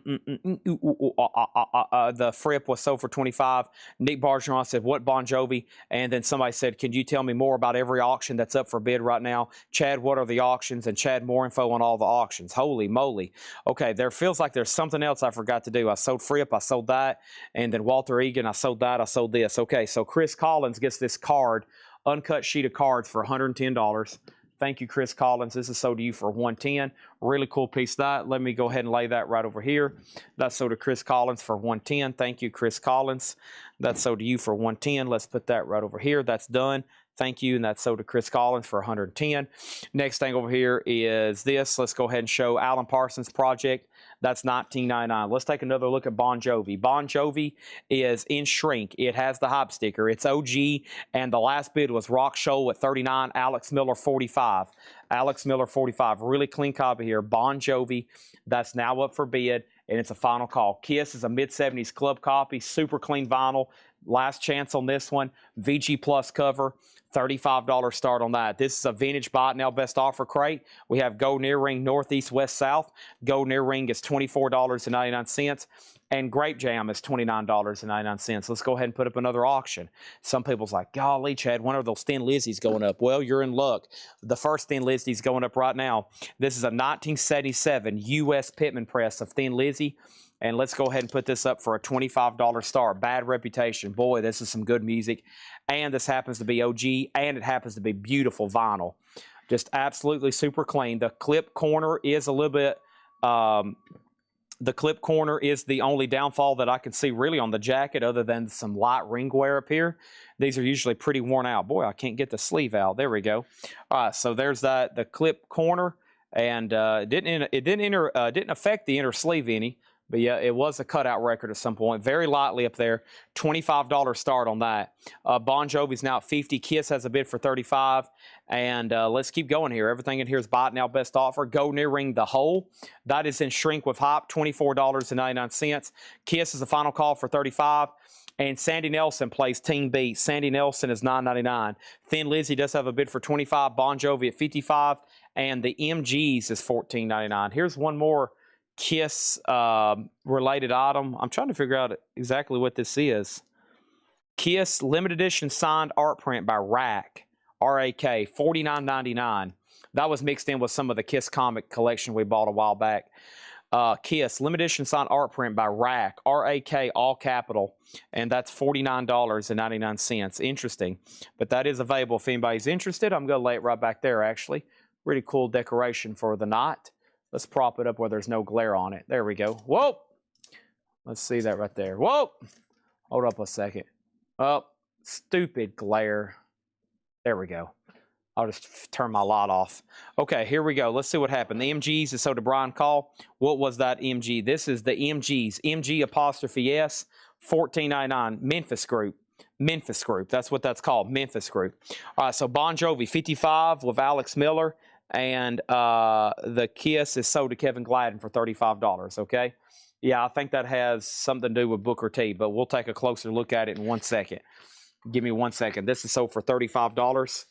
Fripp was sold for $25. Nick Bargeron said, what Bon Jovi? And then somebody said, can you tell me more about every auction that's up for bid right now? Chad, what are the auctions? And Chad, more info on all the auctions. Holy moly. Okay, there feels like there's something else I forgot to do. I sold Fripp, I sold that. And then Walter Egan, I sold that, I sold this. Okay, so Chris Collins gets this card, uncut sheet of cards for $110. Thank you, Chris Collins. This is sold to you for $110. Really cool piece of that. Let me go ahead and lay that right over here. That's sold to Chris Collins for $110. Thank you, Chris Collins. That's sold to you for $110. Let's put that right over here. That's done. Thank you. And that's sold to Chris Collins for $110. Next thing over here is this. Let's go ahead and show Alan Parsons Project. That's $19.99. Let's take another look at Bon Jovi. Bon Jovi is in shrink. It has the hop sticker. It's OG, and the last bid was Rock Shoal at $39. Alex Miller, $45. Alex Miller, $45. Really clean copy here. Bon Jovi, that's now up for bid, and it's a final call. Kiss is a mid-70s club copy. Super clean vinyl. Last chance on this one. VG Plus cover. $35 start on that. This is a vintage buy it now best offer crate. We have gold near ring northeast, west, south. Gold near ring is $24.99. And grape jam is $29.99. Let's go ahead and put up another auction. Some people's like, golly, Chad, when are those Thin Lizzies going up? Well, you're in luck. The first Thin Lizzy's going up right now. This is a 1977 U.S. Pitman press of Thin Lizzy. And let's go ahead and put this up for a $25 start. Bad Reputation. Boy, this is some good music. And this happens to be OG, and it happens to be beautiful vinyl. Just absolutely super clean. The clip corner is a little bit... the clip corner is the only downfall that I can see really on the jacket other than some light ring wear up here. These are usually pretty worn out. Boy, I can't get the sleeve out. There we go. All right, so there's that, the clip corner. And it didn't affect the inner sleeve any. But yeah, it was a cutout record at some point. Very lightly up there. $25 start on that. Bon Jovi's now at $50. Kiss has a bid for $35. And let's keep going here. Everything in here is buy it now best offer. Gold near ring the whole. That is in shrink with hop. $24.99. Kiss is the final call for $35. And Sandy Nelson plays Team Beat. Sandy Nelson is $9.99. Thin Lizzy does have a bid for $25. Bon Jovi at $55. and the MGs is $14.99. Here's one more Kiss related item. I'm trying to figure out exactly what this is. Kiss limited edition signed art print by Rack, R-A-K, $49.99. That was mixed in with some of the Kiss comic collection we bought a while back. Kiss limited edition signed art print by Rack, R-A-K, all capital, and that's $49.99. Interesting, but that is available if anybody's interested. I'm going to lay it right back there, actually. Really cool decoration for the night. Let's prop it up where there's no glare on it. There we go. Whoa! Let's see that right there. Whoa! Hold up a second. Oh, stupid glare. There we go. I'll just turn my light off. Okay, here we go. Let's see what happened. The MGs is so to Brian Call. What was that MG? This is the MGs. MG apostrophe S, $14.99. Memphis Group. Memphis Group. That's what that's called. Memphis Group. All right, so Bon Jovi, 55 with Alex Miller. And the Kiss is sold to Kevin Gladden for $35, okay? Yeah, I think that has something to do with Booker T, but we'll take a closer look at it in 1 second. Give me 1 second. This is sold for $35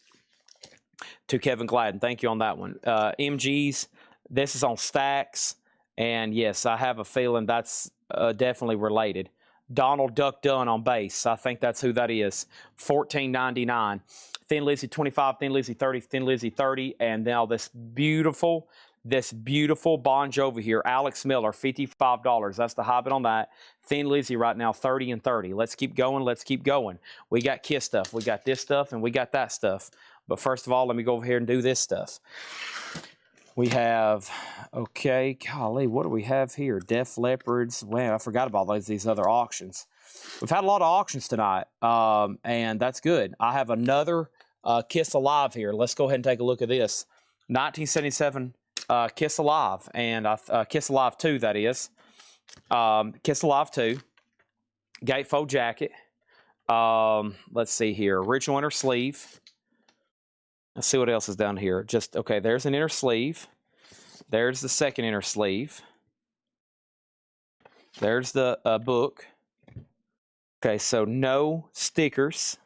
to Kevin Gladden. Thank you on that one. MGs, this is on Stacks, and yes, I have a feeling that's definitely related. Donald Duck Dunn on base. I think that's who that is. $14.99. Thin Lizzy 25, Thin Lizzy 30, Thin Lizzy 30, and now this beautiful Bon Jovi here, Alex Miller, $55. That's the Hobbit on that. Thin Lizzy right now, 30 and 30. Let's keep going. Let's keep going. We got Kiss stuff. We got this stuff, and we got that stuff. But first of all, let me go over here and do this stuff. We have, okay, golly, what do we have here? Def Leopards. Well, I forgot about these other auctions. We've had a lot of auctions tonight, and that's good. I have another Kiss Alive here. Let's go ahead and take a look at this. 1977 Kiss Alive, and Kiss Alive 2, that is. Kiss Alive 2. Gatefold jacket. Let's see here. Original inner sleeve. Let's see what else is down here. Just, okay, there's an inner sleeve. There's the second inner sleeve. There's the book. Okay, so no stickers,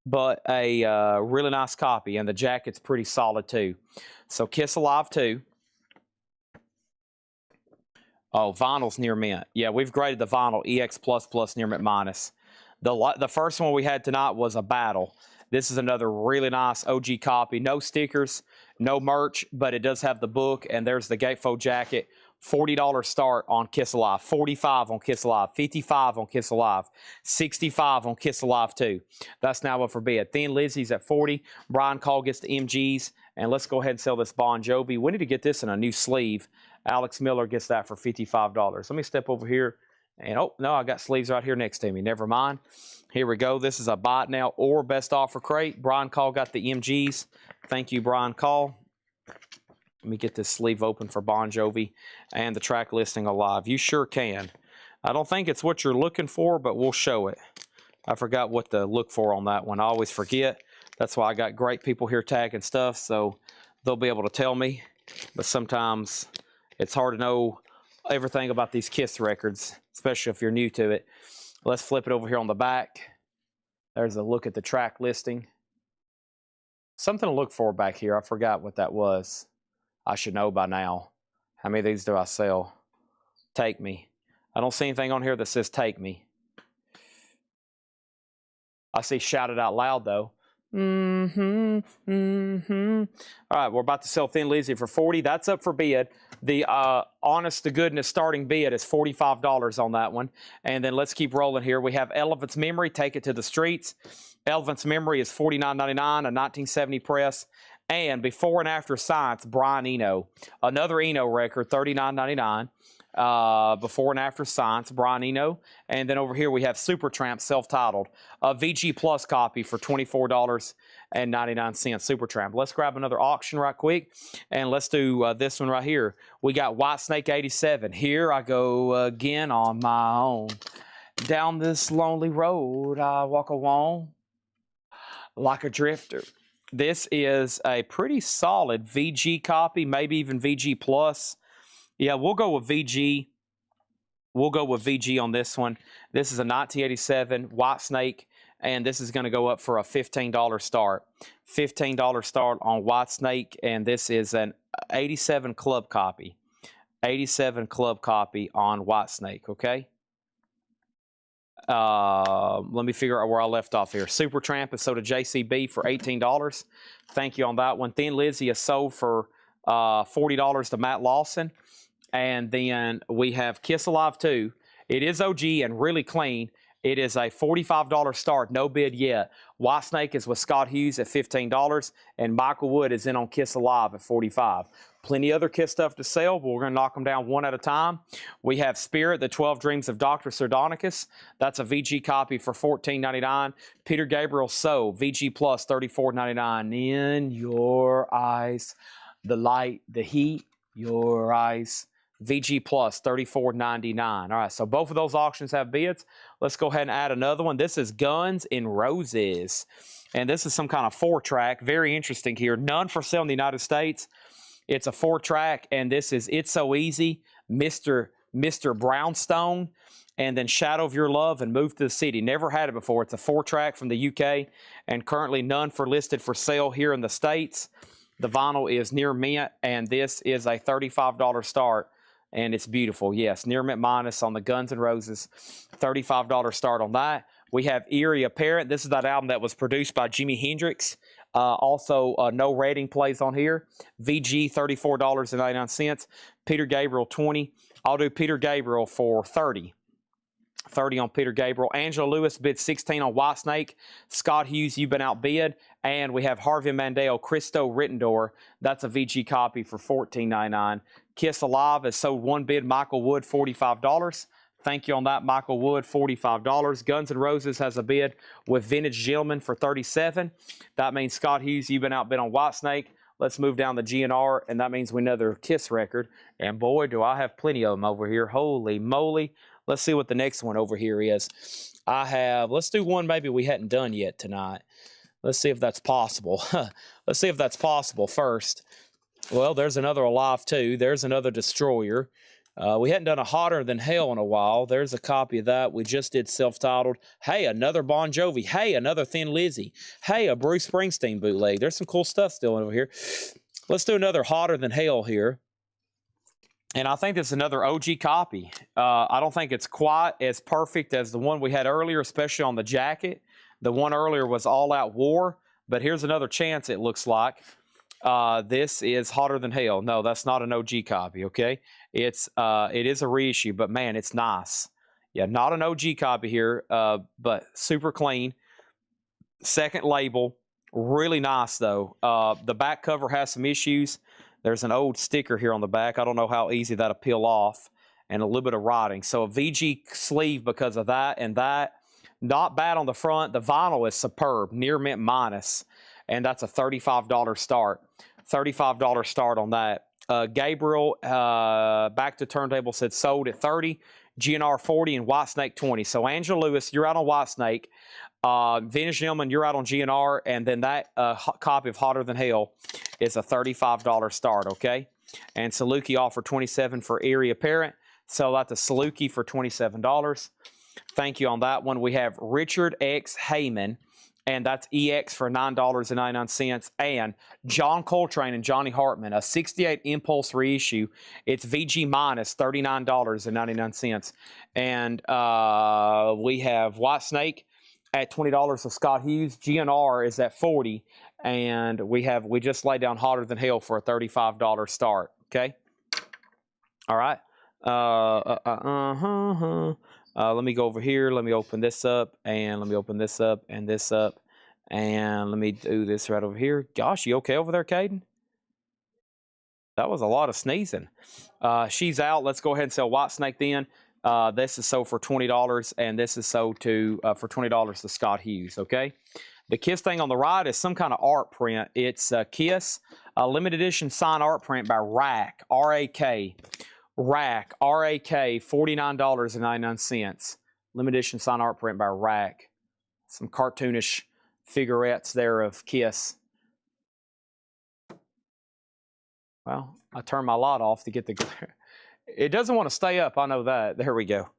but a really nice copy, and the jacket's pretty solid too. So Kiss Alive 2. Oh, vinyl's near mint. Yeah, we've graded the vinyl EX++ near mint minus. The first one we had tonight was a battle. This is another really nice OG copy. No stickers, no merch, but it does have the book, and there's the gatefold jacket. $40 start on Kiss Alive, $45 on Kiss Alive, $55 on Kiss Alive, $65 on Kiss Alive 2. That's now up for bid. Thin Lizzy's at $40. Brian Call gets the MGs, and let's go ahead and sell this Bon Jovi. We need to get this in a new sleeve. Alex Miller gets that for $55. Let me step over here. And, oh, no, I got sleeves right here next to me. Never mind. Here we go. This is a buy it now or best offer crate. Brian Call got the MGs. Thank you, Brian Call. Let me get this sleeve open for Bon Jovi and the track listing alive. You sure can. I don't think it's what you're looking for, but we'll show it. I forgot what to look for on that one. I always forget. That's why I got great people here tagging stuff, so they'll be able to tell me. But sometimes it's hard to know everything about these Kiss records, especially if you're new to it. Let's flip it over here on the back. There's a look at the track listing. Something to look for back here. I forgot what that was. I should know by now. How many of these do I sell? Take Me. I don't see anything on here that says Take Me. I see Shout It Out Loud, though. All right, we're about to sell Thin Lizzy for $40. That's up for bid. The honest to goodness starting bid is $45 on that one. And then let's keep rolling here. We have Elephant's Memory, Take It to the Streets. Elephant's Memory is $49.99, a 1970 press. And Before and After Science, Brian Eno. Another Eno record, $39.99. Before and After Science, Brian Eno. And then over here we have Supertramp, self-titled. A VG Plus copy for $24.99. Supertramp. Let's grab another auction right quick. And let's do this one right here. We got Whitesnake 87. Here I go again on my own. Down this lonely road I walk alone like a drifter. This is a pretty solid VG copy, maybe even VG Plus. Yeah, we'll go with VG. We'll go with VG on this one. This is a 1987 Whitesnake, and this is going to go up for a $15 start. $15 start on Whitesnake, and this is an 87 club copy. 87 club copy on Whitesnake, okay? Let me figure out where I left off here. Super Tramp is sold to JCB for $18. Thank you on that one. Thin Lizzy is sold for $40 to Matt Lawson. And then we have Kiss Alive 2. It is OG and really clean. It is a $45 start, no bid yet. Whitesnake is with Scott Hughes at $15, and Michael Wood is in on Kiss Alive at $45. Plenty other Kiss stuff to sell, but we're going to knock them down one at a time. We have Spirit, the 12 Dreams of Dr. Sardonicus. That's a VG copy for $14.99. Peter Gabriel So, VG Plus, $34.99. In your eyes, the light, the heat, your eyes. VG Plus, $34.99. All right, so both of those auctions have bids. Let's go ahead and add another one. This is Guns N' Roses. And this is some kind of 4-track. Very interesting here. None for sale in the United States. It's a 4-track, and this is It's So Easy, Mr. Brownstone, and then Shadow of Your Love and Move to the City. Never had it before. It's a 4-track from the UK, and currently none for listed for sale here in the States. The vinyl is near mint, and this is a $35 start. And it's beautiful. Yes, near mint minus on the Guns N' Roses. $35 start on that. We have Eerie Apparent. This is that album that was produced by Jimi Hendrix. Also, no rating plays on here. VG, $34.99. Peter Gabriel, $20. I'll do Peter Gabriel for $30. $30 on Peter Gabriel. Angela Lewis bid $16 on Whitesnake. Scott Hughes, you've been outbid. And we have Harvey Mandel, Christo Rittendor. That's a VG copy for $14.99. Kiss Alive has sold one bid. Michael Wood, $45. Thank you on that, Michael Wood, $45. Guns N' Roses has a bid with Vintage Gentleman for $37. That means Scott Hughes, you've been outbid on Whitesnake. Let's move down the GNR, and that means we know another Kiss record. And boy, do I have plenty of them over here. Holy moly. Let's see what the next one over here is. Let's do one maybe we hadn't done yet tonight. Let's see if that's possible. Let's see if that's possible first. Well, there's another Alive 2. There's another Destroyer. We hadn't done a Hotter Than Hell in a while. There's a copy of that. We just did self-titled. Hey, another Bon Jovi. Hey, another Thin Lizzy. Hey, a Bruce Springsteen bootleg. There's some cool stuff still over here. Let's do another Hotter Than Hell here. And I think it's another OG copy. I don't think it's quite as perfect as the one we had earlier, especially on the jacket. The one earlier was All Out War, but here's another chance, it looks like. This is Hotter Than Hell. No, that's not an OG copy, okay? It is a reissue, but man, it's nice. Yeah, not an OG copy here, but super clean. Second label, really nice though. The back cover has some issues. There's an old sticker here on the back. I don't know how easy that'll peel off, and a little bit of writing. So a VG sleeve because of that and that. Not bad on the front. The vinyl is superb, near mint minus, and that's a $35 start. $35 start on that. Gabriel, back to turntable, said sold at $30, GNR $40, and Whitesnake $20. So Angela Lewis, you're out on Whitesnake. Vintage Gentleman, you're out on GNR, and then that copy of Hotter Than Hell is a $35 start, okay? And Saluki offered $27 for Eerie Apparent. Sell that to Saluki for $27. Thank you on that one. We have Richard X. Heyman, and that's EX for $9.99. And John Coltrane and Johnny Hartman, a 68 Impulse reissue. It's VG minus $39.99. And we have Whitesnake at $20 of Scott Hughes. GNR is at $40. And we just laid down Hotter Than Hell for a $35 start. Okay? All right. Let me go over here. Let me open this up, and let me open this up, and this up, and let me do this right over here. Gosh, you okay over there, Caden? That was a lot of sneezing. She's out. Let's go ahead and sell Whitesnake then. This is sold for $20, and this is sold for $20 to Scott Hughes, okay? The Kiss thing on the right is some kind of art print. It's Kiss, a limited edition signed art print by Rack, R-A-K. Rack, R-A-K, $49.99. Limited edition signed art print by Rack. Some cartoonish figurettes there of Kiss. Well, I turned my light off to get the glare. It doesn't want to stay up, I know that. There we go.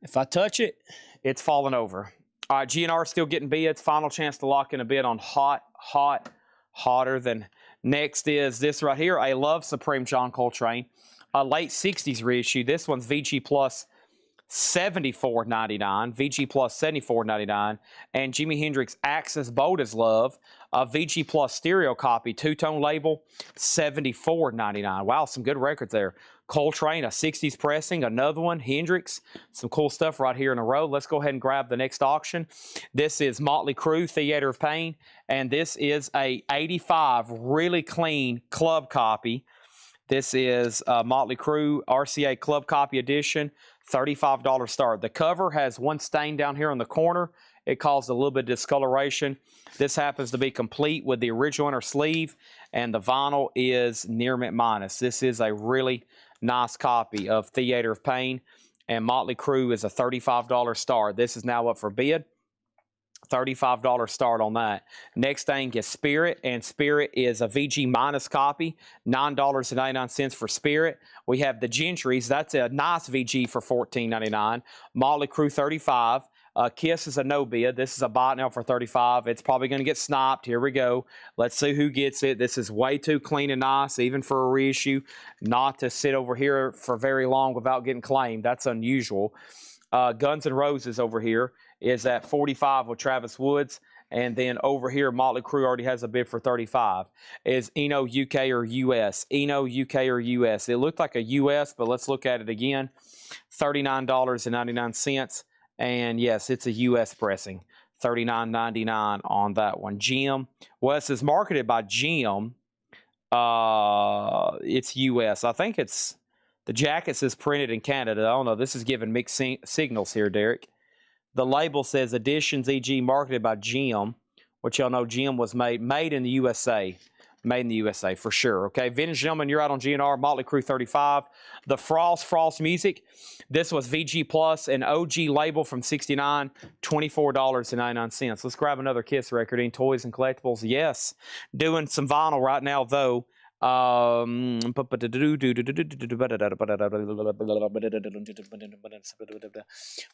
If I touch it, it's falling over. All right, GNR still getting bids. Final chance to lock in a bid on hotter than. Next is this right here. I love Supreme John Coltrane. A late 60s reissue. This one's VG Plus $74.99. VG Plus $74.99. And Jimi Hendrix Axis Bold as Love. A VG Plus stereo copy, two-tone label, $74.99. Wow, some good records there. Coltrane, a 60s pressing, another one, Hendrix, some cool stuff right here in a row. Let's go ahead and grab the next auction. This is Motley Crue, Theater of Pain, and this is a 85 really clean club copy. This is Motley Crue RCA Club Copy Edition, $35 start. The cover has one stain down here on the corner. It caused a little bit of discoloration. This happens to be complete with the original inner sleeve, and the vinyl is near mint minus. This is a really nice copy of Theater of Pain, and Motley Crue is a $35 start. This is now up for bid. $35 start on that. Next thing is Spirit, and Spirit is a VG minus copy, $9.99 for Spirit. We have the Gentries. That's a nice VG for $14.99. Motley Crue, $35. Kiss is a no bid. This is a buy now for $35. It's probably going to get sniped. Here we go. Let's see who gets it. This is way too clean and nice, even for a reissue, not to sit over here for very long without getting claimed. That's unusual. Guns N' Roses over here is at $45 with Travis Woods. And then over here, Motley Crue already has a bid for $35. Is Eno UK or US? Eno UK or US? It looked like a US, but let's look at it again. $39.99. And yes, it's a US pressing. $39.99 on that one. Jim. Well, this is marketed by Jim. It's US. I think it's the jacket says printed in Canada. I don't know. This is giving mixed signals here, Derek. The label says Editions EG marketed by Jim, which y'all know Jim was made in the USA. Made in the USA for sure. Okay, Vintage Gentleman, you're out on GNR. Motley Crue, $35. The Frost Music. This was VG Plus, an OG label from '69, $24.99. Let's grab another Kiss record in Toys and Collectibles. Yes, doing some vinyl right now though.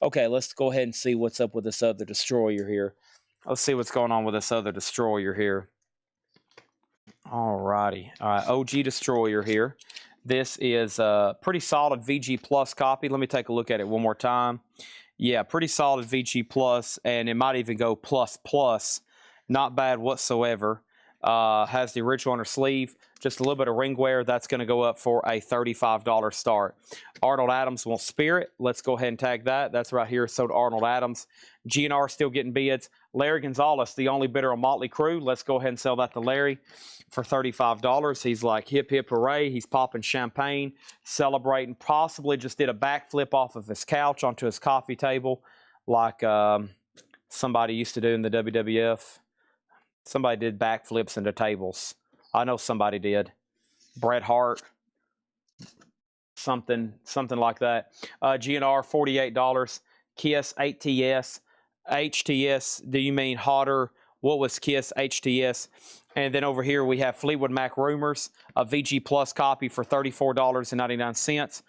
Okay, let's go ahead and see what's up with this other Destroyer here. Let's see what's going on with this other Destroyer here. Alrighty. All right, OG Destroyer here. This is a pretty solid VG Plus copy. Let me take a look at it one more time. Yeah, pretty solid VG Plus, and it might even go plus plus. Not bad whatsoever. Has the original on her sleeve. Just a little bit of ring wear. That's going to go up for a $35 start. Arnold Adams wants Spirit. Let's go ahead and tag that. That's right here. So to Arnold Adams. GNR still getting bids. Larry Gonzalez, the only bidder on Motley Crue. Let's go ahead and sell that to Larry for $35. He's like hip hip hooray. He's popping champagne, celebrating. Possibly just did a backflip off of his couch onto his coffee table like somebody used to do in the WWF. Somebody did backflips into tables. I know somebody did. Bret Hart. Something like that. GNR, $48. Kiss, HTS. HTS, do you mean hotter? What was Kiss, HTS? And then over here we have Fleetwood Mac Rumors, a VG Plus copy for $34.99.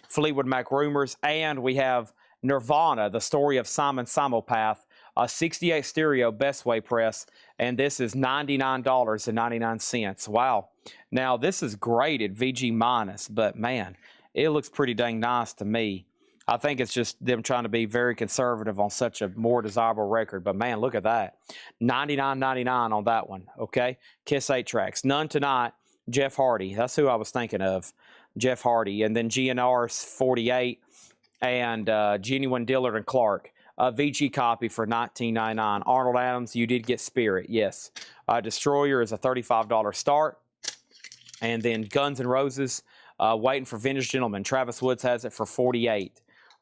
Fleetwood Mac Rumors. And we have Nirvana, the story of Simon Simopath, a 68 stereo Best Way press, and this is $99.99. Wow. Now, this is graded VG minus, but man, it looks pretty dang nice to me. I think it's just them trying to be very conservative on such a more desirable record, but man, look at that. $99.99 on that one, okay? Kiss 8 tracks. None Tonight, Jeff Hardy. That's who I was thinking of, Jeff Hardy. And then GNR's 48 and Genuine Dillard and Clark. A VG copy for $19.99. Arnold Adams, you did get Spirit, yes. Destroyer is a $35 start. And then Guns N' Roses, waiting for Vintage Gentleman. Travis Woods has it for $48.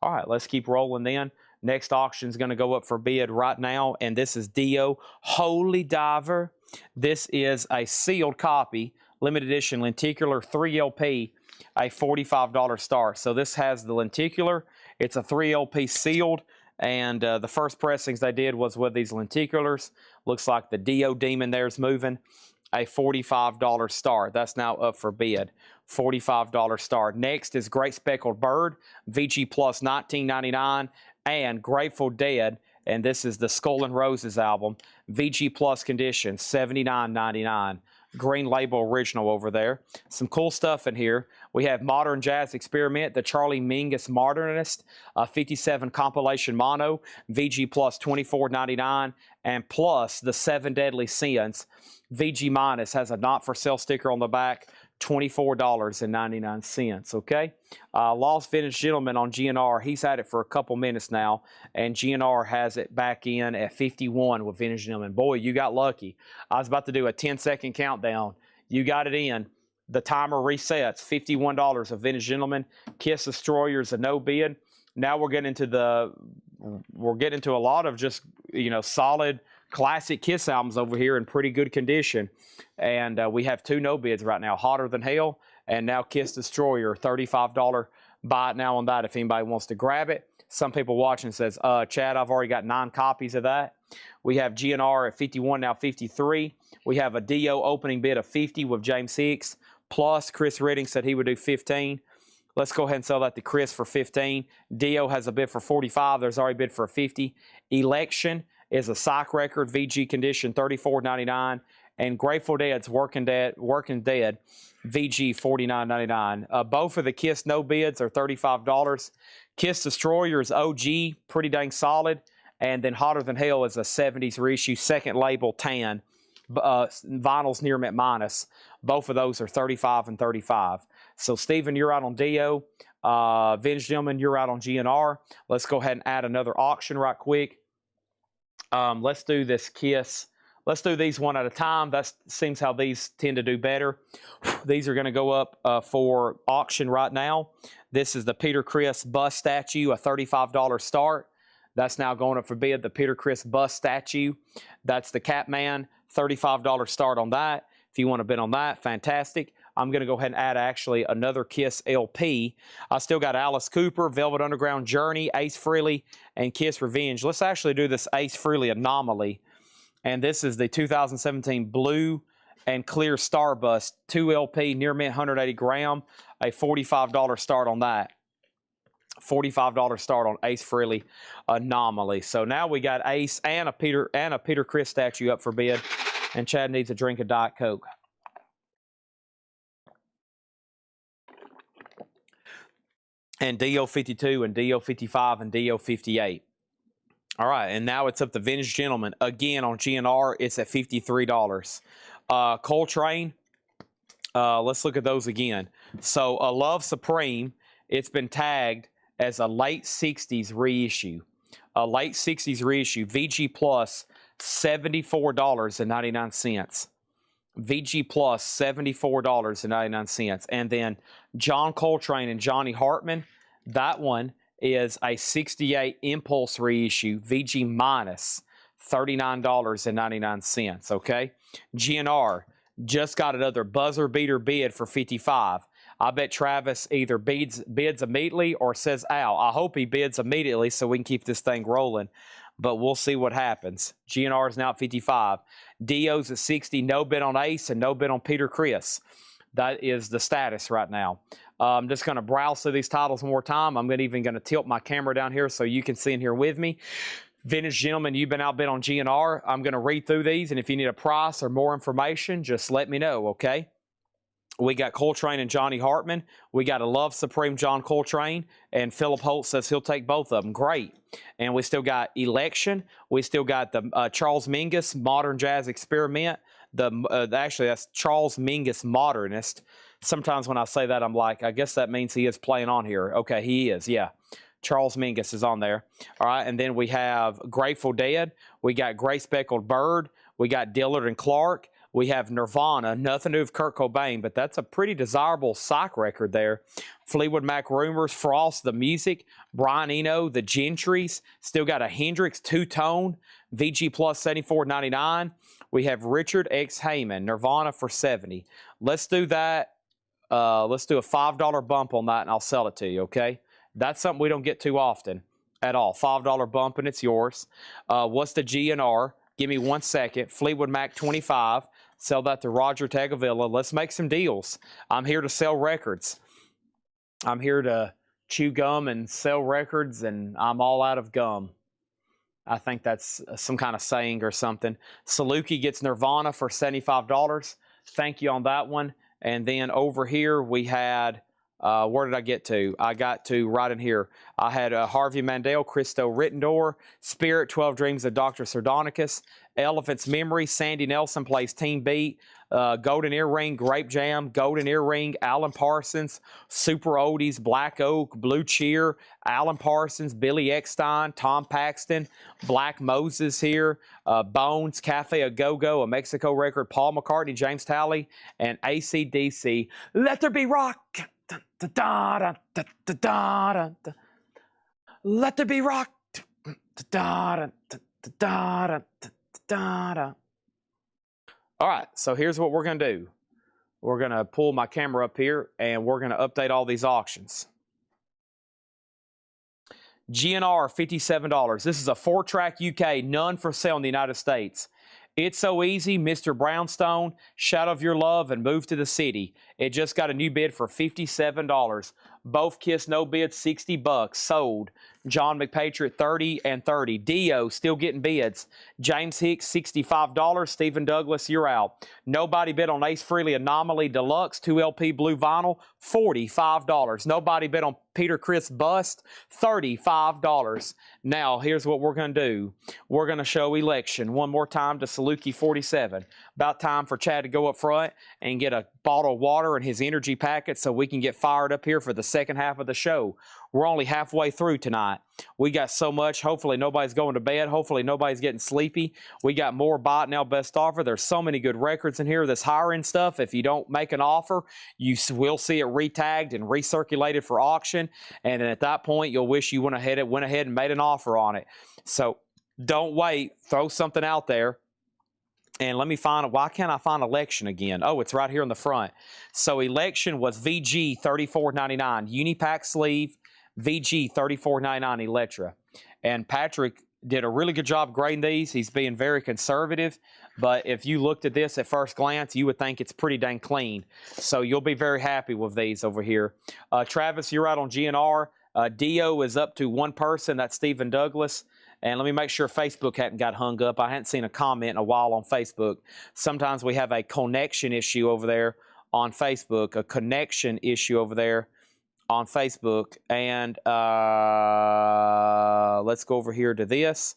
All right, let's keep rolling then. Next auction is going to go up for bid right now, and this is Dio Holy Diver. This is a sealed copy, limited edition lenticular 3LP, a $45 start. So this has the lenticular. It's a 3LP sealed. And the first pressings they did was with these lenticulars. Looks like the Dio Demon there's moving. A $45 start. That's now up for bid. $45 start. Next is Great Speckled Bird, VG Plus $19.99. And Grateful Dead, and this is the Skull and Roses album. VG Plus condition, $79.99. Green label original over there. Some cool stuff in here. We have Modern Jazz Experiment, the Charlie Mingus Modernist, 57 compilation mono, VG Plus $24.99, and plus the 7 Deadly Sins. VG Minus has a not for sale sticker on the back, $24.99. Okay, Lost Vintage Gentleman on GNR. He's had it for a couple minutes now, and GNR has it back in at 51 with Vintage Gentleman. Boy, you got lucky. I was about to do a 10-second countdown. You got it in. The timer resets. $51 of Vintage Gentleman. Kiss Destroyer's a no bid. Now we're getting into a lot of just solid classic Kiss albums over here in pretty good condition. And we have 2 no bids right now, Hotter Than Hell and now Kiss Destroyer, $35 buy it now on that if anybody wants to grab it. Some people watching says, Chad, I've already got 9 copies of that. We have GNR at 51, now 53. We have a Dio opening bid of 50 with James Hicks, plus Chris Redding said he would do 15. Let's go ahead and sell that to Chris for 15. Dio has a bid for 45. There's already a bid for 50. Election is a psych record, VG condition, $34.99. And Grateful Dead's Working Dead, VG, $49.99. Both of the Kiss no bids are $35. Kiss Destroyer is OG, pretty dang solid. And then Hotter Than Hell is a 70s reissue, second label, tan. Vinyl's near mint minus. Both of those are 35 and 35. So, Steven, you're out on Dio. Vintage Gentleman, you're out on GNR. Let's go ahead and add another auction right quick. Let's do this Kiss. Let's do these one at a time. That seems how these tend to do better. These are going to go up for auction right now. This is the Peter Criss bust statue, a $35 start. That's now going up for bid, the Peter Criss bust statue. That's the Catman, $35 start on that. If you want to bid on that, fantastic. I'm going to go ahead and add actually another Kiss LP. I still got Alice Cooper, Velvet Underground Journey, Ace Frehley, and Kiss Revenge. Let's actually do this Ace Frehley Anomaly. And this is the 2017 Blue and Clear Starbust 2 LP, near mint 180 gram, a $45 start on that. $45 start on Ace Frehley Anomaly. So now we got Ace and a Peter Criss statue up for bid, and Chad needs a drink of Diet Coke. And DO52 and DO55 and DO58. All right, and now it's up to Vintage Gentleman. Again, on GNR, it's at $53. Coltrane, let's look at those again. So, Love Supreme, it's been tagged as a late 60s reissue. A late 60s reissue, VG Plus, $74.99. VG Plus, $74.99. And then John Coltrane and Johnny Hartman, that one is a 68 Impulse reissue, VG minus, $39.99, okay? GNR just got another buzzer beater bid for 55. I bet Travis either bids immediately or says, ow. I hope he bids immediately so we can keep this thing rolling, but we'll see what happens. GNR is now at 55. Dio's at 60, no bid on Ace and no bid on Peter Criss. That is the status right now. I'm just going to browse through these titles one more time. I'm even going to tilt my camera down here so you can see in here with me. Vintage Gentleman, you've been outbid on GNR. I'm going to read through these, and if you need a price or more information, just let me know, okay? We got Coltrane and Johnny Hartman. We got a Love Supreme John Coltrane, and Philip Holt says he'll take both of them. Great. And we still got Election. We still got the Charles Mingus Modern Jazz Experiment. Actually, that's Charles Mingus Modernist. Sometimes when I say that, I'm like, I guess that means he is playing on here. Okay, he is, yeah. Charles Mingus is on there. All right, and then we have Grateful Dead. We got Gray Speckled Bird. We got Dillard and Clark. We have Nirvana, nothing to do with Kurt Cobain, but that's a pretty desirable psych record there. Fleetwood Mac Rumors, Frost, The Music, Brian Eno, The Gentrys. Still got a Hendrix two-tone, VG Plus $74.99. We have Richard X. Heyman, Nirvana for $70. Let's do that. Let's do a $5 bump on that, and I'll sell it to you, okay? That's something we don't get too often at all. $5 bump, and it's yours. What's the GNR? Give me 1 second. Fleetwood Mac 25. Sell that to Roger Tagavilla. Let's make some deals. I'm here to sell records. I'm here to chew gum and sell records, and I'm all out of gum. I think that's some kind of saying or something. Saluki gets Nirvana for $75. Thank you on that one. And then over here we had, where did I get to? I got to right in here. I had Harvey Mandel, Christo Rittendor, Spirit, 12 Dreams of Dr. Sardonicus, Elephant's Memory, Sandy Nelson plays Team Beat, Golden Earring, Grape Jam, Golden Earring, Alan Parsons, Super Oldies, Black Oak, Blue Cheer, Alan Parsons, Billy Eckstein, Tom Paxton, Black Moses here, Bones, Cafe A Go-Go, a Mexico record, Paul McCartney, James Talley, and AC/DC. Let there be rock. Let there be rock. All right, so here's what we're going to do. We're going to pull my camera up here, and we're going to update all these auctions. GNR, $57. This is a 4-track UK, none for sale in the United States. It's So Easy, Mr. Brownstone, Shadow of Your Love, and Move to the City. It just got a new bid for $57. Both Kiss no bid, $60. Sold. John McPatriot, 30 and 30. Dio, still getting bids. James Hicks, $65. Stephen Douglas, you're out. Nobody bid on Ace Frehley Anomaly Deluxe, 2LP Blue Vinyl, $45. Nobody bid on Peter Criss Bust, $35. Now, here's what we're going to do. We're going to show Election one more time to Saluki 47. About time for Chad to go up front and get a bottle of water and his energy packet so we can get fired up here for the second half of the show. We're only halfway through tonight. We got so much. Hopefully nobody's going to bed. Hopefully nobody's getting sleepy. We got more Buy It Now Best Offer. There's so many good records in here. This higher-end stuff, if you don't make an offer, you will see it retagged and recirculated for auction. And at that point, you'll wish you went ahead and made an offer on it. So don't wait. Throw something out there. And let me find, why can't I find Election again? Oh, it's right here in the front. So Election was VG $34.99. Unipack sleeve, VG $34.99 Electra. And Patrick did a really good job grading these. He's being very conservative. But if you looked at this at first glance, you would think it's pretty dang clean. So you'll be very happy with these over here. Travis, you're out on GNR. Dio is up to one person. That's Stephen Douglas. And let me make sure Facebook hadn't got hung up. I hadn't seen a comment in a while on Facebook. Sometimes we have a connection issue over there on Facebook, a connection issue over there on Facebook. And let's go over here to this.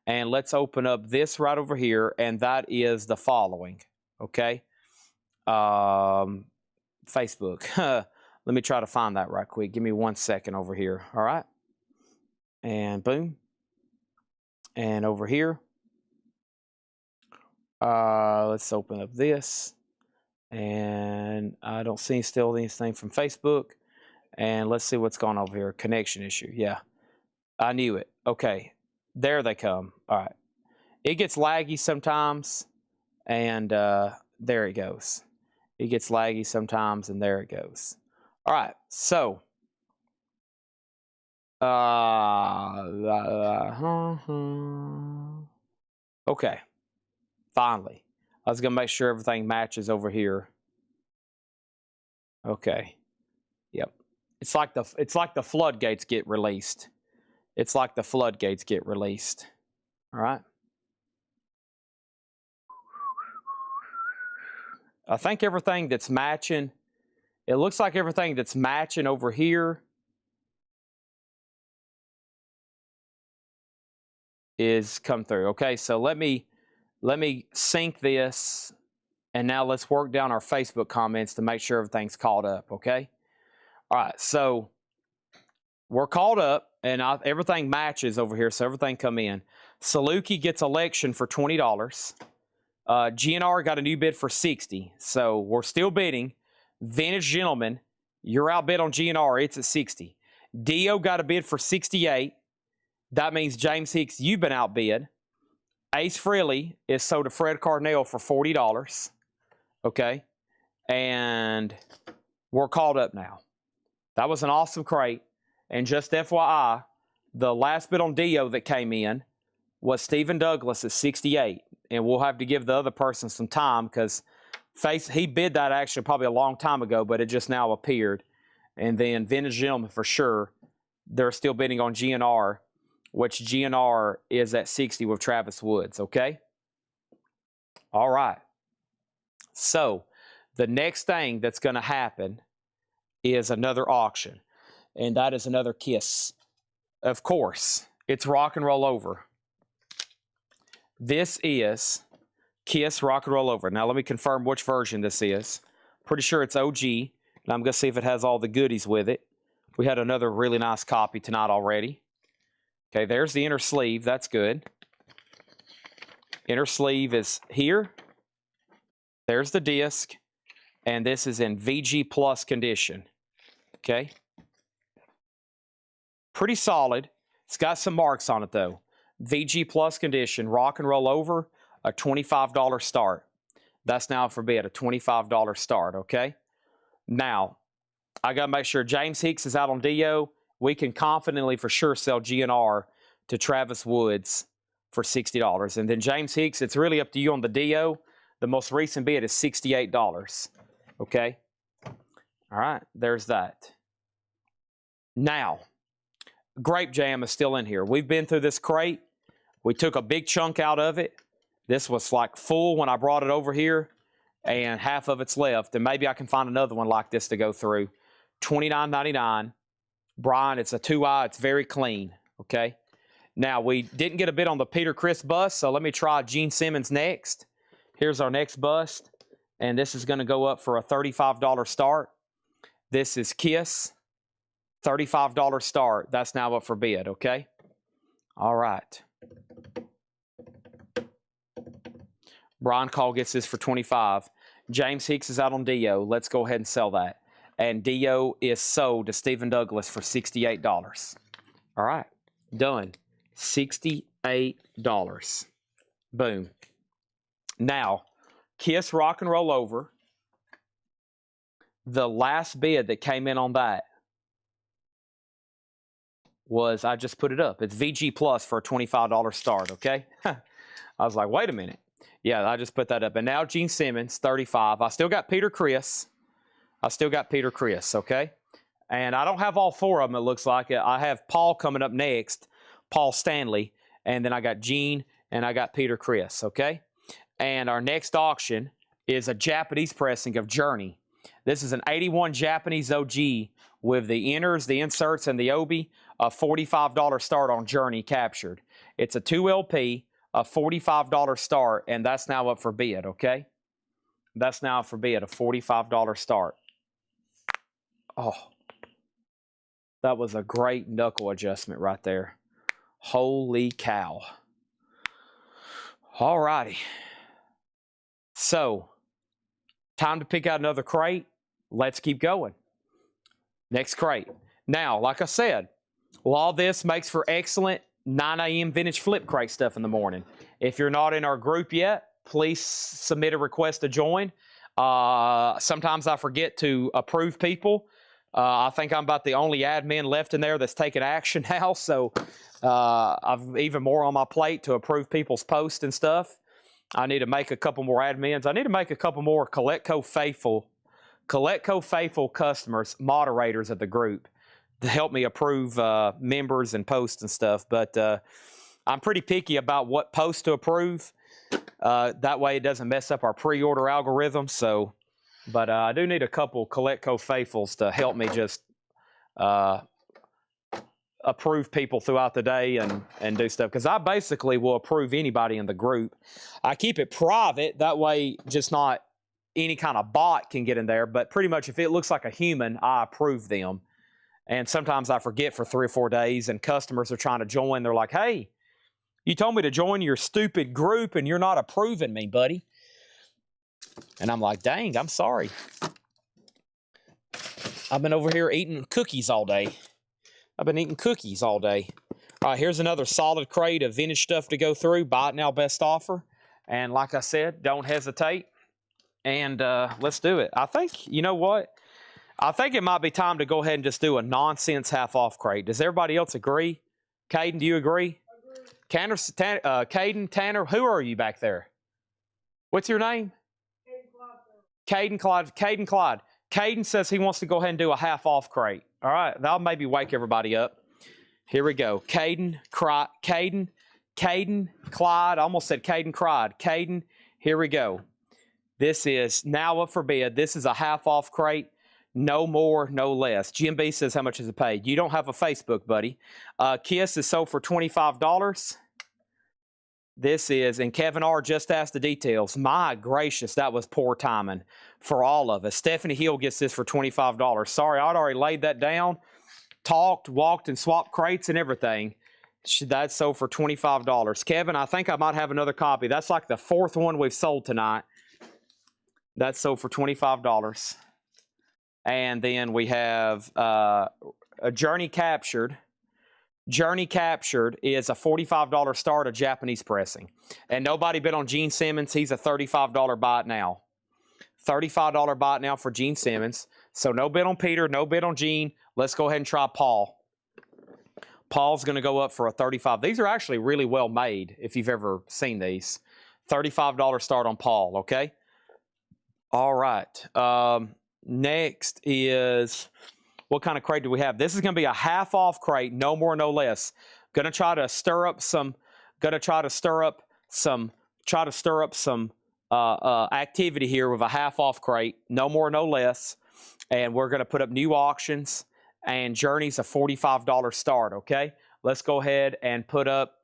And let's open up this right over here. And that is the following. Okay. Facebook. Let me try to find that right quick. Give me 1 second over here. All right. And boom. And over here, let's open up this. And I don't see still anything from Facebook. And let's see what's going on over here. Connection issue. Yeah, I knew it. Okay, there they come. All right. It gets laggy sometimes. And there it goes. It gets laggy sometimes, and there it goes. All right, so. Okay, finally. I was gonna make sure everything matches over here. Okay, yep. It's like the floodgates get released. It's like the floodgates get released. All right. I think everything that's matching. It looks like everything that's matching over here is come through. Okay, so let me sync this, and now let's work down our Facebook comments to make sure everything's caught up. Okay, all right, so we're caught up, and everything matches over here, so everything come in. Saluki gets Election for $20. GNR got a new bid for $60, so we're still bidding. Vintage Gentleman, you're outbid on GNR. It's at $60. Dio got a bid for $68. That means James Hicks, you've been outbid. Ace Frehley is sold to Fred Carnell for $40. Okay. And we're caught up now. That was an awesome crate. And just FYI, the last bid on Dio that came in was Stephen Douglas at $68. And we'll have to give the other person some time because he bid that actually probably a long time ago, but it just now appeared. And then Vintage Gentleman for sure. They're still bidding on GNR. which GNR is at 60 with Travis Woods, okay? All right. So the next thing that's going to happen is another auction, and that is another Kiss. Of course, it's Rock and Roll Over. This is Kiss Rock and Roll Over. Now, let me confirm which version this is. Pretty sure it's OG, and I'm going to see if it has all the goodies with it. We had another really nice copy tonight already. Okay, there's the inner sleeve. That's good. Inner sleeve is here. There's the disc, and this is in VG Plus condition. Okay. Pretty solid. It's got some marks on it, though. VG Plus condition, Rock and Roll Over, a $25 start. That's now for bid, a $25 start, okay? Now, I got to make sure James Hicks is out on DO. We can confidently for sure sell GNR to Travis Woods for $60. And then James Hicks, it's really up to you on the DO. The most recent bid is $68, okay? All right, there's that. Now, Grape Jam is still in here. We've been through this crate. We took a big chunk out of it. This was like full when I brought it over here, and half of it's left. And maybe I can find another one like this to go through. $29.99. Brian, it's a 2i. It's very clean, okay? Now, we didn't get a bid on the Peter Criss bust, so let me try Gene Simmons next. Here's our next bust, and this is going to go up for a $35 start. This is Kiss. $35 start. That's now up for bid, okay? All right. Brian Call gets this for $25. James Hicks is out on DO. Let's go ahead and sell that. And DO is sold to Stephen Douglas for $68. All right. Done. $68. Boom. Now, Kiss Rock and Roll Over. The last bid that came in on that was, I just put it up. It's VG Plus for a $25 start, okay? I was like, wait a minute. Yeah, I just put that up. And now Gene Simmons, $35. I still got Peter Criss. Okay? And I don't have all four of them, it looks like. I have Paul coming up next, Paul Stanley. And then I got Gene, and I got Peter Criss, okay? And our next auction is a Japanese pressing of Journey. This is an 81 Japanese OG with the inners, the inserts, and the obi. A $45 start on Journey captured. It's a 2LP, a $45 start, and that's now up for bid, okay? That's now up for bid, a $45 start. Oh, that was a great knuckle adjustment right there. Holy cow. All righty. So, time to pick out another crate. Let's keep going. Next crate. Now, like I said, all this makes for excellent 9 a.m. vintage flip crate stuff in the morning. If you're not in our group yet, please submit a request to join. Sometimes I forget to approve people. I think I'm about the only admin left in there that's taking action now, so I've even more on my plate to approve people's posts and stuff. I need to make a couple more admins. I need to make a couple more Collecco faithful customers, moderators of the group, to help me approve members and posts and stuff. But I'm pretty picky about what posts to approve. That way it doesn't mess up our pre-order algorithm. So, but I do need a couple Collecco faithfuls to help me just approve people throughout the day and do stuff. Because I basically will approve anybody in the group. I keep it private. That way just not any kind of bot can get in there. But pretty much if it looks like a human, I approve them. And sometimes I forget for 3 or 4 days, and customers are trying to join. They're like, hey, you told me to join your stupid group, and you're not approving me, buddy. And I'm like, dang, I'm sorry. I've been over here eating cookies all day. All right, here's another solid crate of vintage stuff to go through. Buy it now, best offer. And like I said, don't hesitate. And let's do it. I think, you know what? I think it might be time to go ahead and just do a nonsense half-off crate. Does everybody else agree? Caden, do you agree? Caden, Tanner, who are you back there? What's your name? Caden Clyde. Caden says he wants to go ahead and do a half-off crate. All right, that'll maybe wake everybody up. Here we go. Caden, Clyde. I almost said Caden, Clyde. Caden, here we go. This is now up for bid. This is a half off crate. No more, no less. GMB says how much is it paid? You don't have a Facebook, buddy. Kiss is sold for $25. This is, and Kevin R. just asked the details. My gracious, that was poor timing for all of us. Stephanie Hill gets this for $25. Sorry, I'd already laid that down, talked, walked, and swapped crates and everything. That's sold for $25. Kevin, I think I might have another copy. That's like the fourth one we've sold tonight. That's sold for $25. And then we have a Journey Captured. Journey Captured is a $45 start of Japanese pressing. And nobody bid on Gene Simmons. He's a $35 buy it now. $35 buy it now for Gene Simmons. So no bid on Peter, no bid on Gene. Let's go ahead and try Paul. Paul's going to go up for a $35. These are actually really well made if you've ever seen these. $35 start on Paul, okay? All right. Next is, what kind of crate do we have? This is going to be a half off crate, no more, no less. Going to try to stir up some activity here with a half off crate, no more, no less. And we're going to put up new auctions, and Journey's a $45 start, okay? Let's go ahead and put up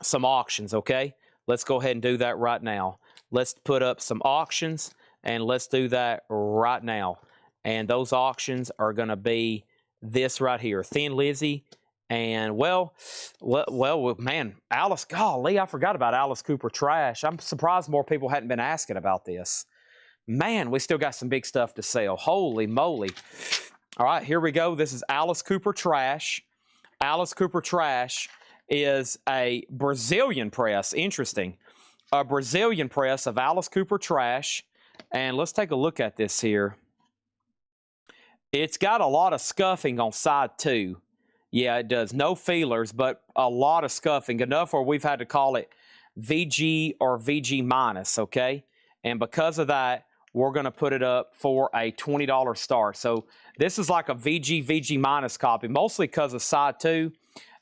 some auctions, okay? Let's go ahead and do that right now. Let's put up some auctions, and let's do that right now. And those auctions are going to be this right here. Thin Lizzy, and well, man, Alice, golly, I forgot about Alice Cooper Trash. I'm surprised more people hadn't been asking about this. Man, we still got some big stuff to sell. Holy moly. All right, here we go. This is Alice Cooper Trash. Alice Cooper Trash is a Brazilian press. Interesting. A Brazilian press of Alice Cooper Trash. And let's take a look at this here. It's got a lot of scuffing on side 2. Yeah, it does. No feelers, but a lot of scuffing. Enough where we've had to call it VG or VG minus, okay? And because of that, we're going to put it up for a $20 start. So this is like a VG minus copy, mostly because of side 2.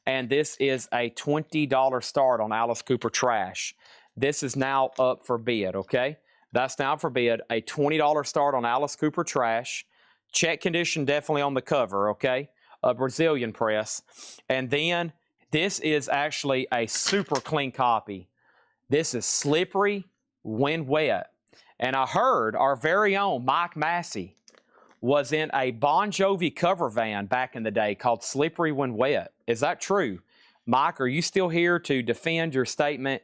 And this is a $20 start on Alice Cooper Trash. This is now up for bid, okay? That's now for bid. A $20 start on Alice Cooper Trash. Check condition definitely on the cover, okay? A Brazilian press. And then this is actually a super clean copy. This is Slippery When Wet. And I heard our very own Mike Massey was in a Bon Jovi cover van back in the day called Slippery When Wet. Is that true? Mike, are you still here to defend your statement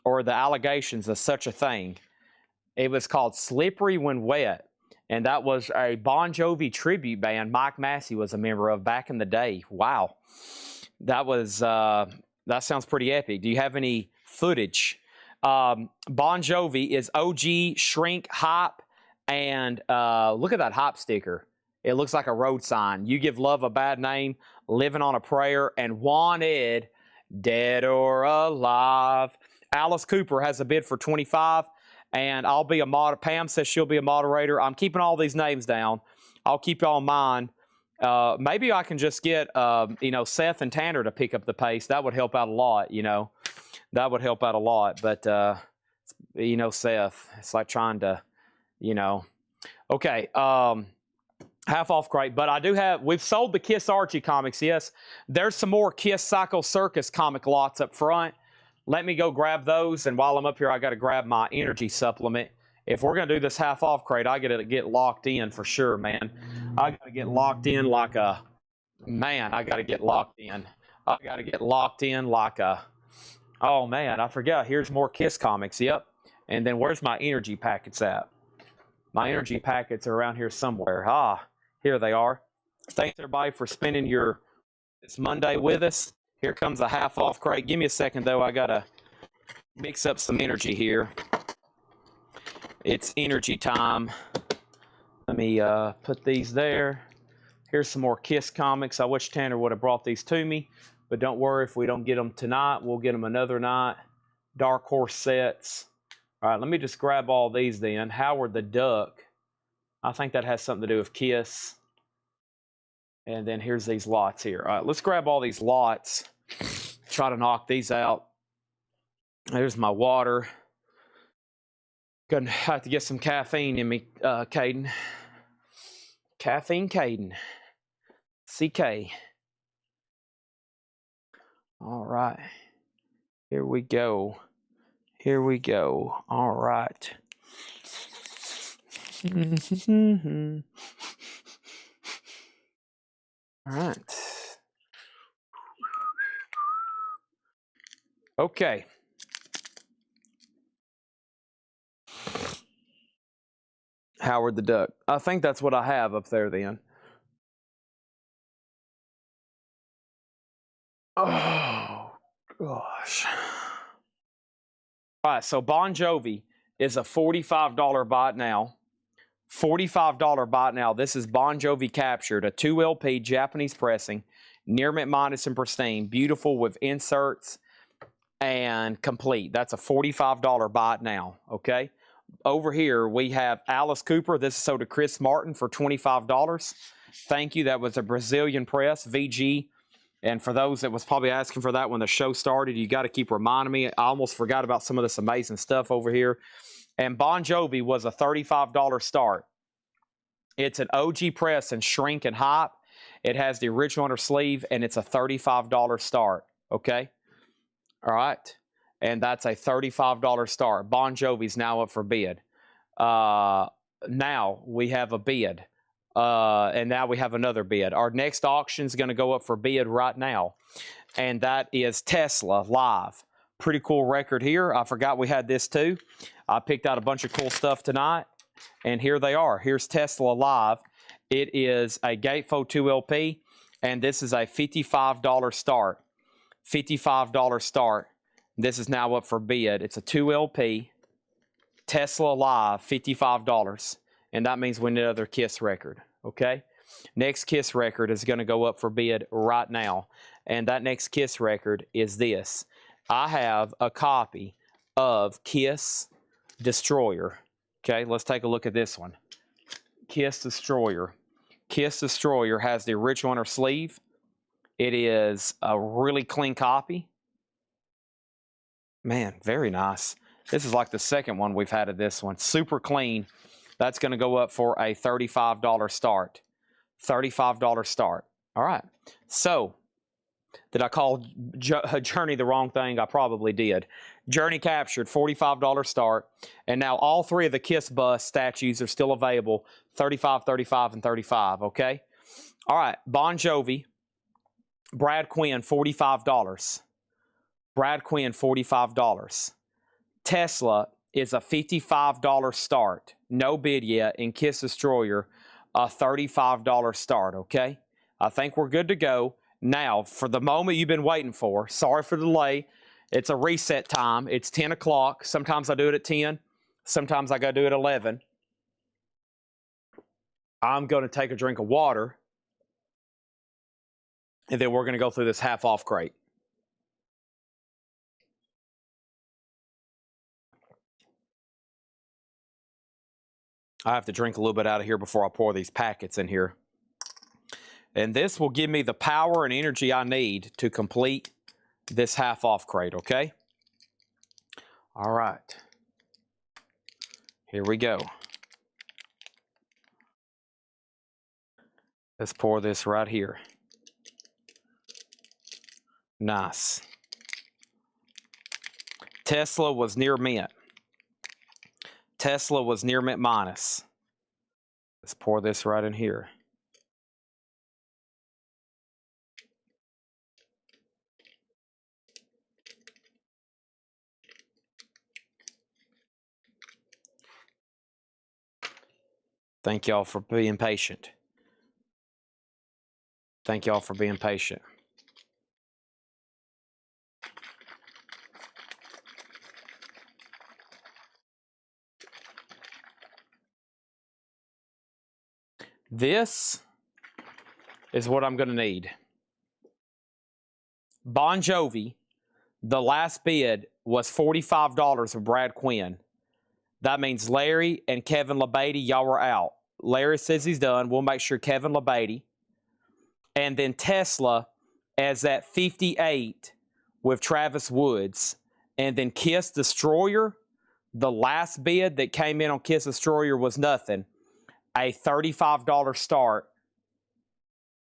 or the allegations of such a thing? It was called Slippery When Wet. And that was a Bon Jovi tribute band Mike Massey was a member of back in the day. Wow. That was, that sounds pretty epic. Do you have any footage? Bon Jovi is OG, Shrink, Hype, and look at that Hype sticker. It looks like a road sign. You give love a bad name, living on a prayer, and wanted, dead or alive. Alice Cooper has a bid for $25. And I'll be a mod. Pam says she'll be a moderator. I'm keeping all these names down. I'll keep y'all in mind. Maybe I can just get, Seth and Tanner to pick up the pace. That would help out a lot, That would help out a lot. But, Seth, it's like trying to, Okay, half off crate. But we've sold the Kiss Archie comics, yes. There's some more Kiss Psycho Circus comic lots up front. Let me go grab those, and while I'm up here, I got to grab my energy supplement. If we're going to do this half-off crate, I got to get locked in for sure, man. I got to get locked in like a... Man, I got to get locked in. I got to get locked in like a... Oh, man, I forgot. Here's more Kiss comics, yep. And then where's my energy packets at? My energy packets are around here somewhere. Ah, here they are. Thanks, everybody, for spending this Monday with us. Here comes a half-off crate. Give me a second, though. I got to mix up some energy here. It's energy time. Let me put these there. Here's some more Kiss comics. I wish Tanner would have brought these to me, but don't worry. If we don't get them tonight, we'll get them another night. Dark Horse sets. All right, let me just grab all these then. Howard the Duck. I think that has something to do with Kiss. And then here's these lots here. All right, let's grab all these lots. Try to knock these out. There's my water. Gonna have to get some caffeine in me, Caden. Caffeine Caden. CK. All right. Here we go. Here we go. All right. All right. Okay. Howard the Duck. I think that's what I have up there then. Oh, gosh. All right, so Bon Jovi is a $45 bot now. $45 bot now. This is Bon Jovi Captured, a 2 LP Japanese pressing, near mint minus and pristine, beautiful with inserts and complete. That's a $45 bot now, okay? Over here, we have Alice Cooper. This is sold to Chris Martin for $25. Thank you. That was a Brazilian press, VG. And for those that was probably asking for that when the show started, you got to keep reminding me. I almost forgot about some of this amazing stuff over here. And Bon Jovi was a $35 start. It's an OG press and shrink and hype. It has the original under sleeve, and it's a $35 start, okay? All right. And that's a $35 start. Bon Jovi's now up for bid. Now we have a bid. And now we have another bid. Our next auction is going to go up for bid right now. And that is Tesla Live. Pretty cool record here. I forgot we had this too. I picked out a bunch of cool stuff tonight. And here they are. Here's Tesla Live. It is a Gatefold 2 LP. And this is a $55 start. $55 start. This is now up for bid. It's a 2 LP. Tesla Live, $55. And that means we need another Kiss record. Okay? Next Kiss record is going to go up for bid right now. And that next Kiss record is this. I have a copy of Kiss Destroyer. Okay, let's take a look at this one. Kiss Destroyer. Kiss Destroyer has the original inner sleeve. It is a really clean copy. Man, very nice. This is like the second one we've had of this one. Super clean. That's going to go up for a $35 start. $35 start. All right. So, did I call Journey the wrong thing? I probably did. Journey Captured, $45 start. And now all three of the Kiss bust statues are still available. $35, $35, and $35. Okay? All right. Bon Jovi. Brad Quinn, $45. Brad Quinn, $45. Tesla is a $55 start. No bid yet. And Kiss Destroyer, a $35 start, okay? I think we're good to go. Now, for the moment you've been waiting for, sorry for the delay. It's a reset time. It's 10 o'clock. Sometimes I do it at 10. Sometimes I got to do it at 11. I'm going to take a drink of water. And then we're going to go through this half-off crate. I have to drink a little bit out of here before I pour these packets in here. And this will give me the power and energy I need to complete this half-off crate, okay? All right. Here we go. Let's pour this right here. Nice. Tesla was near mint. Tesla was near mint minus. Let's pour this right in here. Thank y'all for being patient. Thank y'all for being patient. This is what I'm going to need. Bon Jovi, the last bid was $45 for Brad Quinn. That means Larry and Kevin LeBeatty, y'all were out. Larry says he's done. We'll make sure Kevin LeBeatty and then Tesla as at 58 with Travis Woods, and then Kiss Destroyer. The last bid that came in on Kiss Destroyer was nothing. A $35 start.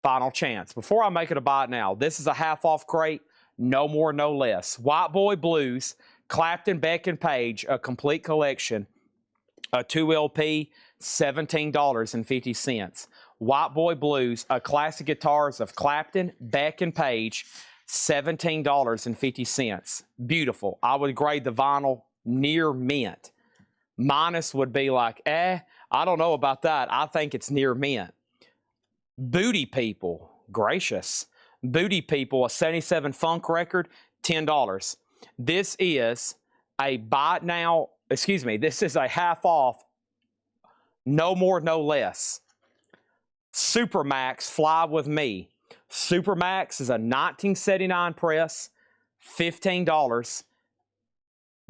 Final chance. Before I make it a buy now, this is a half-off crate. No more, no less. White Boy Blues, Clapton, Beck, and Page, a complete collection. A 2LP, $17.50. White Boy Blues, a classic guitars of Clapton, Beck, and Page, $17.50. Beautiful. I would grade the vinyl near mint. Minus would be like, I don't know about that. I think it's near mint. Booty People, gracious. Booty People, a 77 Funk record, $10. This is a buy now, excuse me, this is a half off, no more, no less. Supermax, Fly With Me. Supermax is a 1979 press, $15.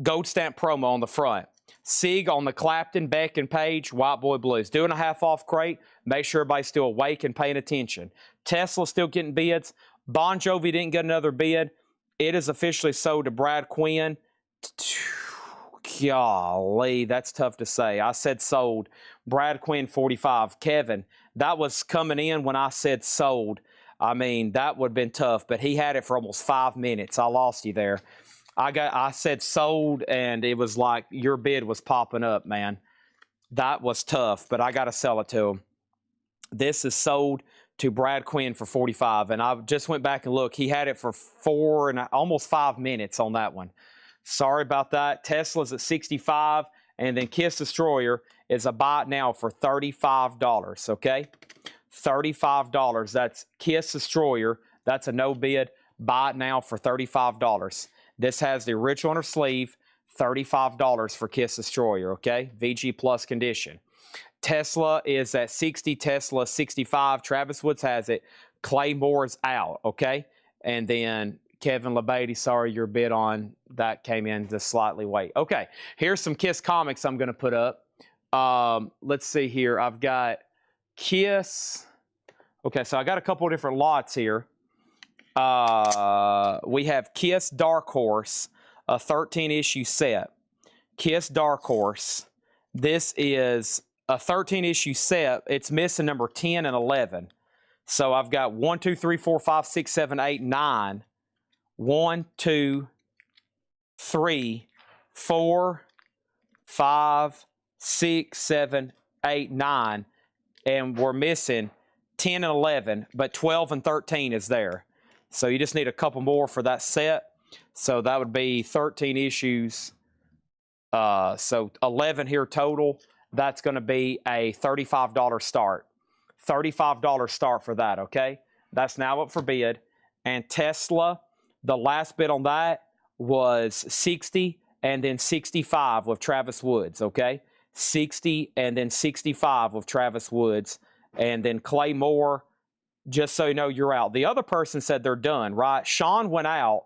Gold stamp promo on the front. Sig on the Clapton, Beck, and Page, White Boy Blues. Doing a half-off crate. Make sure everybody's still awake and paying attention. Tesla's still getting bids. Bon Jovi didn't get another bid. It is officially sold to Brad Quinn. Golly, that's tough to say. I said sold. Brad Quinn, 45. Kevin, that was coming in when I said sold. I mean, that would have been tough, but he had it for almost 5 minutes. I lost you there. I said sold, and it was like your bid was popping up, man. That was tough, but I got to sell it to him. This is sold to Brad Quinn for 45, and I just went back and looked. He had it for 4 and almost 5 minutes on that one. Sorry about that. Tesla's at 65, and then Kiss Destroyer is a buy it now for $35, okay? $35. That's Kiss Destroyer. That's a no bid. Buy it now for $35. This has the original on her sleeve, $35 for Kiss Destroyer, okay? VG Plus condition. Tesla is at 60, Tesla 65. Travis Woods has it. Claymore's out, okay? And then Kevin LeBady, sorry, your bid on that came in just slightly late. Okay, here's some Kiss comics I'm going to put up. Let's see here. I've got Kiss. Okay, so I got a couple of different lots here. We have Kiss Dark Horse, a 13-issue set. Kiss Dark Horse. This is a 13-issue set. It's missing number 10 and 11. So I've got 1, 2, 3, 4, 5, 6, 7, 8, 9. 1, 2, 3, 4, 5, 6, 7, 8, 9. And we're missing 10 and 11, but 12 and 13 is there. So you just need a couple more for that set. So that would be 13 issues. So 11 here total. That's going to be a $35 start. $35 start for that, okay? That's now up for bid. And Tesla, the last bid on that was 60 and then 65 with Travis Woods, okay? 60 and then 65 with Travis Woods. And then Claymore, just so you know, you're out. The other person said they're done, right? Sean went out,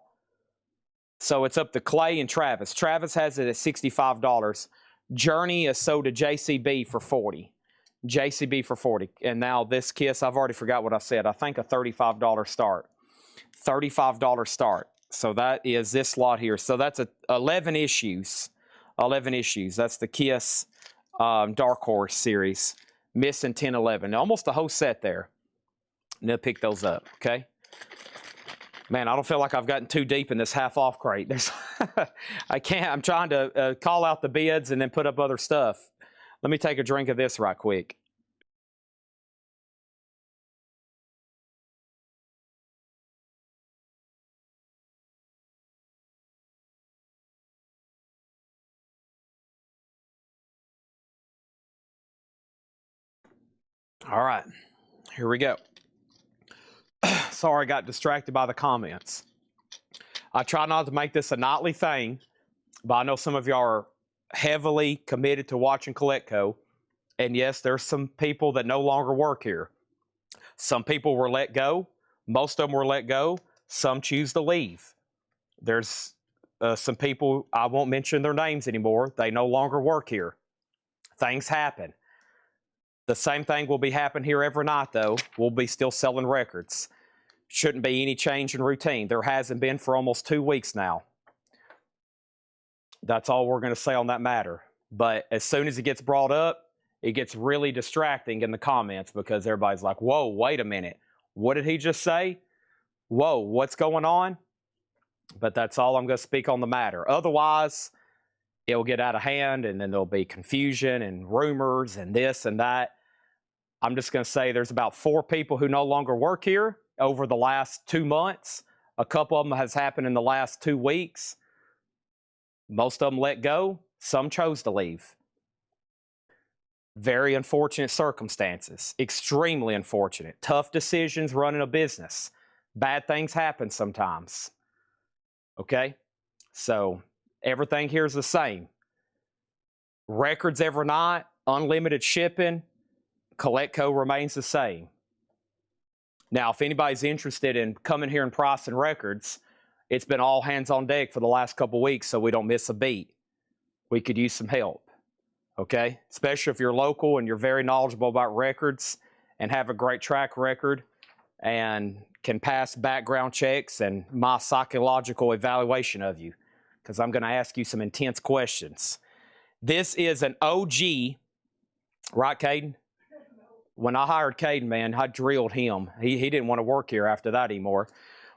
so it's up to Clay and Travis. Travis has it at $65. Journey is sold to JCB for 40. JCB for 40. And now this Kiss, I've already forgot what I said. I think a $35 start. $35 start. So that is this lot here. So that's 11 issues. 11 issues. That's the Kiss Dark Horse series. Missing 10, 11. Almost a whole set there. And they'll pick those up, okay? Man, I don't feel like I've gotten too deep in this half-off crate. I can't. I'm trying to call out the bids and then put up other stuff. Let me take a drink of this right quick. All right, here we go. Sorry, I got distracted by the comments. I try not to make this a nightly thing, but I know some of y'all are heavily committed to watching Collectco. And yes, there's some people that no longer work here. Some people were let go. Most of them were let go. Some choose to leave. There's some people, I won't mention their names anymore. They no longer work here. Things happen. The same thing will be happening here every night, though. We'll be still selling records. Shouldn't be any change in routine. There hasn't been for almost 2 weeks now. That's all we're going to say on that matter. But as soon as it gets brought up, it gets really distracting in the comments because everybody's like, whoa, wait a minute. What did he just say? Whoa, what's going on? But that's all I'm going to speak on the matter. Otherwise, it'll get out of hand, and then there'll be confusion and rumors and this and that. I'm just going to say there's about 4 people who no longer work here over the last 2 months. A couple of them has happened in the last 2 weeks. Most of them let go. Some chose to leave. Very unfortunate circumstances. Extremely unfortunate. Tough decisions running a business. Bad things happen sometimes. Okay? So everything here is the same. Records every night, unlimited shipping. Collecco remains the same. Now, if anybody's interested in coming here and pricing records, it's been all hands on deck for the last couple weeks so we don't miss a beat. We could use some help. Okay? Especially if you're local and you're very knowledgeable about records and have a great track record and can pass background checks and my psychological evaluation of you, because I'm going to ask you some intense questions. This is an OG, right, Caden? When I hired Caden, man, I drilled him. He didn't want to work here after that anymore.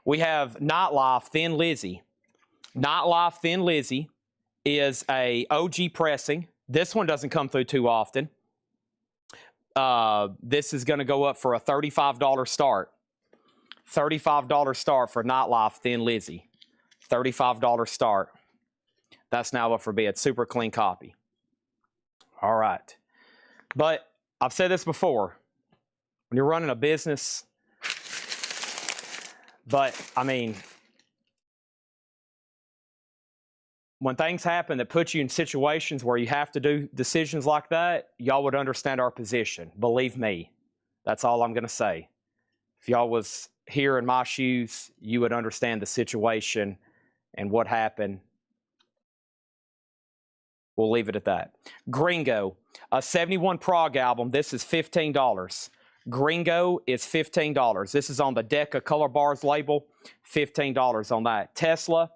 We have Nightlife Thin Lizzy. Nightlife Thin Lizzy is a OG pressing. This one doesn't come through too often. This is going to go up for a $35 start. $35 start for Nightlife Thin Lizzy. $35 start. That's now up for bid. Super clean copy. All right. But I've said this before. When you're running a business, but I mean, when things happen that put you in situations where you have to do decisions like that, y'all would understand our position. Believe me. That's all I'm going to say. If y'all was here in my shoes, you would understand the situation and what happened. We'll leave it at that. Gringo, a 71 Prog album. This is $15. Gringo is $15. This is on the Decca Color Bars label. $15 on that. Tesla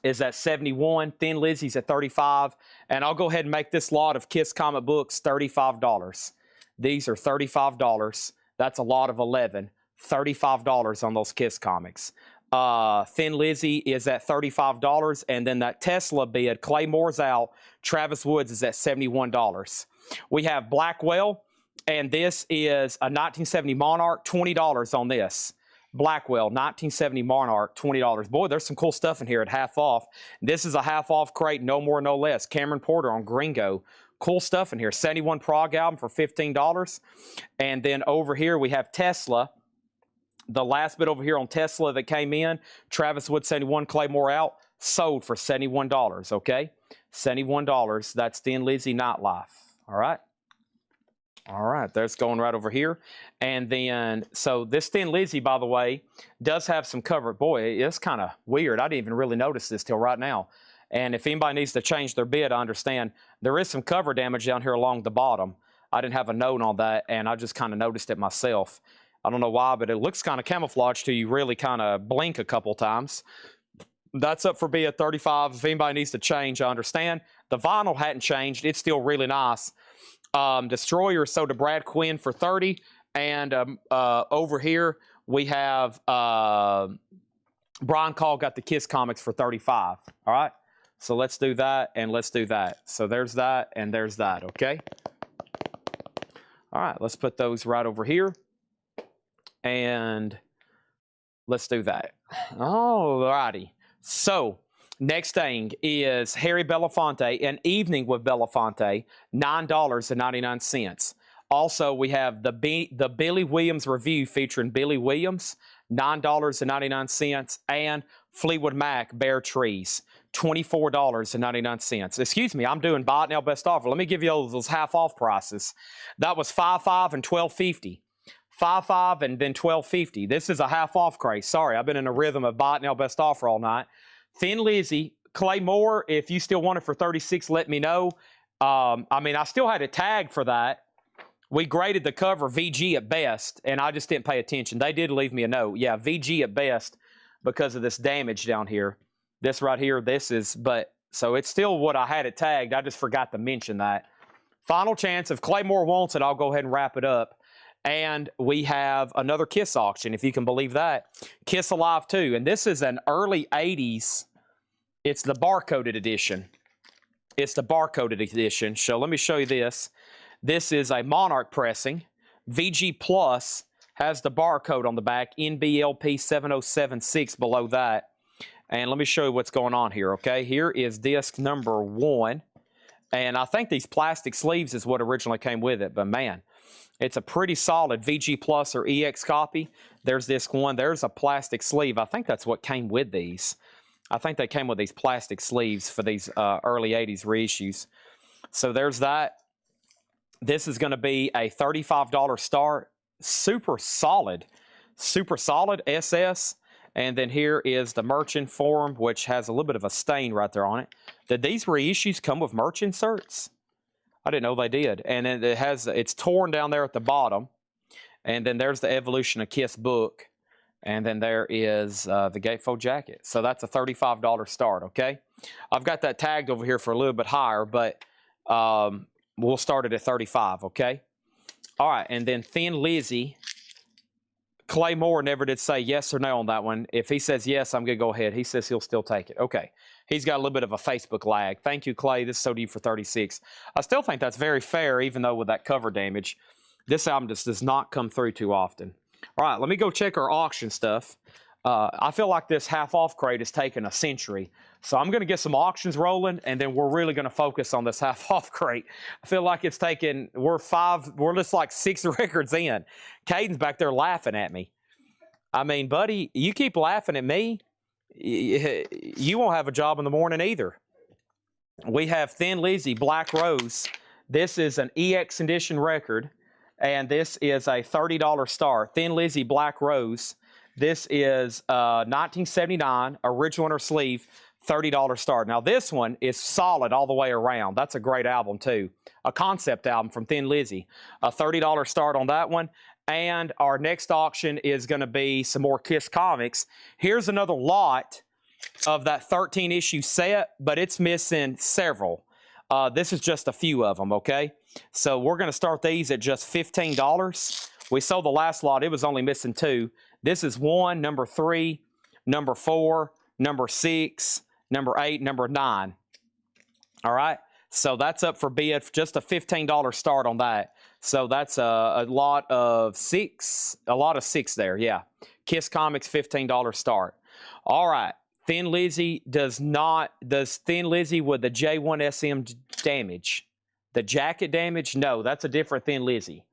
is at 71. Thin Lizzy's at 35. And I'll go ahead and make this lot of Kiss comic books $35. These are $35. That's a lot of 11. $35 on those Kiss comics. Thin Lizzy is at $35. And then that Tesla bid, Claymore's out. Travis Woods is at $71. We have Blackwell. And this is a 1970 Monarch, $20 on this. Blackwell, 1970 Monarch, $20. Boy, there's some cool stuff in here at half off. This is a half off crate, no more, no less. Cameron Porter on Gringo. Cool stuff in here. 71 Prog album for $15. And then over here we have Tesla. The last bit over here on Tesla that came in, Travis Wood 71, Claymore out, sold for $71, okay? $71. That's Thin Lizzy Nightlife, all right? All right, that's going right over here. And then, so this Thin Lizzy, by the way, does have some cover. Boy, it's kind of weird. I didn't even really notice this till right now. And if anybody needs to change their bid, I understand. There is some cover damage down here along the bottom. I didn't have a note on that, and I just kind of noticed it myself. I don't know why, but it looks kind of camouflaged till you really kind of blink a couple times. That's up for bid $35. If anybody needs to change, I understand. The vinyl hadn't changed. It's still really nice. Destroyer sold to Brad Quinn for $30. And over here, we have Brian Call got the Kiss comics for $35. All right? So let's do that, and let's do that. So there's that, and there's that, okay? All right, let's put those right over here. And let's do that. All righty. So next thing is Harry Belafonte, An Evening with Belafonte, $9.99. Also, we have the Billy Williams review featuring Billy Williams, $9.99, and Fleetwood Mac, Bare Trees, $24.99. Excuse me, I'm doing buy it now best offer. Let me give you all those half off prices. That was $5.5 and $12.50. $5.5 and then $12.50. This is a half off crate. Sorry, I've been in a rhythm of buy it now best offer all night. Thin Lizzy, Claymore, if you still want it for $36, let me know. I mean, I still had a tag for that. We graded the cover VG at best, and I just didn't pay attention. They did leave me a note. Yeah, VG at best because of this damage down here. This right here, this is, but, so it's still what I had it tagged. I just forgot to mention that. Final chance. If Claymore wants it, I'll go ahead and wrap it up. And we have another Kiss auction, if you can believe that. Kiss Alive 2. And this is an early 80s. It's the barcoded edition. It's the barcoded edition. So let me show you this. This is a Monarch pressing. VG Plus has the barcode on the back. NBLP 7076 below that. And let me show you what's going on here, okay? Here is disc number 1. And I think these plastic sleeves is what originally came with it. But man, it's a pretty solid VG Plus or EX copy. There's disc 1. There's a plastic sleeve. I think that's what came with these. I think they came with these plastic sleeves for these early 80s reissues. So there's that. This is going to be a $35 start. Super solid SS. And then here is the merch form, which has a little bit of a stain right there on it. Did these reissues come with merch inserts? I didn't know they did. And then it's torn down there at the bottom. And then there's the Evolution of Kiss book. And then there is the gatefold jacket. So that's a $35 start, okay? I've got that tagged over here for a little bit higher, but we'll start it at $35, okay? All right, and then Thin Lizzy. Clay Moore never did say yes or no on that one. If he says yes, I'm going to go ahead. He says he'll still take it. Okay. He's got a little bit of a Facebook lag. Thank you, Clay. This is so deep for 36. I still think that's very fair, even though with that cover damage. This album just does not come through too often. All right, let me go check our auction stuff. I feel like this half-off crate has taken a century. So I'm going to get some auctions rolling, and then we're really going to focus on this half-off crate. I feel like it's taken, we're just like 6 records in. Caden's back there laughing at me. I mean, buddy, you keep laughing at me, you won't have a job in the morning either. We have Thin Lizzy, Black Rose. This is an EX edition record, and this is a $30 start. Thin Lizzy, Black Rose. This is 1979, original inner sleeve, $30 start. Now, this one is solid all the way around. That's a great album, too. A concept album from Thin Lizzy. A $30 start on that one. And our next auction is going to be some more Kiss comics. Here's another lot of that 13-issue set, but it's missing several. This is just a few of them, okay? So we're going to start these at just $15. We sold the last lot. It was only missing 2. This is 1, number 3, number 4, number 6, number 8, number 9. All right? So that's up for bid, just a $15 start on that. So that's a lot of 6 there, yeah. Kiss Comics, $15 start. All right. Thin Lizzy does Thin Lizzy with the J1SM damage. The jacket damage? No, that's a different Thin Lizzy.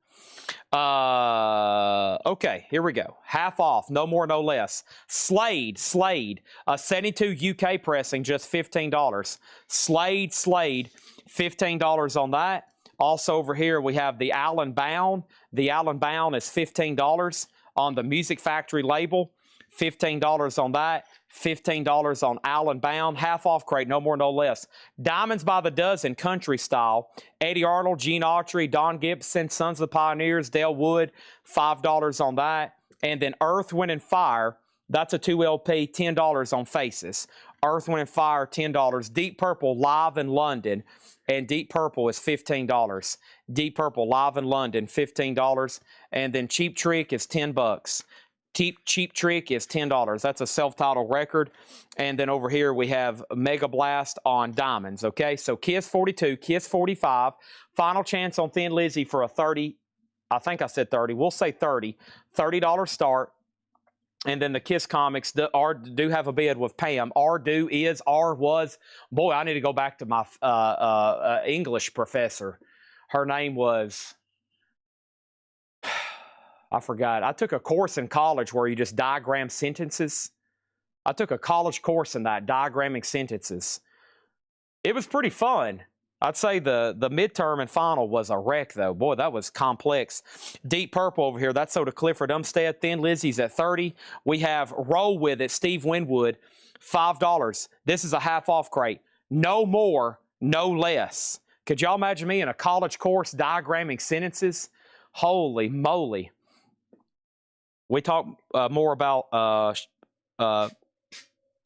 Okay, here we go. Half off, no more, no less. Slade, 72 UK pressing, just $15. Slade, $15 on that. Also over here, we have the Allen Bound. The Allen Bound is $15 on the Music Factory label. $15 on that. $15 on Allen Bound. Half off crate, no more, no less. Diamonds by the Dozen, country style. Eddie Arnold, Gene Autry, Don Gibson, Sons of the Pioneers, Dale Wood, $5 on that. And then Earth, Wind, and Fire, that's a 2 LP, $10 on Faces. Earth, Wind, and Fire, $10. Deep Purple, live in London. And Deep Purple is $15. Deep Purple, live in London, $15. And then Cheap Trick is $10. Cheap Trick is $10. That's a self-titled record. And then over here we have Mega Blast on Diamonds, okay? So Kiss 42, Kiss 45. Final chance on Thin Lizzy for a 30. I think I said 30. We'll say 30. $30 start. And then the Kiss Comics do have a bid with Pam. Was. Boy, I need to go back to my English professor. Her name was... I forgot. I took a course in college where you just diagram sentences. I took a college course in that, diagramming sentences. It was pretty fun. I'd say the midterm and final was a wreck, though. Boy, that was complex. Deep Purple over here, that's Soda Clifford Umstead. Thin Lizzy's at $30. We have Roll With It, Steve Winwood, $5. This is a half-off crate. No more, no less. Could y'all imagine me in a college course diagramming sentences? Holy moly. We talk more about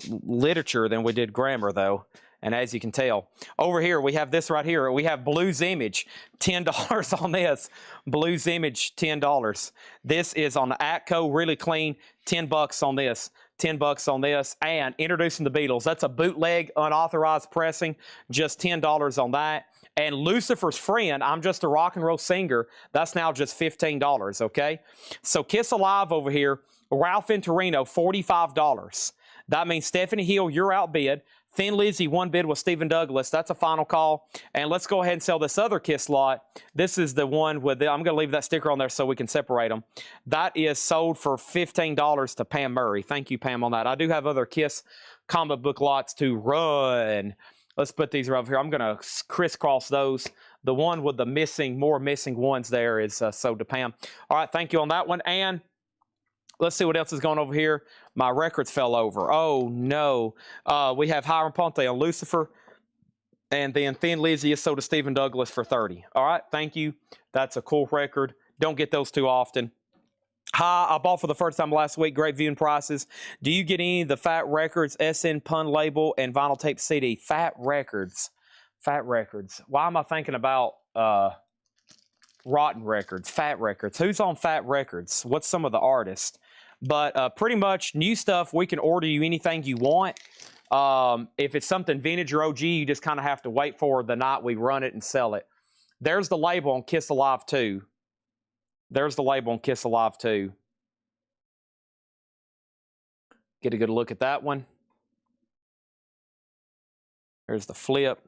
literature than we did grammar, though. And as you can tell, over here, we have this right here. We have Blues Image, $10 on this. Blues Image, $10. This is on the Atco, really clean, $10 on this. $10 on this. And Introducing the Beatles, that's a bootleg, unauthorized pressing, just $10 on that. And Lucifer's Friend, I'm Just a Rock and Roll Singer, that's now just $15, okay? So Kiss Alive over here, Ralph in Torino, $45. That means Stephanie Hill, you're outbid. Thin Lizzy, one bid with Stephen Douglas. That's a final call. And let's go ahead and sell this other Kiss lot. This is the one with I'm going to leave that sticker on there so we can separate them. That is sold for $15 to Pam Murray. Thank you, Pam, on that. I do have other Kiss comic book lots to run. Let's put these right over here. I'm going to crisscross those. The one with the more missing ones there is sold to Pam. All right, thank you on that one. And let's see what else is going over here. My records fell over. Oh, no. We have Hiram Ponte on Lucifer. And then Thin Lizzy is sold to Stephen Douglas for $30. All right, thank you. That's a cool record. Don't get those too often. Hi, I bought for the first time last week. Great viewing prices. Do you get any of the Fat Records, SN Pun label, and vinyl tape CD? Fat Records. Fat Records. Why am I thinking about Rotten Records? Fat Records. Who's on Fat Records? What's some of the artists? But pretty much new stuff. We can order you anything you want. If it's something vintage or OG, you just kind of have to wait for the night we run it and sell it. There's the label on Kiss Alive 2. There's the label on Kiss Alive 2. Get a good look at that one. There's the flip.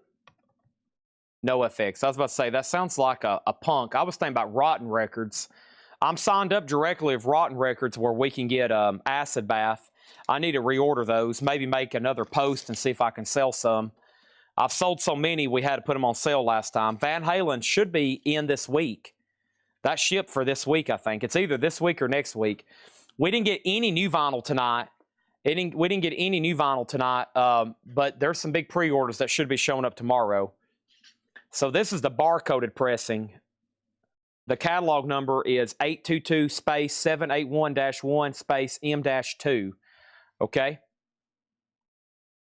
No FX. I was about to say, that sounds like a punk. I was thinking about Rotten Records. I'm signed up directly with Rotten Records where we can get Acid Bath. I need to reorder those, maybe make another post and see if I can sell some. I've sold so many, we had to put them on sale last time. Van Halen should be in this week. That shipped for this week, I think. It's either this week or next week. We didn't get any new vinyl tonight. We didn't get any new vinyl tonight, but there's some big pre-orders that should be showing up tomorrow. So this is the barcoded pressing. The catalog number is 822 space 781-1 space M-2. Okay?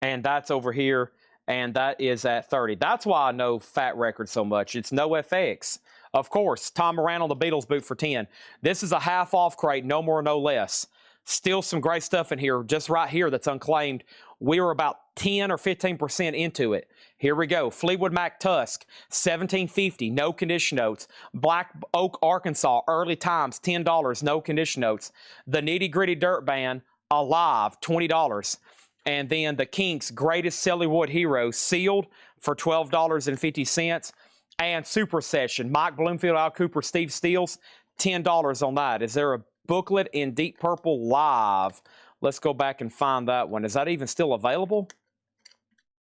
And that's over here, and that is at 30. That's why I know Fat Records so much. It's no FX. Of course, Tom Moran on the Beatles boot for 10. This is a half-off crate, no more, no less. Still some great stuff in here, just right here that's unclaimed. We were about 10 or 15% into it. Here we go. Fleetwood Mac Tusk, $17.50, no condition notes. Black Oak, Arkansas, early times, $10, no condition notes. The Nitty Gritty Dirt Band, Alive, $20. And then the Kinks' Greatest Celluloid Heroes, sealed for $12.50. And Super Session, Mike Bloomfield, Al Cooper, Steve Steels, $10 on that. Is there a booklet in Deep Purple Live? Let's go back and find that one. Is that even still available?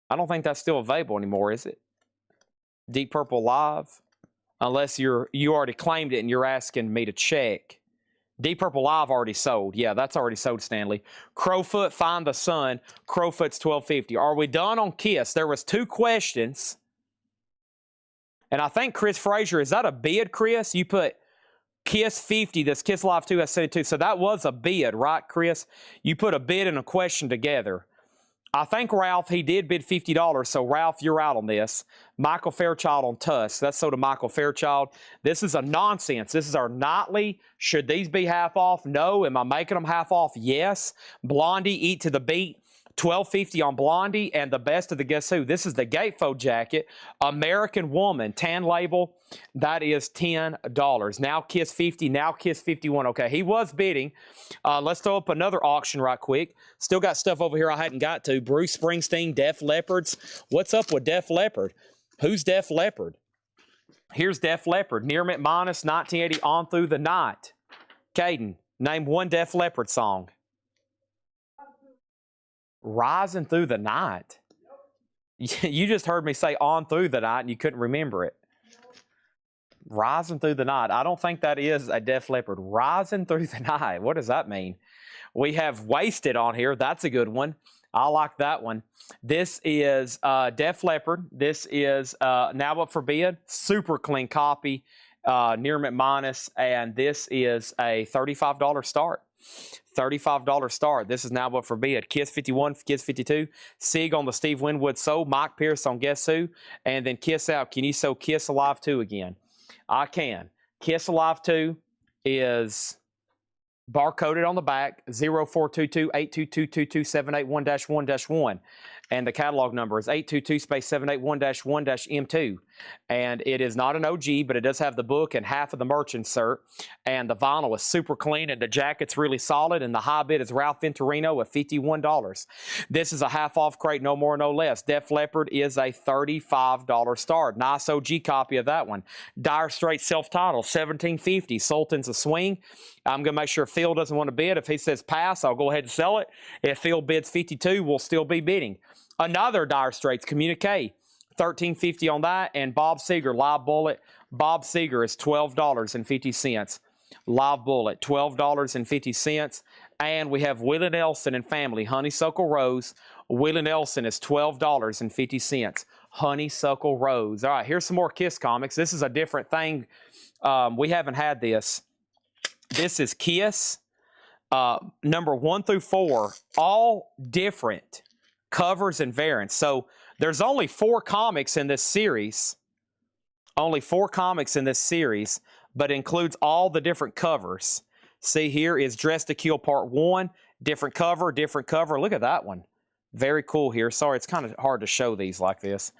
I don't think that's still available anymore, is it? Deep Purple Live? Unless you already claimed it and you're asking me to check. Deep Purple Live already sold. Yeah, that's already sold, Stanley. Crowfoot, Find the Sun. Crowfoot's $12.50. Are we done on Kiss? There was 2 questions. And I think Chris Frazier, is that a bid, Chris? You put Kiss 50, this Kiss Live 2 has 72. So that was a bid, right, Chris? You put a bid and a question together. I think Ralph, he did bid $50. So Ralph, you're out on this. Michael Fairchild on Tusk. That's sold to Michael Fairchild. This is a nonsense. This is our nightly. Should these be half off? No. Am I making them half off? Yes. Blondie, Eat to the Beat. $12.50 on Blondie, and the best of the Guess Who. This is the Gatefold jacket. American Woman, tan label. That is $10. Now Kiss 50, now Kiss 51. Okay, he was bidding. Let's throw up another auction right quick. Still got stuff over here I hadn't got to. Bruce Springsteen, Def Leppard's. What's up with Def Leppard? Who's Def Leppard? Here's Def Leppard. Near McManus, 1980, On Through the Night. Caden, name one Def Leppard song. Rising Through the Night. You just heard me say On Through the Night and you couldn't remember it. Rising Through the Night. I don't think that is a Def Leppard. Rising Through the Night. What does that mean? We have Wasted on here. That's a good one. I like that one. This is Def Leppard. This is Now Up for Bid. Super clean copy. near minus, and this is a $35 start. $35 start. This is now what for bid. Kiss 51, Kiss 52, Sig on the Steve Winwood Soul, Mike Pierce on Guess Who, and then Kiss Out. Can you sew Kiss Alive 2 again? I can. Kiss Alive 2 is barcoded on the back, 0422-822-22781-1-1, and the catalog number is 822-781-1-M2, and it is not an OG, but it does have the book and half of the merch insert, and the vinyl is super clean, and the jacket's really solid, and the high bid is Ralph Venturino at $51. This is a half-off crate, no more, no less. Def Leppard is a $35 start. Nice OG copy of that one. Dire Straits self-titled, $17.50. Sultan's a swing. I'm going to make sure Phil doesn't want to bid. If he says pass, I'll go ahead and sell it. If Phil bids 52, we'll still be bidding. Another Dire Straits Communique, $13.50 on that. And Bob Seger, Live Bullet. Bob Seger is $12.50. Live Bullet, $12.50. And we have Willie Nelson and Family, Honeysuckle Rose. Willie Nelson is $12.50. Honeysuckle Rose. All right, here's some more Kiss comics. This is a different thing. We haven't had this. This is Kiss, number 1 through 4, all different covers and variants. So there's only 4 comics in this series. Only 4 comics in this series, but includes all the different covers. See, here is Dressed to Kill Part 1, different cover, different cover. Look at that one. Very cool here. Sorry, it's kind of hard to show these like this.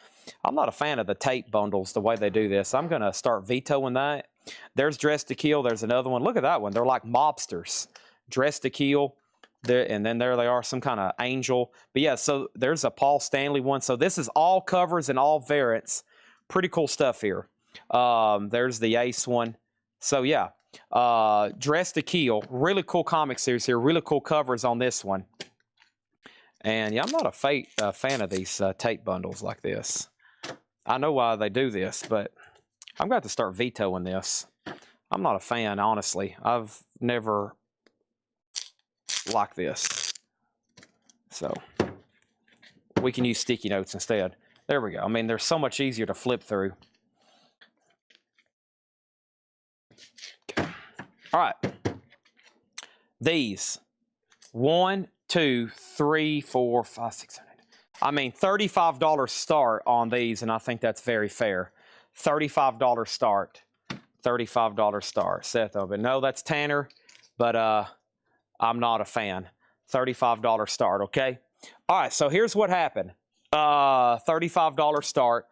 I'm not a fan of the tape bundles, the way they do this. I'm going to start vetoing that. There's Dressed to Kill. There's another one. Look at that one. They're like mobsters. Dressed to Kill. And then there they are, some kind of angel. But yeah, so there's a Paul Stanley one. So this is all covers and all variants. Pretty cool stuff here. There's the Ace one. So yeah, Dressed to Kill. Really cool comic series here. Really cool covers on this one. And yeah, I'm not a fan of these tape bundles like this. I know why they do this, but I'm going to have to start vetoing this. I'm not a fan, honestly. I've never liked this. So we can use sticky notes instead. There we go. I mean, they're so much easier to flip through. Okay. All right. These. 1, 2, 3, 4, 5, 6, 7, 8. I mean, $35 start on these, and I think that's very fair. $35 start. $35 start. Seth, but no, that's Tanner, but I'm not a fan. $35 start, okay? All right, so here's what happened. $35 start.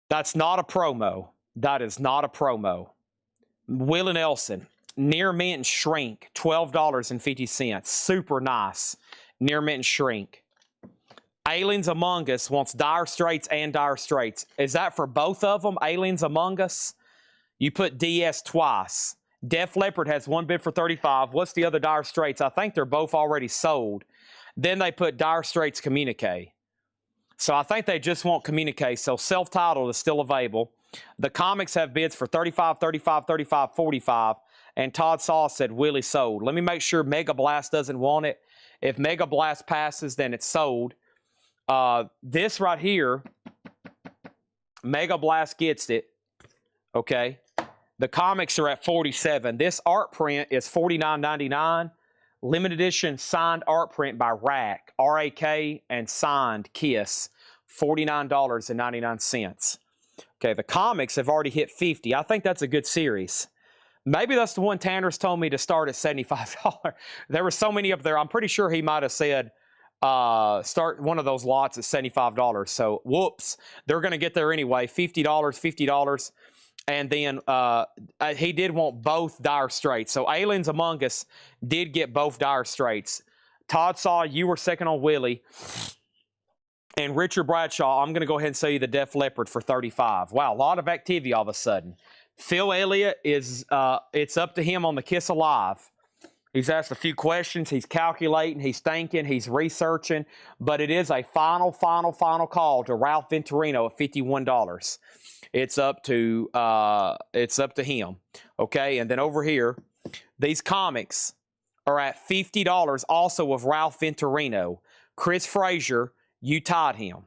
That's not a promo. That is not a promo. Willie Nelson, Near Mint and Shrink, $12.50. Super nice. Near Mint and Shrink. Aliens Among Us wants Dire Straits and Dire Straits. Is that for both of them, Aliens Among Us? You put DS twice. Def Leppard has one bid for $35. What's the other Dire Straits? I think they're both already sold. Then they put Dire Straits Communique. So I think they just want Communique. So self-titled is still available. The comics have bids for $35, $35, $35, $45. And Todd Saw said Willie sold. Let me make sure Mega Blast doesn't want it. If Mega Blast passes, then it's sold. This right here, Mega Blast gets it. Okay. The comics are at $47. This art print is $49.99. Limited edition signed art print by Rack, R-A-K, and signed Kiss, $49.99. Okay, the comics have already hit $50. I think that's a good series. Maybe that's the one Tanner's told me to start at $75. There were so many up there. I'm pretty sure he might have said start one of those lots at $75. So, whoops. They're going to get there anyway. $50, $50. And then he did want both Dire Straits. So Aliens Among Us did get both Dire Straits. Todd Saw, you were second on Willie. And Richard Bradshaw, I'm going to go ahead and sell you the Def Leppard for $35. Wow, a lot of activity all of a sudden. Phil Elliott is, it's up to him on the Kiss Alive. He's asked a few questions. He's calculating. He's thinking. He's researching. But it is a final call to Ralph Venturino at $51. It's up to him. Okay, and then over here, these comics are at $50 also of Ralph Venturino. Chris Frazier, you tied him.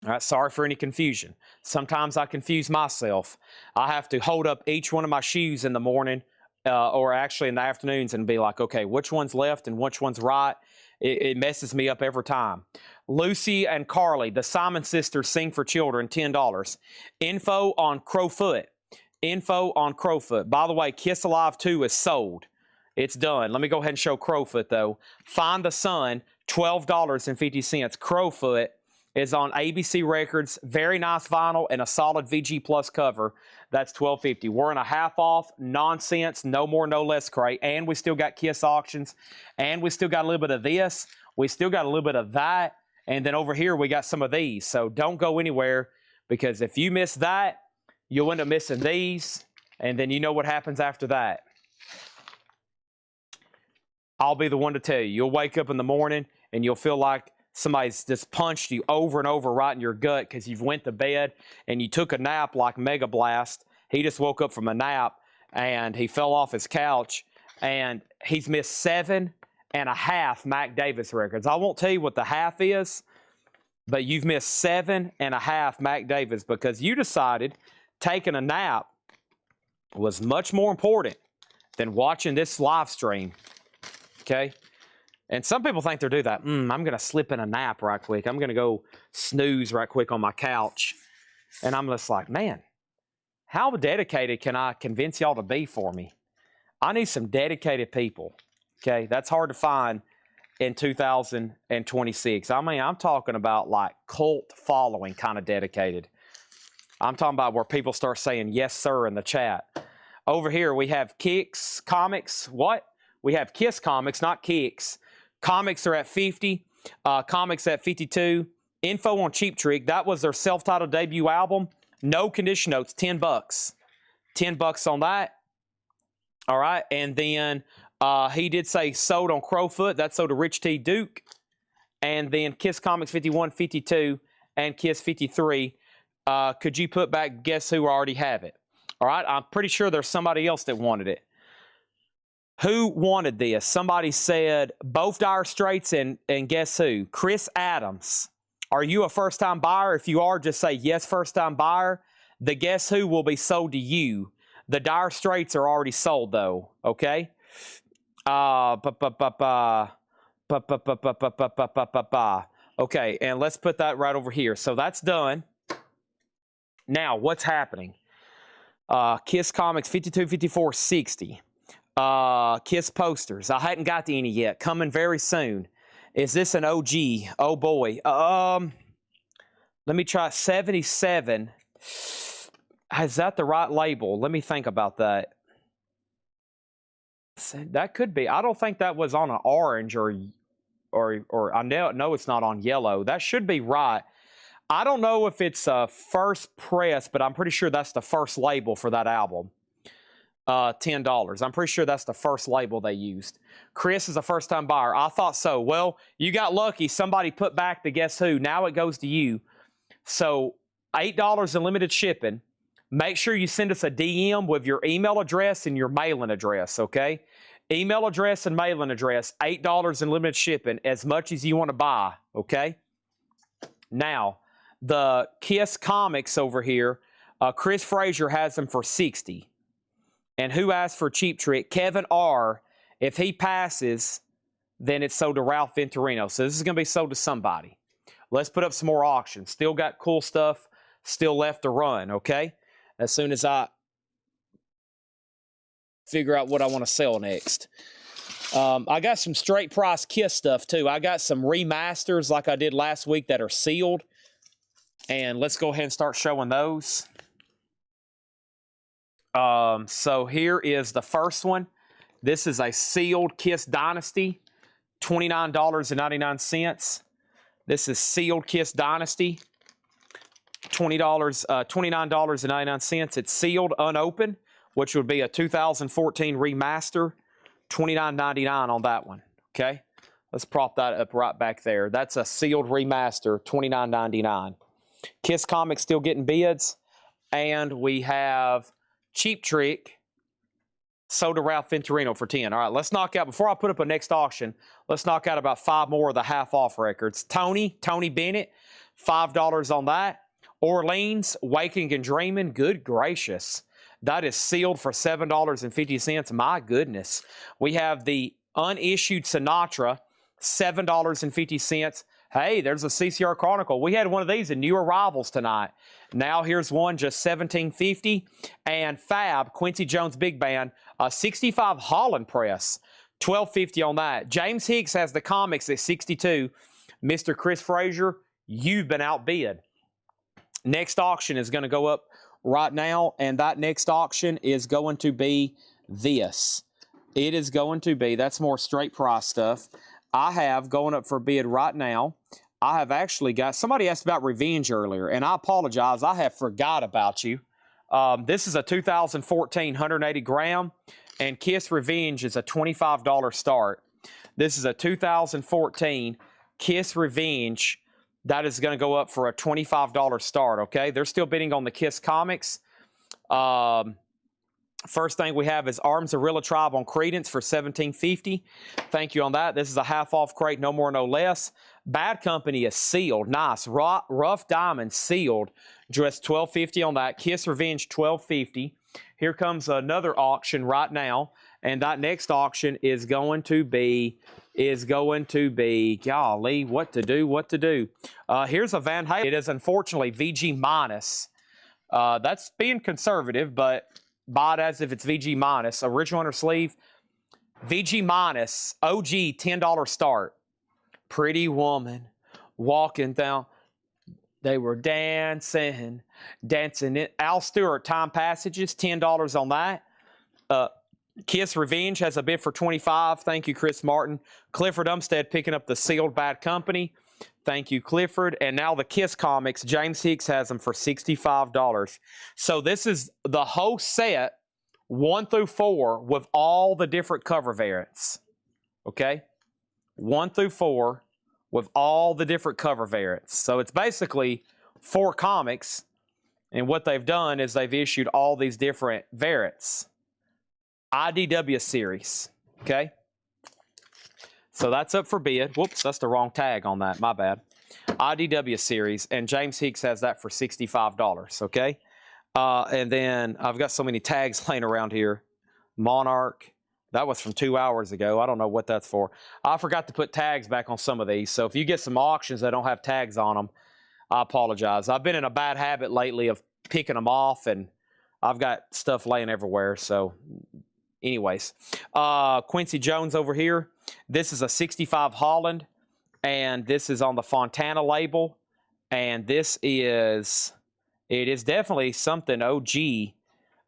All right, sorry for any confusion. Sometimes I confuse myself. I have to hold up each one of my shoes in the morning, or actually in the afternoons, and be like, okay, which one's left and which one's right? It messes me up every time. Lucy and Carly, the Simon Sisters Sing for Children, $10. Info on Crowfoot. Info on Crowfoot. By the way, Kiss Alive 2 is sold. It's done. Let me go ahead and show Crowfoot, though. Find the Sun, $12.50. Crowfoot is on ABC Records. Very nice vinyl and a solid VG Plus cover. That's $12.50. We're in a half off, nonsense, no more, no less crate. And we still got Kiss auctions. And we still got a little bit of this. We still got a little bit of that. And then over here, we got some of these. So don't go anywhere, because if you miss that, you'll end up missing these. And then you know what happens after that. I'll be the one to tell you. You'll wake up in the morning and you'll feel like somebody's just punched you over and over right in your gut because you've went to bed and you took a nap like Mega Blast. He just woke up from a nap and he fell off his couch, and he's missed 7.5 Mac Davis records. I won't tell you what the half is, but you've missed 7.5 Mac Davis because you decided taking a nap was much more important than watching this live stream. Okay? And some people think they'll do that. I'm going to slip in a nap right quick. I'm going to go snooze right quick on my couch. And I'm just like, man, how dedicated can I convince y'all to be for me? I need some dedicated people. Okay? That's hard to find in 2026. I mean, I'm talking about like cult following kind of dedicated. I'm talking about where people start saying yes, sir, in the chat. Over here, we have Kicks Comics. What? We have Kiss Comics, not Kicks. Comics are at 50. Comics at 52. Info on Cheap Trick. That was their self-titled debut album. No condition notes, $10. $10 on that. All right. And then he did say sold on Crowfoot. That's sold to Rich T. Duke. And then Kiss Comics 51, 52, and Kiss 53. Could you put back Guess Who? Already have it. All right. I'm pretty sure there's somebody else that wanted it. Who wanted this? Somebody said both Dire Straits and Guess Who? Chris Adams. Are you a first-time buyer? If you are, just say yes, first-time buyer. The Guess Who will be sold to you. The Dire Straits are already sold, though. Okay? Okay, and let's put that right over here. So that's done. Now, what's happening? Kiss Comics 52, 54, 60. Kiss posters. I hadn't got to any yet. Coming very soon. Is this an OG? Oh boy. Let me try 77. Is that the right label? Let me think about that. That could be. I don't think that was on an orange or I know it's not on yellow. That should be right. I don't know if it's a first press, but I'm pretty sure that's the first label for that album. $10. I'm pretty sure that's the first label they used. Chris is a first-time buyer. I thought so. Well, you got lucky. Somebody put back the Guess Who. Now it goes to you. So $8 in limited shipping. Make sure you send us a DM with your email address and your mailing address, okay? Email address and mailing address, $8 in limited shipping, as much as you want to buy, okay? Now, the Kiss Comics over here, Chris Frazier has them for $60. And who asked for Cheap Trick? Kevin R. If he passes, then it's sold to Ralph Venturino. So this is going to be sold to somebody. Let's put up some more auctions. Still got cool stuff still left to run, okay? As soon as I figure out what I want to sell next. I got some straight price Kiss stuff, too. I got some remasters like I did last week that are sealed. And let's go ahead and start showing those. So here is the first one. This is a sealed Kiss Dynasty, $29.99. This is sealed Kiss Dynasty, $29.99. It's sealed, unopened, which would be a 2014 remaster, $29.99 on that one. Okay, let's prop that up right back there. That's a sealed remaster, $29.99. Kiss Comics still getting bids, and we have Cheap Trick sold to Ralph Venturino for $10. All right, let's knock out, before I put up a next auction, let's knock out about 5 more of the half-off records. Tony Bennett, $5 on that. Orleans, Waking and Dreaming, good gracious. That is sealed for $7.50. My goodness. We have the unissued Sinatra, $7.50. Hey, there's a CCR Chronicle. We had one of these in new arrivals tonight. Now here's one just $17.50. And Fab, Quincy Jones Big Band, a 65 Holland press, $12.50 on that. James Hicks has the comics at $62. Mr. Chris Frazier, you've been outbid. Next auction is going to go up right now, and that next auction is going to be this. It is going to be, that's more straight price stuff. I have going up for bid right now. I have actually got, somebody asked about Revenge earlier, and I apologize. I have forgot about you. This is a 2014 180 gram, and Kiss Revenge is a $25 start. This is a 2014 Kiss Revenge. That is going to go up for a $25 start, okay? They're still bidding on the Kiss comics. First thing we have is Arms Arilla Tribe on Credence for $17.50. Thank you on that. This is a half-off crate, no more, no less. Bad Company is sealed. Nice. Rough Diamond sealed. Just $12.50 on that. Kiss Revenge, $12.50. Here comes another auction right now, and that next auction is going to be, golly, what to do. Here's a Van Halen. It is unfortunately VG minus. That's being conservative, but buy it as if it's VG minus. Original under sleeve, VG minus, OG, $10 start. Pretty Woman, walking down. They were dancing it. Al Stewart, Time Passages, $10 on that. Kiss Revenge has a bid for $25. Thank you, Chris Martin. Clifford Umstead picking up the sealed Bad Company. Thank you, Clifford. And now the Kiss comics, James Hicks has them for $65. So this is the whole set, 1 through 4, with all the different cover variants. Okay? 1 through 4 with all the different cover variants. So it's basically 4 comics, and what they've done is they've issued all these different variants. IDW series, okay? So that's up for bid. Whoops, that's the wrong tag on that, my bad. IDW series, and James Hicks has that for $65, okay? And then I've got so many tags laying around here. Monarch, that was from 2 hours ago. I don't know what that's for. I forgot to put tags back on some of these, so if you get some auctions that don't have tags on them, I apologize. I've been in a bad habit lately of picking them off, and I've got stuff laying everywhere, so anyways. Quincy Jones over here. This is a 65 Holland, and this is on the Fontana label, and this is, it is definitely something OG.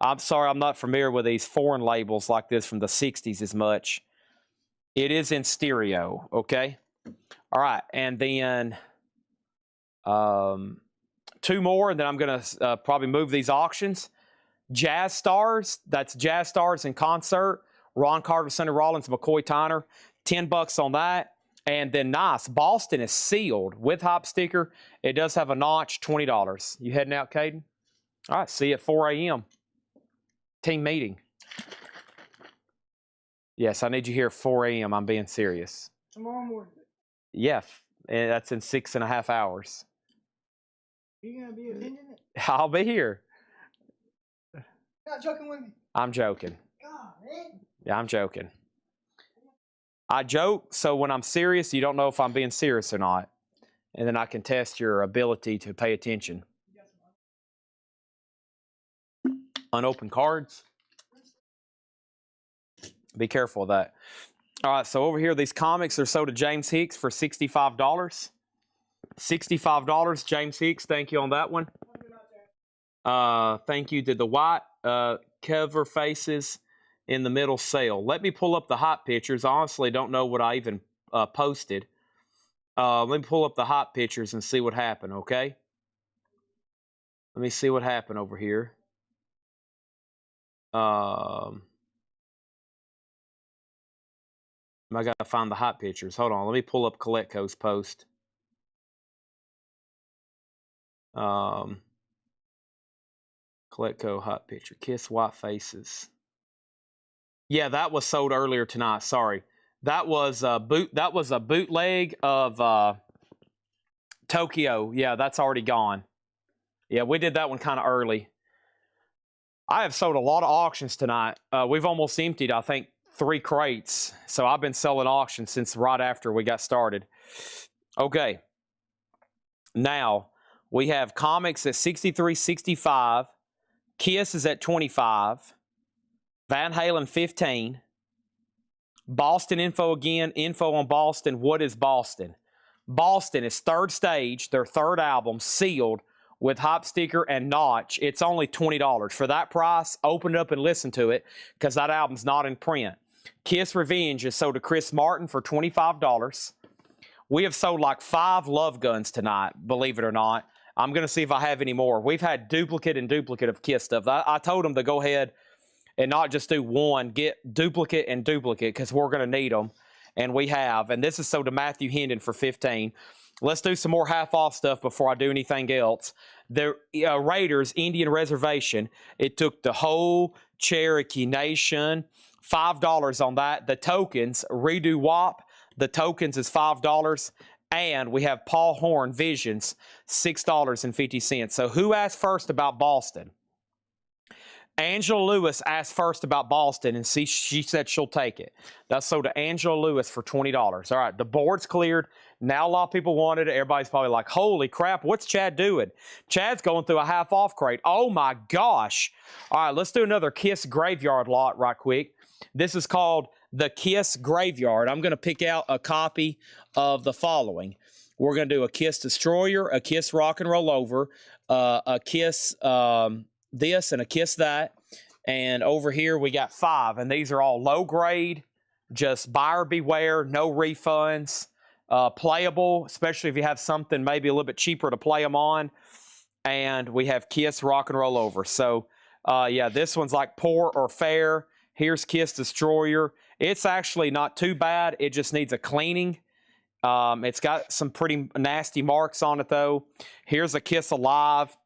I'm sorry, I'm not familiar with these foreign labels like this from the 60s as much. It is in stereo, okay? All right, and then 2 more, and then I'm going to probably move these auctions. Jazz Stars, that's Jazz Stars in concert. Ron Carter, Sonny Rollins, McCoy Tyner, $10 on that. And then nice, Boston is sealed with hop sticker. It does have a notch, $20. You heading out, Caden? All right, see you at 4 a.m. Team meeting. Yes, I need you here at 4 a.m. I'm being serious. Tomorrow morning. Yeah, and that's in 6.5 hours. You gonna be attending it? I'll be here. You're not joking with me. I'm joking. God, man. Yeah, I'm joking. I joke, so when I'm serious, you don't know if I'm being serious or not. And then I can test your ability to pay attention. Unopened cards. Be careful of that. All right, so over here, these comics are sold to James Hicks for $65. $65, James Hicks. Thank you on that one. Thank you to the white cover faces in the middle sale. Let me pull up the hot pictures. I honestly don't know what I even posted. Let me pull up the hot pictures and see what happened, okay? Let me see what happened over here. I got to find the hot pictures. Hold on. Let me pull up Coletco's post. Coletco hot picture. Kiss white faces. Yeah, that was sold earlier tonight. Sorry. That was a bootleg of Tokyo. Yeah, that's already gone. Yeah, we did that one kind of early. I have sold a lot of auctions tonight. We've almost emptied, I think, 3 crates. So I've been selling auctions since right after we got started. Okay. Now, we have comics at 63.65. Kiss is at 25. Van Halen 15. Boston info again. Info on Boston. What is Boston? Boston is Third Stage, their 3rd album, sealed with hop sticker and notch. It's only $20. For that price, open it up and listen to it because that album's not in print. Kiss Revenge is sold to Chris Martin for $25. We have sold like 5 Love Guns tonight, believe it or not. I'm going to see if I have any more. We've had duplicate and duplicate of Kiss stuff. I told them to go ahead and not just do one, get duplicate and duplicate because we're going to need them. And we have. And this is sold to Matthew Hendon for $15. Let's do some more half-off stuff before I do anything else. The Raiders Indian Reservation, it took the whole Cherokee Nation, $5 on that. The tokens, Redo Wop, the tokens is $5. And we have Paul Horn Visions, $6.50. So who asked first about Boston? Angela Lewis asked first about Boston, and she said she'll take it. That's sold to Angela Lewis for $20. All right, the board's cleared. Now a lot of people wanted it. Everybody's probably like, holy crap, what's Chad doing? Chad's going through a half-off crate. Oh, my gosh. All right, let's do another Kiss Graveyard lot right quick. This is called the Kiss Graveyard. I'm going to pick out a copy of the following. We're going to do a Kiss Destroyer, a Kiss Rock and Roll Over, a Kiss... this and a Kiss that, and over here we got 5, and these are all low grade, just buyer beware, no refunds, playable, especially if you have something maybe a little bit cheaper to play them on. And we have Kiss Rock and Roll Over. So yeah, this one's like poor or fair. Here's Kiss Destroyer. It's actually not too bad. It just needs a cleaning. It's got some pretty nasty marks on it though. Here's a Kiss Alive.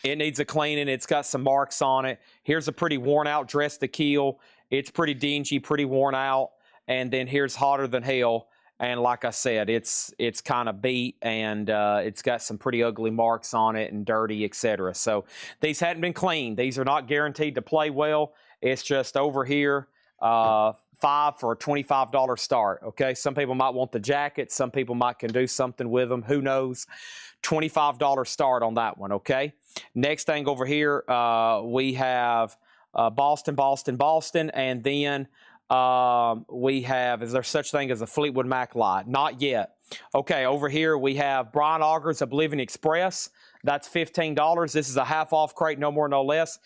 It needs a cleaning. It's got some marks on it. Here's a pretty worn out Dress to Kill. It's pretty dingy, pretty worn out. And then here's Hotter Than Hell. And like I said, it's kind of beat, and it's got some pretty ugly marks on it and dirty, etc. So these hadn't been cleaned. These are not guaranteed to play well. It's just over here, 5 for a $25 start. Okay, some people might want the jacket. Some people might can do something with them. Who knows? $25 start on that one. Okay. Next thing over here, we have Boston, and then we have, is there such thing as a Fleetwood Mac lot? Not yet. Okay, over here we have Brian Auger's Oblivion Express. That's $15. This is a half-off crate, no more, no less.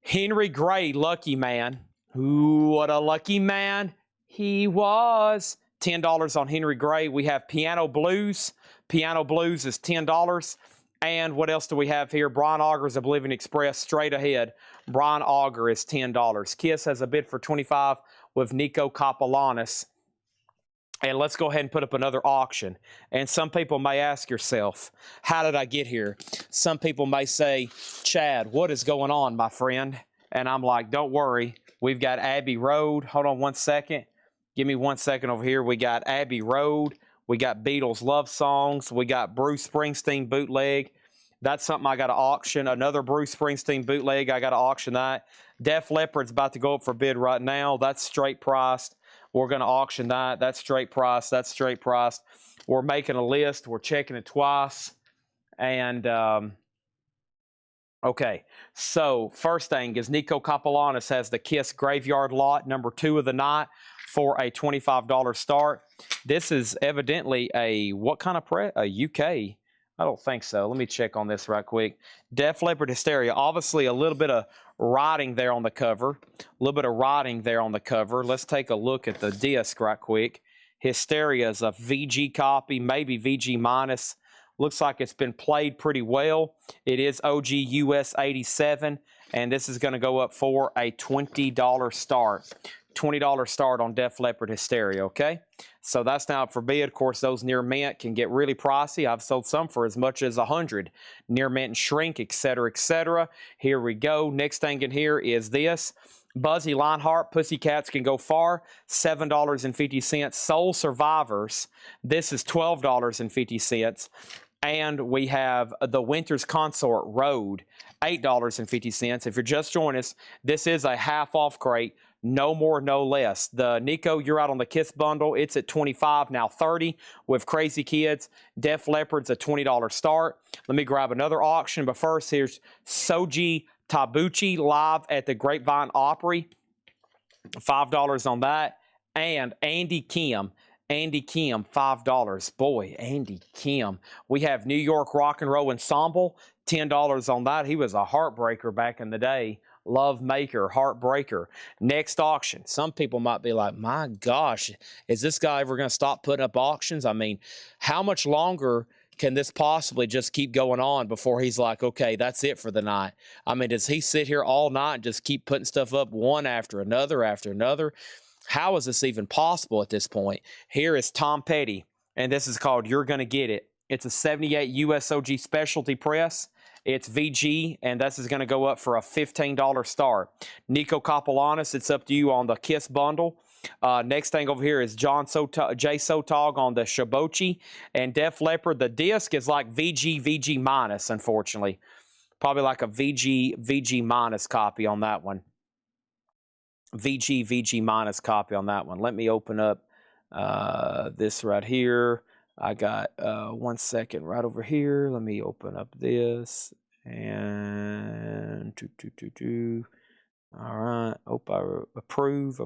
Henry Gray, Lucky Man. Ooh, what a lucky man he was. $10 on Henry Gray. We have Piano Blues. Piano Blues is $10. And what else do we have here? Brian Auger's Oblivion Express, straight ahead. Brian Auger is $10. Kiss has a bid for $25 with Nico Kapelanis. And let's go ahead and put up another auction. And some people may ask yourself, how did I get here? Some people may say, Chad, what is going on, my friend? And I'm like, don't worry. We've got Abbey Road. Hold on one second. Give me 1 second over here. We got Abbey Road. We got Beatles love songs. We got Bruce Springsteen bootleg. That's something I got to auction. Another Bruce Springsteen bootleg. I got to auction that. Def Leppard's about to go up for bid right now. That's straight priced. We're going to auction that. That's straight priced. That's straight priced. We're making a list. We're checking it twice. And, okay. So, first thing is Nico Kapelanis has the Kiss Graveyard lot, number 2 of the night, for a $25 start. This is evidently a, what kind of press? A UK? I don't think so. Let me check on this right quick. Def Leppard Hysteria. Obviously a little bit of writing there on the cover. A little bit of writing there on the cover. Let's take a look at the disc right quick. Hysteria is a VG copy, maybe VG minus. Looks like it's been played pretty well. It is OG US 87, and this is going to go up for a $20 start. $20 start on Def Leppard Hysteria, okay? So that's now up for bid. Of course, those near mint can get really pricey. I've sold some for as much as 100. Near mint and shrink, etc., etc. Here we go. Next thing in here is this. Buzzy Lionheart, Pussycats Can Go Far, $7.50. Soul Survivors, this is $12.50. And we have the Winter's Consort Road, $8.50. If you're just joining us, this is a half off crate. No more, no less. The Nico, you're out on the Kiss bundle. It's at $25, now $30 with Crazy Kids. Def Leppard's a $20 start. Let me grab another auction. But first, here's Soji Tabuchi live at the Grapevine Opry. $5 on that. And Andy Kim. Andy Kim, $5. Boy, Andy Kim. We have New York Rock and Roll Ensemble, $10 on that. He was a heartbreaker back in the day. Love maker, heartbreaker. Next auction. Some people might be like, my gosh, is this guy ever going to stop putting up auctions? I mean, how much longer can this possibly just keep going on before he's like, okay, that's it for the night? I mean, does he sit here all night and just keep putting stuff up one after another after another? How is this even possible at this point? Here is Tom Petty, and this is called You're Gonna Get It. It's a 78 USOG specialty press. It's VG, and this is going to go up for a $15 start. Nico Kopolanis, it's up to you on the Kiss bundle. Next thing over here is Jay Sotog on the Shibochi. And Def Leppard, the disc is like VG minus, unfortunately. Probably like a VG minus copy on that one. VG minus copy on that one. Let me open up this right here. I got 1 second right over here. Let me open up this and all right. Approve.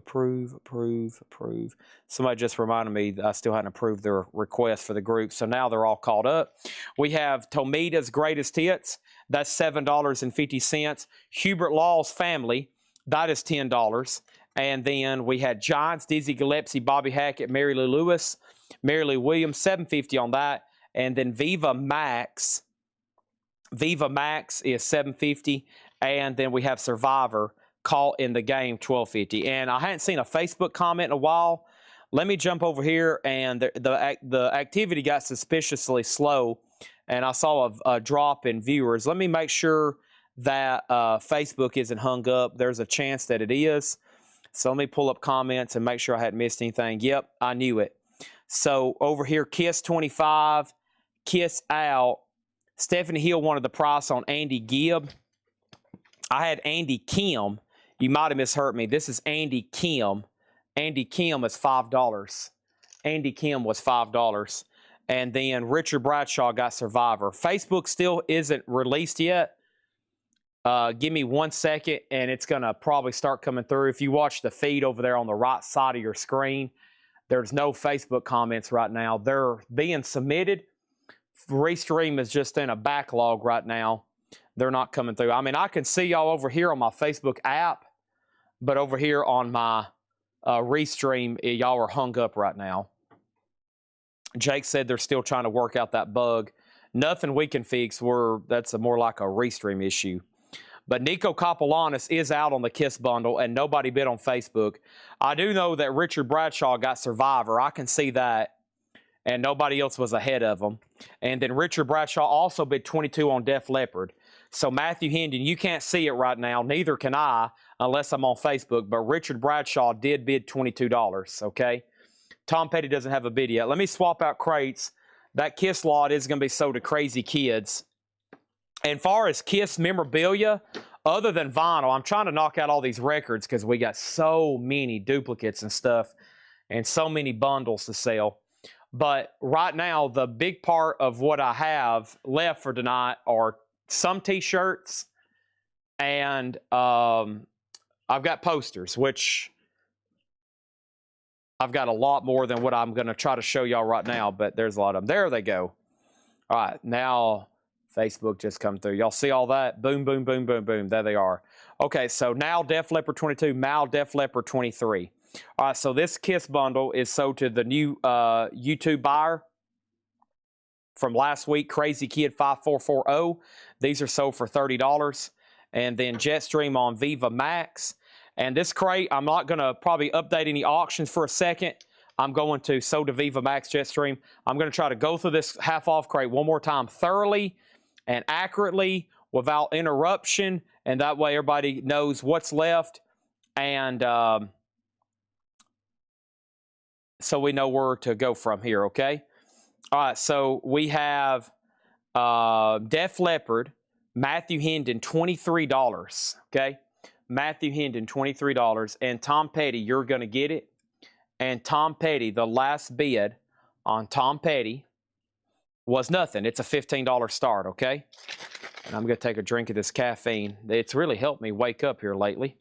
Somebody just reminded me that I still hadn't approved their request for the group, so now they're all caught up. We have Tomida's Greatest Hits. That's $7.50. Hubert Law's Family. That is $10. And then we had Giants, Dizzy Gillespie, Bobby Hackett, Mary Lou Lewis. Mary Lou Williams, $7.50 on that. And then Viva Max. Viva Max is $7.50. And then we have Survivor, Caught in the Game, $12.50. And I hadn't seen a Facebook comment in a while. Let me jump over here. And the activity got suspiciously slow. And I saw a drop in viewers. Let me make sure that Facebook isn't hung up. There's a chance that it is. So let me pull up comments and make sure I hadn't missed anything. Yep, I knew it. So over here, Kiss 25, Kiss out. Stephanie Hill wanted the price on Andy Gibb. I had Andy Kim. You might have misheard me. This is Andy Kim. Andy Kim is $5. Andy Kim was $5. And then Richard Bradshaw got Survivor. Facebook still isn't released yet. Give me 1 second, and it's going to probably start coming through. If you watch the feed over there on the right side of your screen, there's no Facebook comments right now. They're being submitted. Restream is just in a backlog right now. They're not coming through. I mean, I can see y'all over here on my Facebook app, but over here on my Restream, y'all are hung up right now. Jake said they're still trying to work out that bug. Nothing we can fix. That's more like a Restream issue. But Nico Kopolanis is out on the Kiss bundle, and nobody bid on Facebook. I do know that Richard Bradshaw got Survivor. I can see that. And nobody else was ahead of him. And then Richard Bradshaw also bid 22 on Def Leppard. So Matthew Hendon, you can't see it right now. Neither can I unless I'm on Facebook. But Richard Bradshaw did bid $22, okay? Tom Petty doesn't have a bid yet. Let me swap out crates. That Kiss lot is going to be sold to Crazy Kids. And far as Kiss memorabilia, other than vinyl, I'm trying to knock out all these records because we got so many duplicates and stuff and so many bundles to sell. But right now, the big part of what I have left for tonight are some T-shirts and I've got posters, which I've got a lot more than what I'm going to try to show y'all right now, but there's a lot of them. There they go. All right, now Facebook just come through. Y'all see all that? Boom, boom, boom, boom, boom. There they are. Okay, so now Def Leppard 22, Mal Def Leppard 23. All right, so this Kiss bundle is sold to the new YouTube buyer from last week, Crazy Kid 5440. These are sold for $30. And then Jetstream on Viva Max. And this crate, I'm not going to probably update any auctions for a second. I'm going to sold to Viva Max Jetstream. I'm going to try to go through this half-off crate one more time thoroughly and accurately without interruption. And that way everybody knows what's left And so we know where to go from here, okay? All right, so we have Def Leppard, Matthew Hendon, $23, okay? Matthew Hendon, $23. And Tom Petty, you're going to get it. And Tom Petty, the last bid on Tom Petty was nothing. It's a $15 start, okay? And I'm going to take a drink of this caffeine. It's really helped me wake up here lately.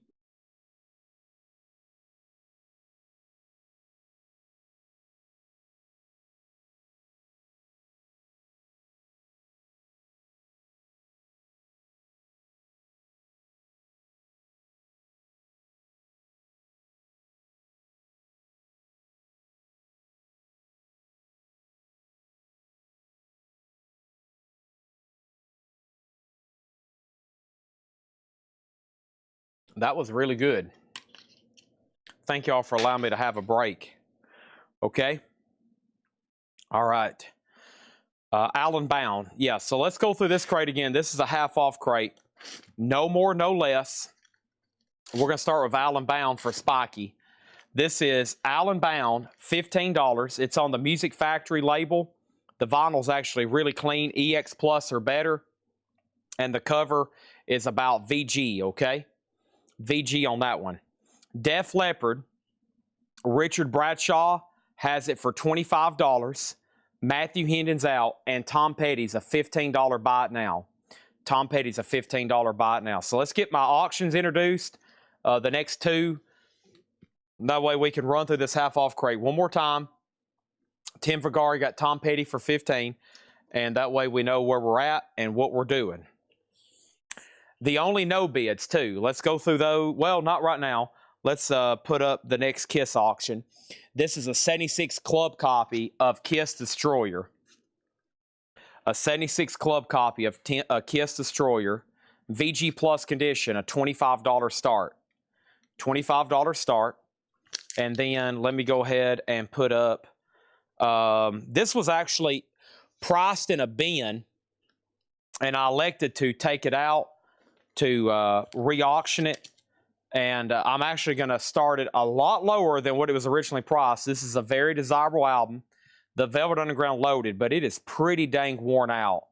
That was really good. Thank y'all for allowing me to have a break. Okay? All right. Allen Bound. Yeah, so let's go through this crate again. This is a half-off crate. No more, no less. We're going to start with Allen Bound for Spiky. This is Allen Bound, $15. It's on the Music Factory label. The vinyl's actually really clean, EX Plus or better. And the cover is about VG, okay? VG on that one. Def Leppard, Richard Bradshaw has it for $25. Matthew Hendon's out, and Tom Petty's a $15 buy it now. Tom Petty's a $15 buy it now. So let's get my auctions introduced. The next two. That way we can run through this half-off crate one more time. Tim Vergari got Tom Petty for $15, and that way we know where we're at and what we're doing. The only no bids, too. Let's go through those. Well, not right now. Let's put up the next Kiss auction. This is a 76 club copy of Kiss Destroyer. A 76 club copy of Kiss Destroyer. VG Plus condition, a $25 start. $25 start. And then let me go ahead and put up. This was actually priced in a bin, and I elected to take it out to re-auction it. And I'm actually going to start it a lot lower than what it was originally priced. This is a very desirable album, The Velvet Underground Loaded, but it is pretty dang worn out.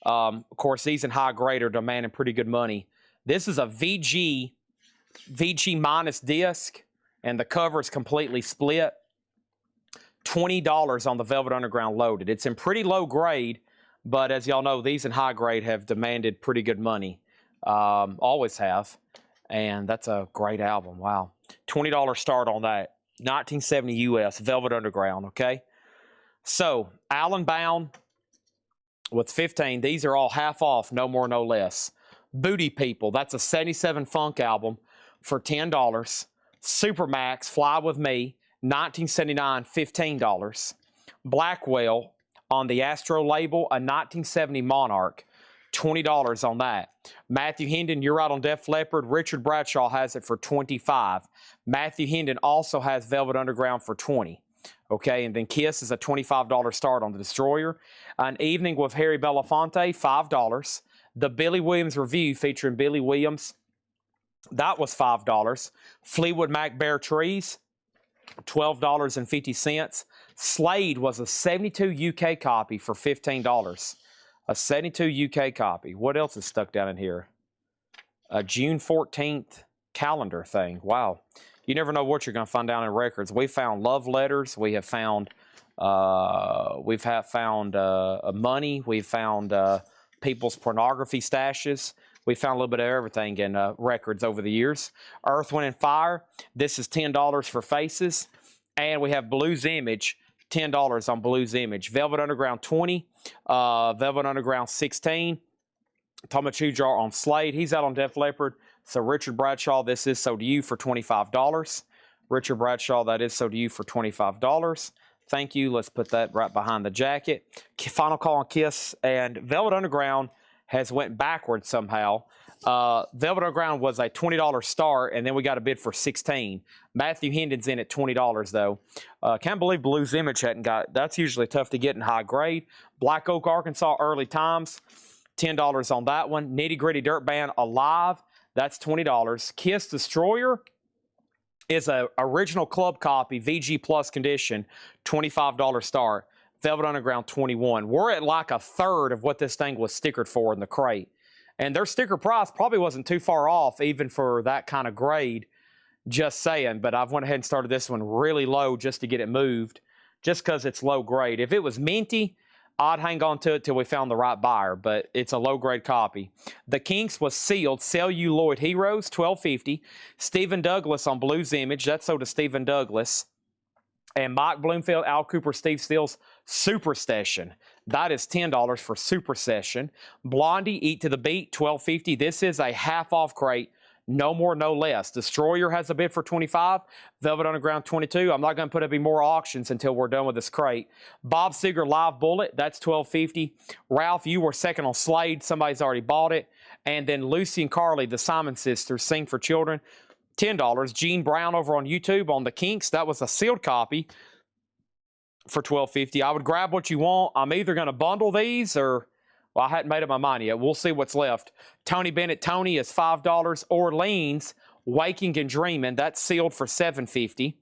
Of course, these in high grade are demanding pretty good money. This is a VG minus disc, and the cover is completely split. $20 on the Velvet Underground Loaded. It's in pretty low grade, but as y'all know, these in high grade have demanded pretty good money. Always have. And that's a great album. Wow. $20 start on that. 1970 US, Velvet Underground, okay? So, Allen Bound with 15. These are all half off, no more, no less. Booty People, that's a 77 funk album for $10. Supermax, Fly With Me, 1979, $15. Blackwell on the Astro label, a 1970 Monarch, $20 on that. Matthew Hendon, you're out on Def Leppard. Richard Bradshaw has it for $25. Matthew Hendon also has Velvet Underground for $20. Okay, and then Kiss is a $25 start on the Destroyer. An Evening with Harry Belafonte, $5. The Billy Williams Review featuring Billy Williams, that was $5. Fleetwood Mac Bare Trees, $12.50. Slade was a 72 UK copy for $15. A 72 UK copy. What else is stuck down in here? A June 14th calendar thing. Wow. You never know what you're going to find down in records. We found love letters. We have found money. We've found people's pornography stashes. We found a little bit of everything in records over the years. Earth, Wind, and Fire. This is $10 for Faces. And we have Blues Image. $10 on Blues Image. Velvet Underground, $20. Velvet Underground, $16. Tommy Chujar on Slade. He's out on Def Leppard. So Richard Bradshaw, this is So Do You for $25. Richard Bradshaw, that is So Do You for $25. Thank you. Let's put that right behind the jacket. Final Call on Kiss. And Velvet Underground has went backwards somehow. Velvet Underground was a $20 start, and then we got a bid for $16. Matthew Hendon's in at $20, though. Can't believe Blues Image hadn't got. That's usually tough to get in high grade. Black Oak, Arkansas, Early Times, $10 on that one. Nitty Gritty Dirt Band, Alive, that's $20. Kiss Destroyer, is a original club copy, VG Plus condition, $25 start. Velvet Underground, $21. We're at like a third of what this thing was stickered for in the crate. And their sticker price probably wasn't too far off, even for that kind of grade. Just saying. But I've went ahead and started this one really low just to get it moved, just because it's low grade. If it was minty, I'd hang on to it till we found the right buyer, but it's a low-grade copy. The Kinks was sealed. Celluloid Heroes, $12.50. Stephen Douglas on Blues Image. That's sold to Stephen Douglas. And Mike Bloomfield, Al Cooper, Steve Stills, Super Session. That is $10 for Super Session. Blondie, Eat to the Beat, $12.50. This is a half-off crate. No more, no less. Destroyer has a bid for $25. Velvet Underground, $22. I'm not going to put up any more auctions until we're done with this crate. Bob Seger Live Bullet, that's $12.50. Ralph, you were second on Slade. Somebody's already bought it. And then Lucy and Carly, the Simon Sisters, Sing for Children, $10. Gene Brown over on YouTube on the Kinks. That was a sealed copy for $12.50. I would grab what you want. I'm either going to bundle these or... Well, I hadn't made up my mind yet. We'll see what's left. Tony Bennett, Tony is $5. Orleans, Waking and Dreaming, that's sealed for $7.50.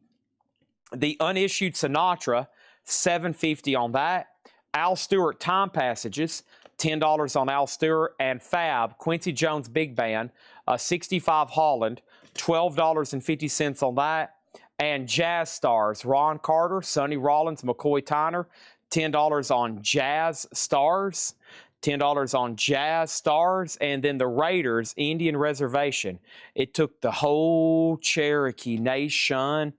The unissued Sinatra, $7.50 on that. Al Stewart, Time Passages, $10 on Al Stewart. And Fab, Quincy Jones Big Band, 65 Holland, $12.50 on that. And Jazz Stars, Ron Carter, Sonny Rollins, McCoy Tyner, $10 on Jazz Stars. $10 on Jazz Stars, and then the Raiders, Indian Reservation. It took the whole Cherokee Nation,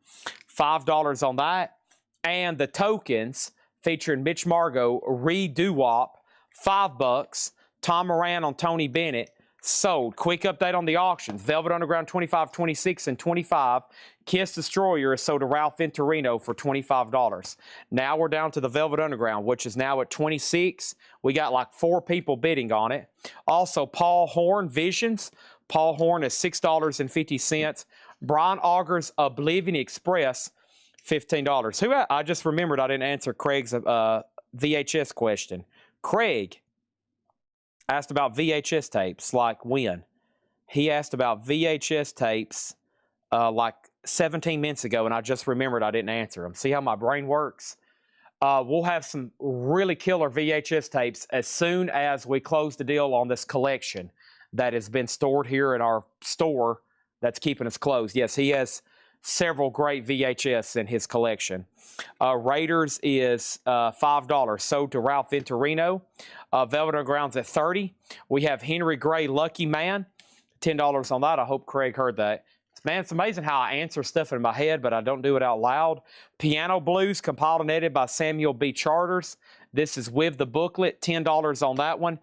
$5 on that. And the Tokens, featuring Mitch Margot, Re-Doo-Wop, $5. Tom Moran on Tony Bennett, sold. Quick update on the auctions. Velvet Underground, $25, $26, and $25. Kiss Destroyer is sold to Ralph Venturino for $25. Now we're down to the Velvet Underground, which is now at $26. We got like 4 people bidding on it. Also, Paul Horn Visions. Paul Horn is $6.50. Brian Augers Oblivion Express, $15. I just remembered I didn't answer Craig's VHS question. Craig asked about VHS tapes, like when? He asked about VHS tapes like 17 minutes ago, and I just remembered I didn't answer him. See how my brain works? We'll have some really killer VHS tapes as soon as we close the deal on this collection that has been stored here in our store that's keeping us closed. Yes, he has several great VHS in his collection. Raiders is $5, sold to Ralph Venturino. Velvet Underground's at $30. We have Henry Gray Lucky Man, $10 on that. I hope Craig heard that. Man, it's amazing how I answer stuff in my head, but I don't do it out loud. Piano Blues, compiled and edited by Samuel B. Charters. This is with the booklet, $10 on that one.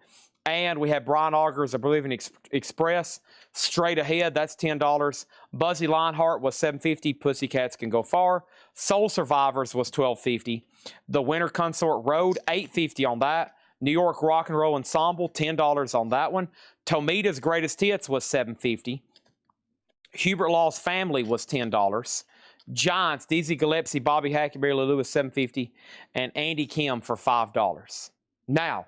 And we have Brian Augers, Oblivion Express, straight ahead, that's $10. Buzzy Lionheart was $7.50. Pussycats Can Go Far. Soul Survivors was $12.50. The Winter Consort Road, $8.50 on that. New York Rock and Roll Ensemble, $10 on that one. Tomita's Greatest Hits was $7.50. Hubert Law's Family was $10. Giants, Dizzy Gillespie, Bobby Hackett, Barry Lewis, $7.50. And Andy Kim for $5. Now,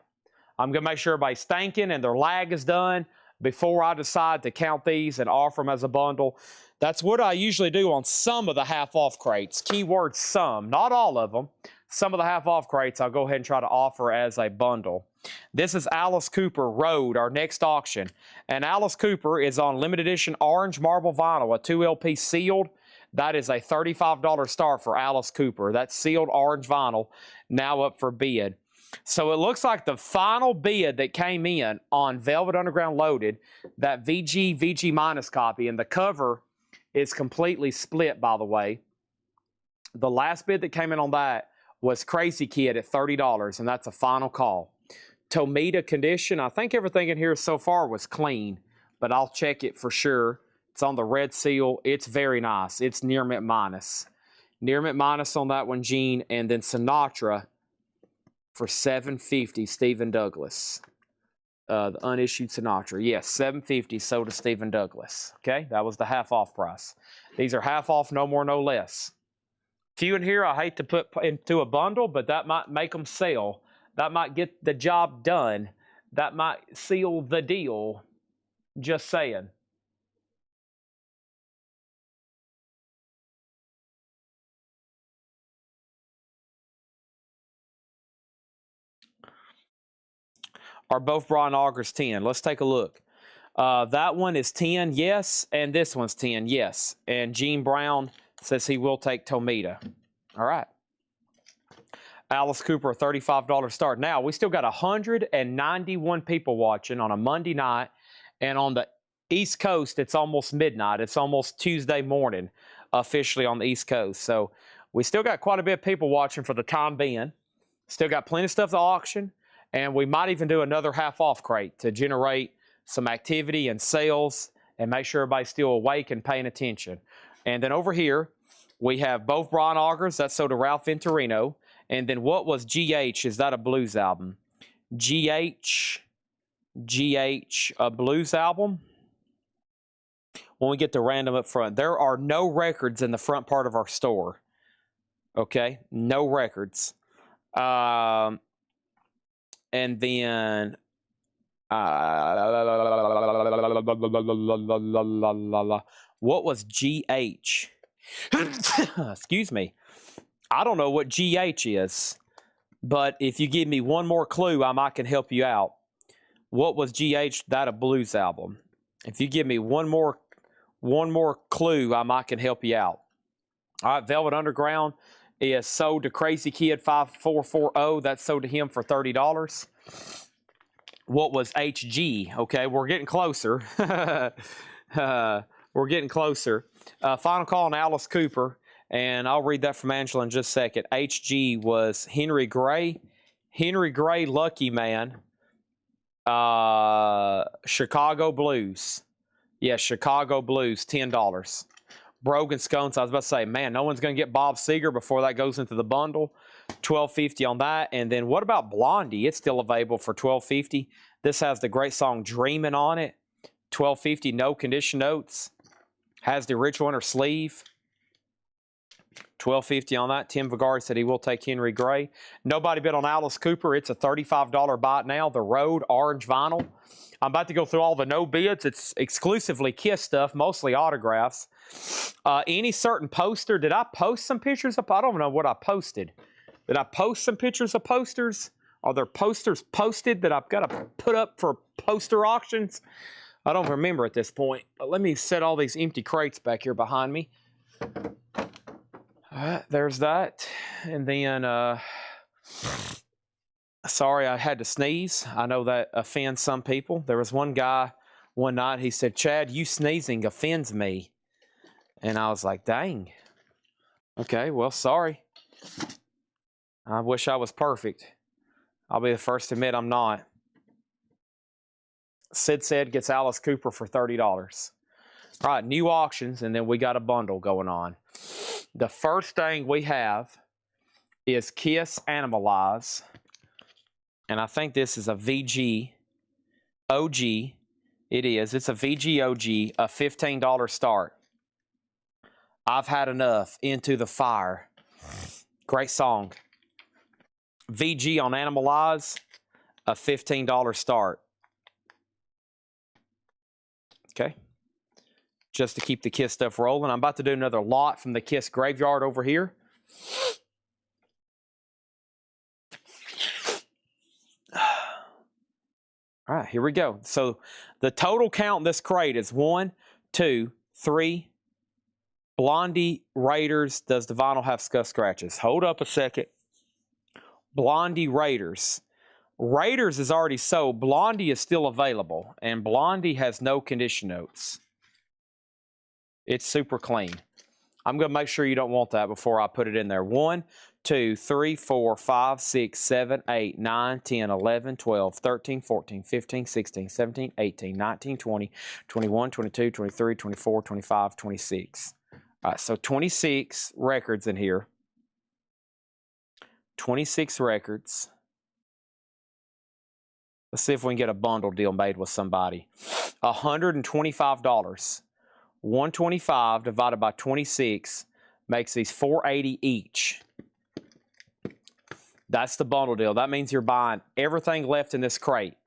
I'm going to make sure everybody's thinking and their lag is done before I decide to count these and offer them as a bundle. That's what I usually do on some of the half-off crates. Keyword some, not all of them. Some of the half-off crates I'll go ahead and try to offer as a bundle. This is Alice Cooper Road, our next auction. And Alice Cooper is on limited edition orange marble vinyl, a 2LP sealed. That is a $35 start for Alice Cooper. That's sealed orange vinyl, now up for bid. So it looks like the final bid that came in on Velvet Underground Loaded, that VG minus copy, and the cover is completely split, by the way. The last bid that came in on that was Crazy Kid at $30, and that's a final call. Tomita condition, I think everything in here so far was clean, but I'll check it for sure. It's on the red seal. It's very nice. It's near mint minus. Near mint minus on that one, Gene, and then Sinatra for $7.50, Stephen Douglas. The unissued Sinatra. Yes, $7.50 sold to Stephen Douglas. Okay, that was the half-off price. These are half off, no more, no less. Few in here I hate to put into a bundle, but that might make them sell. That might get the job done. That might seal the deal. Just saying. Are both Brian Augers 10? Let's take a look. That one is 10, yes, and this one's 10, yes. And Gene Brown says he will take Tomita. All right. Alice Cooper, a $35 start. Now, we still got 191 people watching on a Monday night, and on the East Coast, it's almost midnight. It's almost Tuesday morning officially on the East Coast. So we still got quite a bit of people watching for the time being. Still got plenty of stuff to auction, and we might even do another half-off crate to generate some activity and sales and make sure everybody's still awake and paying attention. And then over here, we have both Brian Augers. That's sold to Ralph Venturino. And then what was GH? Is that a blues album? GH, a blues album? When we get to random up front, there are no records in the front part of our store. Okay, no records. And then what was GH? Excuse me. I don't know what GH is, but if you give me one more clue, I might can help you out. What was GH? That a blues album. If you give me one more clue, I might can help you out. All right, Velvet Underground is sold to Crazy Kid 5440. That's sold to him for $30. What was HG? Okay, we're getting closer. We're getting closer. Final call on Alice Cooper. And I'll read that from Angela in just a second. HG was Henry Gray. Henry Gray, Lucky Man. Chicago Blues. Yeah, Chicago Blues, $10. Brogan Scones, I was about to say, man, no one's going to get Bob Seger before that goes into the bundle. $12.50 on that. And then what about Blondie? It's still available for $12.50. This has the great song Dreamin' on it. $12.50, no condition notes. Has the original inner sleeve. $12.50 on that. Tim Vigari said he will take Henry Gray. Nobody bid on Alice Cooper. It's a $35 buy now. The Road Orange Vinyl. I'm about to go through all the no bids. It's exclusively Kiss stuff, mostly autographs. Any certain poster. Did I post some pictures of? I don't know what I posted. Did I post some pictures of posters? Are there posters posted that I've got to put up for poster auctions? I don't remember at this point. But let me set all these empty crates back here behind me. All right, there's that. And then, sorry, I had to sneeze. I know that offends some people. There was one guy one night, he said, Chad, you sneezing offends me. And I was like, dang. Okay, well, sorry. I wish I was perfect. I'll be the first to admit I'm not. Sid said gets Alice Cooper for $30. All right, new auctions, and then we got a bundle going on. The first thing we have is Kiss Animalize. And I think this is a VG OG. It is. It's a VG OG, a $15 start. I've Had Enough, Into the Fire. Great song. VG on Animalize, a $15 start. Okay. Just to keep the Kiss stuff rolling. I'm about to do another lot from the Kiss graveyard over here. All right, here we go. So the total count in this crate is 1, 2, 3. Blondie Raiders. Does the vinyl have scuff scratches? Hold up a second. Blondie Raiders. Raiders is already sold. Blondie is still available. And Blondie has no condition notes. It's super clean. I'm going to make sure you don't want that before I put it in there. 1, 2, 3, 4, 5, 6, 7, 8, 9, 10, 11, 12, 13, 14, 15, 16, 17, 18, 19, 20, 21, 22, 23, 24, 25, 26. All right, so 26 records in here. 26 records. Let's see if we can get a bundle deal made with somebody. $125. 125 divided by 26 makes these $480 each. That's the bundle deal. That means you're buying everything left in this crate.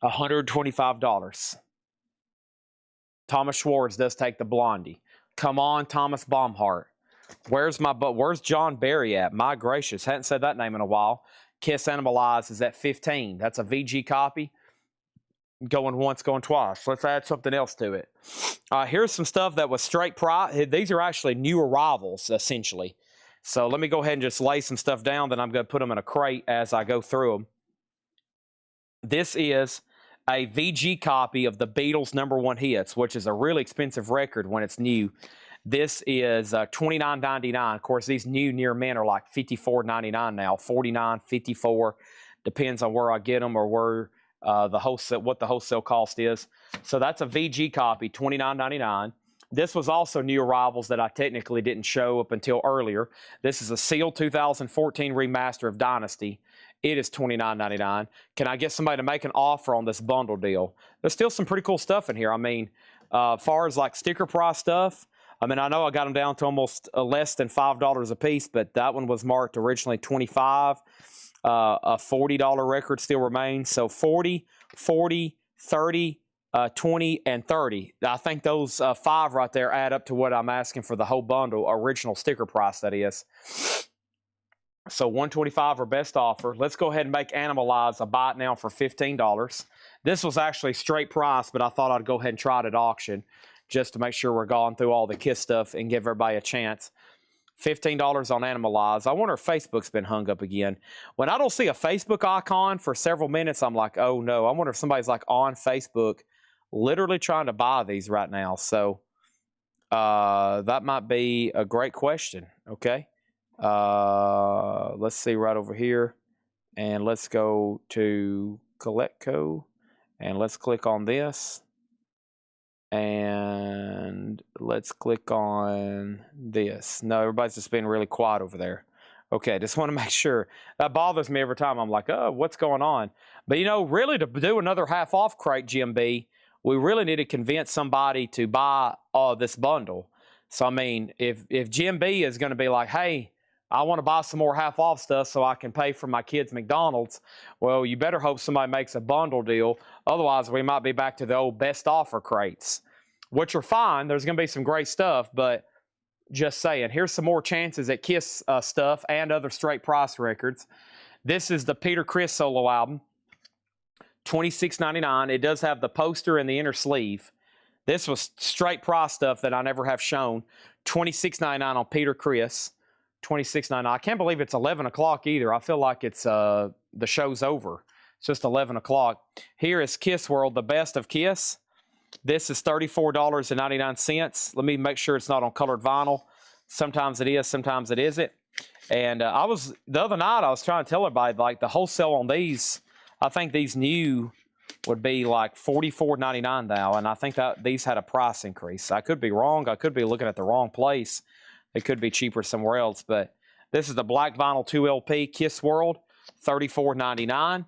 $125. Thomas Schwartz does take the Blondie. Come on, Thomas Baumhart. Where's John Barry at? My gracious, hadn't said that name in a while. Kiss Animalize is at 15. That's a VG copy. Going once, going twice. Let's add something else to it. Here's some stuff that was straight price. These are actually new arrivals, essentially. So let me go ahead and just lay some stuff down. Then I'm going to put them in a crate as I go through them. This is a VG copy of the Beatles' #1 hits, which is a really expensive record when it's new. This is $29.99. Of course, these new near mint are like $54.99 now, $49, $54. Depends on where I get them or where what the wholesale cost is. So that's a VG copy, $29.99. This was also new arrivals that I technically didn't show up until earlier. This is a sealed 2014 remaster of Dynasty. It is $29.99. Can I get somebody to make an offer on this bundle deal? There's still some pretty cool stuff in here. I mean, as far as like sticker price stuff, I mean, I know I got them down to almost less than $5 a piece, but that one was marked originally $25. A $40 record still remains. So 40, 40, 30, 20, and 30. I think those 5 right there add up to what I'm asking for the whole bundle, original sticker price, that is. So $125 or best offer. Let's go ahead and make Animalize a buy it now for $15. This was actually straight price, but I thought I'd go ahead and try it at auction just to make sure we're going through all the Kiss stuff and give everybody a chance. $15 on Animalize. I wonder if Facebook's been hung up again. When I don't see a Facebook icon for several minutes, I'm like, oh no. I wonder if somebody's like on Facebook literally trying to buy these right now. So that might be a great question. Okay. Let's see right over here. And let's go to Collecco. And let's click on this. And let's click on this. No, everybody's just being really quiet over there. Okay, just want to make sure. That bothers me every time. I'm like, oh, what's going on? But, you know, really to do another half-off crate, GMB, we really need to convince somebody to buy this bundle. So, I mean, if GMB is going to be like, hey, I want to buy some more half-off stuff so I can pay for my kids' McDonald's, well, you better hope somebody makes a bundle deal. Otherwise, we might be back to the old best offer crates, which are fine. There's going to be some great stuff, but just saying. Here's some more chances at Kiss stuff and other straight price records. This is the Peter Criss solo album, $26.99. It does have the poster and the inner sleeve. This was straight price stuff that I never have shown. $26.99 on Peter Criss. $26.99. I can't believe it's 11 o'clock either. I feel like it's the show's over. It's just 11 o'clock. Here is Kiss World, the best of Kiss. This is $34.99. Let me make sure it's not on colored vinyl. Sometimes it is, sometimes it isn't. And the other night I was trying to tell everybody, like, the wholesale on these, I think these new would be like $44.99 now, and I think that these had a price increase. I could be wrong. I could be looking at the wrong place. It could be cheaper somewhere else, but this is the black vinyl 2 LP Kiss World, $34.99.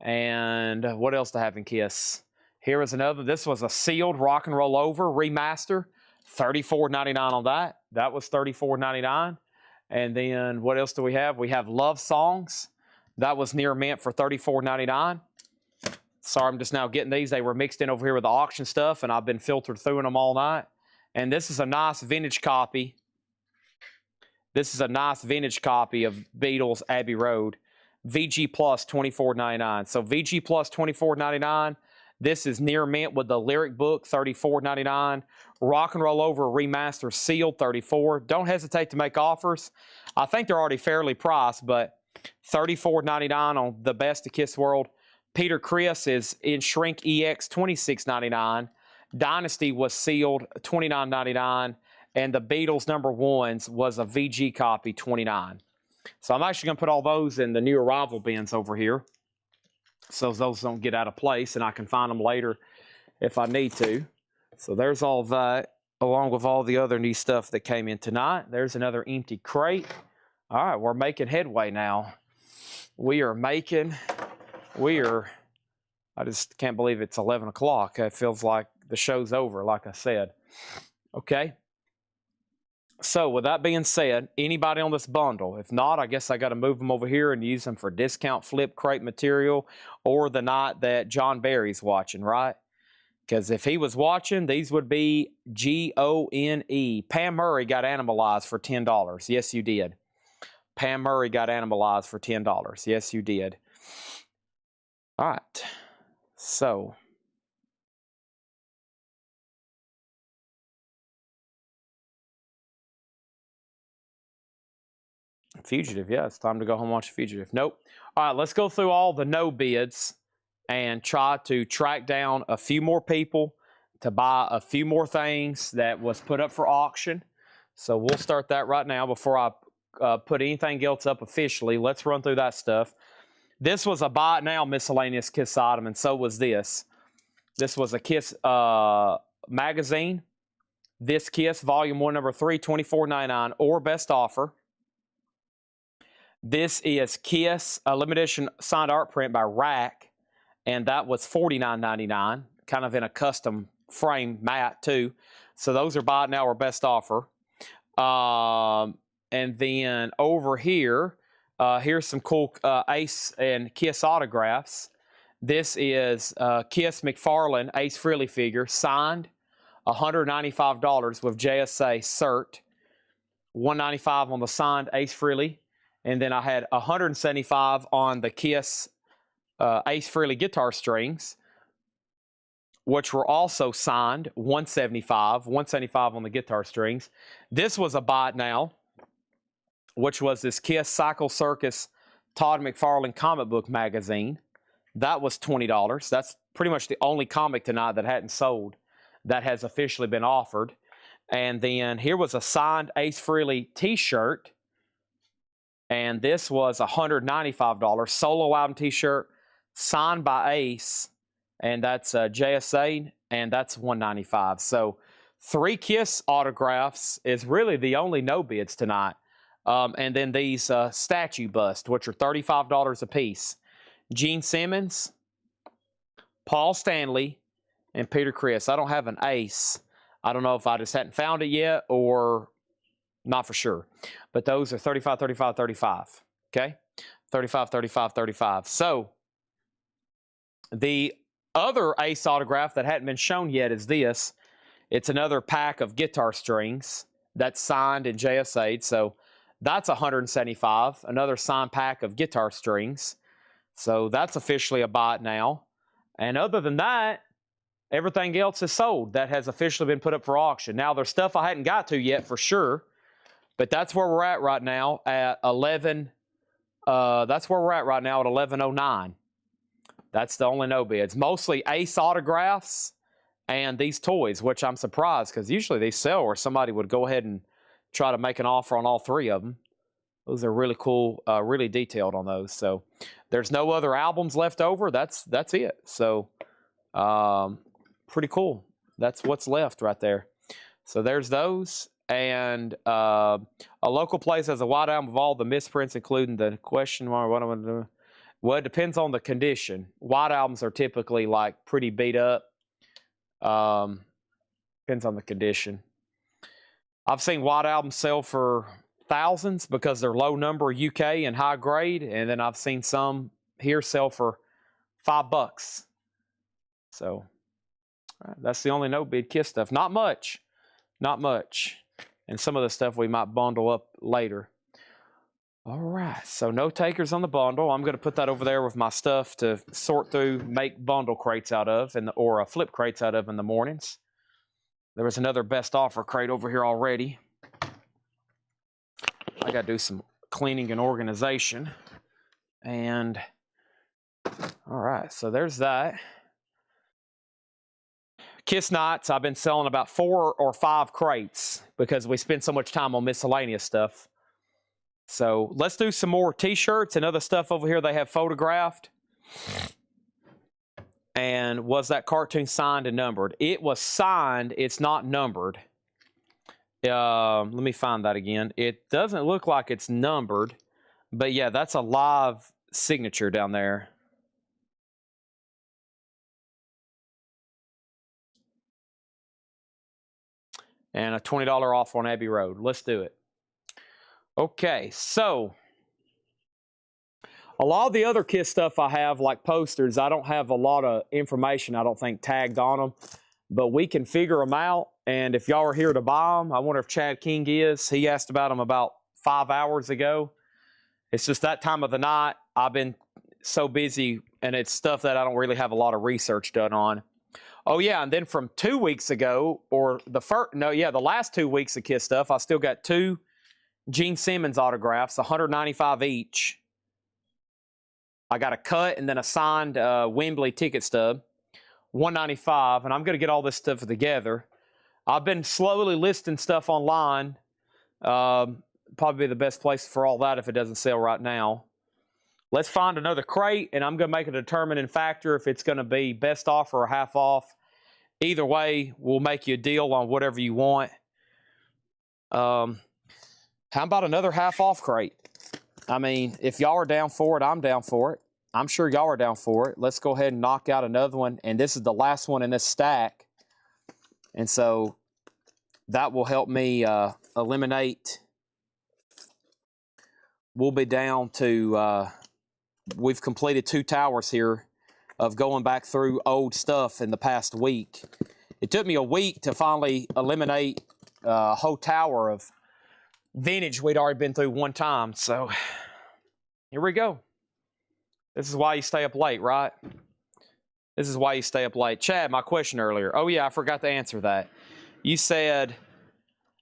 And what else to have in Kiss? Here is another. This was a sealed Rock and Roll Over remaster, $34.99 on that. That was $34.99. And then what else do we have? We have Love Songs. That was near mint for $34.99. Sorry, I'm just now getting these. They were mixed in over here with the auction stuff, and I've been filtered through them all night. And this is a nice vintage copy. This is a nice vintage copy of Beatles' Abbey Road. VG Plus $24.99. So VG Plus $24.99. This is near mint with the lyric book, $34.99. Rock and Roll Over remaster sealed, $34. Don't hesitate to make offers. I think they're already fairly priced, but $34.99 on the best of Kiss World. Peter Criss is in Shrink EX, $26.99. Dynasty was sealed, $29.99. And the Beatles #1s was a VG copy, $29. So I'm actually going to put all those in the new arrival bins over here, so those don't get out of place, and I can find them later if I need to. So there's all that, along with all the other new stuff that came in tonight. There's another empty crate. All right, we're making headway now. I just can't believe it's 11 o'clock. It feels like the show's over, like I said. Okay. So with that being said, anybody on this bundle? If not, I guess I got to move them over here and use them for discount flip crate material or the night that John Barry's watching, right? Because if he was watching, these would be Gone. Pam Murray got animalized for $10. Yes, you did. Pam Murray got animalized for $10. Yes, you did. All right. So. Fugitive, yeah, it's time to go home and watch Fugitive. Nope. All right, let's go through all the no bids and try to track down a few more people to buy a few more things that was put up for auction. So we'll start that right now before I put anything else up officially. Let's run through that stuff. This was a buy it now miscellaneous Kiss item, and so was this. This was a Kiss magazine. This Kiss, Volume 1, Number 3, $24.99, or best offer. This is Kiss, a limited edition signed art print by Rack, and that was $49.99, kind of in a custom frame matte too. So those are buy it now or best offer. And then over here, here's some cool Ace and Kiss autographs. This is Kiss McFarlane Ace Frehley figure, signed, $195 with JSA cert, $195 on the signed Ace Frehley. And then I had $175 on the Kiss Ace Frehley guitar strings, which were also signed, $175 on the guitar strings. This was a buy it now, which was this Kiss Cycle Circus Todd McFarlane comic book magazine. That was $20. That's pretty much the only comic tonight that hadn't sold that has officially been offered. And then here was a signed Ace Frehley t-shirt. And this was $195 solo album t-shirt signed by Ace, and that's JSA, and that's $195. So 3 Kiss autographs is really the only no bids tonight. And then these statue busts, which are $35 a piece. Gene Simmons, Paul Stanley, and Peter Criss. I don't have an Ace. I don't know if I just hadn't found it yet or not for sure. But those are 35, 35, 35. Okay? 35, 35, 35. So the other Ace autograph that hadn't been shown yet is this. It's another pack of guitar strings that's signed and JSA'd. So that's $175. Another signed pack of guitar strings. So that's officially a buy it now. And other than that, everything else is sold that has officially been put up for auction. Now, there's stuff I hadn't got to yet for sure. But that's where we're at right now at 11. That's where we're at right now at 11:09. That's the only no bids. Mostly Ace autographs and these toys, which I'm surprised because usually they sell or somebody would go ahead and try to make an offer on all 3 of them. Those are really cool, really detailed on those. So there's no other albums left over. That's it. So pretty cool. That's what's left right there. So there's those. And a local place has a white album of all the misprints, including the question mark. What am I doing? Well, it depends on the condition. White albums are typically like pretty beat up. Depends on the condition. I've seen white albums sell for thousands because they're low number UK and high grade, and then I've seen some here sell for $5. So that's the only no bid Kiss stuff. Not much. Not much. And some of the stuff we might bundle up later. All right, so no takers on the bundle. I'm going to put that over there with my stuff to sort through, make bundle crates out of, or flip crates out of in the mornings. There was another best offer crate over here already. I got to do some cleaning and organization. And, all right, so there's that. Kiss nights, I've been selling about 4 or 5 crates because we spend so much time on miscellaneous stuff. So let's do some more t-shirts and other stuff over here they have photographed. And was that cartoon signed and numbered? It was signed. It's not numbered. Let me find that again. It doesn't look like it's numbered. But yeah, that's a live signature down there. And a $20 off on Abbey Road. Let's do it. Okay, so A lot of the other Kiss stuff I have, like posters, I don't have a lot of information, I don't think, tagged on them. But we can figure them out. And if y'all are here to buy them, I wonder if Chad King is. He asked about them about 5 hours ago. It's just that time of the night. I've been so busy, and it's stuff that I don't really have a lot of research done on. Oh, yeah, and then from 2 weeks ago, or the last 2 weeks of Kiss stuff, I still got 2 Gene Simmons autographs, $195 each. I got a cut and then a signed Wembley ticket stub, $195, and I'm going to get all this stuff together. I've been slowly listing stuff online. Probably the best place for all that if it doesn't sell right now. Let's find another crate, and I'm going to make a determining factor if it's going to be best offer or half off. Either way, we'll make you a deal on whatever you want. How about another half off crate? I mean, if y'all are down for it, I'm down for it. I'm sure y'all are down for it. Let's go ahead and knock out another one. And this is the last one in this stack. And so that will help me eliminate. We'll be down to, we've completed 2 towers here of going back through old stuff in the past week. It took me a week to finally eliminate a whole tower of vintage we'd already been through one time. So here we go. This is why you stay up late, right? This is why you stay up late. Chad, my question earlier. Oh, yeah, I forgot to answer that. You said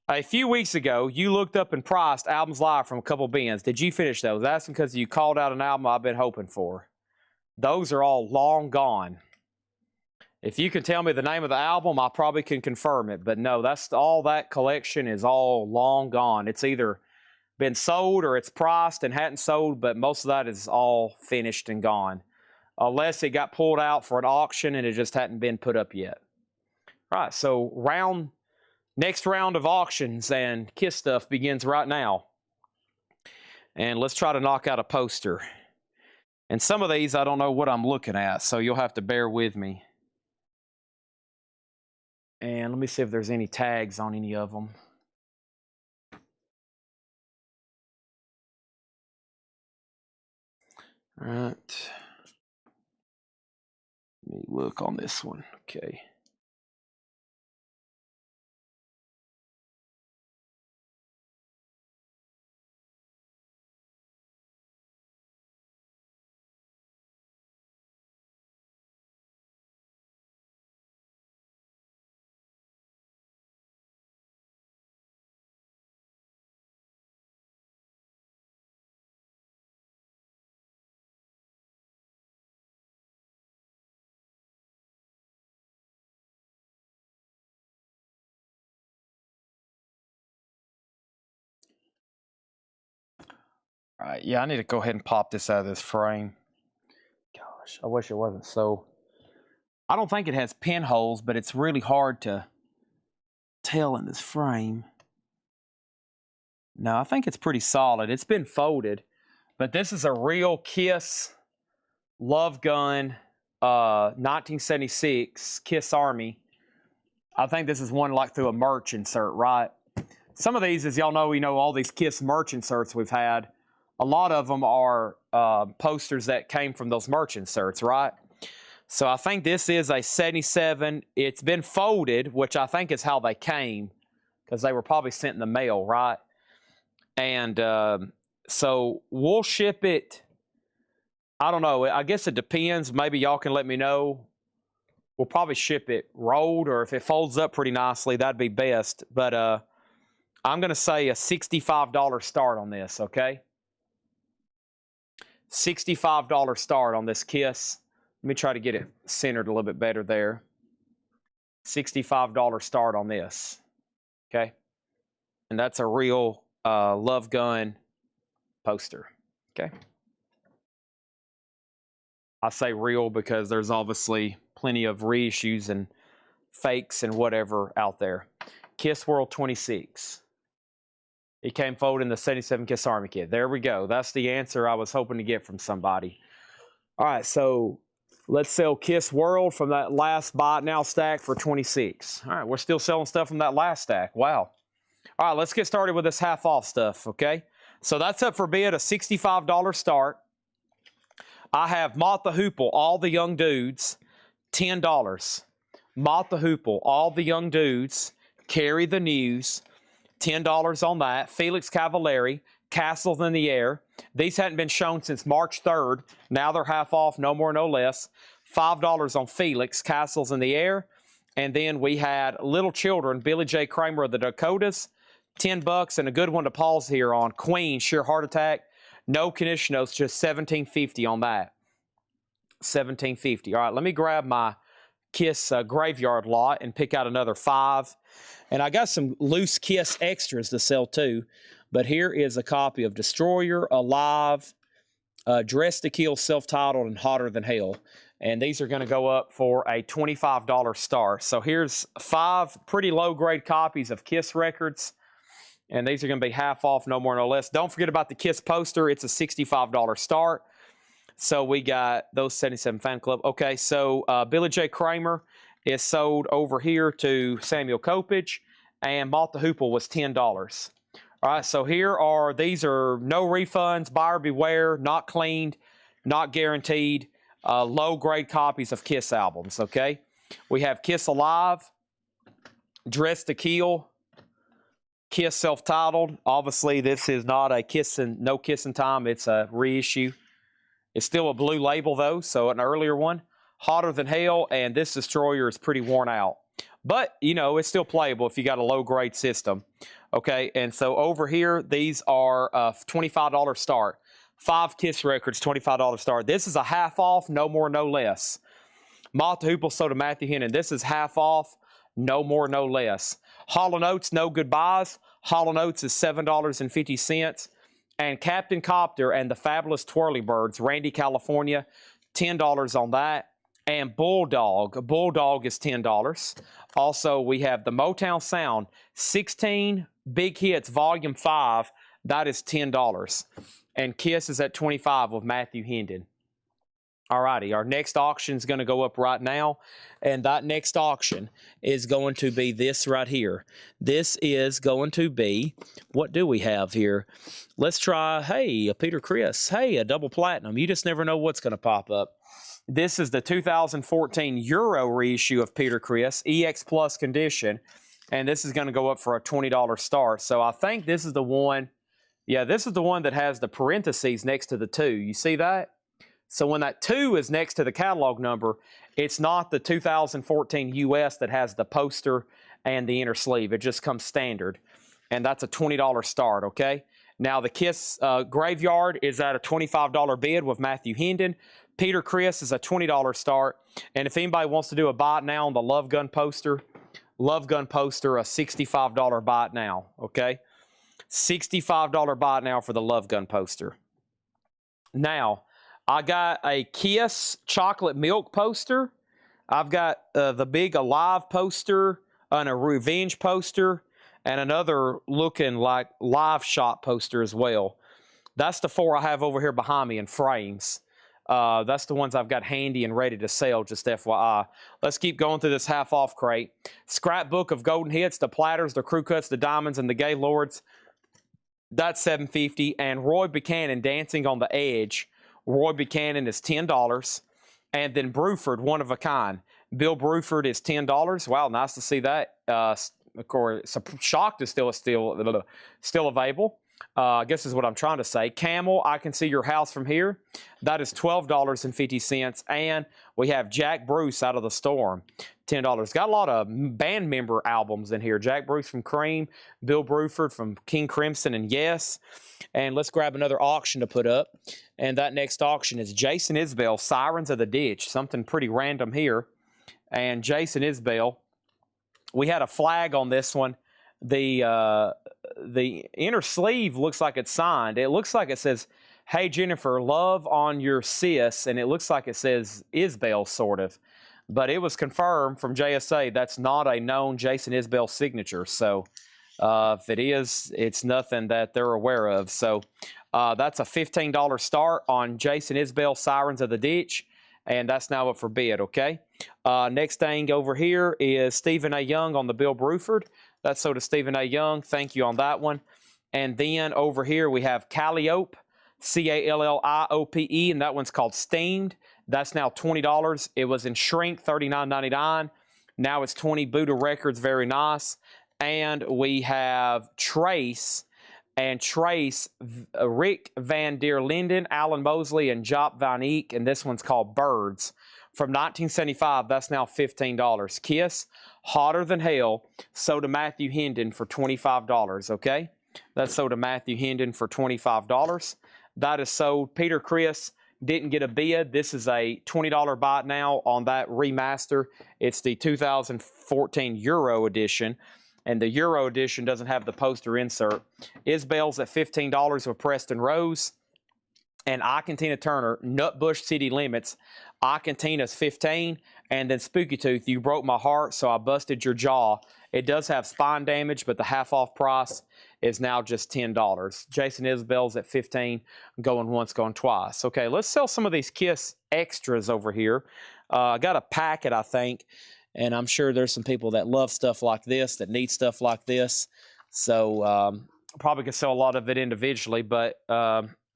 a few weeks ago you looked up and priced albums live from a couple bins. Did you finish those? That's because you called out an album I've been hoping for. Those are all long gone. If you can tell me the name of the album, I probably can confirm it. But no, that's all. That collection is all long gone. It's either been sold or it's priced and hadn't sold, but most of that is all finished and gone. Unless it got pulled out for an auction and it just hadn't been put up yet. All right, so next round of auctions and Kiss stuff begins right now. And let's try to knock out a poster. And some of these I don't know what I'm looking at, so you'll have to bear with me. And let me see if there's any tags on any of them. All right. Let me look on this one. Okay. All right, yeah, I need to go ahead and pop this out of this frame. Gosh, I wish it wasn't so. I don't think it has pinholes, but it's really hard to tell in this frame. No, I think it's pretty solid. It's been folded, but this is a real Kiss Love Gun 1976 Kiss Army. I think this is one like through a merch insert, right? Some of these, as y'all know, all these Kiss merch inserts we've had. A lot of them are posters that came from those merch inserts, right? So I think this is a 77. It's been folded, which I think is how they came, because they were probably sent in the mail, right? And so we'll ship it. I don't know. I guess it depends. Maybe y'all can let me know. We'll probably ship it rolled, or if it folds up pretty nicely, that'd be best. But I'm going to say a $65 start on this, okay? $65 start on this Kiss. Let me try to get it centered a little bit better there. $65 start on this, okay? And that's a real Love Gun poster, okay? I say real because there's obviously plenty of reissues and fakes and whatever out there. Kiss World 26. It came folded in the 77 Kiss Army kit. There we go. That's the answer I was hoping to get from somebody. All right, so let's sell Kiss World from that last buy it now stack for 26. All right, we're still selling stuff from that last stack. Wow. All right, let's get started with this half off stuff, okay? So that's up for bid, a $65 start. I have Mott the Hoople, all the young dudes, $10. Mott the Hoople, all the young dudes, Carry the News, $10 on that. Felix Cavallari, Castles in the Air. These hadn't been shown since March 3rd. Now they're half off, no more, no less. $5 on Felix, Castles in the Air. And then we had Little Children, Billy J. Kramer of the Dakotas, $10, and a good one to pause here on Queen, Sheer Heart Attack. No conditionals, just $17.50 on that. $17.50. All right, let me grab my Kiss graveyard lot and pick out another 5. And I got some loose Kiss extras to sell too. But here is a copy of Destroyer, Alive, Dressed to Kill, Self-Titled, and Hotter Than Hell. And these are going to go up for a $25 start. So here's 5 pretty low-grade copies of Kiss records. And these are going to be half off, no more, no less. Don't forget about the Kiss poster. It's a $65 start. So we got those 77 fan club. Okay, so Billy J. Kramer is sold over here to Samuel Kopich. And Mott the Hoople was $10. All right, so these are no refunds, buyer beware, not cleaned, not guaranteed, low-grade copies of Kiss albums, okay? We have Kiss Alive, Dressed to Kill, Kiss Self-Titled. Obviously, this is not a No Kissing Time. It's a reissue. It's still a blue label, though, so an earlier one. Hotter Than Hell, and this Destroyer is pretty worn out. But, you know, it's still playable if you got a low-grade system. Okay, and so over here, these are $25 start. 5 Kiss records, $25 start. This is a half off, no more, no less. Mott the Hoople sold to Matthew Hennon. This is half off, no more, no less. Hall & Oates, no goodbyes. Hall & Oates is $7.50. And Captain Copter and the Fabulous Twirly Birds, Randy, California, $10 on that. And Bulldog is $10. Also, we have the Motown Sound, 16 Big Hits, Volume 5. That is $10. And Kiss is at $25 with Matthew Hendon. All righty, our next auction is going to go up right now. And that next auction is going to be this right here. This is going to be, what do we have here? Let's try, hey, a Peter Criss. Hey, a double platinum. You just never know what's going to pop up. This is the 2014 Euro reissue of Peter Criss, EX Plus condition. And this is going to go up for a $20 start. So I think this is the one, yeah, this is the one that has the parentheses next to the 2. You see that? So when that 2 is next to the catalog number, it's not the 2014 US that has the poster and the inner sleeve. It just comes standard. And that's a $20 start, okay? Now the Kiss Graveyard is at a $25 bid with Matthew Hendon. Peter Criss is a $20 start. And if anybody wants to do a buy it now on the Love Gun poster, a $65 buy it now, okay? $65 buy it now for the Love Gun poster. Now, I got a Kiss chocolate milk poster. I've got the big Alive poster and a Revenge poster and another looking like Live Shot poster as well. That's the 4 I have over here behind me in frames. That's the ones I've got handy and ready to sell, just FYI. Let's keep going through this half-off crate. Scrapbook of Golden Hits, the Platters, the Crew Cuts, the Diamonds, and the Gaylords. That's $7.50. And Roy Buchanan, Dancing on the Edge. Roy Buchanan is $10. And then Bruford, One of a Kind. Bill Bruford is $10. Wow, nice to see that. Of course, Shocked is still available. I guess is what I'm trying to say. Camel, I Can See Your House From Here. That is $12.50. And we have Jack Bruce, Out of the Storm, $10. Got a lot of band member albums in here. Jack Bruce from Cream, Bill Bruford from King Crimson and Yes. And let's grab another auction to put up. And that next auction is Jason Isbell, Sirens of the Ditch. Something pretty random here. And Jason Isbell, we had a flag on this one. The inner sleeve looks like it's signed. It looks like it says, "Hey Jennifer, love on your sis," and it looks like it says Isbell, sort of. But it was confirmed from JSA that's not a known Jason Isbell signature. So if it is, it's nothing that they're aware of. So that's a $15 start on Jason Isbell, Sirens of the Ditch. And that's now up for bid, okay? Next thing over here is Stephen A. Young on the Bill Bruford. That's sold to Stephen A. Young. Thank you on that one. And then over here we have Calliope, CALLIOPE, and that one's called Steamed. That's now $20. It was in shrink, $39.99. Now it's $20. Buddha Records, very nice. And we have Trace, Rick Van der Linden, Alan Mosley, and Jop Van Eek, and this one's called Birds. From 1975, that's now $15. Kiss, Hotter Than Hell, sold to Matthew Hendon for $25, okay? That's sold to Matthew Hendon for $25. That is sold. Peter Chris didn't get a bid. This is a $20 buy now on that remaster. It's the 2014 Euro edition, and the Euro edition doesn't have the poster insert. Isbell's at $15 with Preston Rose. And I Cantina Turner, Nutbush City Limits. I Cantina's $15. And then Spooky Tooth, You Broke My Heart, so I busted your jaw. It does have spine damage, but the half off price is now just $10. Jason Isbell's at $15, going once, going twice. Okay, let's sell some of these Kiss extras over here. I got a packet, I think, and I'm sure there's some people that love stuff like this, that need stuff like this. So probably could sell a lot of it individually, but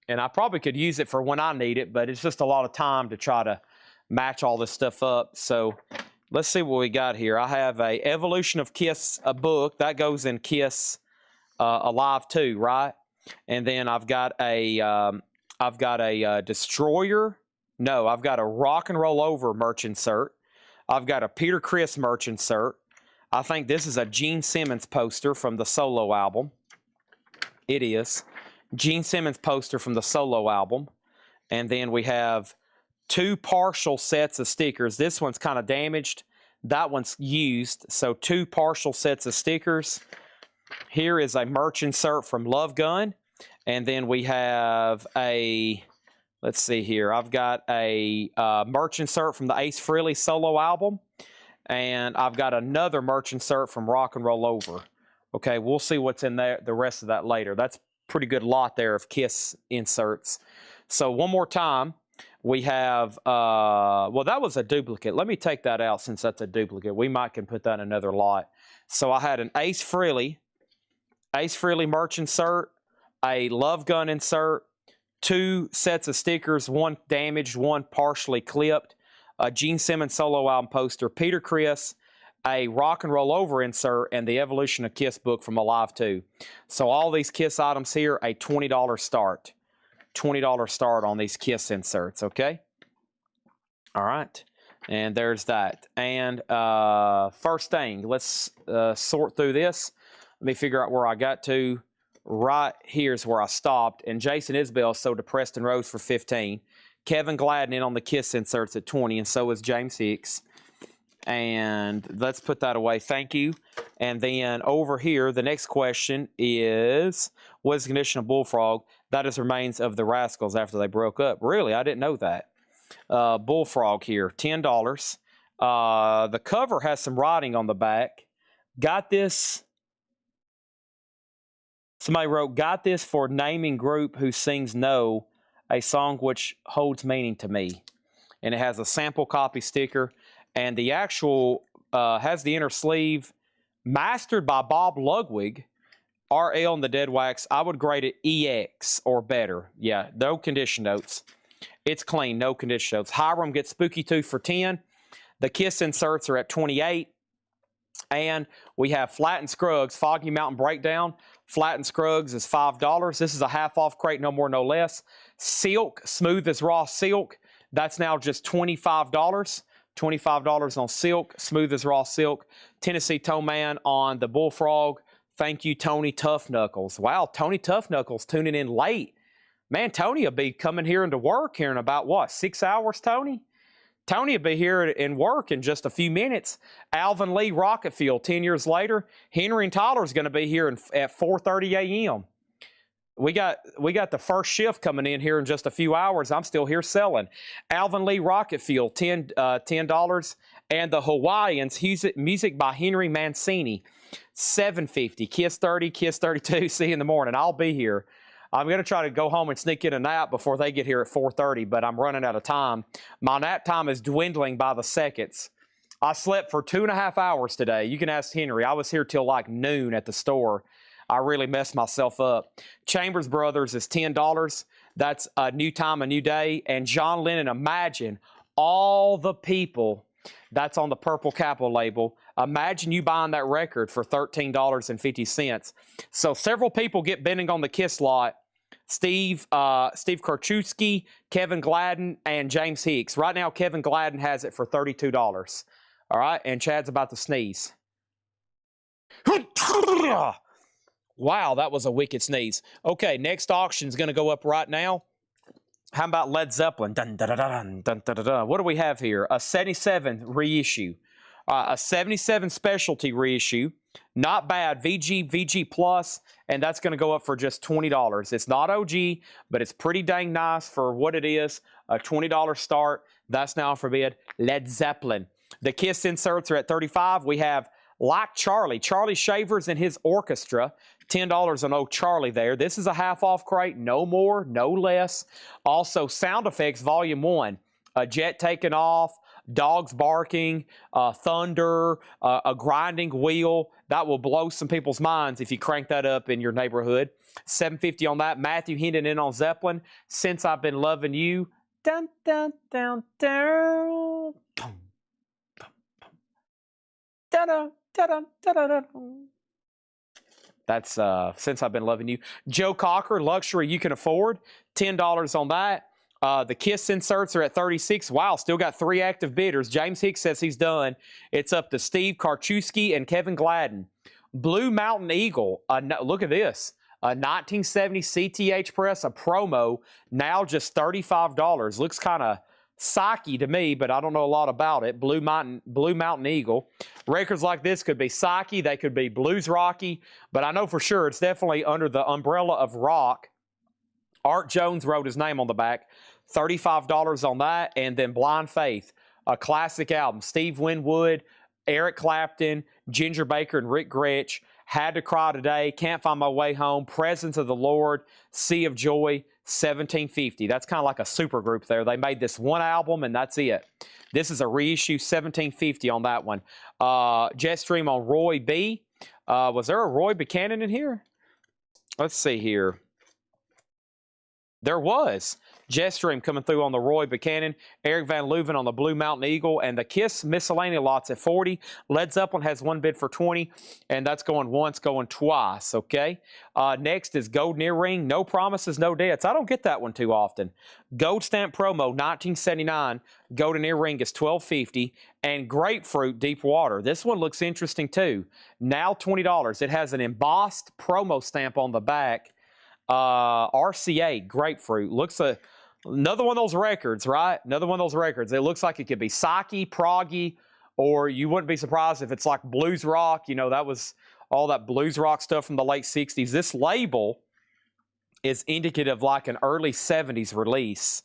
and I probably could use it for when I need it, but it's just a lot of time to try to match all this stuff up. So let's see what we got here. I have a Evolution of Kiss, a book that goes in Kiss Alive 2, right? And then I've got a Destroyer. No, I've got a Rock and Roll Over merch insert. I've got a Peter Criss merch insert. I think this is a Gene Simmons poster from the solo album. It is. Gene Simmons poster from the solo album. And then we have 2 partial sets of stickers. This one's kind of damaged. That one's used. So 2 partial sets of stickers. Here is a merch insert from Love Gun. And then we have a, let's see here. I've got a merch insert from the Ace Frehley solo album. And I've got another merch insert from Rock and Roll Over. Okay, we'll see what's in there, the rest of that later. That's pretty good lot there of Kiss inserts. So one more time, we have, well, that was a duplicate. Let me take that out since that's a duplicate. We might can put that in another lot. So I had an Ace Frehley merch insert, a Love Gun insert, 2 sets of stickers, 1 damaged, 1 partially clipped, a Gene Simmons solo album poster, Peter Criss, a Rock and Roll Over insert, and the Evolution of Kiss book from Alive 2. So all these Kiss items here, a $20 start. $20 start on these Kiss inserts, okay? All right, and there's that. And first thing, let's sort through this. Let me figure out where I got to. Right here's where I stopped. And Jason Isbell sold to Preston Rose for $15. Kevin Gladden in on the Kiss inserts at $20, and so is James Hicks. And let's put that away. Thank you. And then over here, the next question is, what is the condition of Bullfrog? That is remains of the Rascals after they broke up. Really? I didn't know that. Bullfrog here, $10. The cover has some writing on the back. Got this. Somebody wrote, got this for naming group who sings No, a song which holds meaning to me. And it has a sample copy sticker. And the actual has the inner sleeve mastered by Bob Ludwig, RL and the Dead Wax. I would grade it EX or better. Yeah, no condition notes. It's clean, no condition notes. Hiram gets Spooky Tooth for 10. The Kiss inserts are at 28. And we have Flat and Scruggs, Foggy Mountain Breakdown. Flat and Scruggs is $5. This is a half-off crate, no more, no less. Silk, Smooth as Raw Silk. That's now just $25. $25 on Silk, Smooth as Raw Silk. Tennessee Toeman on the Bullfrog. Thank you, Tony Tough Knuckles. Wow, Tony Tough Knuckles tuning in late. Man, Tony will be coming here into work here in about, what, 6 hours, Tony? Tony will be here in work in just a few minutes. Alvin Lee Rocket Fuel, 10 years later. Henry and Tyler's going to be here at 4:30 a.m. We got the first shift coming in here in just a few hours. I'm still here selling. Alvin Lee Rocket Fuel, $10. And the Hawaiians, music by Henry Mancini, $7.50. Kiss 30, Kiss 32. See you in the morning. I'll be here. I'm going to try to go home and sneak in a nap before they get here at 4:30, but I'm running out of time. My nap time is dwindling by the seconds. I slept for 2.5 hours today. You can ask Henry. I was here till like noon at the store. I really messed myself up. Chambers Brothers is $10. That's A New Time, A New Day. And John Lennon, imagine all the people that's on the Purple Capitol label. Imagine you buying that record for $13.50. So several people get bending on the Kiss lot. Steve Karchewski, Kevin Gladden, and James Hicks. Right now, Kevin Gladden has it for $32. All right, and Chad's about to sneeze. Wow, that was a wicked sneeze. Okay, next auction is going to go up right now. How about Led Zeppelin? Dun, dun, dun, dun, dun, dun, dun, dun. What do we have here? A 77 reissue. A 77 specialty reissue. Not bad. VG Plus, and that's going to go up for just $20. It's not OG, but it's pretty dang nice for what it is. A $20 start. That's now for bid. Led Zeppelin. The Kiss inserts are at $35. We have Like Charlie Shavers and his orchestra. $10 on old Charlie there. This is a half-off crate. No more, no less. Also, Sound Effects Volume 1. A jet taking off, dogs barking, thunder, a grinding wheel. That will blow some people's minds if you crank that up in your neighborhood. $7.50 on that. Matthew Hendon in on Zeppelin. Since I've Been Loving You. Dun, dun, dun, dun. Boom, boom, boom. Da-da, da-da, da-da, da. That's Since I've Been Loving You. Joe Cocker, Luxury You Can Afford. $10 on that. The Kiss inserts are at $36. Wow, still got 3 active bidders. James Hicks says he's done. It's up to Steve Karchewski and Kevin Gladden. Blue Mountain Eagle. Look at this. A 1970 CTH press, a promo, now just $35. Looks kind of psyche to me, but I don't know a lot about it. Blue Mountain Eagle. Records like this could be psyche. They could be blues rocky, but I know for sure it's definitely under the umbrella of rock. Art Jones wrote his name on the back. $35 on that. And then Blind Faith, a classic album. Steve Winwood, Eric Clapton, Ginger Baker, and Rick Gretsch. Had to Cry Today, Can't Find My Way Home, Presence of the Lord, Sea of Joy, $17.50. That's kind of like a super group there. They made this one album and that's it. This is a reissue, $17.50 on that one. Jetstream on Roy B. Was there a Roy Buchanan in here? Let's see here. There was. Jetstream coming through on the Roy Buchanan, Eric Van Leuven on the Blue Mountain Eagle, and the Kiss miscellaneous lots at $40. Led Zeppelin has one bid for $20, and that's going once, going twice, okay? Next is Golden Earring, No Promises, No Debts. I don't get that one too often. Gold Stamp Promo, 1979. Golden Earring is $12.50, and Grapefruit Deep Water. This one looks interesting too. Now $20. It has an embossed promo stamp on the back. RCA Grapefruit looks another one of those records, right? Another one of those records. It looks like it could be psyche, proggy, or you wouldn't be surprised if it's like blues rock. You know, that was all that blues rock stuff from the late 60s. This label is indicative like an early 70s release.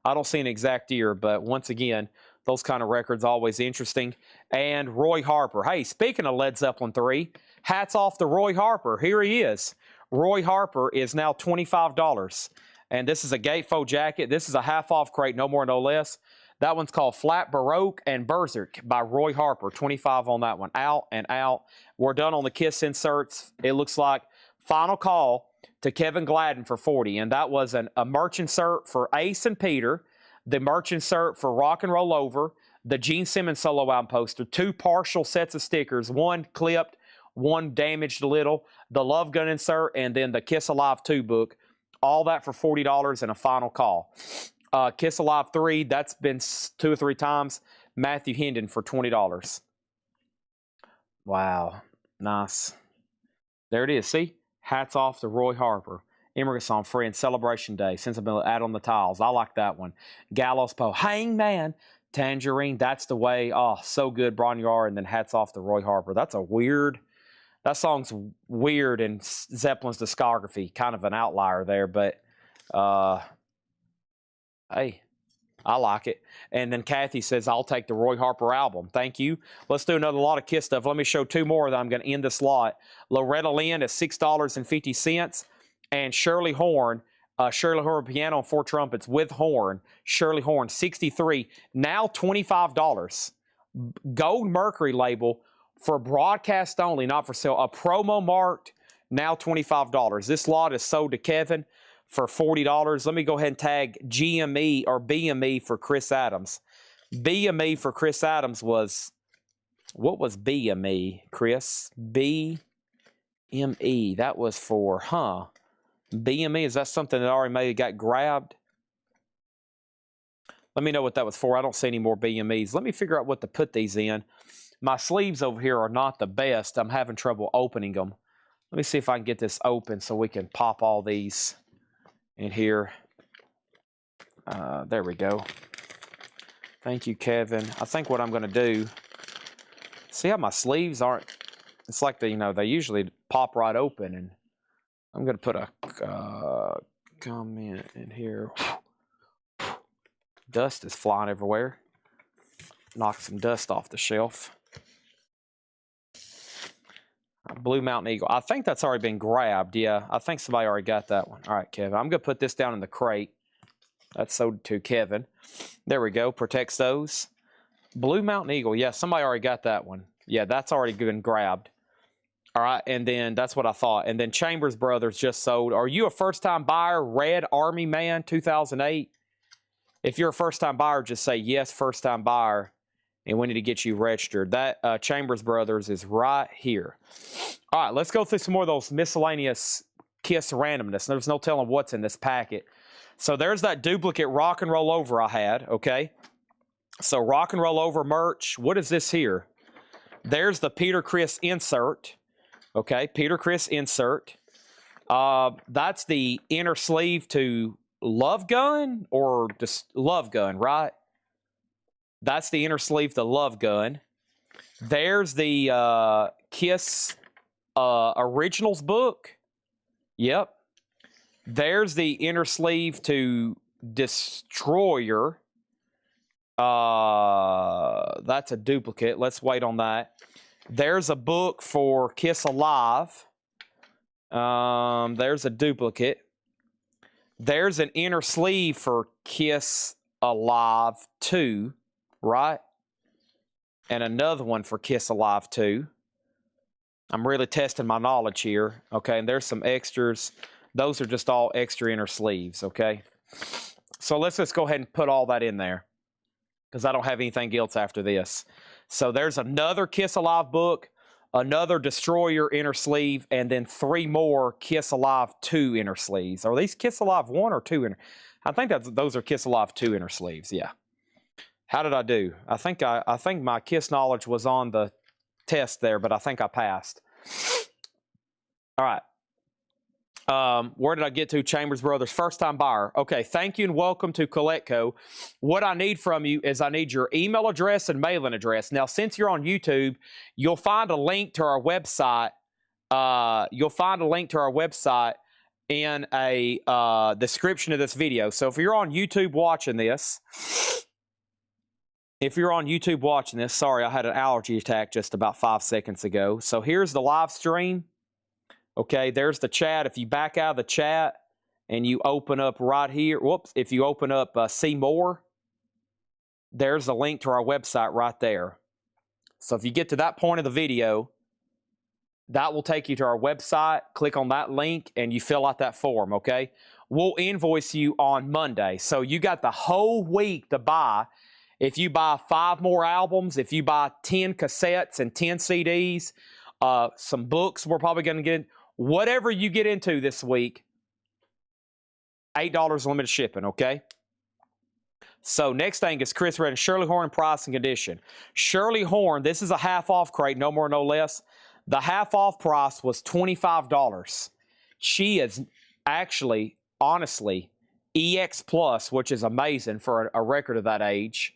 I don't see an exact year, but once again, those kind of records always interesting. And Roy Harper. Hey, speaking of Led Zeppelin 3, hats off to Roy Harper. Here he is. Roy Harper is now $25. And this is a gatefold jacket. This is a half-off crate, no more, no less. That one's called Flat Baroque and Berserk by Roy Harper. $25 on that one. Out and out. We're done on the Kiss inserts. It looks like final call to Kevin Gladden for $40. And that was a merch insert for Ace and Peter, the merch insert for Rock and Roll Over, the Gene Simmons solo album poster, 2 partial sets of stickers, one clipped, one damaged a little, the Love Gun insert, and then the Kiss Alive 2 book. All that for $40 and a final call. Kiss Alive 3, that's been 2 or 3 times. Matthew Hendon for $20. Wow. Nice. There it is. See? Hats off to Roy Harper. Immigrant Song, Friend, Celebration Day. Since I've been out on the tiles. I like that one. Gallows Poe, Hangman, Tangerine, That's the Way. Oh, so good. Bronyar, and then hats off to Roy Harper. That's a weird... That song's weird in Zeppelin's discography. Kind of an outlier there, but hey, I like it. And then Kathy says, I'll take the Roy Harper album. Thank you. Let's do another lot of Kiss stuff. Let me show 2 more that I'm going to end this lot. Loretta Lynn at $6.50. And Shirley Horn piano and 4 trumpets with horn. Shirley Horn, $63. Now $25. Gold Mercury label. For broadcast only, not for sale. A promo marked, now $25. This lot is sold to Kevin for $40. Let me go ahead and tag GME or BME for Chris Adams. BME for Chris Adams was, what was BME, Chris? BME, that was for, BME, is that something that already maybe got grabbed? Let me know what that was for. I don't see any more BMEs. Let me figure out what to put these in. My sleeves over here are not the best. I'm having trouble opening them. Let me see if I can get this open so we can pop all these in here. There we go. Thank you, Kevin. I think what I'm going to do, see how my sleeves aren't, it's like they, they usually pop right open, and I'm going to put a comment in here. Dust is flying everywhere. Knock some dust off the shelf. Blue Mountain Eagle. I think that's already been grabbed. Yeah, I think somebody already got that one. All right, Kevin. I'm going to put this down in the crate. That's sold to Kevin. There we go. Protects those. Blue Mountain Eagle. Yeah, somebody already got that one. Yeah, that's already been grabbed. All right, and then that's what I thought. And then Chambers Brothers just sold. Are you a first-time buyer? Red Army Man 2008. If you're a first-time buyer, just say yes, first-time buyer, and we need to get you registered. That Chambers Brothers is right here. All right, let's go through some more of those miscellaneous Kiss randomness. There's no telling what's in this packet. So there's that duplicate Rock and Roll Over I had, okay? So Rock and Roll Over merch. What is this here? There's the Peter Criss insert, okay? Peter Criss insert. That's the inner sleeve to Love Gun, or just Love Gun, right? That's the inner sleeve to Love Gun. There's the Kiss Originals book. Yep. There's the inner sleeve to Destroyer. That's a duplicate. Let's wait on that. There's a book for Kiss Alive. There's a duplicate. There's an inner sleeve for Kiss Alive 2, right? And another one for Kiss Alive 2. I'm really testing my knowledge here, okay? And there's some extras. Those are just all extra inner sleeves, okay? So let's just go ahead and put all that in there, because I don't have anything else after this. So there's another Kiss Alive book, another Destroyer inner sleeve, and then 3 more Kiss Alive 2 inner sleeves. Are these Kiss Alive 1 or 2 inner? I think those are Kiss Alive 2 inner sleeves, yeah. How did I do? I think my Kiss knowledge was on the test there, but I think I passed. All right. Where did I get to? Chambers Brothers, first-time buyer. Okay, thank you and welcome to Collectco. What I need from you is I need your email address and mailing address. Now, since you're on YouTube, you'll find a link to our website. In a description of this video. So if you're on YouTube watching this, sorry, I had an allergy attack just about 5 seconds ago. So here's the live stream. Okay, there's the chat. If you back out of the chat and you open up right here, if you open up See More, there's a link to our website right there. So if you get to that point of the video, that will take you to our website. Click on that link and you fill out that form, okay? We'll invoice you on Monday. So you got the whole week to buy. If you buy 5 more albums, if you buy 10 cassettes and 10 CDs, some books we're probably going to get, whatever you get into this week, $8 limited shipping, okay? So next thing is Chris Red and Shirley Horn price and condition. Shirley Horn, this is a half off crate, no more, no less. The half off price was $25. She is actually, honestly, EX Plus, which is amazing for a record of that age.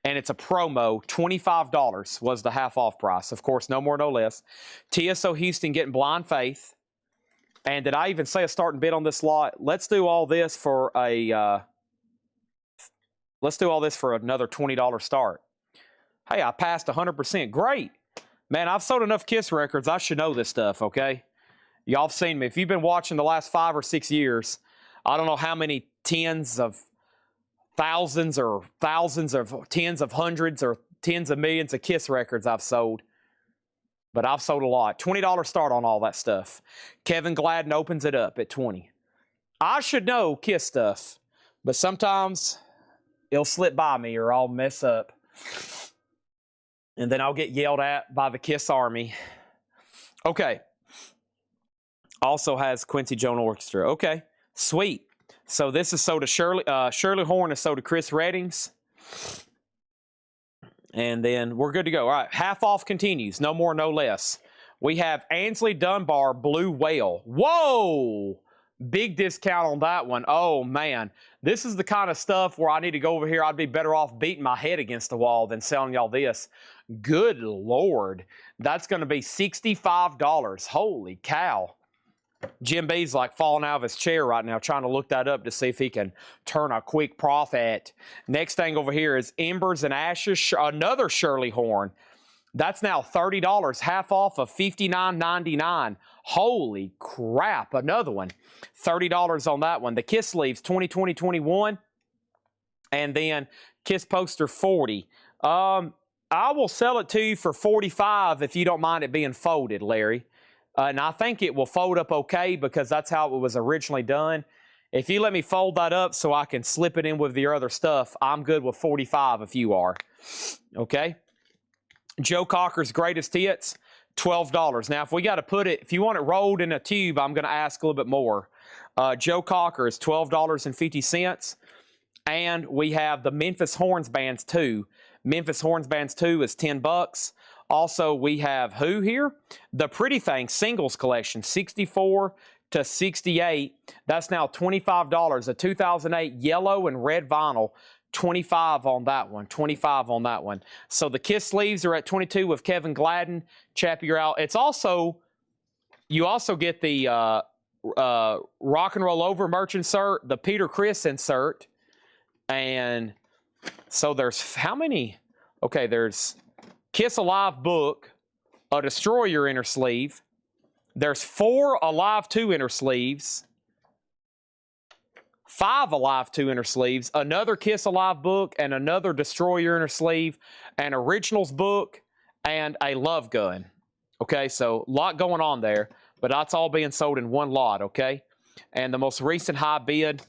And it's a promo. $25 was the half off price. Of course, no more, no less. TSO Houston getting Blind Faith. And did I even say a starting bid on this lot? Let's do all this for a another $20 start. Hey, I passed 100%. Great. Man, I've sold enough Kiss records. I should know this stuff, okay? Y'all have seen me. If you've been watching the last 5 or 6 years, I don't know how many tens of thousands or tens of hundreds or tens of millions of Kiss records I've sold. But I've sold a lot. $20 start on all that stuff. Kevin Gladden opens it up at $20. I should know Kiss stuff, but sometimes it'll slip by me or I'll mess up. And then I'll get yelled at by the Kiss Army. Okay. Also has Quincy Jones Orchestra. Okay, sweet. So this is sold to Shirley Horn is sold to Chris Reddings. And then we're good to go. All right, half off continues. No more, no less. We have Ansley Dunbar Blue Whale. Whoa! Big discount on that one. Oh, man. This is the kind of stuff where I need to go over here. I'd be better off beating my head against the wall than selling y'all this. Good Lord. That's going to be $65. Holy cow. Jim B's like falling out of his chair right now, trying to look that up to see if he can turn a quick profit. Next thing over here is Embers and Ashes, another Shirley Horn. That's now $30, half off of $59.99. Holy crap, another one. $30 on that one. The Kiss sleeves, 2020-21. And then Kiss poster, 40. I will sell it to you for 45 if you don't mind it being folded, Larry. And I think it will fold up okay because that's how it was originally done. If you let me fold that up so I can slip it in with your other stuff, I'm good with 45 if you are. Okay? Joe Cocker's Greatest Hits, $12. Now, if we got to put it, if you want it rolled in a tube, I'm going to ask a little bit more. Joe Cocker is $12.50. And we have the Memphis Horns Bands 2. Memphis Horns Bands 2 is $10. Also, we have who here? The Pretty Things Singles Collection, 64 to 68. That's now $25. A 2008 yellow and red vinyl, 25 on that one. 25 on that one. So the Kiss sleeves are at 22 with Kevin Gladden. Chappie, you're out. It's also, you also get the Rock and Roll Over merch insert, the Peter Criss insert. And so there's how many? Okay, there's Kiss Alive book, a Destroyer inner sleeve. There's 4 Alive 2 inner sleeves, 5 Alive 2 inner sleeves, another Kiss Alive book, and another Destroyer inner sleeve, an Originals book, and a Love Gun. Okay, so a lot going on there, but that's all being sold in one lot, okay? And the most recent high bid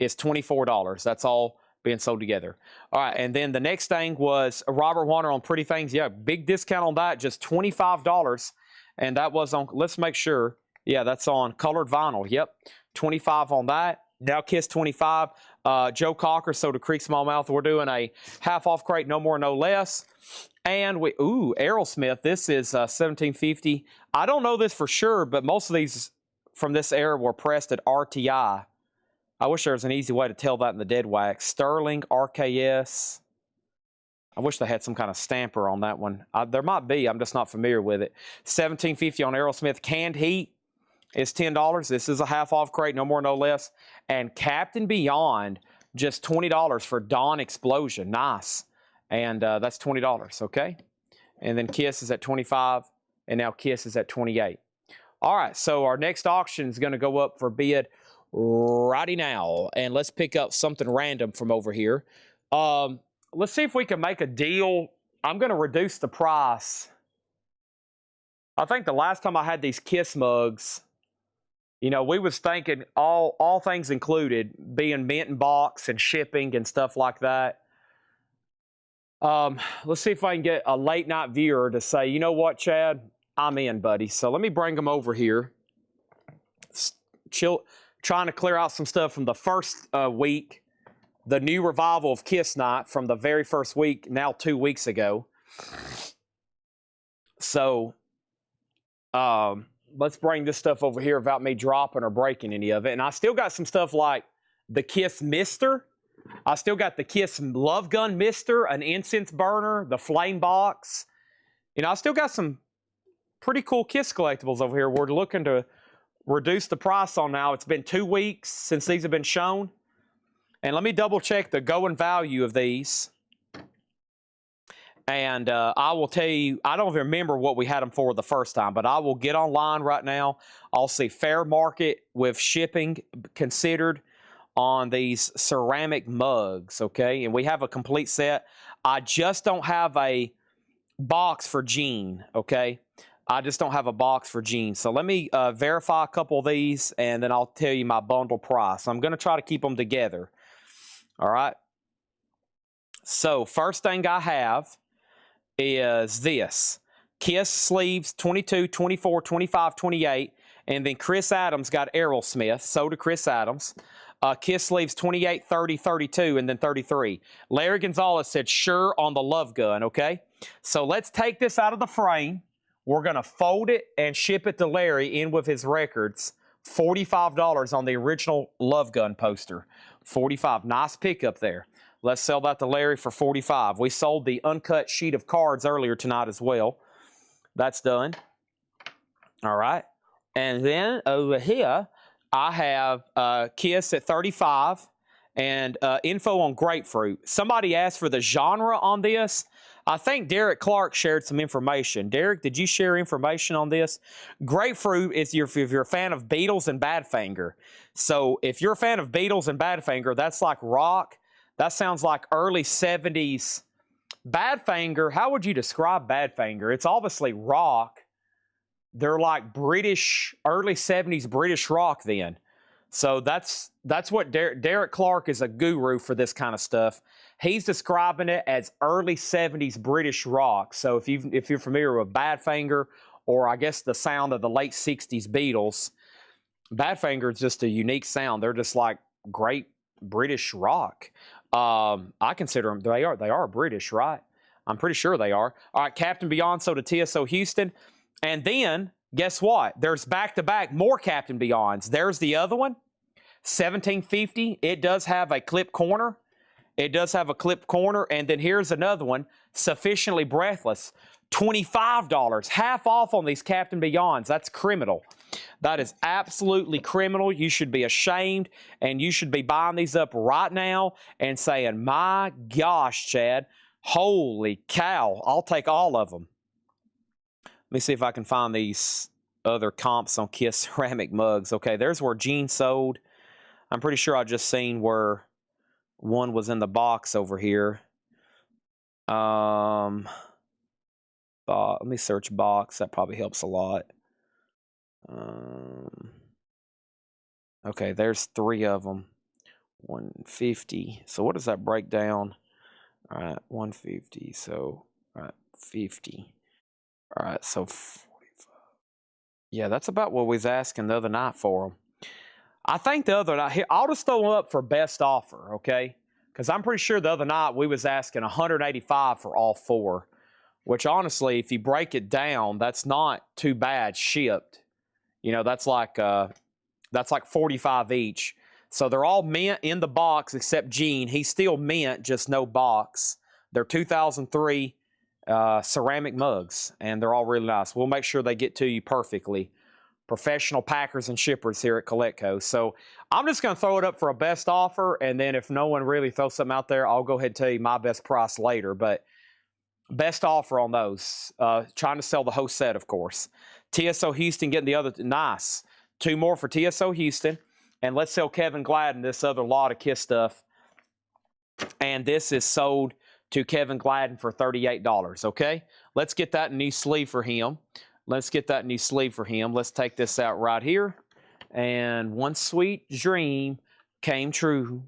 is $24. That's all being sold together. All right, and then the next thing was Robert Warner on Pretty Things. Yeah, big discount on that, just $25. And that was on, let's make sure. Yeah, that's on colored vinyl. Yep, 25 on that. Now Kiss 25. Joe Cocker, Soda Creek Smallmouth. We're doing a half off crate, no more, no less. And we, Aerosmith. This is 1750. I don't know this for sure, but most of these from this era were pressed at RTI. I wish there was an easy way to tell that in the dead wax. Sterling, RKS. I wish they had some kind of stamper on that one. There might be. I'm just not familiar with it. $17.50 on Aerosmith. Canned Heat is $10. This is a half-off crate, no more, no less. And Captain Beyond, just $20 for Dawn Explosion. Nice. And that's $20, okay? And then Kiss is at $25, and now Kiss is at $28. All right, so our next auction is going to go up for bid righty now, and let's pick up something random from over here. Let's see if we can make a deal. I'm going to reduce the price. I think the last time I had these Kiss mugs, you know, we was thinking all things included, being mint and box and shipping and stuff like that. Let's see if I can get a late night viewer to say, you know what, Chad, I'm in, buddy. So let me bring them over here. Trying to clear out some stuff from the first week, the new revival of Kiss Night from the very first week, now 2 weeks ago. So let's bring this stuff over here without me dropping or breaking any of it. And I still got some stuff like the Kiss Mister. I still got the Kiss Love Gun Mister, an incense burner, the flame box. You know, I still got some pretty cool Kiss collectibles over here. We're looking to reduce the price on now. It's been 2 weeks since these have been shown. And let me double check the going value of these. And I will tell you, I don't remember what we had them for the first time, but I will get online right now. I'll see fair market with shipping considered on these ceramic mugs, okay? And we have a complete set. I just don't have a box for Gene, okay? I just don't have a box for Gene. So let me verify a couple of these, and then I'll tell you my bundle price. I'm going to try to keep them together. All right. So first thing I have is this. Kiss sleeves 22, 24, 25, 28. And then Chris Adams got Aerosmith. So did Chris Adams. Kiss sleeves 28, 30, 32, and then 33. Larry Gonzalez said sure on the Love Gun, okay? So let's take this out of the frame. We're going to fold it and ship it to Larry in with his records. $45 on the original Love Gun poster. $45. Nice pickup there. Let's sell that to Larry for $45. We sold the uncut sheet of cards earlier tonight as well. That's done. All right. And then over here, I have Kiss at 35 and info on Grapefruit. Somebody asked for the genre on this. I think Derek Clark shared some information. Derek, did you share information on this? Grapefruit is if you're a fan of Beatles and Badfinger. So if you're a fan of Beatles and Badfinger, that's like rock. That sounds like early 70s. Badfinger, how would you describe Badfinger? It's obviously rock. They're like British, early 70s British rock then. So that's what Derek Clark is a guru for this kind of stuff. He's describing it as early 70s British rock. So if you're familiar with Badfinger, or I guess the sound of the late 60s Beatles, Badfinger is just a unique sound. They're just like great British rock. I consider them, they are British, right? I'm pretty sure they are. All right, Captain Beyond, so to TSO Houston. And then, guess what? There's back-to-back more Captain Beyonds. There's the other one, 1750. It does have a clip corner. It does have a clip corner. And then here's another one, Sufficiently Breathless. $25, half off on these Captain Beyonds. That's criminal. That is absolutely criminal. You should be ashamed, and you should be buying these up right now and saying, my gosh, Chad, holy cow, I'll take all of them. Let me see if I can find these other comps on Kiss ceramic mugs. Okay, there's where Gene sold. I'm pretty sure I just seen where one was in the box over here. Let me search box. That probably helps a lot. Okay, there's 3 of them. 150. So what does that break down? All right, 150. So, all right, 50. All right, so 45. Yeah, that's about what we was asking the other night for them. I think the other night, here, I'll just throw them up for best offer, okay? Because I'm pretty sure the other night we was asking $185 for all 4, which honestly, if you break it down, that's not too bad shipped. You know, that's like $45 each. So they're all mint in the box except Gene. He's still mint, just no box. They're 2003 ceramic mugs, and they're all really nice. We'll make sure they get to you perfectly. Professional packers and shippers here at Collecco. So I'm just going to throw it up for a best offer, and then if no one really throws something out there, I'll go ahead and tell you my best price later. But best offer on those. Trying to sell the whole set, of course. TSO Houston getting the other. Nice. 2 more for TSO Houston. And let's sell Kevin Gladden this other lot of Kiss stuff. And this is sold to Kevin Gladden for $38, okay? Let's get that new sleeve for him. Let's take this out right here. And one sweet dream came true.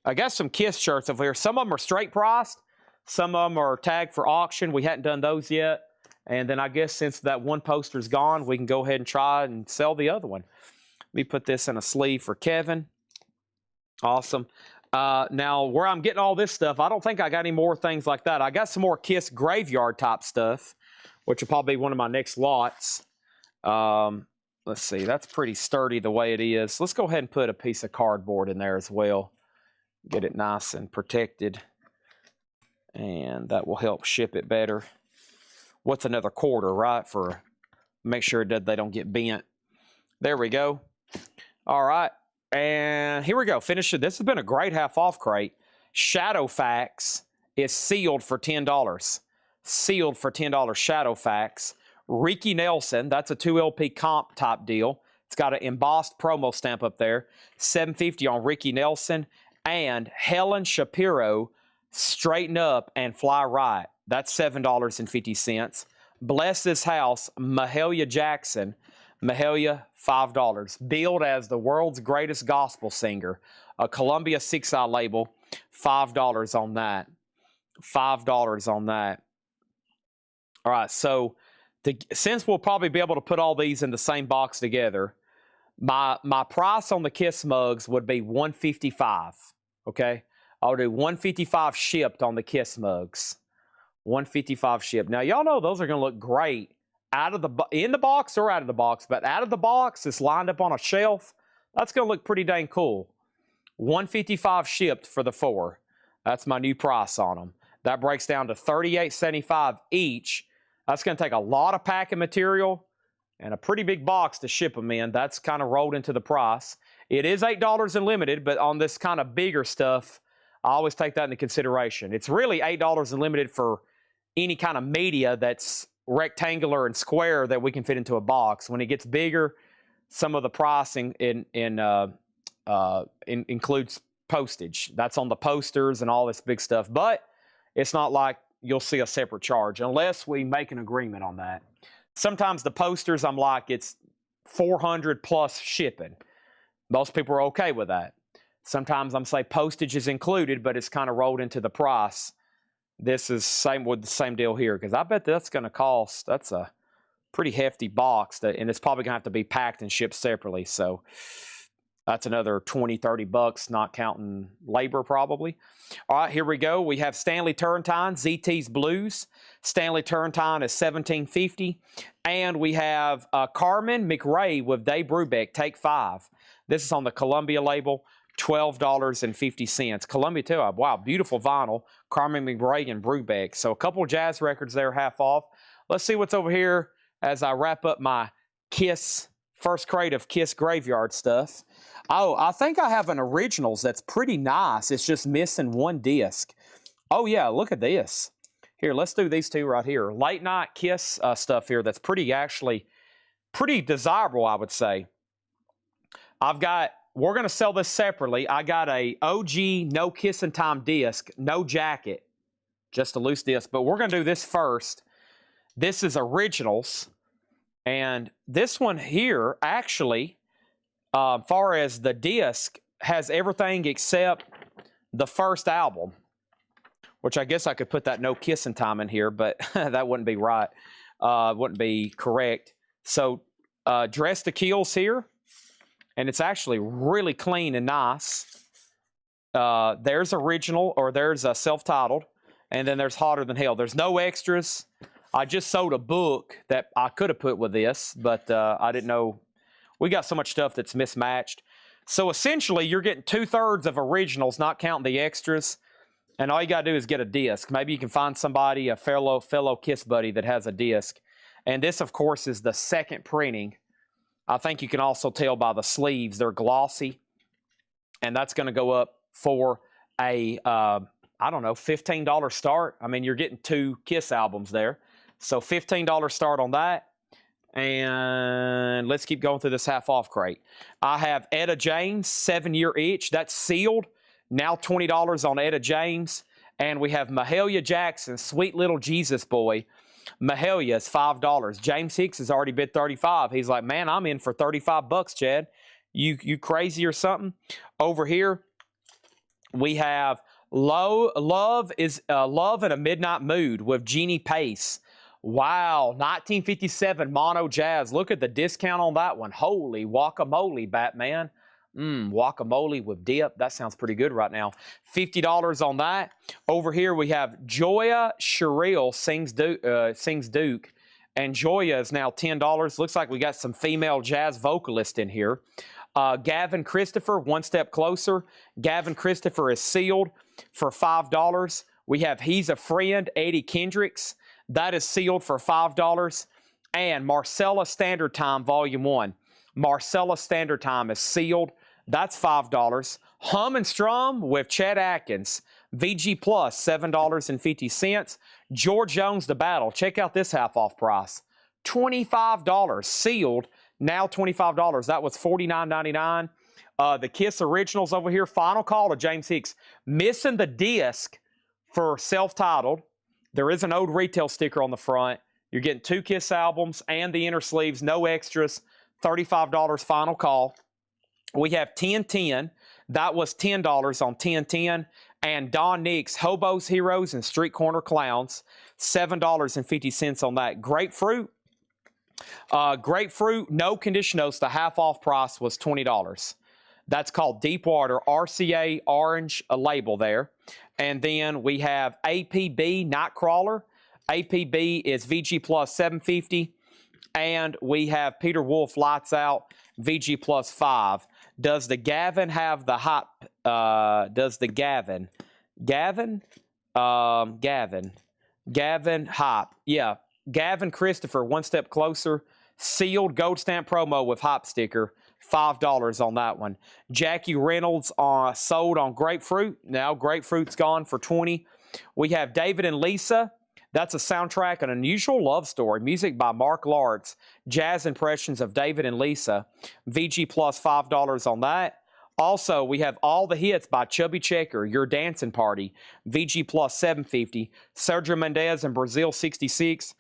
I got some Kiss shirts over here. Some of them are straight priced. Some of them are tagged for auction. We hadn't done those yet. And then I guess since that one poster's gone, we can go ahead and try and sell the other one. Let me put this in a sleeve for Kevin. Awesome. Now, where I'm getting all this stuff, I don't think I got any more things like that. I got some more Kiss graveyard type stuff, which will probably be one of my next lots. Let's see. That's pretty sturdy the way it is. Let's go ahead and put a piece of cardboard in there as well. Get it nice and protected. And that will help ship it better. What's another quarter, right? For make sure that they don't get bent. There we go. All right. And here we go. Finish it. This has been a great half off crate. Shadowfax is sealed for $10. Sealed for $10. Shadowfax. Ricky Nelson. That's a 2LP comp type deal. It's got an embossed promo stamp up there. $7.50 on Ricky Nelson. And Helen Shapiro, Straighten Up and Fly Right. That's $7.50. Bless This House, Mahalia Jackson. Mahalia, $5. Billed as the world's greatest gospel singer. A Columbia 6i label, $5 on that. $5 on that. All right, so since we'll probably be able to put all these in the same box together, my price on the Kiss mugs would be $155. Okay, I'll do $155 shipped on the Kiss mugs. $155 shipped. Now y'all know those are going to look great in the box or out of the box, but out of the box, it's lined up on a shelf. That's going to look pretty dang cool. $155 shipped for the 4. That's my new price on them. That breaks down to $38.75 each. That's going to take a lot of packing material and a pretty big box to ship them in. That's kind of rolled into the price. It is $8 unlimited, but on this kind of bigger stuff, I always take that into consideration. It's really $8 unlimited for any kind of media that's rectangular and square that we can fit into a box. When it gets bigger, some of the pricing includes postage. That's on the posters and all this big stuff. But it's not like you'll see a separate charge unless we make an agreement on that. Sometimes the posters, I'm like, it's $400 plus shipping. Most people are okay with that. Sometimes I'm say postage is included, but it's kind of rolled into the price. This is same with the same deal here, because I bet that's going to cost, that's a pretty hefty box, and it's probably going to have to be packed and shipped separately. So that's another $20-$30, not counting labor probably. All right, here we go. We have Stanley Turrentine, ZT's Blues. Stanley Turrentine is $17.50. And we have Carmen McRae with Dave Brubeck, Take 5. This is on the Columbia label, $12.50. Columbia too, wow, beautiful vinyl. Carmen McRae and Brubeck. So a couple of jazz records there, half off. Let's see what's over here as I wrap up my Kiss, first crate of Kiss Graveyard stuff. Oh, I think I have an Originals that's pretty nice. It's just missing one disc. Oh, yeah, look at this. Here, let's do these two right here. Late Night Kiss stuff here that's pretty desirable, I would say. We're going to sell this separately. I got a OG No Kissin' Time disc, no jacket, just a loose disc. But we're going to do this first. This is Originals. And this one here, actually, far as the disc, has everything except the first album, which I guess I could put that No Kissin' Time in here, but that wouldn't be right. Wouldn't be correct. So Dress to Kill's here, and it's actually really clean and nice. There's Original, or there's a self-titled, and then there's Hotter Than Hell. There's no extras. I just sold a book that I could have put with this, but I didn't know. We got so much stuff that's mismatched. So essentially, you're getting 2/3 of Originals, not counting the extras. And all you got to do is get a disc. Maybe you can find somebody, a fellow Kiss buddy that has a disc. And this, of course, is the second printing. I think you can also tell by the sleeves. They're glossy. And that's going to go up for a, I don't know, $15 start. I mean, you're getting 2 Kiss albums there. So $15 start on that. And let's keep going through this half-off crate. I have Etta James, 7-year itch. That's sealed. Now $20 on Etta James. And we have Mahalia Jackson, Sweet Little Jesus Boy. Mahalia is $5. James Hicks has already bid $35. He's like, man, I'm in for $35, Chad. You crazy or something? Over here, we have Love in a Midnight Mood with Jeannie Pace. Wow, 1957 mono jazz. Look at the discount on that one. Holy guacamole, Batman. Guacamole with dip. That sounds pretty good right now. $50 on that. Over here we have Joya Sherrill sings Duke. And Joya is now $10. Looks like we got some female jazz vocalists in here. Gavin Christopher, One Step Closer. Gavin Christopher is sealed for $5. We have He's a Friend, Eddie Kendricks. That is sealed for $5. And Marcella Standard Time, Volume 1. Marcella Standard Time is sealed. That's $5. Hum and Strum with Chet Atkins. VG Plus, $7.50. George Jones, The Battle. Check out this half-off price. $25. Sealed. Now $25. That was $49.99. The Kiss Originals over here. Final call to James Hicks. Missing the disc for self-titled. There is an old retail sticker on the front. You're getting 2 Kiss albums and the inner sleeves, no extras, $35 final call. We have 1010. That was $10 on 1010. And Don Nick's Hobos, Heroes, and Street Corner Clowns, $7.50 on that. Grapefruit. Grapefruit, no conditionals, the half off price was $20. That's called Deepwater RCA orange label there. And then we have APB Nightcrawler. APB is VG plus 750. And we have Peter Wolf Lights Out VG plus 5. Does the Gavin have the hot? Does the Gavin hop? Yeah, Gavin Christopher, One Step Closer, sealed gold stamp promo with hop sticker, $5 on that one. Jackie Reynolds sold on Grapefruit. Now Grapefruit's gone for $20. We have David and Lisa. That's a soundtrack, An Unusual Love Story, music by Mark Lawrence, jazz impressions of David and Lisa, VG plus $5 on that. Also, we have All the Hits by Chubby Checker, Your Dancing Party, VG plus $7.50, Sergio Mendes and Brazil 66,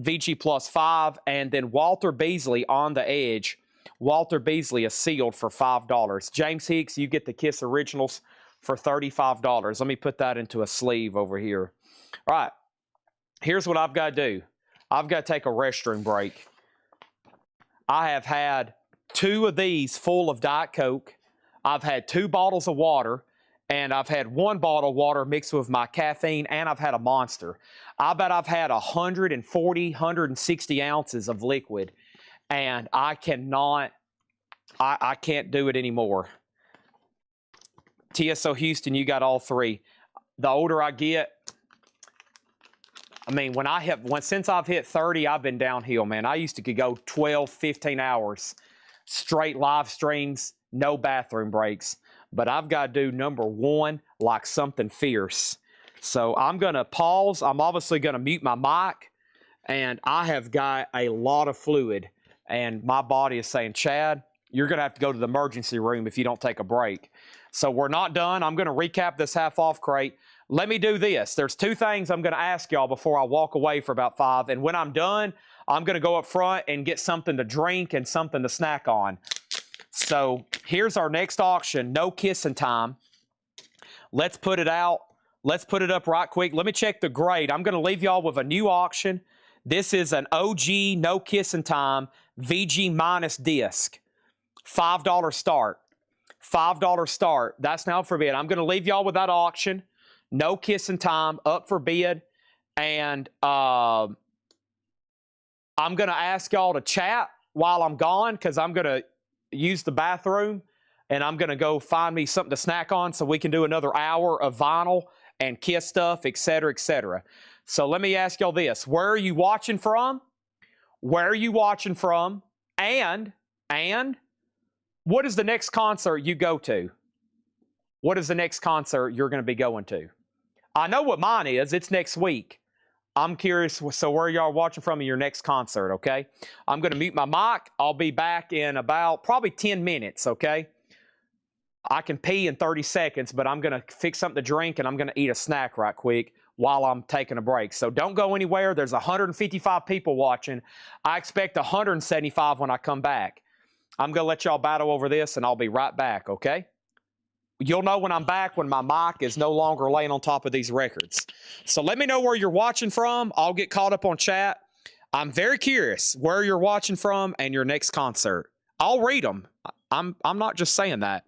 VG plus $5, and then Walter Beasley, On the Edge. Walter Beasley is sealed for $5. James Hicks, you get the Kiss Originals for $35. Let me put that into a sleeve over here. All right. Here's what I've got to do. I've got to take a restroom break. I have had 2 of these full of Diet Coke. I've had 2 bottles of water, and I've had 1 bottle of water mixed with my caffeine, and I've had a Monster. I bet I've had 140, 160 ounces of liquid, and I can't do it anymore. TSO Houston, you got all 3. The older I get, I mean, since I've hit 30, I've been downhill, man. I used to could go 12, 15 hours straight live streams, no bathroom breaks. But I've got to do number 1 like something fierce. So I'm going to pause. I'm obviously going to mute my mic. And I have got a lot of fluid. And my body is saying, Chad, you're going to have to go to the emergency room if you don't take a break. So we're not done. I'm going to recap this half-off crate. Let me do this. There's 2 things I'm going to ask y'all before I walk away for about 5. And when I'm done, I'm going to go up front and get something to drink and something to snack on. So here's our next auction, No Kissing Time. Let's put it out. Let's put it up right quick. Let me check the grade. I'm going to leave y'all with a new auction. This is an OG No Kissing Time VG minus disc. $5 start. $5 start. That's now for bid. I'm going to leave y'all with that auction. No Kissing Time, up for bid. And I'm going to ask y'all to chat while I'm gone because I'm going to use the bathroom and I'm going to go find me something to snack on so we can do another hour of vinyl and Kiss stuff, etc., etc. So let me ask y'all this. Where are you watching from? Where are you watching from? And what is the next concert you go to? What is the next concert you're going to be going to? I know what mine is. It's next week. I'm curious, so where y'all watching from in your next concert, okay? I'm going to mute my mic. I'll be back in about probably 10 minutes, okay? I can pee in 30 seconds, but I'm going to fix something to drink and I'm going to eat a snack right quick while I'm taking a break. So don't go anywhere. There's 155 people watching. I expect 175 when I come back. I'm going to let y'all battle over this and I'll be right back, okay? You'll know when I'm back when my mic is no longer laying on top of these records. So let me know where you're watching from. I'll get caught up on chat. I'm very curious where you're watching from and your next concert. I'll read them. I'm not just saying that.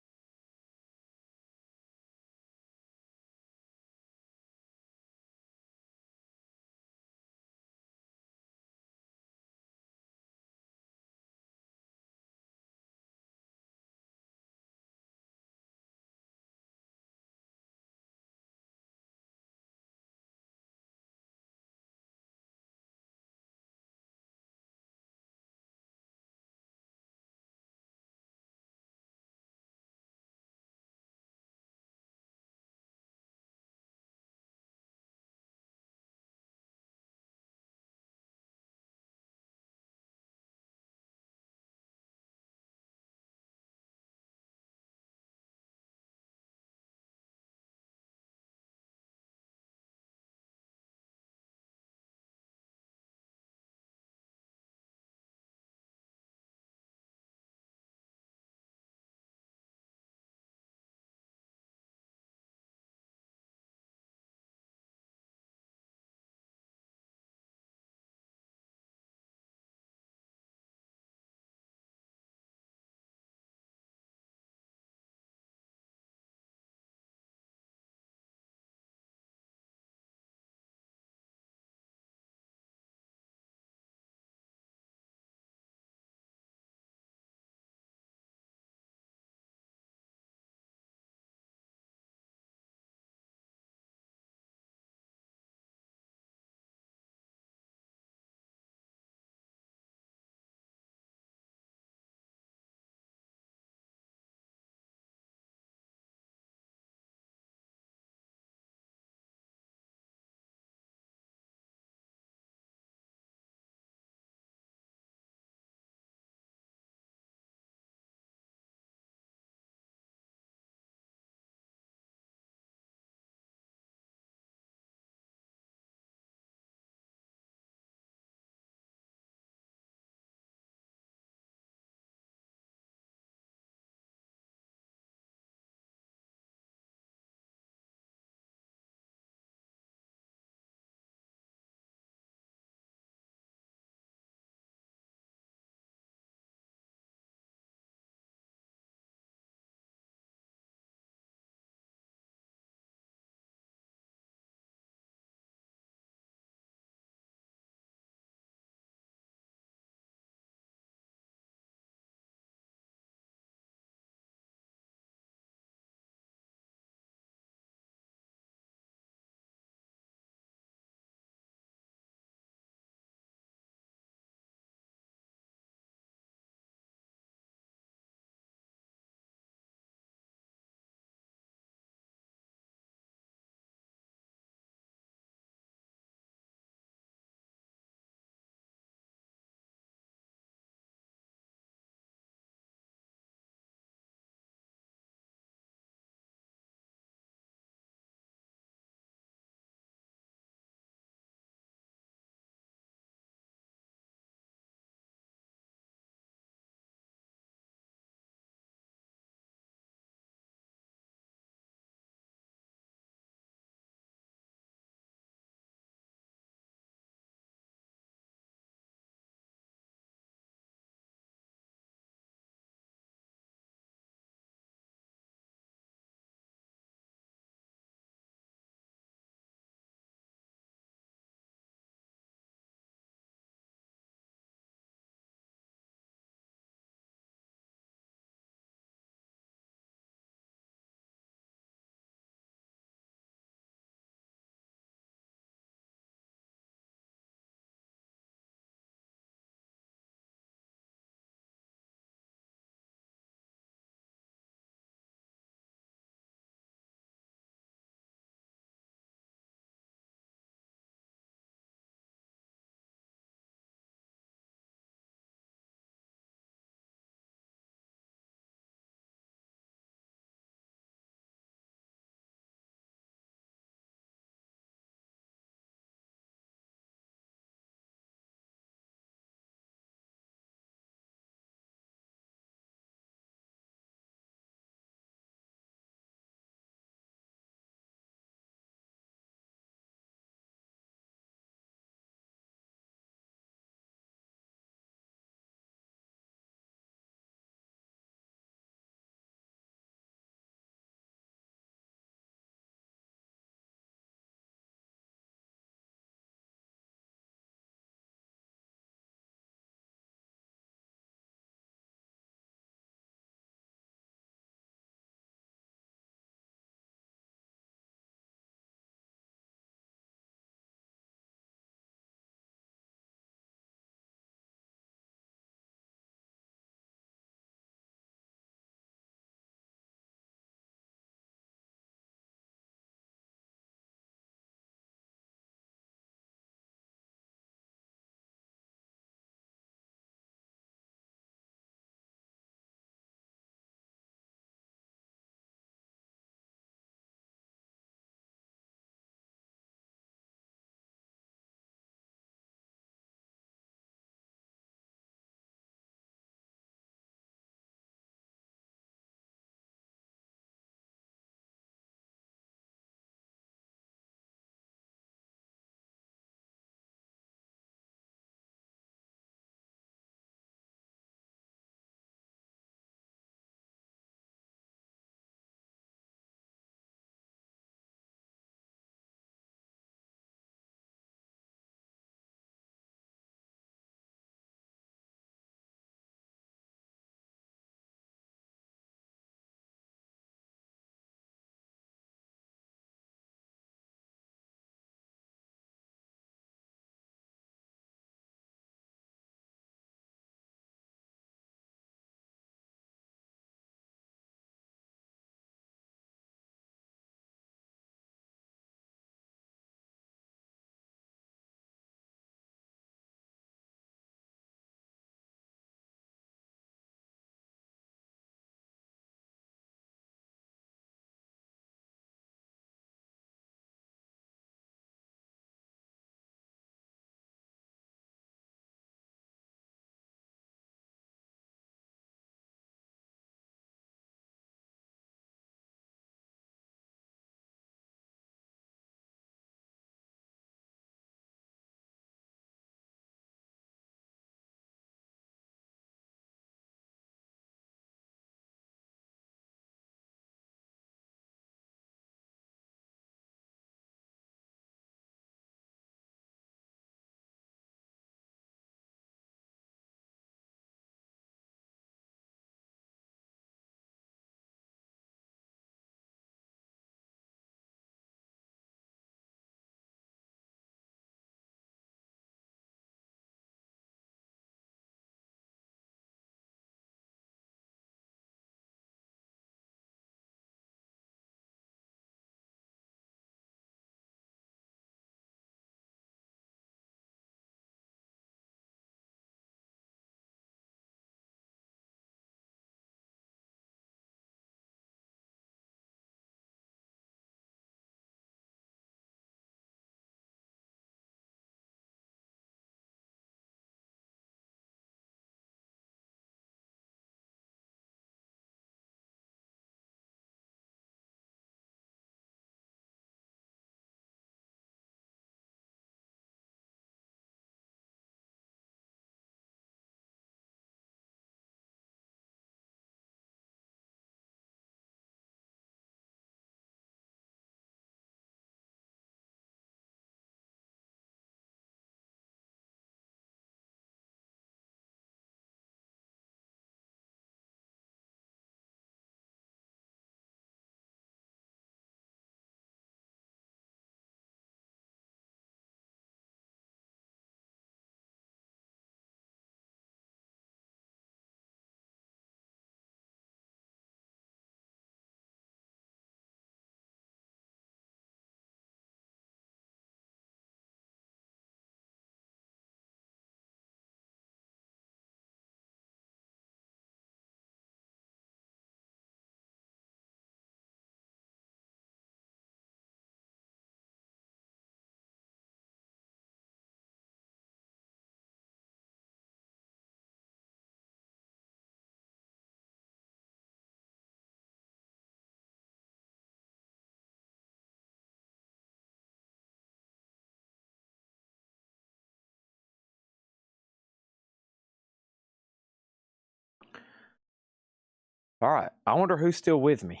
All right. I wonder who's still with me.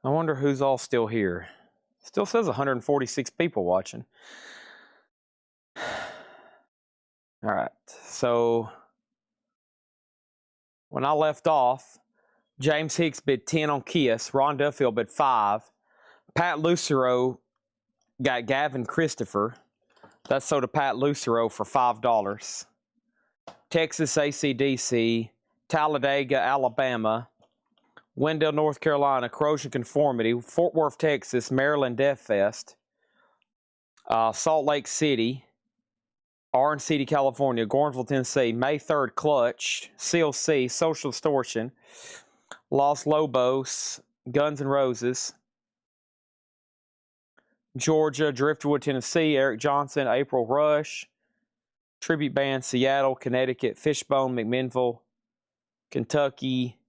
I wonder who's all still here. Still says 146 people watching. All right. So when I left off, James Hicks bid 10 on Kiss. Ron Duffield bid 5. Pat Lucero got Gavin Christopher. That's sold to Pat Lucero for $5. Texas ACDC, Talladega, Alabama, Wendell, North Carolina, Corrosion Conformity, Fort Worth, Texas, Maryland Death Fest, Salt Lake City, Orange City, California, Gornville, Tennessee, May 3rd, Clutch, CLC, Social Distortion, Los Lobos, Guns N' Roses, Georgia, Driftwood, Tennessee, Eric Johnson, April Rush, Tribute Band, Seattle, Connecticut, Fishbone, McMinnville, Kentucky,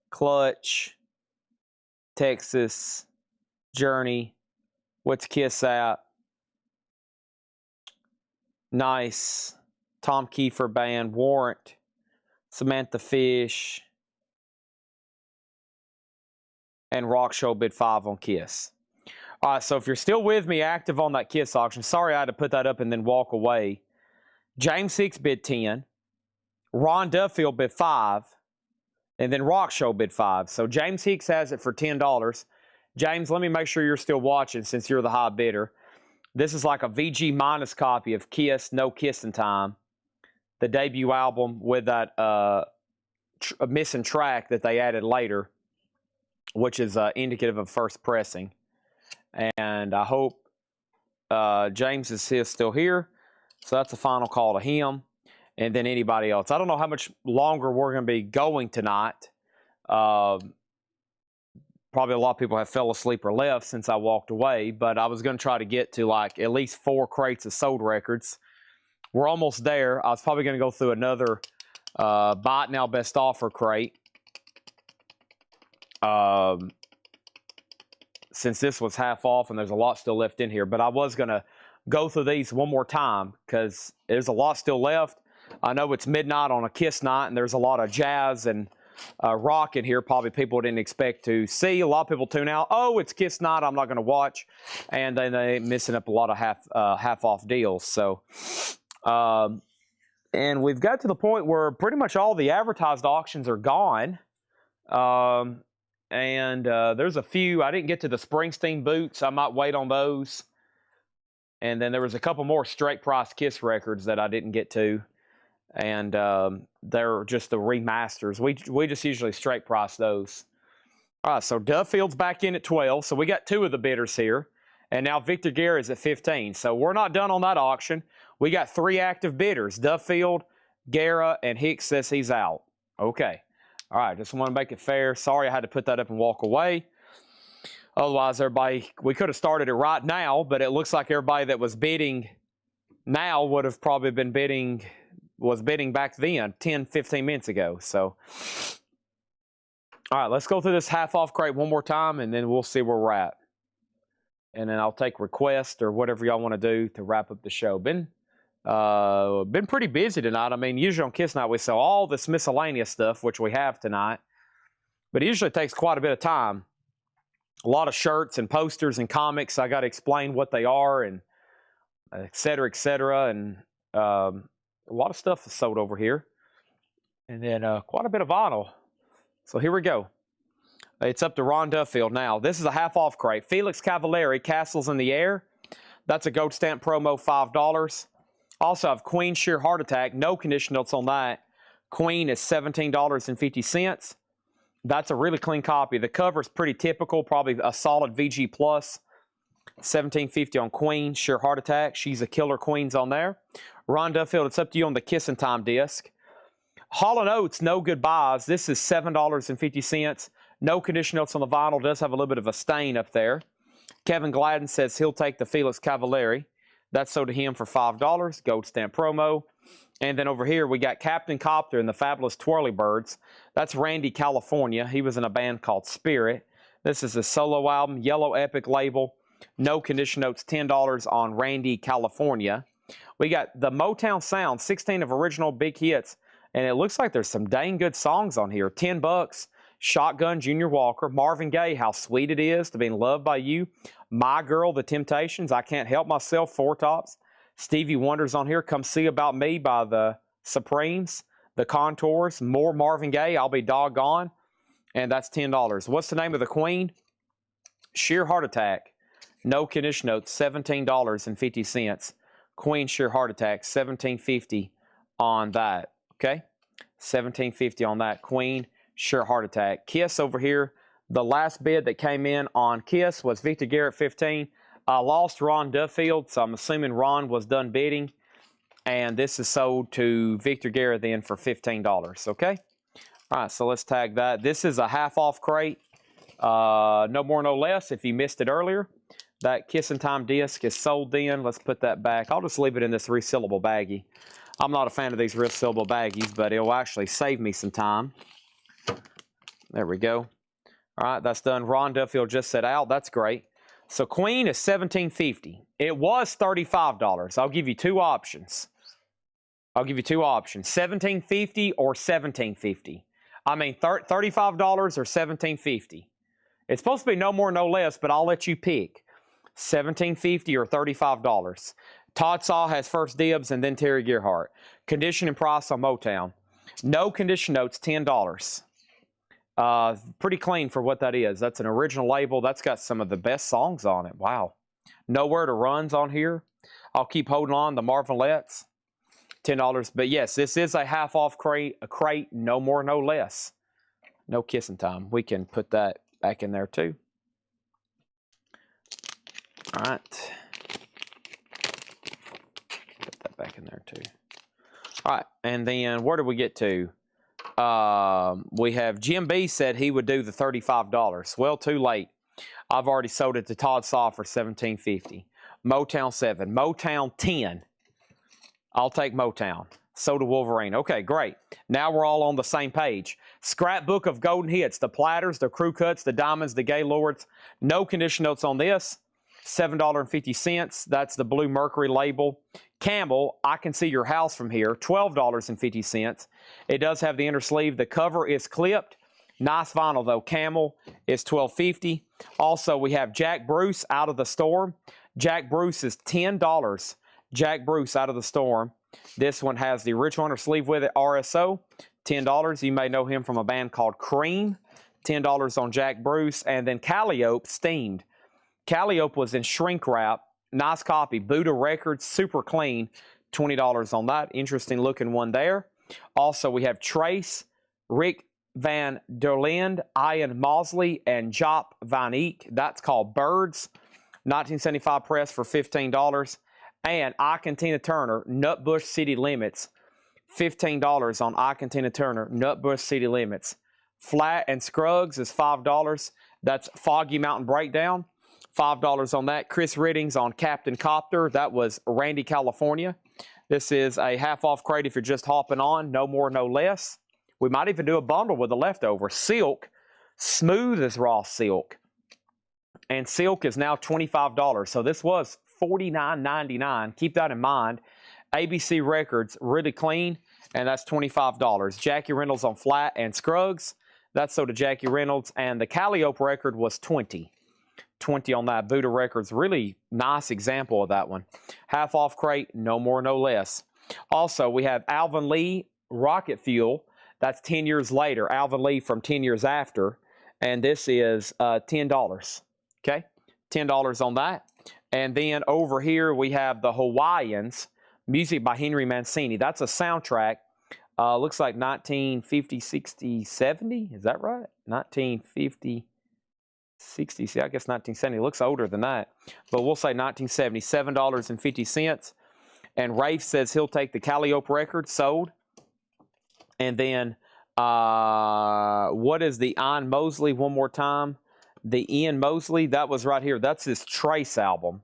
Clutch, Texas, Journey, What's Kiss At, Nice, Tom Kiefer Band, Warrant, Samantha Fish, and Rock Show bid 5 on Kiss. All right, so if you're still with me, active on that Kiss auction, sorry I had to put that up and then walk away. James Hicks bid 10, Ron Duffield bid 5, and then Rock Show bid 5. So James Hicks has it for $10. James, let me make sure you're still watching since you're the high bidder. This is like a VG minus copy of Kiss, No Kissing Time, the debut album with that missing track that they added later, which is indicative of first pressing. And I hope James is still here. So that's a final call to him. And then anybody else. I don't know how much longer we're going to be going tonight. Probably a lot of people have fell asleep or left since I walked away. But I was going to try to get to like at least 4 crates of sold records. We're almost there. I was probably going to go through another Buy It Now Best Offer crate. Since this was half off and there's a lot still left in here. But I was going to go through these one more time because there's a lot still left. I know it's midnight on a Kiss night and there's a lot of jazz and rock in here. Probably people didn't expect to see. A lot of people tune out. Oh, it's Kiss night. I'm not going to watch. And then they're missing up a lot of half off deals. So, and we've got to the point where pretty much all the advertised auctions are gone. And there's a few. I didn't get to the Springsteen boots. I might wait on those. And then there was a couple more straight price Kiss records that I didn't get to. And they're just the remasters. We just usually straight price those. All right, so Duffield's back in at 12. So we got 2 of the bidders here. And now Victor Guerra's at 15. So we're not done on that auction. We got 3 active bidders. Duffield, Guerra, and Hicks says he's out. Okay. All right, just want to make it fair. Sorry I had to put that up and walk away. Otherwise, everybody, we could have started it right now, but it looks like everybody that was bidding now would have probably been was bidding back then, 10, 15 minutes ago. So, all right, let's go through this half-off crate one more time, and then we'll see where we're at. And then I'll take requests or whatever y'all want to do to wrap up the show. Been pretty busy tonight. I mean, usually on Kiss Night, we sell all this miscellaneous stuff, which we have tonight. But it usually takes quite a bit of time. A lot of shirts and posters and comics. I got to explain what they are and et cetera, et cetera. And a lot of stuff is sold over here. And then quite a bit of vinyl. So here we go. It's up to Ron Duffield now. This is a half-off crate. Felix Cavallari, Castles in the Air. That's a gold stamp promo, $5. Also have Queen Sheer Heart Attack. No condition notes on that. Queen is $17.50. That's a really clean copy. The cover is pretty typical, probably a solid VG+. $17.50 on Queen Sheer Heart Attack. She's a killer Queen's on there. Ron Duffield, it's up to you on the Kissin' Time disc. Hall & Oates, No Goodbyes. This is $7.50. No condition notes on the vinyl. Does have a little bit of a stain up there. Kevin Gladden says he'll take the Felix Cavallari. That's sold to him for $5. Gold stamp promo. And then over here, we got Captain Copter and the Fabulous Twirly Birds. That's Randy, California. He was in a band called Spirit. This is a solo album, Yellow Epic label. No condition notes, $10 on Randy, California. We got the Motown Sound, 16 of original big hits, and it looks like there's some dang good songs on here. $10. Shotgun, Junior Walker. Marvin Gaye, How Sweet It Is to Be Loved by You. My Girl, The Temptations, I Can't Help Myself, Four Tops. Stevie Wonder's on here, Come See About Me by the Supremes. The Contours, more Marvin Gaye, I'll Be Doggone, and that's $10. What's the name of the Queen? Sheer Heart Attack. No condition notes, $17.50. Queen Sheer Heart Attack, $17.50 on that. Okay, $17.50 on that. Queen Sheer Heart Attack. Kiss over here. The last bid that came in on Kiss was Victor Garrett 15. I lost Ron Duffield, so I'm assuming Ron was done bidding. And this is sold to Victor Garrett then for $15. Okay. All right, so let's tag that. This is a half-off crate. No more, no less. If you missed it earlier, that Kissin' Time disc is sold then. Let's put that back. I'll just leave it in this resealable baggie. I'm not a fan of these resealable baggies, but it'll actually save me some time. There we go. All right, that's done. Ron Duffield just said out. That's great. So Queen is $17.50. It was $35. I'll give you two options. $17.50 or $17.50. I mean, $35 or $17.50. It's supposed to be no more, no less, but I'll let you pick. $17.50 or $35. Todd Saw has first dibs, and then Terry Gearhart. Condition and price on Motown. No condition notes, $10. Pretty clean for what that is. That's an original label. That's got some of the best songs on it. Wow. Nowhere to Run's on here. I'll keep holding on. The Marvelettes, $10. But yes, this is a half-off crate. A crate, no more, no less. No Kissing Time. We can put that back in there too. All right. Put that back in there too. All right, and then where did we get to? We have Jim B said he would do the $35. Well, too late. I've already sold it to Todd Saw for $17.50. Motown 7. Motown 10. I'll take Motown. So to Wolverine. Okay, great. Now we're all on the same page. Scrapbook of Golden Hits. The Platters, the Crew Cuts, the Diamonds, the Gaylords. No condition notes on this. $7.50. That's the Blue Mercury label. Camel, I Can See Your House From Here. $12.50. It does have the inner sleeve. The cover is clipped. Nice vinyl though. Camel is $12.50. Also, we have Jack Bruce, Out of the Storm. Jack Bruce is $10. Jack Bruce, Out of the Storm. This one has the original inner sleeve with it. RSO, $10. You may know him from a band called Cream. $10 on Jack Bruce. And then Calliope, Steamed. Calliope was in shrink wrap. Nice copy. Buddha Records, super clean. $20 on that. Interesting looking one there. Also, we have Trace, Rick Van der Linde, Ian Mosley, and Jop Van Eyck. That's called Birds. 1975 press for $15. And Ike and Tina Turner, Nutbush City Limits. $15 on Ike and Tina Turner, Nutbush City Limits. Flat and Scruggs is $5. That's Foggy Mountain Breakdown. $5 on that. Chris Riddings on Captain Copter. That was Randy, California. This is a half-off crate if you're just hopping on. No more, no less. We might even do a bundle with the leftover. Silk, smooth as raw silk. And silk is now $25. So this was $49.99. Keep that in mind. ABC Records, really clean, and that's $25. Jackie Reynolds on Flat and Scruggs. That's sold to Jackie Reynolds. And the Calliope record was $20. $20 on that. Buddha Records, really nice example of that one. Half off crate, no more, no less. Also, we have Alvin Lee, Rocket Fuel. That's 10 years later. Alvin Lee from 10 years after. And this is $10. Okay? $10 on that. And then over here, we have the Hawaiians, music by Henry Mancini. That's a soundtrack. Looks like 1950, 60, 70. Is that right? 1950, 60. See, I guess 1970. Looks older than that. But we'll say 1970. $7.50. And Rafe says he'll take the Calliope record, sold. And then what is the Ian Mosley one more time? The Ian Mosley, that was right here. That's his Trace album.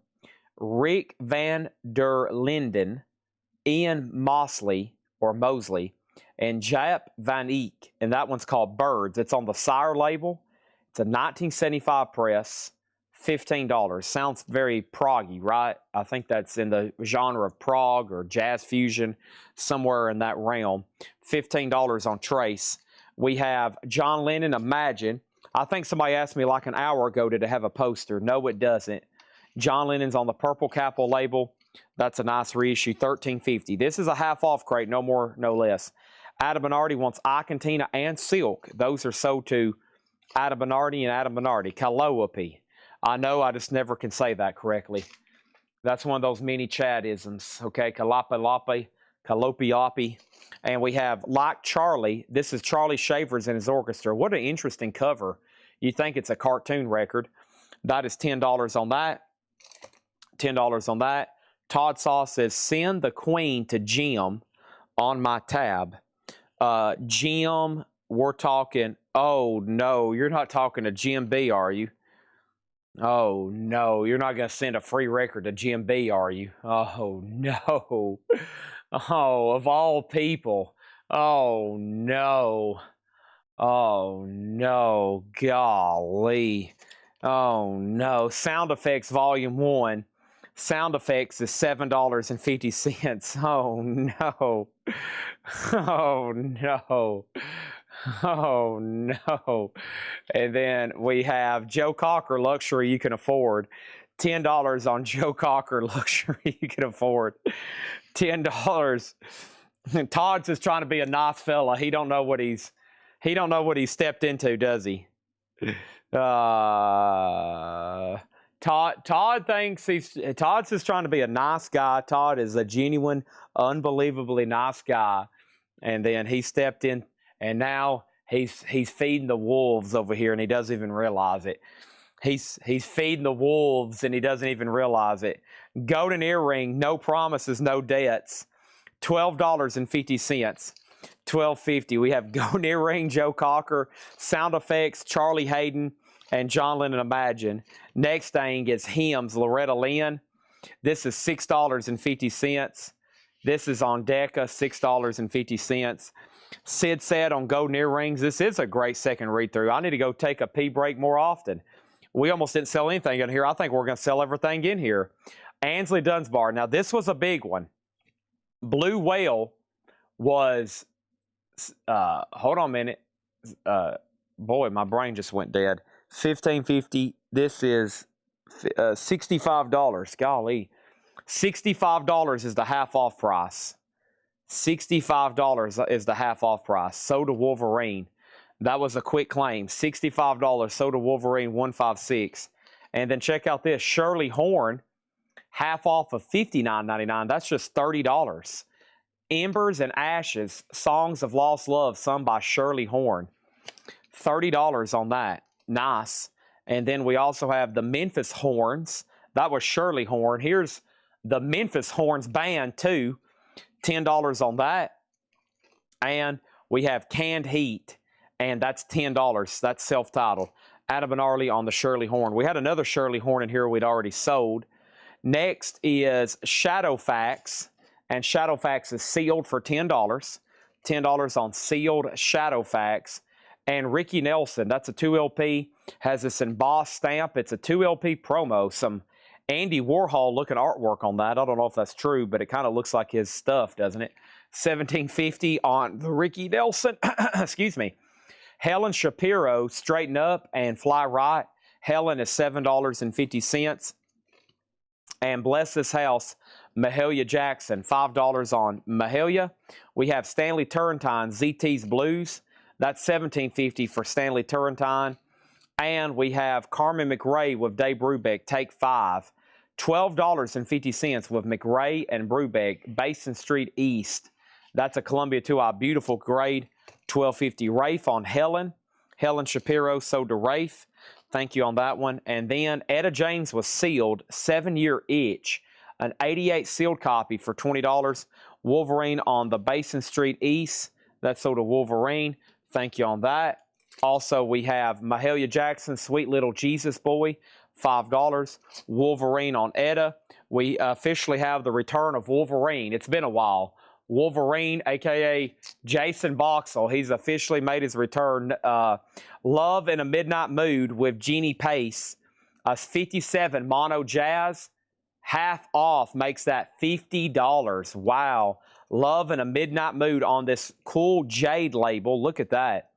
Rick Van der Linden, Ian Mosley, or Mosley, and Jap Van Eyck. And that one's called Birds. It's on the Sire label. It's a 1975 press. $15. Sounds very proggy, right? I think that's in the genre of prog or jazz fusion, somewhere in that realm. $15 on Trace. We have John Lennon, Imagine. I think somebody asked me like an hour ago, did it have a poster? No, it doesn't. John Lennon's on the purple capo label. That's a nice reissue, $13.50. This is a half-off crate, no more, no less. Adam Bernardi wants Icontina and Silk. Those are sold to Adam Bernardi and Adam Bernardi. Calliope. I know, I just never can say that correctly. That's one of those mini Chad-isms, okay? Calliope, Calliope. And we have Like Charlie. This is Charlie Shavers and his orchestra. What an interesting cover. You think it's a cartoon record. That is $10 on that. $10 on that. Todd Saw says, send the Queen to Jim on my tab. Jim, we're talking, oh no, you're not talking to Jim B, are you? Oh no, you're not going to send a free record to Jim B, are you? Oh no. Oh, of all people. Oh no. Oh no, golly. Oh no. Sound Effects Volume 1. Sound Effects is $7.50. Oh no. Oh no. Oh no. And then we have Joe Cocker Luxury You Can Afford. $10 on Joe Cocker Luxury You Can Afford. $10. Todd's just trying to be a nice fella. He don't know what he's stepped into, does he? Todd thinks Todd's just trying to be a nice guy. Todd is a genuine, unbelievably nice guy. And then he stepped in, and now he's feeding the wolves over here, and he doesn't even realize it. He's feeding the wolves, and he doesn't even realize it. Golden earring, no promises, no debts. $12.50. $12.50. We have Golden earring, Joe Cocker, Sound Effects, Charlie Hayden, and John Lennon Imagine. Next thing is Hymns, Loretta Lynn. This is $6.50. This is on Decca, $6.50. Sid said on Golden Earrings, this is a great second read-through. I need to go take a pee break more often. We almost didn't sell anything in here. I think we're going to sell everything in here. Ansley Dunsbar. Now, this was a big one. Blue Whale was, hold on a minute. Boy, my brain just went dead. $15.50. This is $65. Golly. $65 is the half-off price. $65 is the half-off price. Soda Wolverine. That was a quick claim. $65. Soda Wolverine 156. And then check out this. Shirley Horn. Half off of $59.99. That's just $30. Embers and Ashes. Songs of Lost Love sung by Shirley Horn. $30 on that. Nice. And then we also have the Memphis Horns. That was Shirley Horn. Here's the Memphis Horns Band, too. $10 on that. And we have Canned Heat, and that's $10. That's self-titled. Adam Bernardi on the Shirley Horn. We had another Shirley Horn in here we'd already sold. Next is Shadowfax, and Shadowfax is sealed for $10. $10 on sealed Shadowfax. And Ricky Nelson, that's a 2LP, has this embossed stamp. It's a 2LP promo. Some Andy Warhol looking artwork on that. I don't know if that's true, but it kind of looks like his stuff, doesn't it? $17.50 on the Ricky Nelson. Excuse me. Helen Shapiro, Straighten Up and Fly Right. Helen is $7.50. And Bless This House, Mahalia Jackson, $5 on Mahalia. We have Stanley Turrentine, ZT's Blues. That's $17.50 for Stanley Turrentine. And we have Carmen McRae with Dave Brubeck, Take 5. $12.50 with McRae and Brubeck, Basin Street East. That's a Columbia 2i, beautiful grade. $12.50. Rafe on Helen. Helen Shapiro sold to Rafe. Thank you on that one. And then Etta James was sealed, 7-year itch. An 88 sealed copy for $20. Wolverine on the Basin Street East. That's sold to Wolverine. Thank you on that. Also, we have Mahalia Jackson, Sweet Little Jesus Boy, $5. Wolverine on Etta. We officially have the return of Wolverine. It's been a while. Wolverine, a.k.a. Jason Boxall. He's officially made his return. Love in a Midnight Mood with Jeannie Pace. a 57 mono jazz. Half off makes that $50. Wow. Love in a Midnight Mood on this cool jade label. Look at that.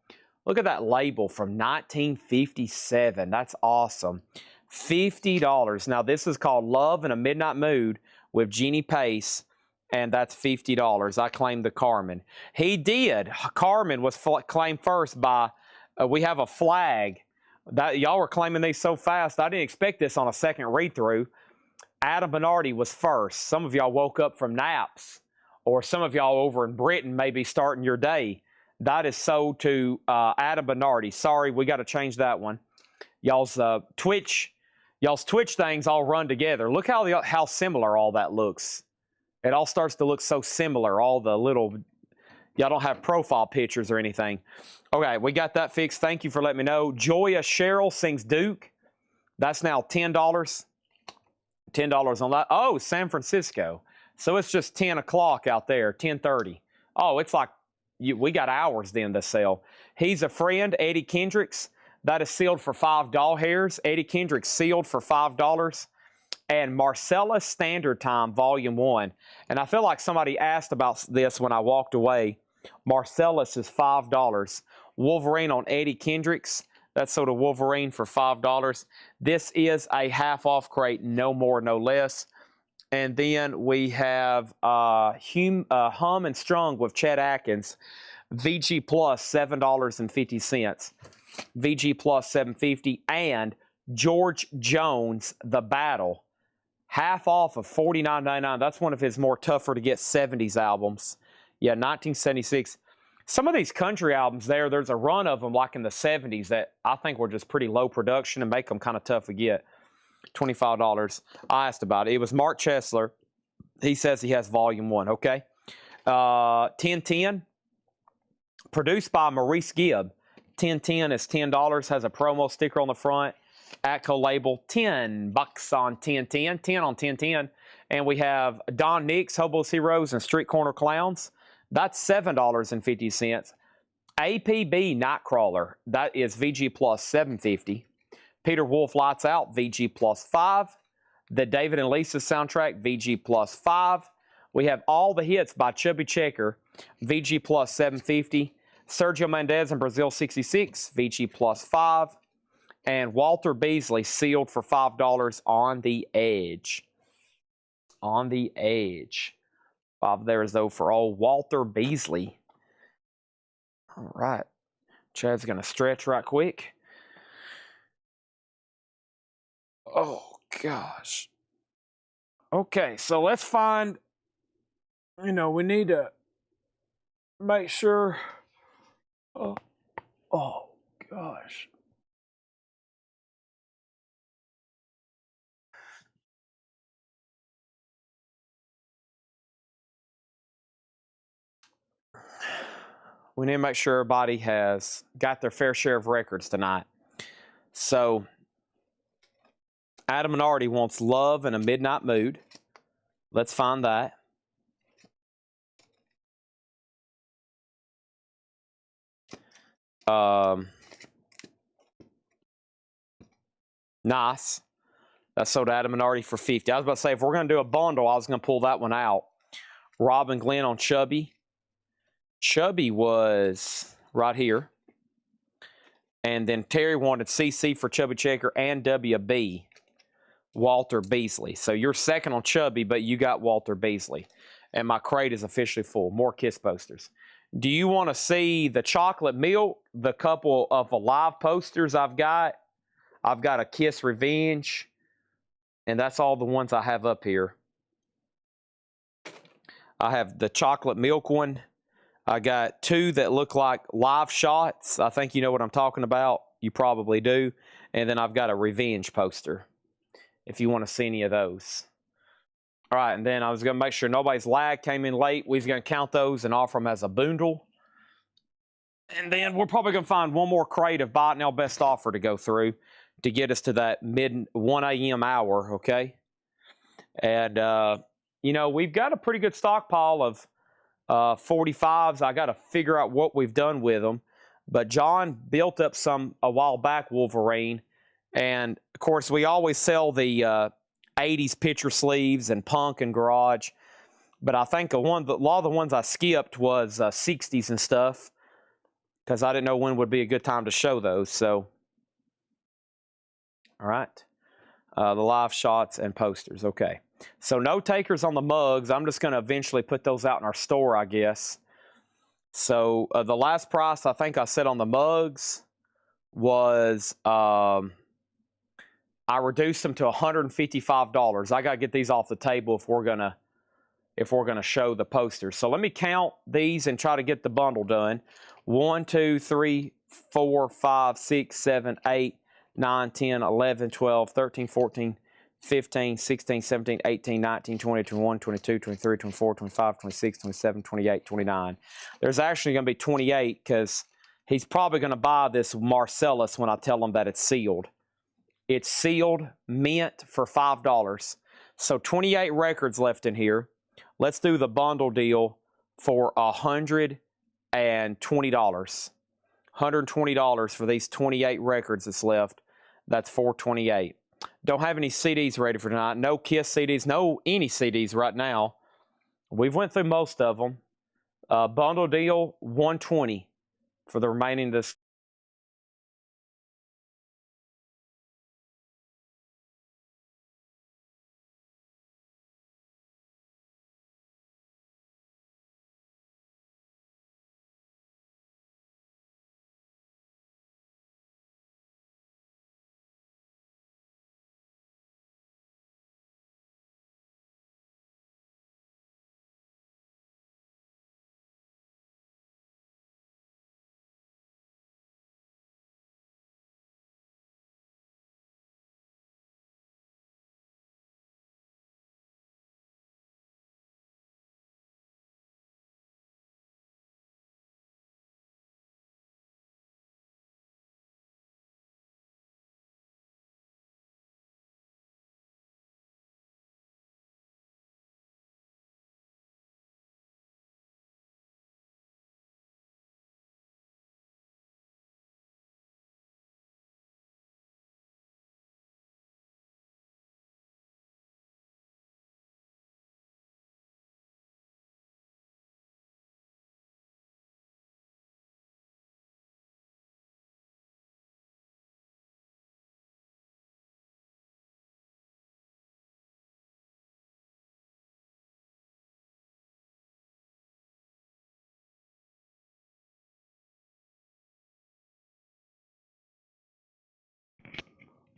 Look at that label from 1957. That's awesome. $50. Now, this is called Love in a Midnight Mood with Jeannie Pace, and that's $50. I claim the Carmen. He did. Carmen was claimed first by, we have a flag. Y'all were claiming these so fast. I didn't expect this on a second read-through. Adam Bernardi was first. Some of y'all woke up from naps, or some of y'all over in Britain may be starting your day. That is sold to Adam Bernardi. Sorry, we got to change that one. Y'all's Twitch things all run together. Look how similar all that looks. It all starts to look so similar. All the little, y'all don't have profile pictures or anything. Okay, we got that fixed. Thank you for letting me know. Joya Cheryl sings Duke. That's now $10. $10 on that. Oh, San Francisco. So it's just 10 o'clock out there, 10:30. Oh, it's like we got hours then to sell. He's a Friend, Eddie Kendricks. That is sealed for $5 hairs. Eddie Kendricks sealed for $5. And Marcellus Standard Time, Volume 1. And I feel like somebody asked about this when I walked away. Marcellus is $5. Wolverine on Eddie Kendricks. That's sold a Wolverine for $5. This is a half-off crate, no more, no less. And then we have Hum and Strung with Chet Atkins. VG Plus, $7.50. VG Plus, $7.50. And George Jones, The Battle. Half off of $49.99. That's one of his more tougher to get 70s albums. Yeah, 1976. Some of these country albums there's a run of them like in the 70s that I think were just pretty low production and make them kind of tough to get. $25. I asked about it. It was Mark Chesler. He says he has Volume 1, okay? 1010, produced by Maurice Gibb. 1010 is $10, has a promo sticker on the front. Atco label, $10 on 1010, 10 on 1010. And we have Don Nix, Hobo's Heroes, and Street Corner Clowns. That's $7.50. APB Nightcrawler, that is VG Plus $7.50. Peter Wolf Lights Out, VG Plus $5. The David and Lisa soundtrack, VG Plus $5. We have All the Hits by Chubby Checker, VG Plus $7.50. Sergio Mendes and Brazil 66, VG Plus $5. And Walter Beasley sealed for $5 on the Edge. On the Edge. $5 there is though for old Walter Beasley. All right. Chad's going to stretch right quick. Oh, gosh. Okay, so let's find, we need to make sure. Oh gosh. We need to make sure everybody has got their fair share of records tonight. So, Adam and Artie wants Love in a Midnight Mood. Let's find that. Nice. That's sold Adam and Artie for $50. I was about to say, if we're going to do a bundle, I was going to pull that one out. Rob and Glenn on Chubby. Chubby was right here. And then Terry wanted CC for Chubby Checker and WB, Walter Beasley. So you're second on Chubby, but you got Walter Beasley. And my crate is officially full. More Kiss posters. Do you want to see the chocolate milk, the couple of live posters I've got? I've got a Kiss Revenge, and that's all the ones I have up here. I have the chocolate milk one. I got two that look like live shots. I think you know what I'm talking about. You probably do. And then I've got a Revenge poster, if you want to see any of those. All right, and then I was going to make sure nobody's lag came in late. We was going to count those and offer them as a bundle. And then we're probably going to find one more crate of Buy It Now Best Offer to go through to get us to that mid 1 a.m. hour, okay? And, we've got a pretty good stockpile of 45s. I got to figure out what we've done with them. But John built up some a while back, Wolverine, And of course, we always sell the 80s picture sleeves and punk and garage. But I think a lot of the ones I skipped was 60s and stuff, because I didn't know when would be a good time to show those. So, all right. The live shots and posters. Okay. So no takers on the mugs. I'm just going to eventually put those out in our store, I guess. So the last price I think I said on the mugs was I reduced them to $155. I got to get these off the table if we're gonna show the posters. So let me count these and try to get the bundle done. 1, 2, 3, 4, 5, 6, 7, 8, 9, 10, 11, 12, 13, 14, 15, 16, 17, 18, 19, 20, 21, 22, 23, 24, 25, 26, 27, 28, 29. There's actually going to be 28 because he's probably going to buy this Marcellus when I tell him that it's sealed. It's sealed, mint for $5. So 28 records left in here. Let's do the bundle deal for $120. $120 for these 28 records that's left. That's $428. Don't have any CDs ready for tonight. No Kiss CDs, no any CDs right now. We've went through most of them. Bundle deal, $120 for the remaining of this.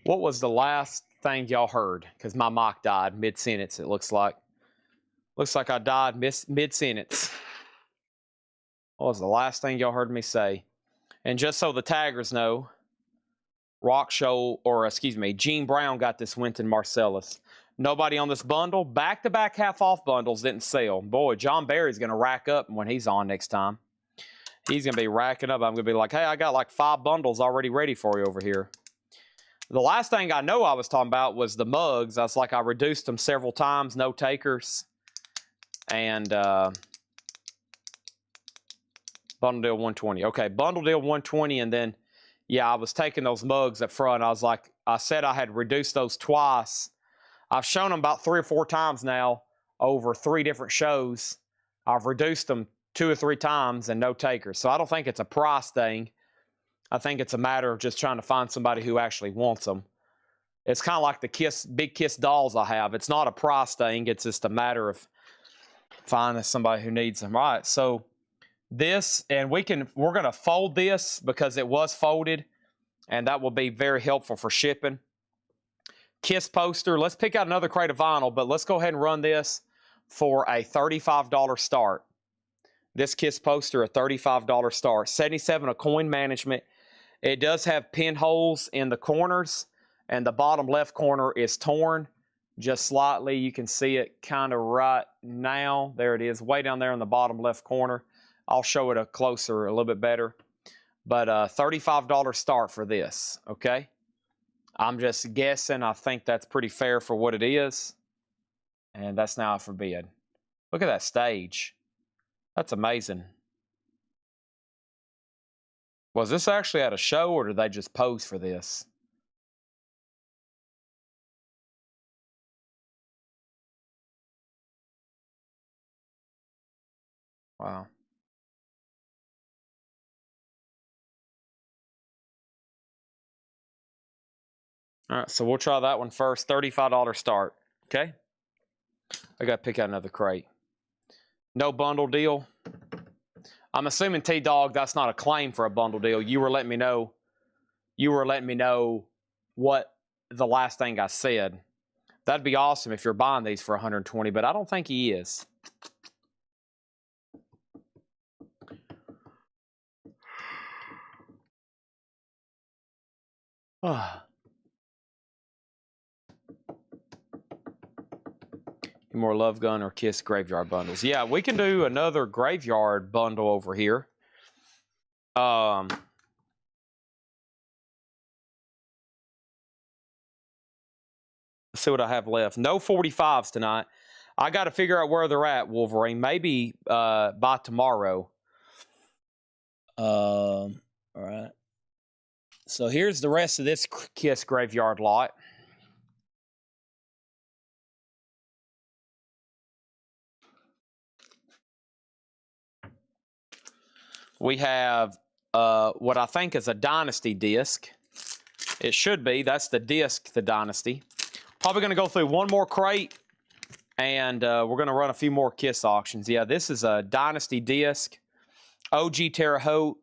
What was the last thing y'all heard? Because my mic died mid-sentence, it looks like. Looks like I died mid-sentence. What was the last thing y'all heard me say? And just so the taggers know, Gene Brown got this Winton Marcellus. Nobody on this bundle. Back-to-back half-off bundles didn't sell. Boy, John Barry's going to rack up when he's on next time. He's going to be racking up. I'm going to be like, hey, I got like 5 bundles already ready for you over here. The last thing I know I was talking about was the mugs. I was like, I reduced them several times, no takers. And bundle deal 120. Okay, bundle deal 120, and then, yeah, I was taking those mugs up front. I said I had reduced those twice. I've shown them about 3 or 4 times now over 3 different shows. I've reduced them 2 or 3 times and no takers. So I don't think it's a price thing. I think it's a matter of just trying to find somebody who actually wants them. It's kind of like the big Kiss dolls I have. It's not a price thing. It's just a matter of finding somebody who needs them. All right, so this, and we're going to fold this because it was folded, and that will be very helpful for shipping. Kiss poster. Let's pick out another crate of vinyl, but let's go ahead and run this for a $35 start. This Kiss poster, a $35 start. 77 a coin management. It does have pinholes in the corners, and the bottom left corner is torn just slightly. You can see it kind of right now. There it is, way down there in the bottom left corner. I'll show it a little bit better. But $35 start for this, okay? I'm just guessing. I think that's pretty fair for what it is. And that's now for bid. Look at that stage. That's amazing. Was this actually at a show, or did they just pose for this? Wow. All right, so we'll try that one first. $35 start. Okay. I got to pick out another crate. No bundle deal. I'm assuming T-Dog, that's not a claim for a bundle deal. You were letting me know. You were letting me know what the last thing I said. That'd be awesome if you're buying these for 120, but I don't think he is. More Love Gun or Kiss Graveyard bundles. Yeah, we can do another Graveyard bundle over here. Let's see what I have left. No 45s tonight. I got to figure out where they're at, Wolverine. Maybe by tomorrow. All right. So here's the rest of this Kiss Graveyard lot. We have what I think is a Dynasty disc. It should be. That's the disc, the Dynasty. Probably going to go through one more crate, and we're going to run a few more Kiss auctions. Yeah, this is a Dynasty disc. OG Terre Haute,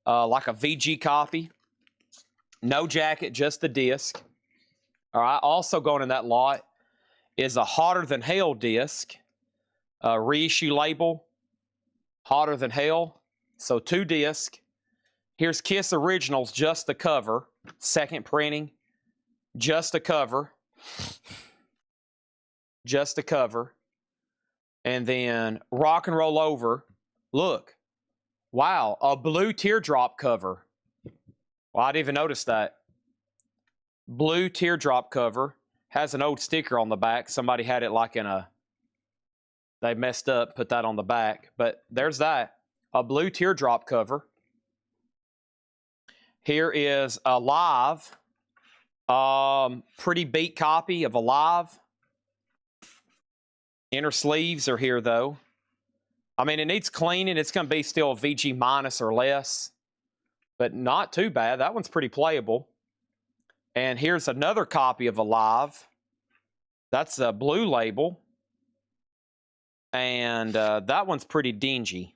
like a VG copy. No jacket, just the disc. All right, also going in that lot is a Hotter Than Hell disc. Reissue label, Hotter Than Hell. So 2 discs. Here's Kiss Originals, just the cover. Second printing, just the cover. Just the cover. And then Rock and Roll Over. Look. Wow, a blue teardrop cover. Well, I didn't even notice that. Blue teardrop cover. Has an old sticker on the back. Somebody had it like in a... They messed up, put that on the back. But there's that. A blue teardrop cover. Here is a Live. Pretty beat copy of a Live. Inner sleeves are here, though. I mean, it needs cleaning. It's going to be still a VG minus or less. But not too bad. That one's pretty playable. And here's another copy of a Live. That's a blue label. And that one's pretty dingy.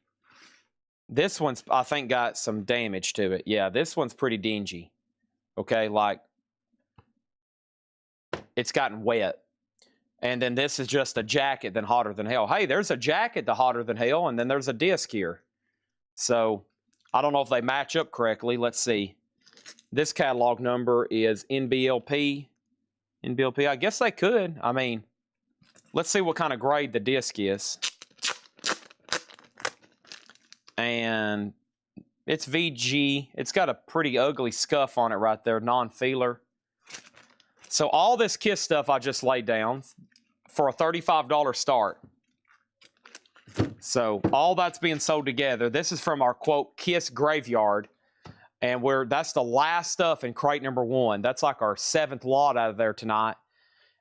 This one's, I think, got some damage to it. Yeah, this one's pretty dingy. Okay, like, it's gotten wet. And then this is just a jacket then Hotter Than Hell. Hey, there's a jacket to Hotter Than Hell, and then there's a disc here. So, I don't know if they match up correctly. Let's see. This catalog number is NBLP. NBLP, I guess they could. I mean, let's see what kind of grade the disc is. And it's VG. It's got a pretty ugly scuff on it right there, non-feeler. So all this Kiss stuff I just laid down for a $35 start. So all that's being sold together. This is from our, quote, Kiss Graveyard. And that's the last stuff in crate number 1. That's like our 7th lot out of there tonight.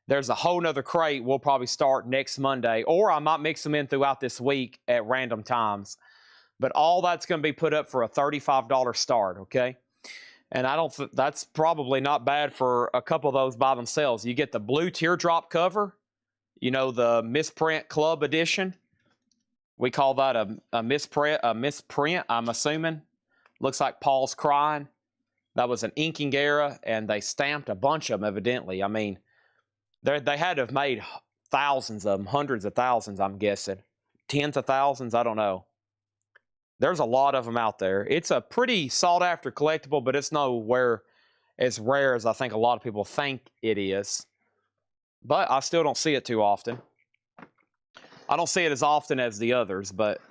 There's a whole nother crate we'll probably start next Monday. Or I might mix them in throughout this week at random times. But all that's going to be put up for a $35 start, okay? And I don't that's probably not bad for a couple of those by themselves. You get the blue teardrop cover, you know, the misprint club edition. We call that a misprint, I'm assuming. Looks like Paul's Crying. That was an inking era, and they stamped a bunch of them, evidently. I mean, they had to have made thousands of them, hundreds of thousands, I'm guessing. Tens of thousands, I don't know. There's a lot of them out there. It's a pretty sought-after collectible, but it's nowhere as rare as I think a lot of people think it is. But I still don't see it too often. I don't see it as often as the others, but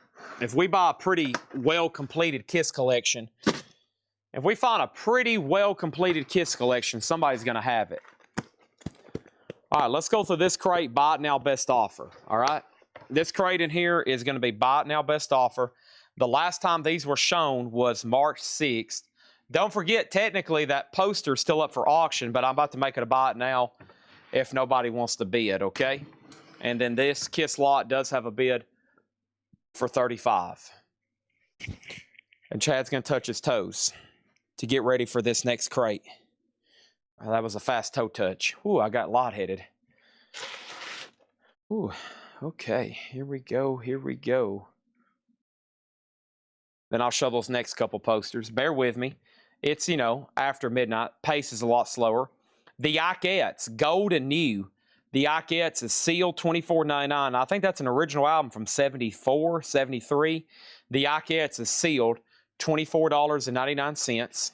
if we buy a pretty well-completed Kiss collection, if we find a pretty well-completed Kiss collection, somebody's going to have it. All right, let's go through this crate, buy it now, best offer. All right? This crate in here is going to be buy it now, best offer. The last time these were shown was March 6th. Don't forget, technically, that poster's still up for auction, but I'm about to make it a buy it now if nobody wants to bid, okay? And then this Kiss lot does have a bid for $35. And Chad's going to touch his toes to get ready for this next crate. Well, that was a fast toe touch. Ooh, I got lot-headed. Ooh, okay. Here we go. Here we go. Then I'll show those next couple posters. Bear with me. It's, you know, after midnight. Pace is a lot slower. The Ikettes, gold and new. The Ikettes is sealed, $24.99. I think that's an original album from 74, 73. The Ikettes is sealed, $24.99.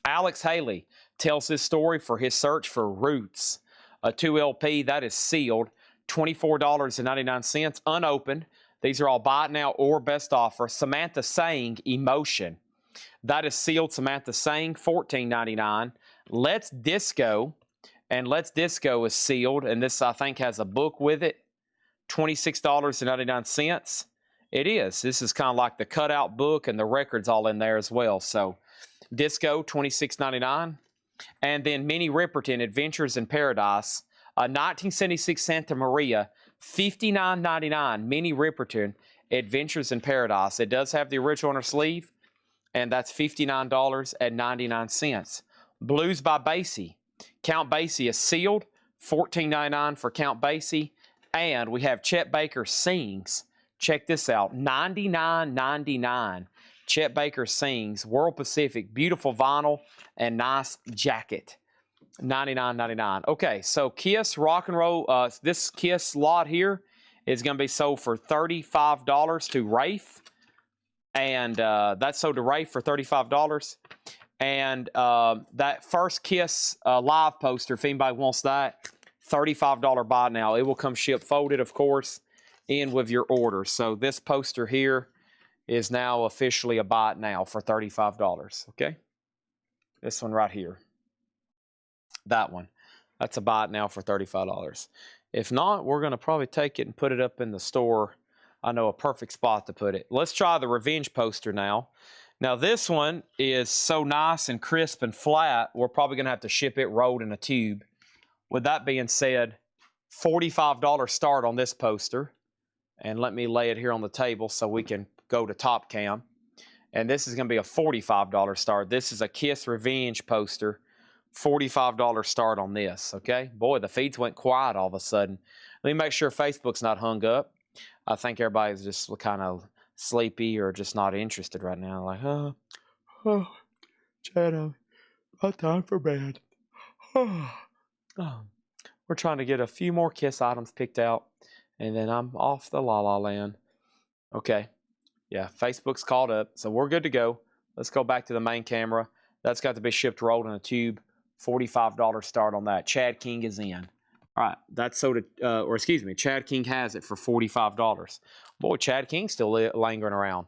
Alex Haley tells his story for his search for roots. A 2 LP, that is sealed, $24.99, unopened. These are all buy it now or best offer. Samantha Sang, Emotion. That is sealed, Samantha Sang, $14.99. Let's Disco, and Let's Disco is sealed, and this, I think, has a book with it, $26.99. It is. This is kind of like the cutout book, and the record's all in there as well. So, Disco, $26.99. And then Minnie Riperton, Adventures in Paradise, a 1976 Santa Maria, $59.99. Minnie Riperton, Adventures in Paradise. It does have the original on her sleeve, and that's $59.99. Blues by Basie. Count Basie is sealed, $14.99 for Count Basie. And we have Chet Baker Sings. Check this out, $99.99. Chet Baker Sings, World Pacific, beautiful vinyl and nice jacket, $99.99. Okay, so Kiss Rock and Roll, this Kiss lot here is going to be sold for $35 to Rafe. And that's sold to Rafe for $35. And that first Kiss live poster, if anybody wants that, $35 buy now. It will come shipped folded, of course, in with your order. So this poster here is now officially a buy it now for $35, okay? This one right here. That one. That's a buy it now for $35. If not, we're going to probably take it and put it up in the store. I know a perfect spot to put it. Let's try the Revenge poster now. Now, this one is so nice and crisp and flat, we're probably going to have to ship it rolled in a tube. With that being said, $45 start on this poster. And let me lay it here on the table so we can go to top cam. And this is going to be a $45 start. This is a Kiss Revenge poster. $45 start on this, okay? Boy, the feeds went quiet all of a sudden. Let me make sure Facebook's not hung up. I think everybody's just kind of sleepy or just not interested right now. Like, oh, Chad, my time for bed. Oh. We're trying to get a few more Kiss items picked out, and then I'm off the La La Land. Okay. Yeah, Facebook's caught up, so we're good to go. Let's go back to the main camera. That's got to be shipped rolled in a tube. $45 start on that. Chad King is in. All right, that's so to, Chad King has it for $45. Boy, Chad King's still lingering around.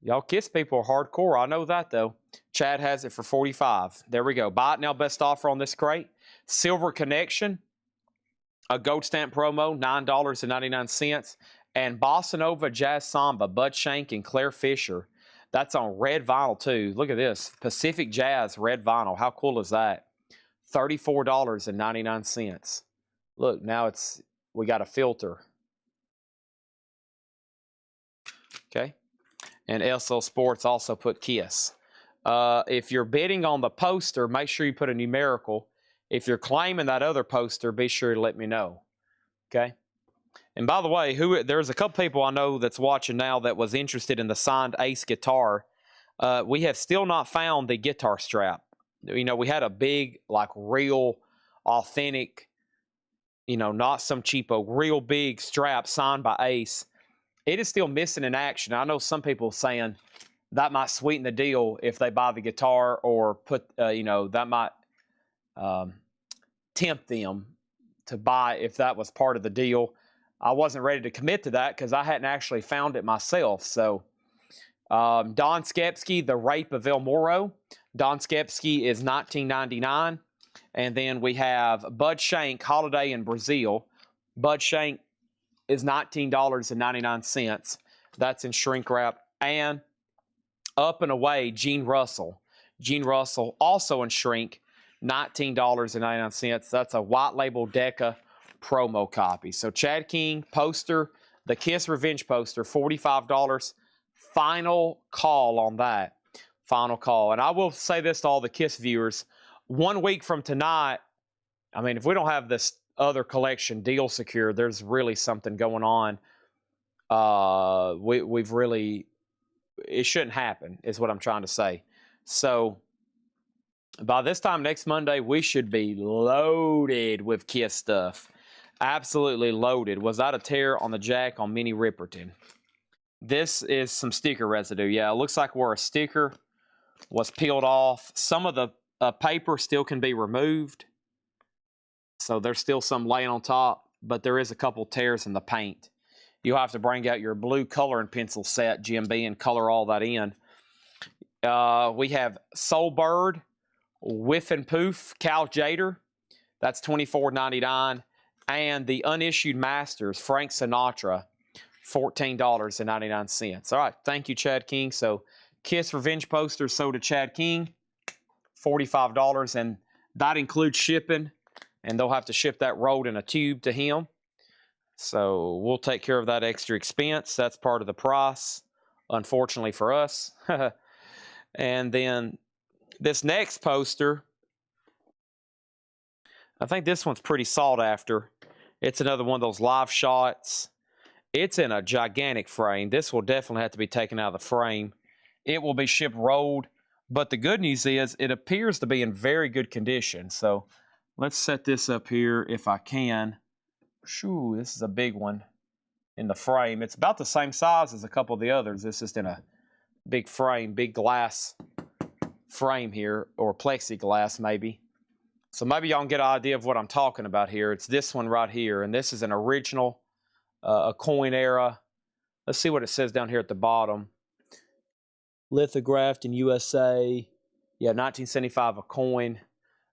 Y'all Kiss people are hardcore. I know that, though. Chad has it for $45. There we go. Buy it now, best offer on this crate. Silver Connection, a gold stamp promo, $9.99. And Bossa Nova Jazz Samba, Bud Shank and Claire Fisher. That's on red vinyl, too. Look at this. Pacific Jazz red vinyl. How cool is that? $34.99. Look, now we got a filter. Okay. And SL Sports also put Kiss. If you're bidding on the poster, make sure you put a numerical. If you're claiming that other poster, be sure to let me know. Okay. And by the way, there's a couple people I know that's watching now that was interested in the signed Ace guitar. We have still not found the guitar strap. You know, we had a big, like, real, authentic, you know, not some cheapo, real big strap signed by Ace. It is still missing in action. I know some people saying that might sweeten the deal if they buy the guitar, or put, you know, that might tempt them to buy if that was part of the deal. I wasn't ready to commit to that because I hadn't actually found it myself. So, Don Skepsky, The Rape of El Moro. Don Skepsky is $19.99. And then we have Bud Shank, Holiday in Brazil. Bud Shank is $19.99. That's in shrink wrap. And Up and Away, Gene Russell. Gene Russell, also in shrink, $19.99. That's a white label Decca promo copy. So Chad King, poster, The Kiss Revenge poster, $45. Final call on that. Final call. And I will say this to all the Kiss viewers. 1 week from tonight, I mean, if we don't have this other collection deal secured, there's really something going on. We've really, it shouldn't happen, is what I'm trying to say. So by this time next Monday, we should be loaded with Kiss stuff. Absolutely loaded. Was that a tear on the jack on Minnie Riperton? This is some sticker residue. Yeah, it looks like where a sticker was peeled off. Some of the paper still can be removed. So there's still some laying on top, but there is a couple tears in the paint. You'll have to bring out your blue coloring pencil set, Jim B, and color all that in. We have Soulbird, Whiff and Poof, Cal Jader. That's $24.99. And the unissued Masters, Frank Sinatra, $14.99. All right, thank you, Chad King. So Kiss Revenge poster sold to Chad King, $45, and that includes shipping, and they'll have to ship that rolled in a tube to him. So we'll take care of that extra expense. That's part of the price, unfortunately for us. And then this next poster, I think this one's pretty sought after. It's another one of those live shots. It's in a gigantic frame. This will definitely have to be taken out of the frame. It will be shipped rolled. But the good news is it appears to be in very good condition. So let's set this up here if I can. Shoo, this is a big one in the frame. It's about the same size as a couple of the others. This is in a big frame, big glass frame here, or plexiglass maybe. So maybe y'all can get an idea of what I'm talking about here. It's this one right here, and this is an original, a coin era. Let's see what it says down here at the bottom. Lithographed in USA. Yeah, 1975, a coin.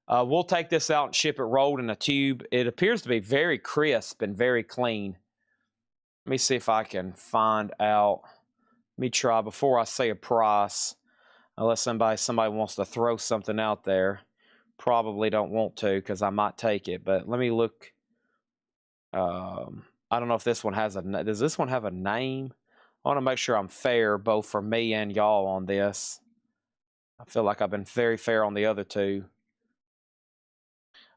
We'll take this out and ship it rolled in a tube. It appears to be very crisp and very clean. Let me see if I can find out. Let me try before I say a price. Unless somebody wants to throw something out there. Probably don't want to because I might take it. But let me look. I don't know if this one has a... Does this one have a name? I want to make sure I'm fair both for me and y'all on this. I feel like I've been very fair on the other two.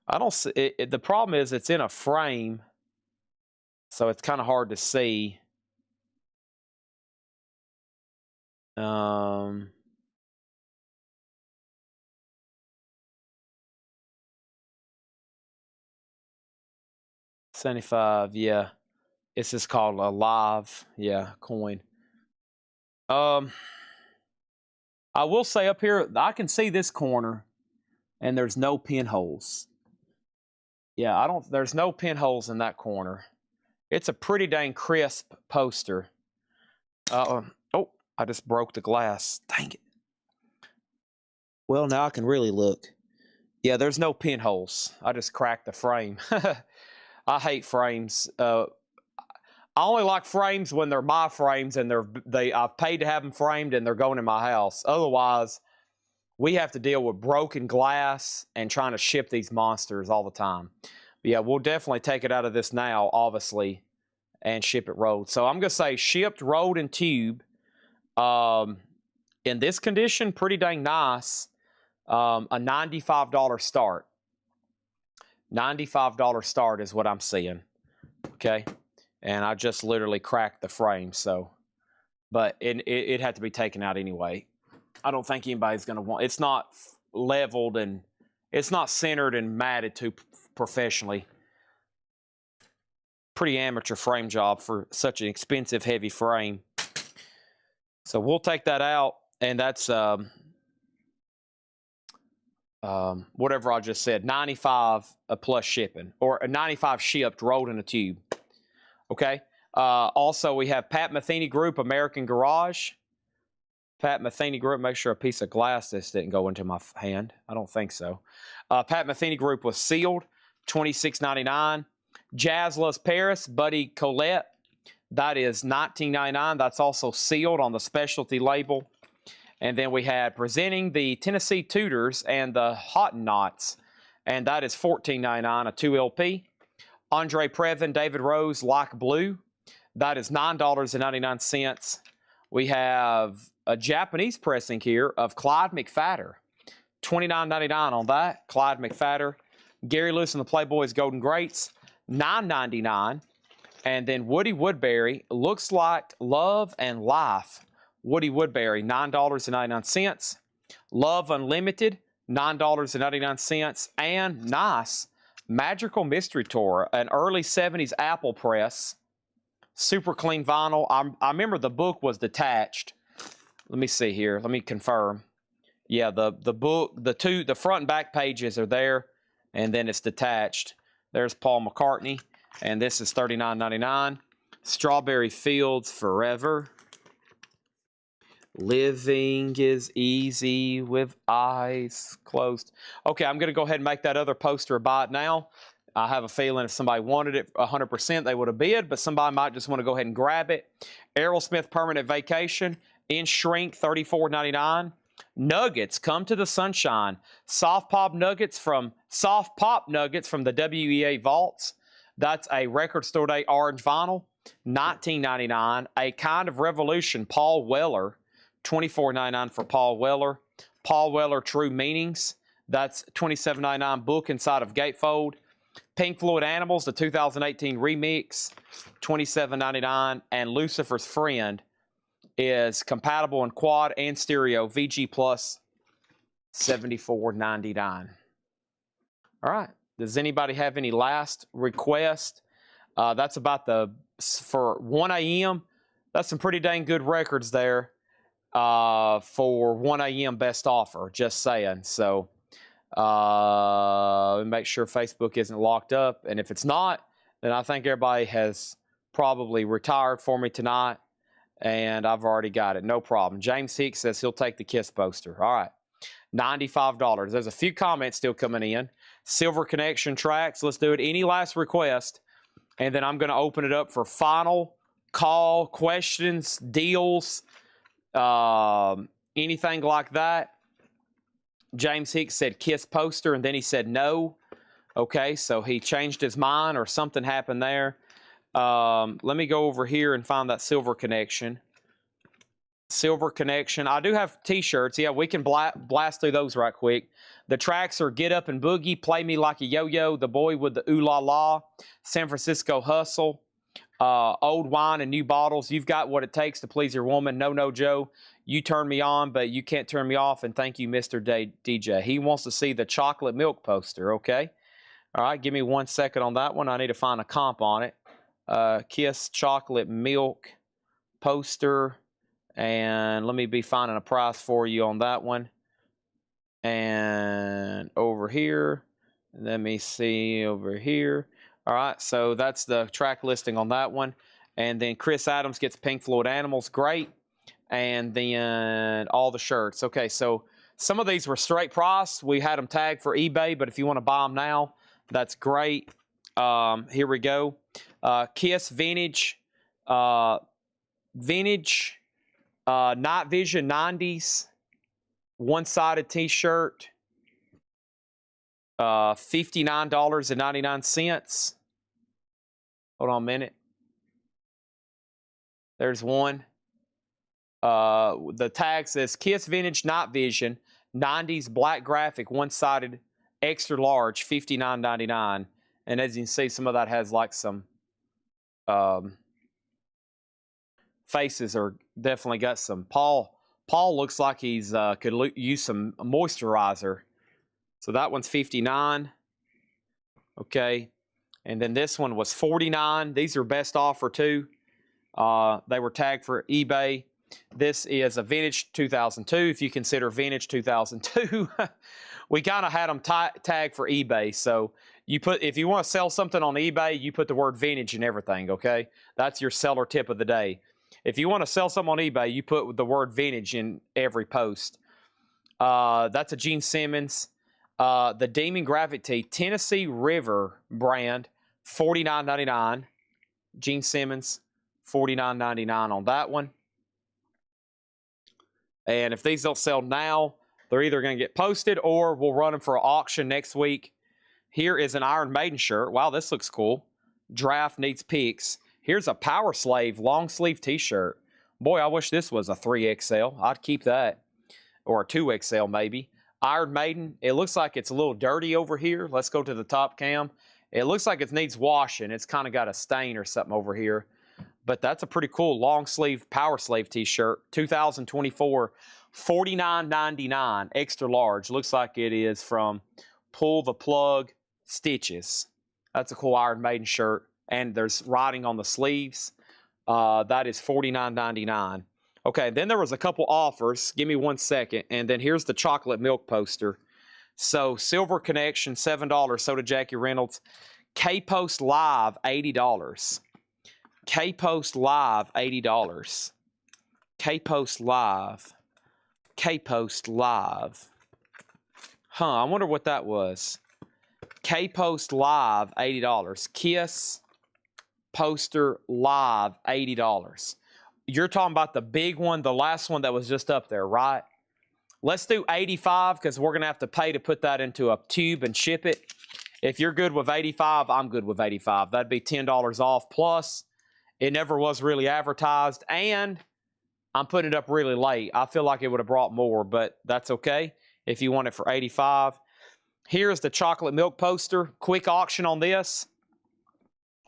I don't see it. The problem is it's in a frame, so it's kind of hard to see. $75, yeah. This is called a live, yeah, coin. I will say up here, I can see this corner, and there's no pinholes. Yeah, there's no pinholes in that corner. It's a pretty dang crisp poster. Oh, I just broke the glass. Dang it. Well, now I can really look. Yeah, there's no pinholes. I just cracked the frame. I hate frames. I only like frames when they're my frames and I've paid to have them framed and they're going in my house. Otherwise, we have to deal with broken glass and trying to ship these monsters all the time. But yeah, we'll definitely take it out of this now, obviously, and ship it rolled. So I'm going to say shipped, rolled, and tube. In this condition, pretty dang nice. A $95 start. $95 start is what I'm seeing. Okay. And I just literally cracked the frame. So, but it had to be taken out anyway. I don't think anybody's going to want, it's not leveled and it's not centered and matted to professionally. Pretty amateur frame job for such an expensive, heavy frame. So we'll take that out, and that's whatever I just said, 95 plus shipping, or a 95 shipped, rolled in a tube. Okay. Also, we have Pat Metheny Group, American Garage. Pat Metheny Group, make sure a piece of glass this didn't go into my hand. I don't think so. Pat Metheny Group was sealed, $26.99. Jazz Loves Paris, Buddy Colette, that is $19.99. That's also sealed on the specialty label. And then we had presenting the Tennessee Tutors and the Hottentots, and that is $14.99, a 2 LP. Andre Previn, David Rose, Like Blue, That is $9.99. We have a Japanese pressing here of Clyde McFadder. $29.99 on that. Clyde McFadder. Gary Lewis and the Playboys Golden Greats. $9.99. And then Woody Woodbury. Looks Like Love and Life. Woody Woodbury. $9.99. Love Unlimited. $9.99. And nice Magical Mystery Tour. An early 70s Apple press. Super clean vinyl. I remember the book was detached. Let me see here. Let me confirm. Yeah, the book, the front and back pages are there, and then it's detached. There's Paul McCartney, and this is $39.99. Strawberry Fields Forever. Living is easy with eyes closed. Okay, I'm going to go ahead and make that other poster a buy it now. I have a feeling if somebody wanted it 100%, they would have bid, but somebody might just want to go ahead and grab it. Aerosmith Permanent Vacation in shrink, $34.99. Nuggets, Come to the Sunshine. Soft pop nuggets from the WEA Vaults. That's a record store day orange vinyl, $19.99. A Kind of Revolution, Paul Weller, $24.99 for Paul Weller. Paul Weller True Meanings, that's $27.99 book inside of gatefold. Pink Floyd Animals, the 2018 remix, $27.99. And Lucifer's Friend is compatible in quad and stereo, VG Plus, $74.99. All right. Does anybody have any last request? That's about for 1 a.m. That's some pretty dang good records there for 1 a.m. best offer, just saying. So make sure Facebook isn't locked up. And if it's not, then I think everybody has probably retired for me tonight. And I've already got it. No problem. James Hicks says he'll take the Kiss poster. All right. $95. There's a few comments still coming in. Silver Connection tracks. Let's do it. Any last request? And then I'm going to open it up for final call, questions, deals, anything like that. James Hicks said Kiss poster, and then he said no. Okay, so he changed his mind or something happened there. Let me go over here and find that Silver Connection. Silver Connection. I do have t-shirts. Yeah, we can blast through those right quick. The tracks are Get Up and Boogie, Play Me Like a Yo-Yo, The Boy with the Ooh La La, San Francisco Hustle, Old Wine and New Bottles, You've Got What It Takes to Please Your Woman, No No Joe, You Turn Me On, But You Can't Turn Me Off, and Thank You, Mr. DJ. He wants to see the chocolate milk poster, okay? All right, give me 1 second on that one. I need to find a comp on it. Kiss chocolate milk poster, and let me be finding a price for you on that one. And over here, let me see over here. All right, so that's the track listing on that one. And then Chris Adams gets Pink Floyd Animals, great. And then all the shirts. Okay, so some of these were straight price. We had them tagged for eBay, but if you want to buy them now, that's great. Here we go. Kiss Vintage, Night Vision 90s, one-sided t-shirt, $59.99. Hold on a minute. There's one. The tag says Kiss Vintage Night Vision 90s black graphic, one-sided, extra large, $59.99. And as you can see, some of that has like some faces, are definitely got some. Paul looks like he's could use some moisturizer. So that one's $59. Okay. And then this one was $49. These are best offer too. They were tagged for eBay. This is a vintage 2002. If you consider vintage 2002, we kind of had them tagged for eBay. So if you want to sell something on eBay, you put the word vintage and everything. Okay, that's your seller tip of the day. If you want to sell something on eBay, you put the word vintage in every post. That's a Gene Simmons. The Demon Gravity Tennessee River brand, $49.99. Gene Simmons, $49.99 on that one. And if these don't sell now, they're either going to get posted or we'll run them for an auction next week. Here is an Iron Maiden shirt. Wow, this looks cool. Draft needs pics. Here's a Power Slave long sleeve t-shirt. Boy, I wish this was a 3XL. I'd keep that. Or a 2XL maybe. Iron Maiden. It looks like it's a little dirty over here. Let's go to the top cam. It looks like it needs washing. It's kind of got a stain or something over here. But that's a pretty cool long sleeve Power Slave t-shirt. 2024, $49.99, extra large. Looks like it is from Pull the Plug Stitches. That's a cool Iron Maiden shirt. And there's writing on the sleeves. That is $49.99. Okay, then there was a couple offers. Give me 1 second. And then here's the chocolate milk poster. So Silver Connection, $7. So did Jackie Reynolds. K-Post Live, $80. K-Post Live, $80. K-Post Live. K-Post Live. Huh, I wonder what that was. K-Post Live, $80. Kiss poster live, $80. You're talking about the big one, the last one that was just up there, right? Let's do 85 because we're going to have to pay to put that into a tube and ship it. If you're good with 85, I'm good with 85. That'd be $10 off. Plus, it never was really advertised, and I'm putting it up really late. I feel like it would have brought more, but that's okay if you want it for 85. Here's the chocolate milk poster. Quick auction on this.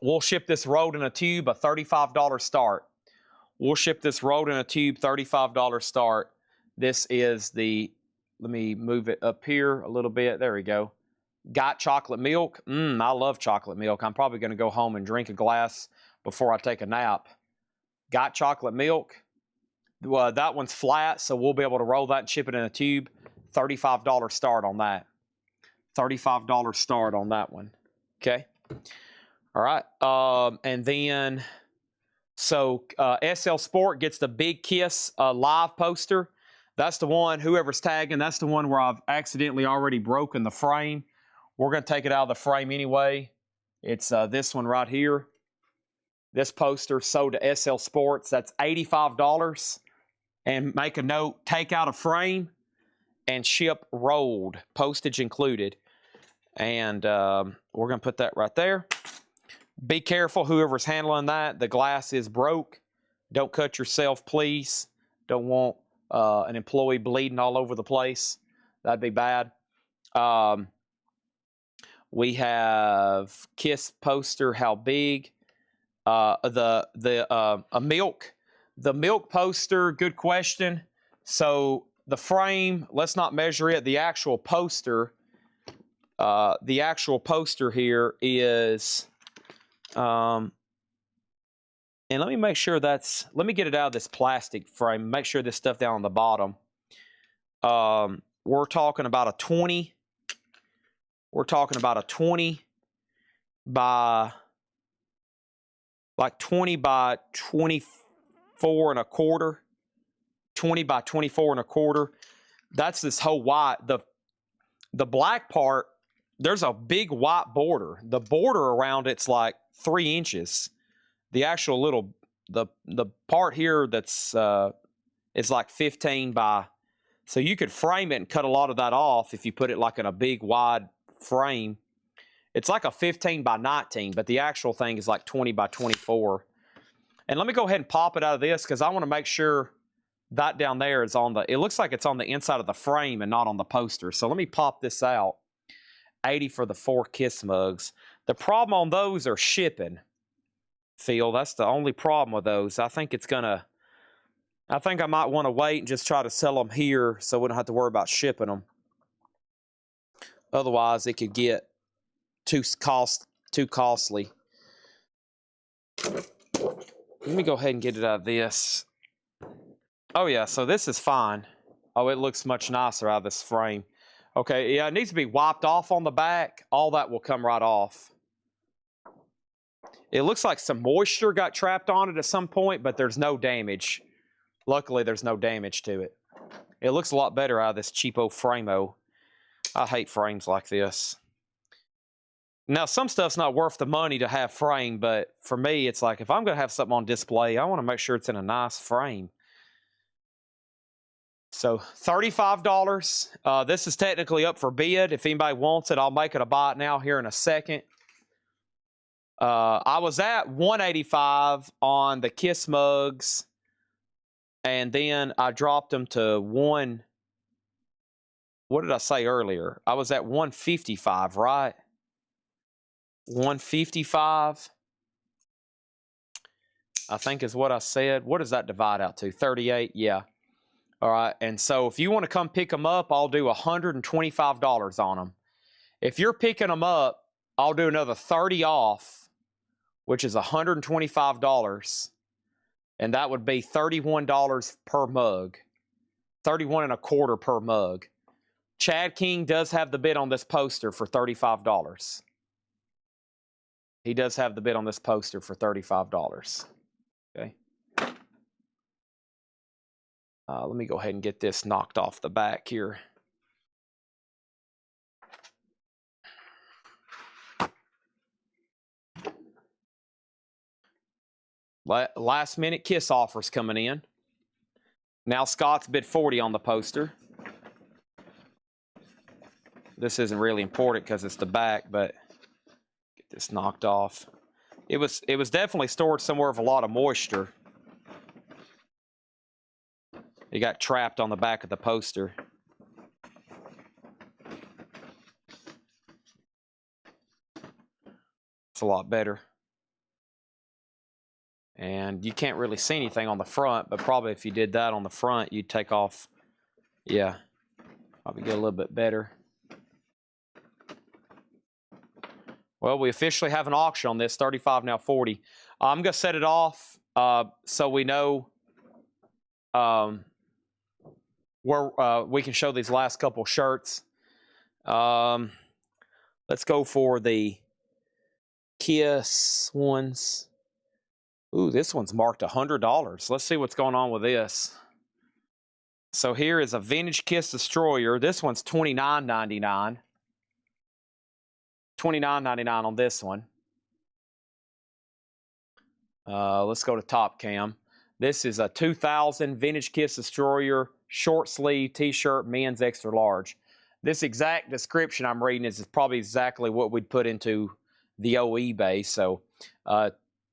We'll ship this rolled in a tube, a $35 start. We'll ship this rolled in a tube, $35 start. This is the, let me move it up here a little bit. There we go. Got chocolate milk. I love chocolate milk. I'm probably going to go home and drink a glass before I take a nap. Got chocolate milk. Well, that one's flat, so we'll be able to roll that and ship it in a tube. $35 start on that. $35 start on that one. Okay. All right. And then, so SL Sport gets the Big Kiss live poster. That's the one, whoever's tagging, that's the one where I've accidentally already broken the frame. We're going to take it out of the frame anyway. It's this one right here. This poster sold to SL Sports. That's $85. And make a note, take out a frame and ship rolled, postage included. And we're going to put that right there. Be careful, whoever's handling that. The glass is broke. Don't cut yourself, please. Don't want an employee bleeding all over the place. That'd be bad. We have Kiss poster, how big? A milk. The milk poster, good question. So the frame, let's not measure it. The actual poster here is, and let me make sure that's, let me get it out of this plastic frame, make sure this stuff down on the bottom. We're talking about a 20. We're talking about a 20 by, like 20 by 24 and a quarter. 20 by 24 and a quarter. That's this whole white. The black part, there's a big white border. The border around it's like 3 inches. The actual little, the part here that's is like 15 by, so you could frame it and cut a lot of that off if you put it like in a big wide frame. It's like a 15 by 19, but the actual thing is like 20 by 24. And let me go ahead and pop it out of this because I want to make sure that down there is on the, it looks like it's on the inside of the frame and not on the poster. So let me pop this out. 80 for the 4 Kiss mugs. The problem on those are shipping. Phil, that's the only problem with those. I think it's gonna, I think I might want to wait and just try to sell them here so we don't have to worry about shipping them. Otherwise, it could get too costly. Let me go ahead and get it out of this. Oh yeah, so this is fine. Oh, it looks much nicer out of this frame. Okay, yeah, it needs to be wiped off on the back. All that will come right off. It looks like some moisture got trapped on it at some point, but there's no damage. Luckily, there's no damage to it. It looks a lot better out of this cheapo frame-o. I hate frames like this. Now, some stuff's not worth the money to have framed, but for me, it's like if I'm going to have something on display, I want to make sure it's in a nice frame. So, $35. This is technically up for bid. If anybody wants it, I'll make it a buy it now here in a second. I was at 185 on the Kiss mugs, and then I dropped them to one. What did I say earlier? I was at 155, right? 155, I think is what I said. What does that divide out to? 38? Yeah. All right. And so if you want to come pick them up, I'll do $125 on them. If you're picking them up, I'll do another 30 off, which is $125. And that would be $31 per mug. 31 and a quarter per mug. Chad King does have the bid on this poster for $35. He does have the bid on this poster for $35. Okay. Let me go ahead and get this knocked off the back here. Last minute Kiss offers coming in. Now Scott's bid 40 on the poster. This isn't really important because it's the back, but get this knocked off. It was definitely stored somewhere with a lot of moisture. It got trapped on the back of the poster. It's a lot better. And you can't really see anything on the front, but probably if you did that on the front, you'd take off. Yeah, probably get a little bit better. Well, we officially have an auction on this, 35 now 40. I'm going to set it off so we know where we can show these last couple shirts. Let's go for the Kiss ones. Ooh, this one's marked $100. Let's see what's going on with this. So here is a vintage Kiss Destroyer. This one's $29.99. $29.99 on this one. Let's go to Top Cam. This is a 2000 vintage Kiss Destroyer short sleeve t-shirt, men's extra large. This exact description I'm reading is probably exactly what we'd put into the eBay. So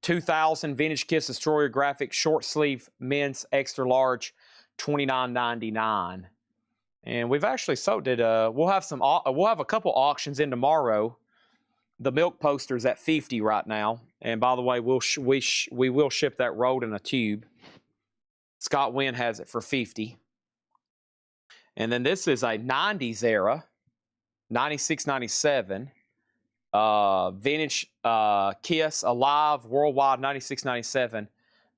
2000 vintage Kiss Destroyer graphic short sleeve men's extra large, $29.99. And we've actually sold it. We'll have a couple auctions in tomorrow. The milk poster's at $50 right now. And by the way, we will ship that rolled in a tube. Scott Wynn has it for $50. And then this is a 90s era, 96, 97. Vintage Kiss Alive Worldwide 96, 97.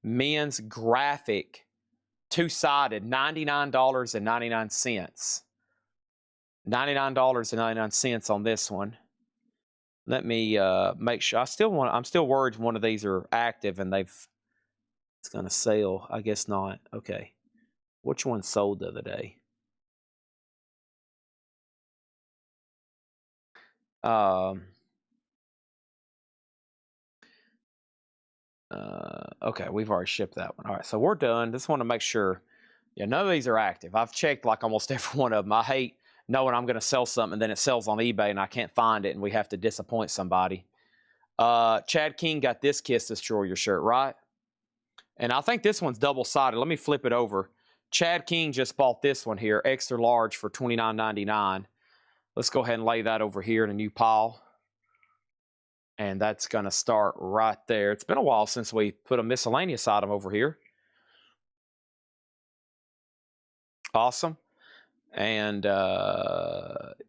Men's graphic, two-sided, $99.99. $99.99 on this one. Let me make sure. I'm still worried one of these are active and it's gonna sell. I guess not. Okay. Which one sold the other day? Okay, we've already shipped that one. All right, so we're done. Just want to make sure. Yeah, none of these are active. I've checked like almost every one of them. I hate knowing I'm going to sell something and then it sells on eBay and I can't find it and we have to disappoint somebody. Chad King got this Kiss Destroyer shirt, right? And I think this one's double-sided. Let me flip it over. Chad King just bought this one here, extra large for $29.99. Let's go ahead and lay that over here in a new pile. And that's going to start right there. It's been a while since we put a miscellaneous item over here. Awesome. And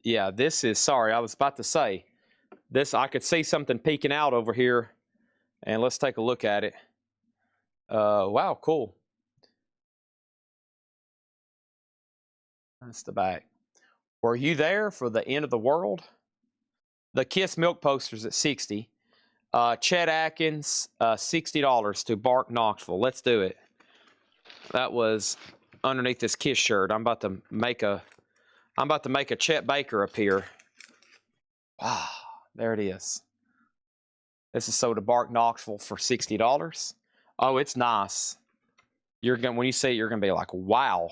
yeah, this is, sorry, I was about to say, this, I could see something peeking out over here. And let's take a look at it. Wow, cool. That's the back. Were you there for the end of the world? The Kiss milk poster's at $60. Chet Atkins, $60 to Bark Knoxville. Let's do it. That was underneath this Kiss shirt. I'm about to make a Chet Baker appear. Wow, there it is. This is sold to Bark Knoxville for $60. Oh, it's nice. When you see it, you're gonna be like, wow,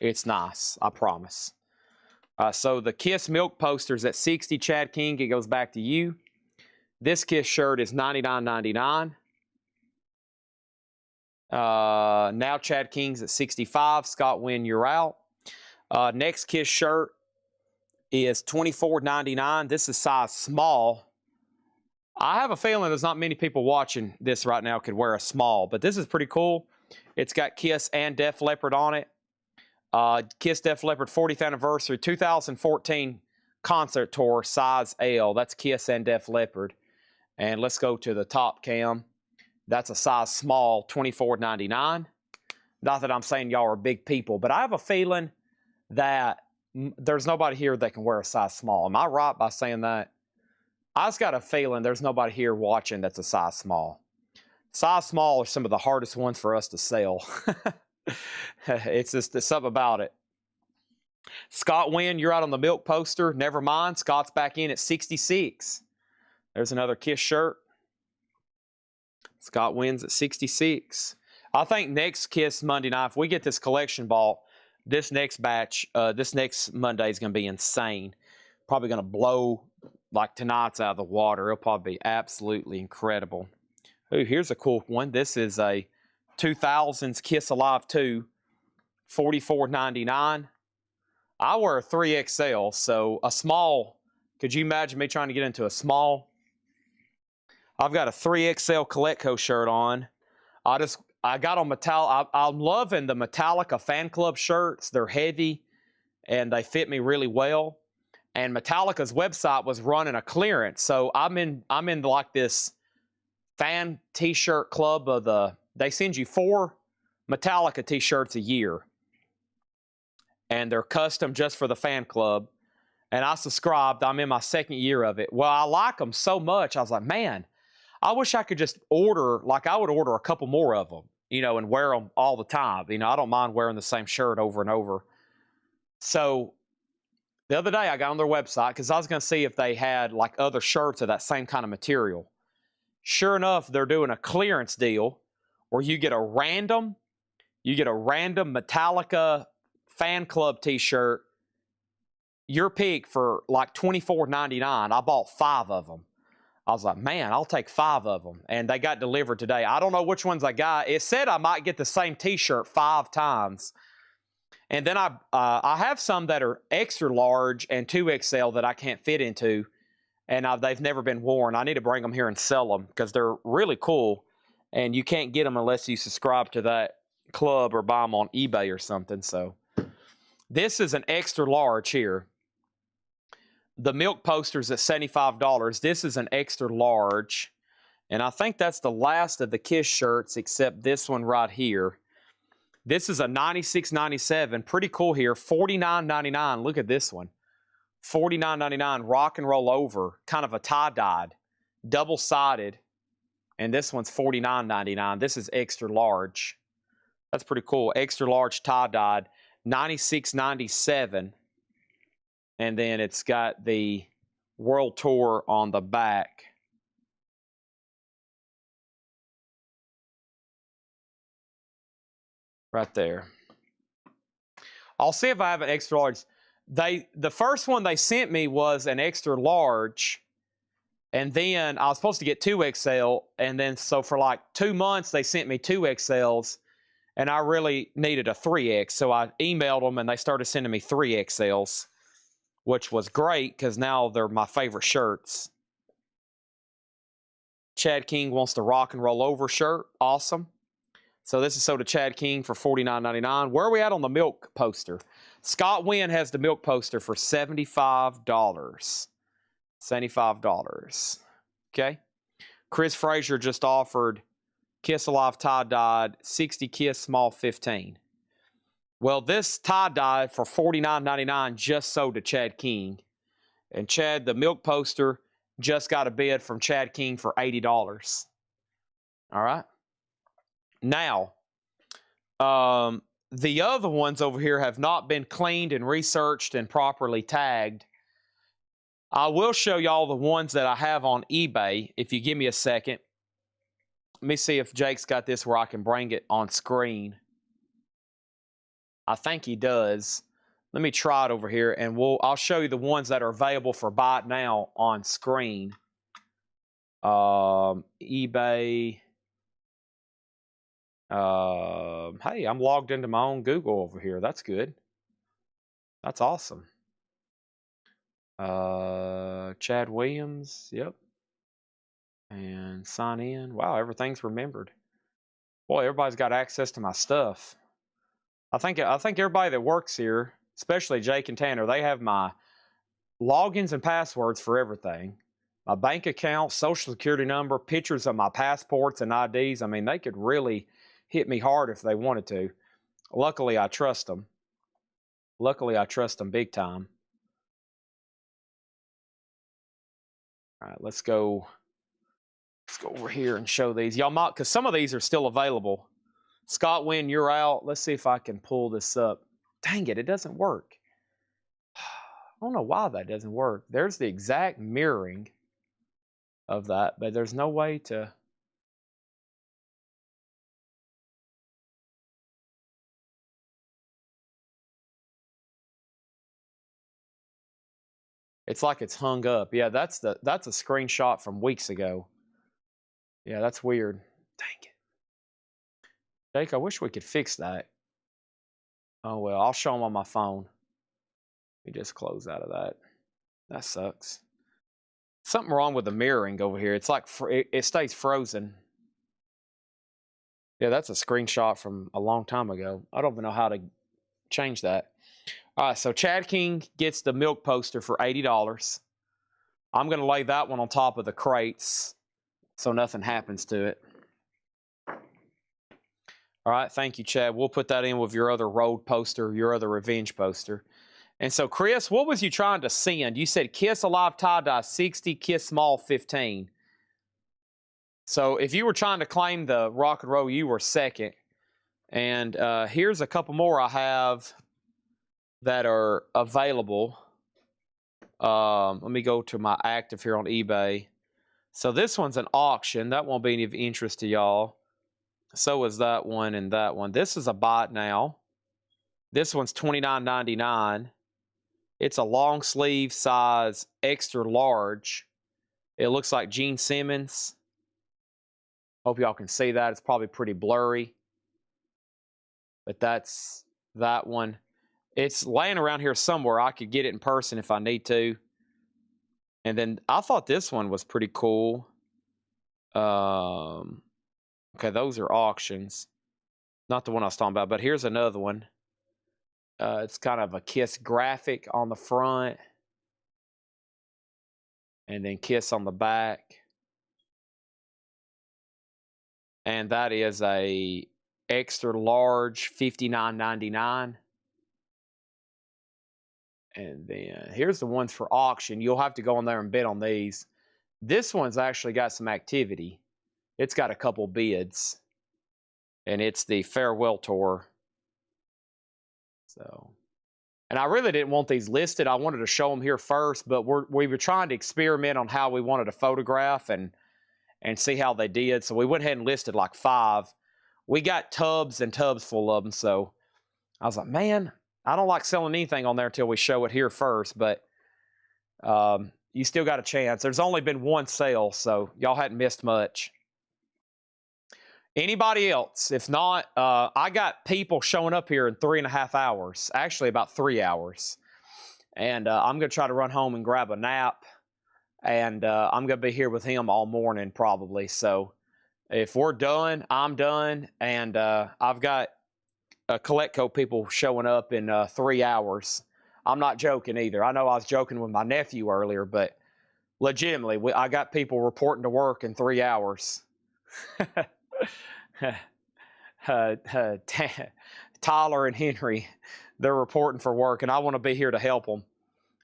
it's nice. I promise. So the Kiss milk poster's at $60. Chad King, it goes back to you. This Kiss shirt is $99.99. Now Chad King's at 65. Scott Wynn, you're out. Next Kiss shirt is $24.99. This is size small. I have a feeling there's not many people watching this right now could wear a small, but this is pretty cool. It's got Kiss and Def Leppard on it. Kiss Def Leppard 40th anniversary 2014 concert tour, size L. That's Kiss and Def Leppard. And let's go to the top cam. That's a size small, $24.99. Not that I'm saying y'all are big people, but I have a feeling that there's nobody here that can wear a size small. Am I right by saying that? I just got a feeling there's nobody here watching that's a size small. Size small are some of the hardest ones for us to sell. It's just there's something about it. Scott Wynn, you're out on the milk poster. Never mind. Scott's back in at 66. There's another Kiss shirt. Scott Wynn's at 66. I think next Kiss Monday night, if we get this collection bought, this next batch, this next Monday is going to be insane. Probably going to blow like tonight's out of the water. It'll probably be absolutely incredible. Ooh, here's a cool one. This is a 2000s Kiss Alive 2, $44.99. I wear a 3XL, so a small. Could you imagine me trying to get into a small? I've got a 3XL Colecco shirt on. I got on Metallica. I'm loving the Metallica fan club shirts. They're heavy and they fit me really well. And Metallica's website was running a clearance, so I'm in like this fan t-shirt club of they send you 4 Metallica t-shirts a year, and they're custom just for the fan club. And I subscribed. I'm in my 2nd year of it. Well, I like them so much. I was like, man, I wish I could just order, like I would order a couple more of them, you know, and wear them all the time. You know, I don't mind wearing the same shirt over and over. So the other day I got on their website because I was going to see if they had like other shirts of that same kind of material. Sure enough, they're doing a clearance deal where you get a random Metallica fan club t-shirt, your pick, for like $24.99. I bought 5 of them. I was like, man, I'll take 5 of them. And they got delivered today. I don't know which ones I got. It said I might get the same t-shirt 5 times. And then I have some that are extra large and 2XL that I can't fit into. And they've never been worn. I need to bring them here and sell them because they're really cool. And you can't get them unless you subscribe to that club or buy them on eBay or something. So this is an extra large here. The milk poster's at $75. This is an extra large. And I think that's the last of the Kiss shirts except this one right here. This is a 96.97. Pretty cool here. $49.99. Look at this one. $49.99. Rock and Roll Over. Kind of a tie-dyed. Double-sided. And this one's $49.99. This is extra large. That's pretty cool. Extra large tie-dyed. $96.97. And then it's got the World Tour on the back. Right there. I'll see if I have an extra large. The first one they sent me was an extra large. And then I was supposed to get 2XL. And then so for like 2 months, they sent me 2XLs. And I really needed a 3X. So I emailed them and they started sending me 3XLs. Which was great because now they're my favorite shirts. Chad King wants the Rock and Roll Over shirt. Awesome. So this is sold to Chad King for $49.99. Where are we at on the milk poster? Scott Wynn has the milk poster for $75. $75. Okay. Chris Frazier just offered Kiss Alive tie-dyed 60 Kiss small 15. Well, this tie-dye for $49.99 just sold to Chad King. And Chad, the milk poster, just got a bid from Chad King for $80. All right. Now, the other ones over here have not been cleaned and researched and properly tagged. I will show y'all the ones that I have on eBay if you give me a second. Let me see if Jake's got this where I can bring it on screen. I think he does. Let me try it over here, and I'll show you the ones that are available for buy it now on screen. eBay. Hey, I'm logged into my own Google over here. That's good. That's awesome. Chad Williams. Yep. And sign in. Wow, everything's remembered. Boy, everybody's got access to my stuff. I think everybody that works here, especially Jake and Tanner, they have my logins and passwords for everything. My bank account, social security number, pictures of my passports and IDs. I mean, they could really hit me hard if they wanted to. Luckily, I trust them. Luckily, I trust them big time. All right, let's go over here and show these. Y'all might, because some of these are still available. Scott Wynn, you're out. Let's see if I can pull this up. Dang it, it doesn't work. I don't know why that doesn't work. There's the exact mirroring of that, but there's no way to... It's like it's hung up. Yeah, that's a screenshot from weeks ago. Yeah, that's weird. Dang it. Jake, I wish we could fix that. Oh, well, I'll show them on my phone. Let me just close out of that. That sucks. Something wrong with the mirroring over here. It's like it stays frozen. Yeah, that's a screenshot from a long time ago. I don't even know how to change that. All right, so Chad King gets the milk poster for $80. I'm going to lay that one on top of the crates so nothing happens to it. All right, thank you, Chad. We'll put that in with your other road poster, your other revenge poster. And so, Chris, what was you trying to send? You said Kiss Alive Tie-Dye 60, Kiss Small 15. So if you were trying to claim the rock and roll, you were second. And here's a couple more I have that are available. Let me go to my active here on eBay. So this one's an auction. That won't be any of interest to y'all. So is that one and that one. This is a bot now. This one's $29.99. It's a long sleeve size, extra large. It looks like Gene Simmons. Hope y'all can see that. It's probably pretty blurry. But that's that one. It's laying around here somewhere. I could get it in person if I need to. And then I thought this one was pretty cool. Okay, those are auctions. Not the one I was talking about, but here's another one. It's kind of a Kiss graphic on the front. And then Kiss on the back. And that is a extra large $59.99. And then here's the ones for auction. You'll have to go on there and bid on these. This one's actually got some activity. It's got a couple bids. And it's the Farewell Tour. So, and I really didn't want these listed. I wanted to show them here first, but we were trying to experiment on how we wanted to photograph and see how they did. So we went ahead and listed like 5. We got tubs and tubs full of them. So I was like, man, I don't like selling anything on there until we show it here first. But you still got a chance. There's only been one sale, so y'all hadn't missed much. Anybody else? If not, I got people showing up here in 3.5 hours. Actually, about 3 hours. And I'm going to try to run home and grab a nap. And I'm going to be here with him all morning probably. So if we're done, I'm done. And I've got Collectibles people showing up in 3 hours. I'm not joking either. I know I was joking with my nephew earlier, but legitimately, I got people reporting to work in 3 hours. Tyler and Henry, they're reporting for work, and I want to be here to help them.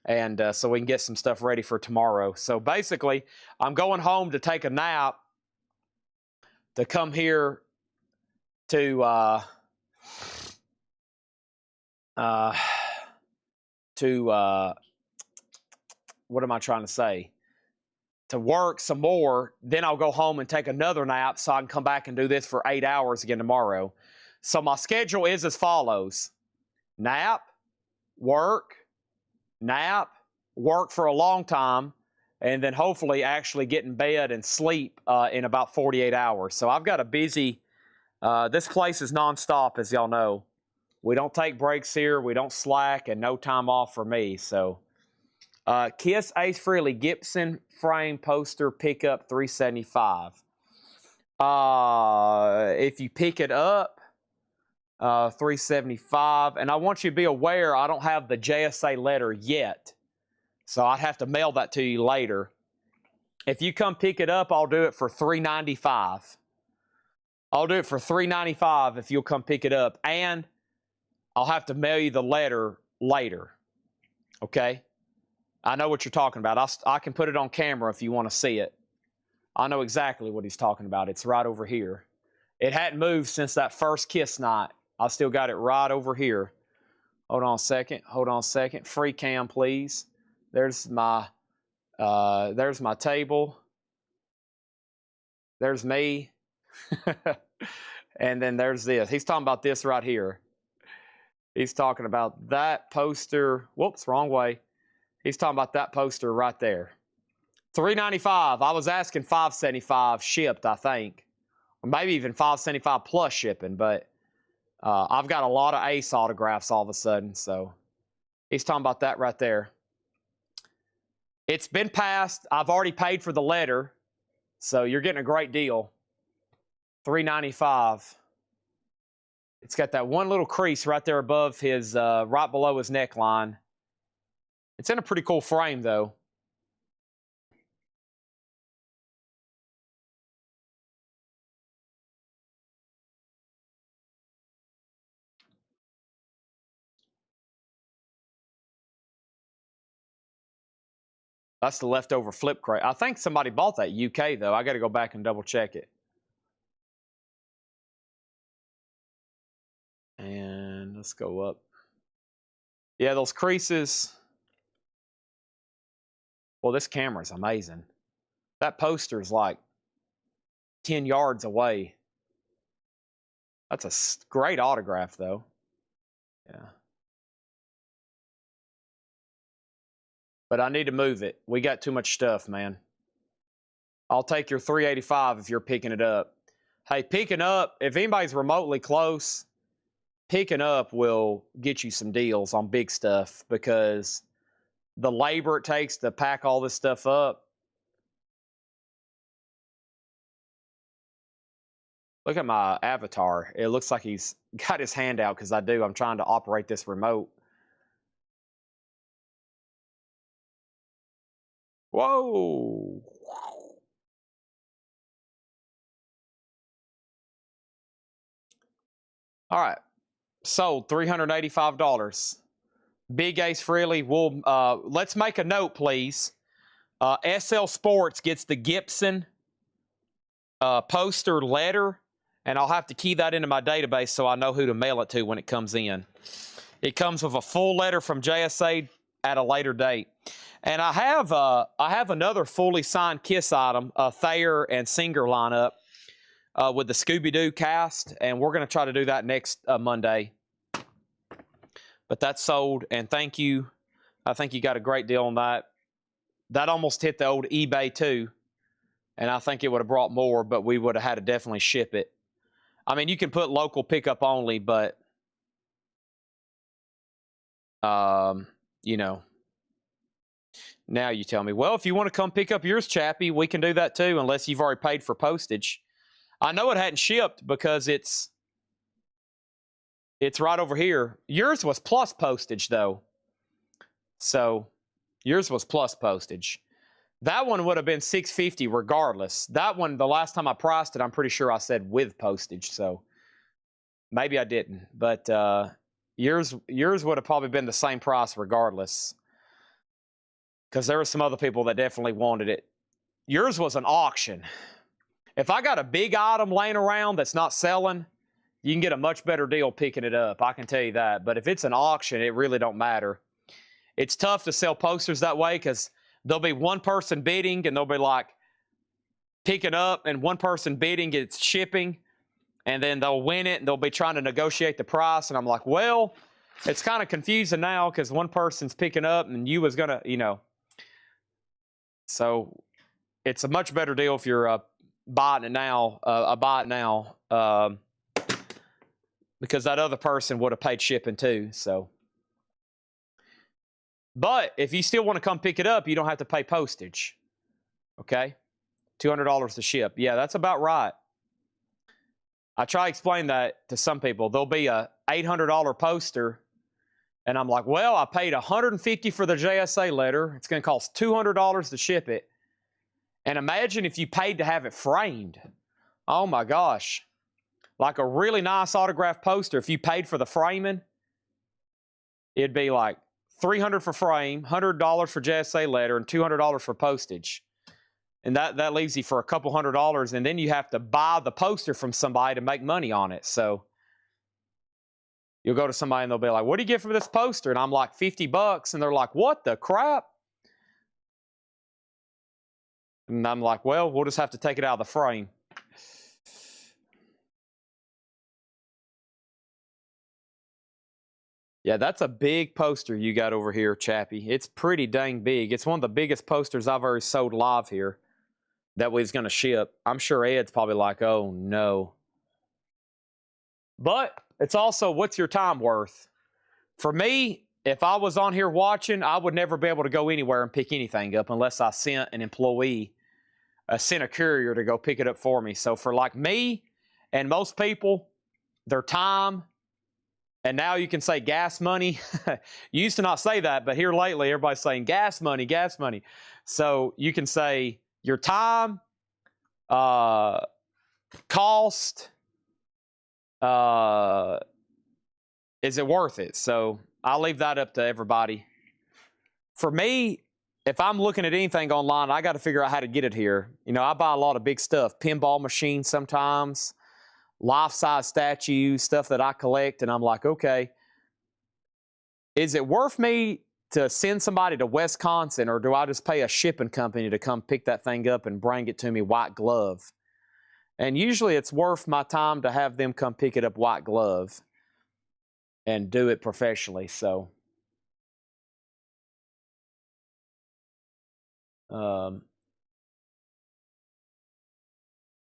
And so we can get some stuff ready for tomorrow. So basically, I'm going home to take a nap to come here to what am I trying to say? To work some more. Then I'll go home and take another nap so I can come back and do this for 8 hours again tomorrow. So my schedule is as follows: nap, work for a long time, and then hopefully actually get in bed and sleep in about 48 hours. So I've got a busy, this place is nonstop, as y'all know. We don't take breaks here. We don't slack, and no time off for me. So Kiss Ace Frehley Gibson frame poster pickup $375. If you pick it up, $375. And I want you to be aware I don't have the JSA letter yet, so I'd have to mail that to you later. If you come pick it up, I'll do it for $395. I'll do it for $395 if you'll come pick it up, and I'll have to mail you the letter later. Okay? I know what you're talking about. I can put it on camera if you want to see it. I know exactly what he's talking about. It's right over here. It hadn't moved since that first Kiss night. I still got it right over here. Hold on a second. Hold on a second. Free cam, please. There's my table. There's me. And then there's this. He's talking about this right here. He's talking about that poster. Whoops, wrong way. He's talking about that poster right there. $395. I was asking $575 shipped, I think. Or maybe even $575 plus shipping, but I've got a lot of Ace autographs all of a sudden, so he's talking about that right there. It's been passed. I've already paid for the letter, so you're getting a great deal. $395. It's got that one little crease right there above his, right below his neckline. It's in a pretty cool frame, though. That's the leftover flip crate. I think somebody bought that UK, though. I got to go back and double check it. And let's go up. Yeah, those creases. Well, this camera's amazing. That poster's like 10 yards away. That's a great autograph, though. Yeah. But I need to move it. We got too much stuff, man. I'll take your $385 if you're picking it up. Hey, picking up, if anybody's remotely close, picking up will get you some deals on big stuff, because the labor it takes to pack all this stuff up. Look at my avatar. It looks like he's got his hand out, because I'm trying to operate this remote. Whoa. All right. Sold $385. Big Ace Frehley. Let's make a note, please. SL Sports gets the Gibson poster letter, and I'll have to key that into my database so I know who to mail it to when it comes in. It comes with a full letter from JSA at a later date. And I have another fully signed Kiss item, a Thayer and Singer lineup with the Scooby-Doo cast, and we're going to try to do that next Monday. But that's sold, and thank you. I think you got a great deal on that. That almost hit the old eBay too, and I think it would have brought more, but we would have had to definitely ship it. I mean, you can put local pickup only, but you know. Now you tell me, well, if you want to come pick up yours, Chappie, we can do that too, unless you've already paid for postage. I know it hadn't shipped because it's right over here. Yours was plus postage, though. So yours was plus postage. That one would have been $650 regardless. That one, the last time I priced it, I'm pretty sure I said with postage. So maybe I didn't. But yours would have probably been the same price regardless, because there were some other people that definitely wanted it. Yours was an auction. If I got a big item laying around that's not selling, you can get a much better deal picking it up. I can tell you that. But if it's an auction, it really don't matter. It's tough to sell posters that way, because there'll be one person bidding, and they'll be like picking up, and one person bidding gets shipping, and then they'll win it, and they'll be trying to negotiate the price. And I'm like, well, it's kind of confusing now, because one person's picking up, and you was going to, So it's a much better deal if you're buying it now, because that other person would have paid shipping too. So, but if you still want to come pick it up, you don't have to pay postage. Okay, $200 to ship. Yeah, that's about right. I try to explain that to some people. There'll be a $800 poster, and I'm like, well, I paid $150 for the JSA letter. It's going to cost $200 to ship it. And imagine if you paid to have it framed. Oh my gosh. Like a really nice autographed poster, if you paid for the framing, it'd be like $300 for frame, $100 for JSA letter, and $200 for postage. And that leaves you for a couple $100, and then you have to buy the poster from somebody to make money on it. So you'll go to somebody and they'll be like, what do you get for this poster? And I'm like, $50. And they're like, what the crap? And I'm like, well, we'll just have to take it out of the frame. Yeah, that's a big poster you got over here, Chappie. It's pretty dang big. It's one of the biggest posters I've ever sold live here that was going to ship. I'm sure Ed's probably like, oh, no. But it's also, what's your time worth? For me, if I was on here watching, I would never be able to go anywhere and pick anything up unless I sent an employee, sent a courier to go pick it up for me. So for like me and most people, their time, and now you can say gas money. You used to not say that, but here lately, everybody's saying gas money, gas money. So you can say your time, cost, is it worth it? So I'll leave that up to everybody. For me, if I'm looking at anything online, I got to figure out how to get it here. You know, I buy a lot of big stuff, pinball machines sometimes, life-size statues, stuff that I collect, and I'm like, okay, is it worth me to send somebody to Wisconsin, or do I just pay a shipping company to come pick that thing up and bring it to me white glove? And usually it's worth my time to have them come pick it up white glove and do it professionally. So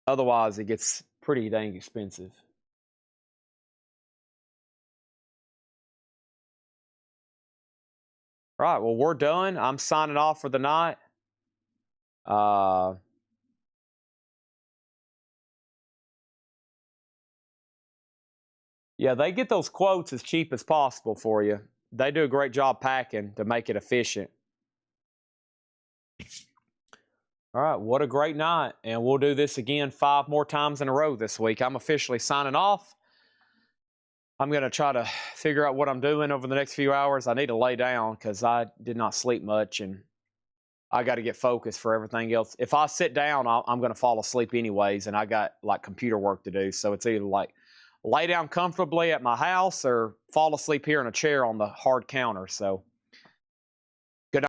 otherwise it gets pretty dang expensive. All right, well, we're done. I'm signing off for the night. Yeah, they get those quotes as cheap as possible for you. They do a great job packing to make it efficient. All right, what a great night. And we'll do this again 5 more times in a row this week. I'm officially signing off. I'm going to try to figure out what I'm doing over the next few hours. I need to lay down because I did not sleep much, and I got to get focused for everything else. If I sit down, I'm going to fall asleep anyways, and I got like computer work to do. So it's either like lay down comfortably at my house or fall asleep here in a chair on the hard counter. So